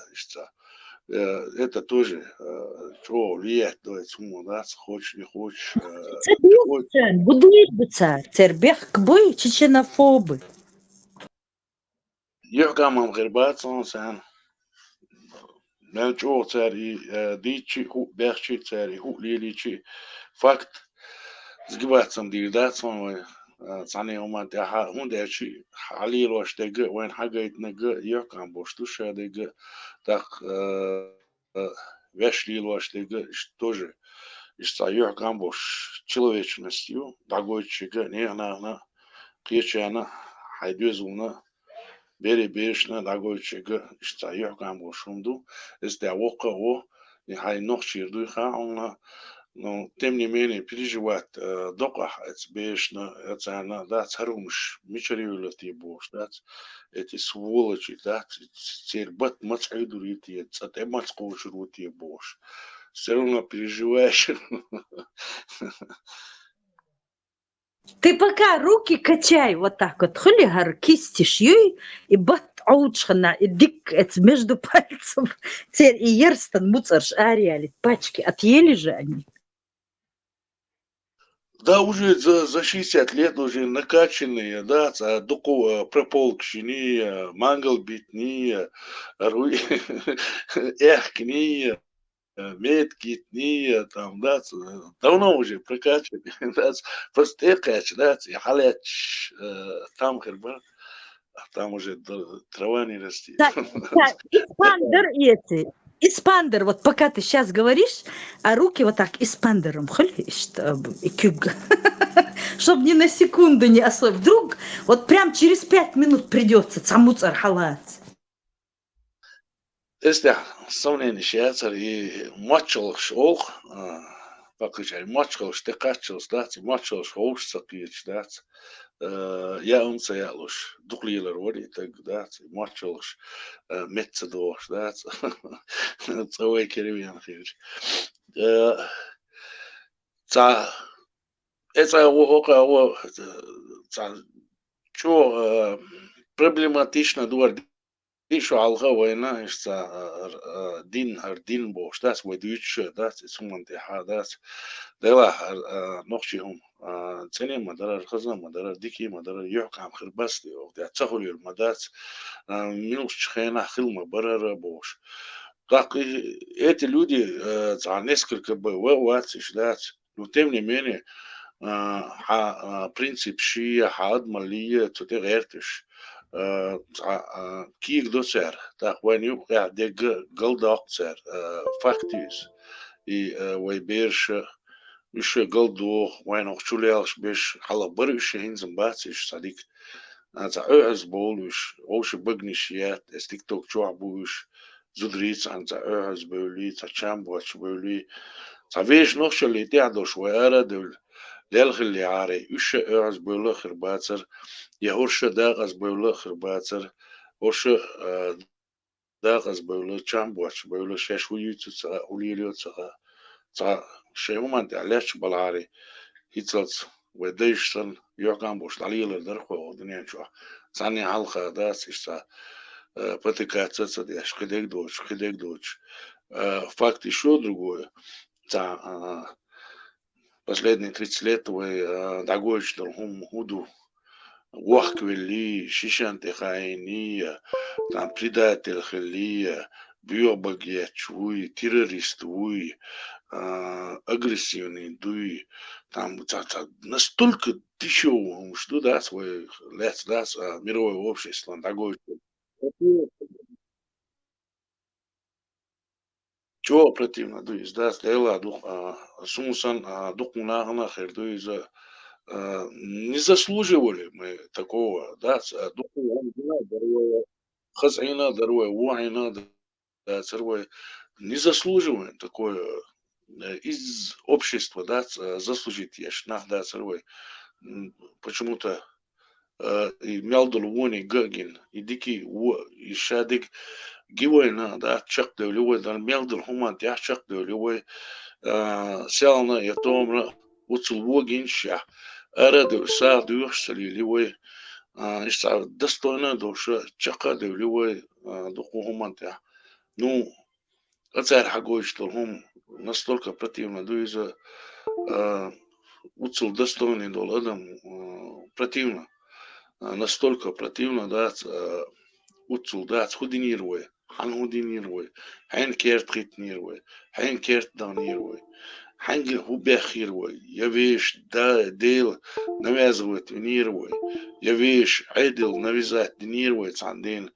это тоже что влияет, да, да, хочешь, не хочешь, приходит. Будует тербех кбой чеченофобы. Йогамам гербатсон сан, мелчо цари, дичи, берчи цари, лиличи, факт, сгибаться дигдатсон, цане умат яха, хундячи, халилош дега, вен хагайт нега, йогам боштуша дега, так вешлилош дега, тоже, йогам бош человечностью, дагойчига, не она, кечана, хайдюзуна, бери берешна дагойчига, йогам бошумду, der вока, и хай нохчирду ха, но тем не менее переживать дока, это бешено, это она, да, царумш, мичаривали те бош, да, эти сволочи, да, тербат мацайдурити, это мацкошрути бош. Все равно переживаешь. Ты пока руки качай вот так вот, хулигар кисти шьюй, и бат аучхана, и дик между пальцев. Теперь и ерстан муцарш ариали, пачки, отъели же они. Да, уже за 60 лет уже накачанные, да, прополкшини, мангал битни, эхкни, медкитни, там, да, давно уже прокачаны, да, просто кач, да, халяч, там херба, там уже трава не растет. Испандер эти. Испандер, вот пока ты сейчас говоришь, а руки вот так испандером, чтобы ни на секунду не особо. Вдруг вот прям через 5 минут придется цамуцар халац. Este somneni šēcer и мачалш ох, pakāčai machals te kachals tāds, machals hošsakīts tāds, ja uncējāluš duklīla rodi, tag tāds, machals metsadoš tāds, cilvēki ir vienkārši. Tā, это что проблематично дуар Dišu alga vajna išta din boš, das vai dütše, das sumanti ha, das dela noxihum cene madara khaza madara diki madara yuhkam khirbasti o da tsahulir madas минус чхена хилма барара бош. Так эти люди за несколько бывают, но тем не менее принцип шия хад малия тутегертиш. Kiek docer, так ваню я дег галдокцер фактис и вай берш еще галдо вай nog чулялш беш хала барыш хинзен батиш садик за ös bolus оше бгнишият стикток чуабуш зудриц ан за ös боли за чамбоч боли за веш nog шли теадош вара дул лелхли аре үше ös боли хрбацер يهورش داغز بيولو خرباتر وش داغز بيولو چام بوش بيولو شش ويوتو تسا وليليو تسا شيء ما أنت علاش بالعاري هيتلت وديشتن يوكان بوش دليل درخو ودنيا شو ثاني حلقة داس إشتا بتكات تصدق شكدك دوش факты еще другое. Последние 30 лет вы дагоч другому худу вахквели, шишанте хайния, там предатель хелия, биобагиачуй, террористуй, агрессивный дуй, там настолько дешевым, что да, свой лет, да, мировое общество, дагоч. Чего противно, то есть, да, стояла дух, сумсан, дух нахана хердуй за не заслуживали мы такого, да, дух даруя, хазина даруя, уайна, да, царвой, не заслуживаем такое из общества, да, заслужить ешнах, да, царвой, почему-то и мялдул вони гагин, и дикий, и шадик, гивойна, да, чак девлювой, да, мелдер хуман, тя чак девлювой, сялна, я томра, уцел вогинща, араду, са, дюшсали, ливой, иста достойна душа, чака девлювой, духу хуман, тя. Ну, оцарь хагой, что хум настолько противно, дуиза, уцел достойный дол, адам, противно. Настолько противно, да, уцул, да, худинируй, хан худинируй, хайн керт хитнируй, хайн керт данируй, хангил хубяхируй, я вещь, да, дел, навязывает внируй, я вещь, айдел, навязать днируй, цандин,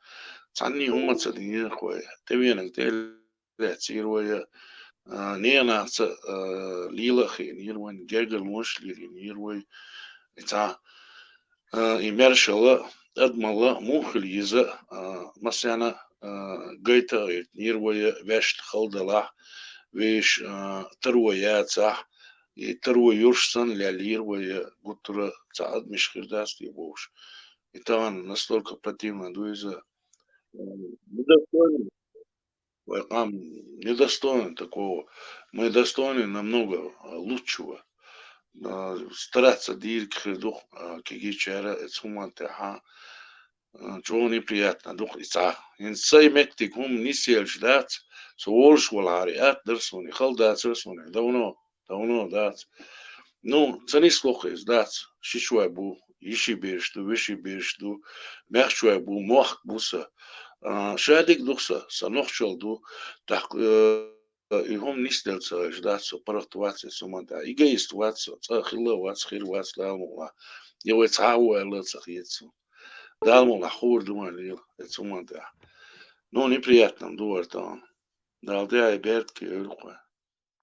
цанни хума цадинируй, тавенок, тел, нена, лилахи, нируй, гергал мушли, нируй, это имершала адмала мухлиза масяна гайта нирвая вешт халдала веш таруяца и таруюшсан лялирвая гутра цаад мишхирдаст ебош. Это он настолько противно дуиза недостойный, недостойный такого. Мы достойны намного лучшего. Стараться дирк дух кигичара эцумантаха чего неприятно дух ица инсай мектик хум нисел ждат соолш валариат дерсуни халдат дерсуни давно дат ну цанис лохис дат шишуабу иши бершту виши бершту мягчуабу мох буса шадик духса санохчолду так и он не стелца ждать паратуаться суманда. И гействаться, цахиловаться, хирваться, далмула. Его цау элцах яйцу. Далмула хур думали, это суманда. Ну неприятно, дуар там. Далдя и бертки,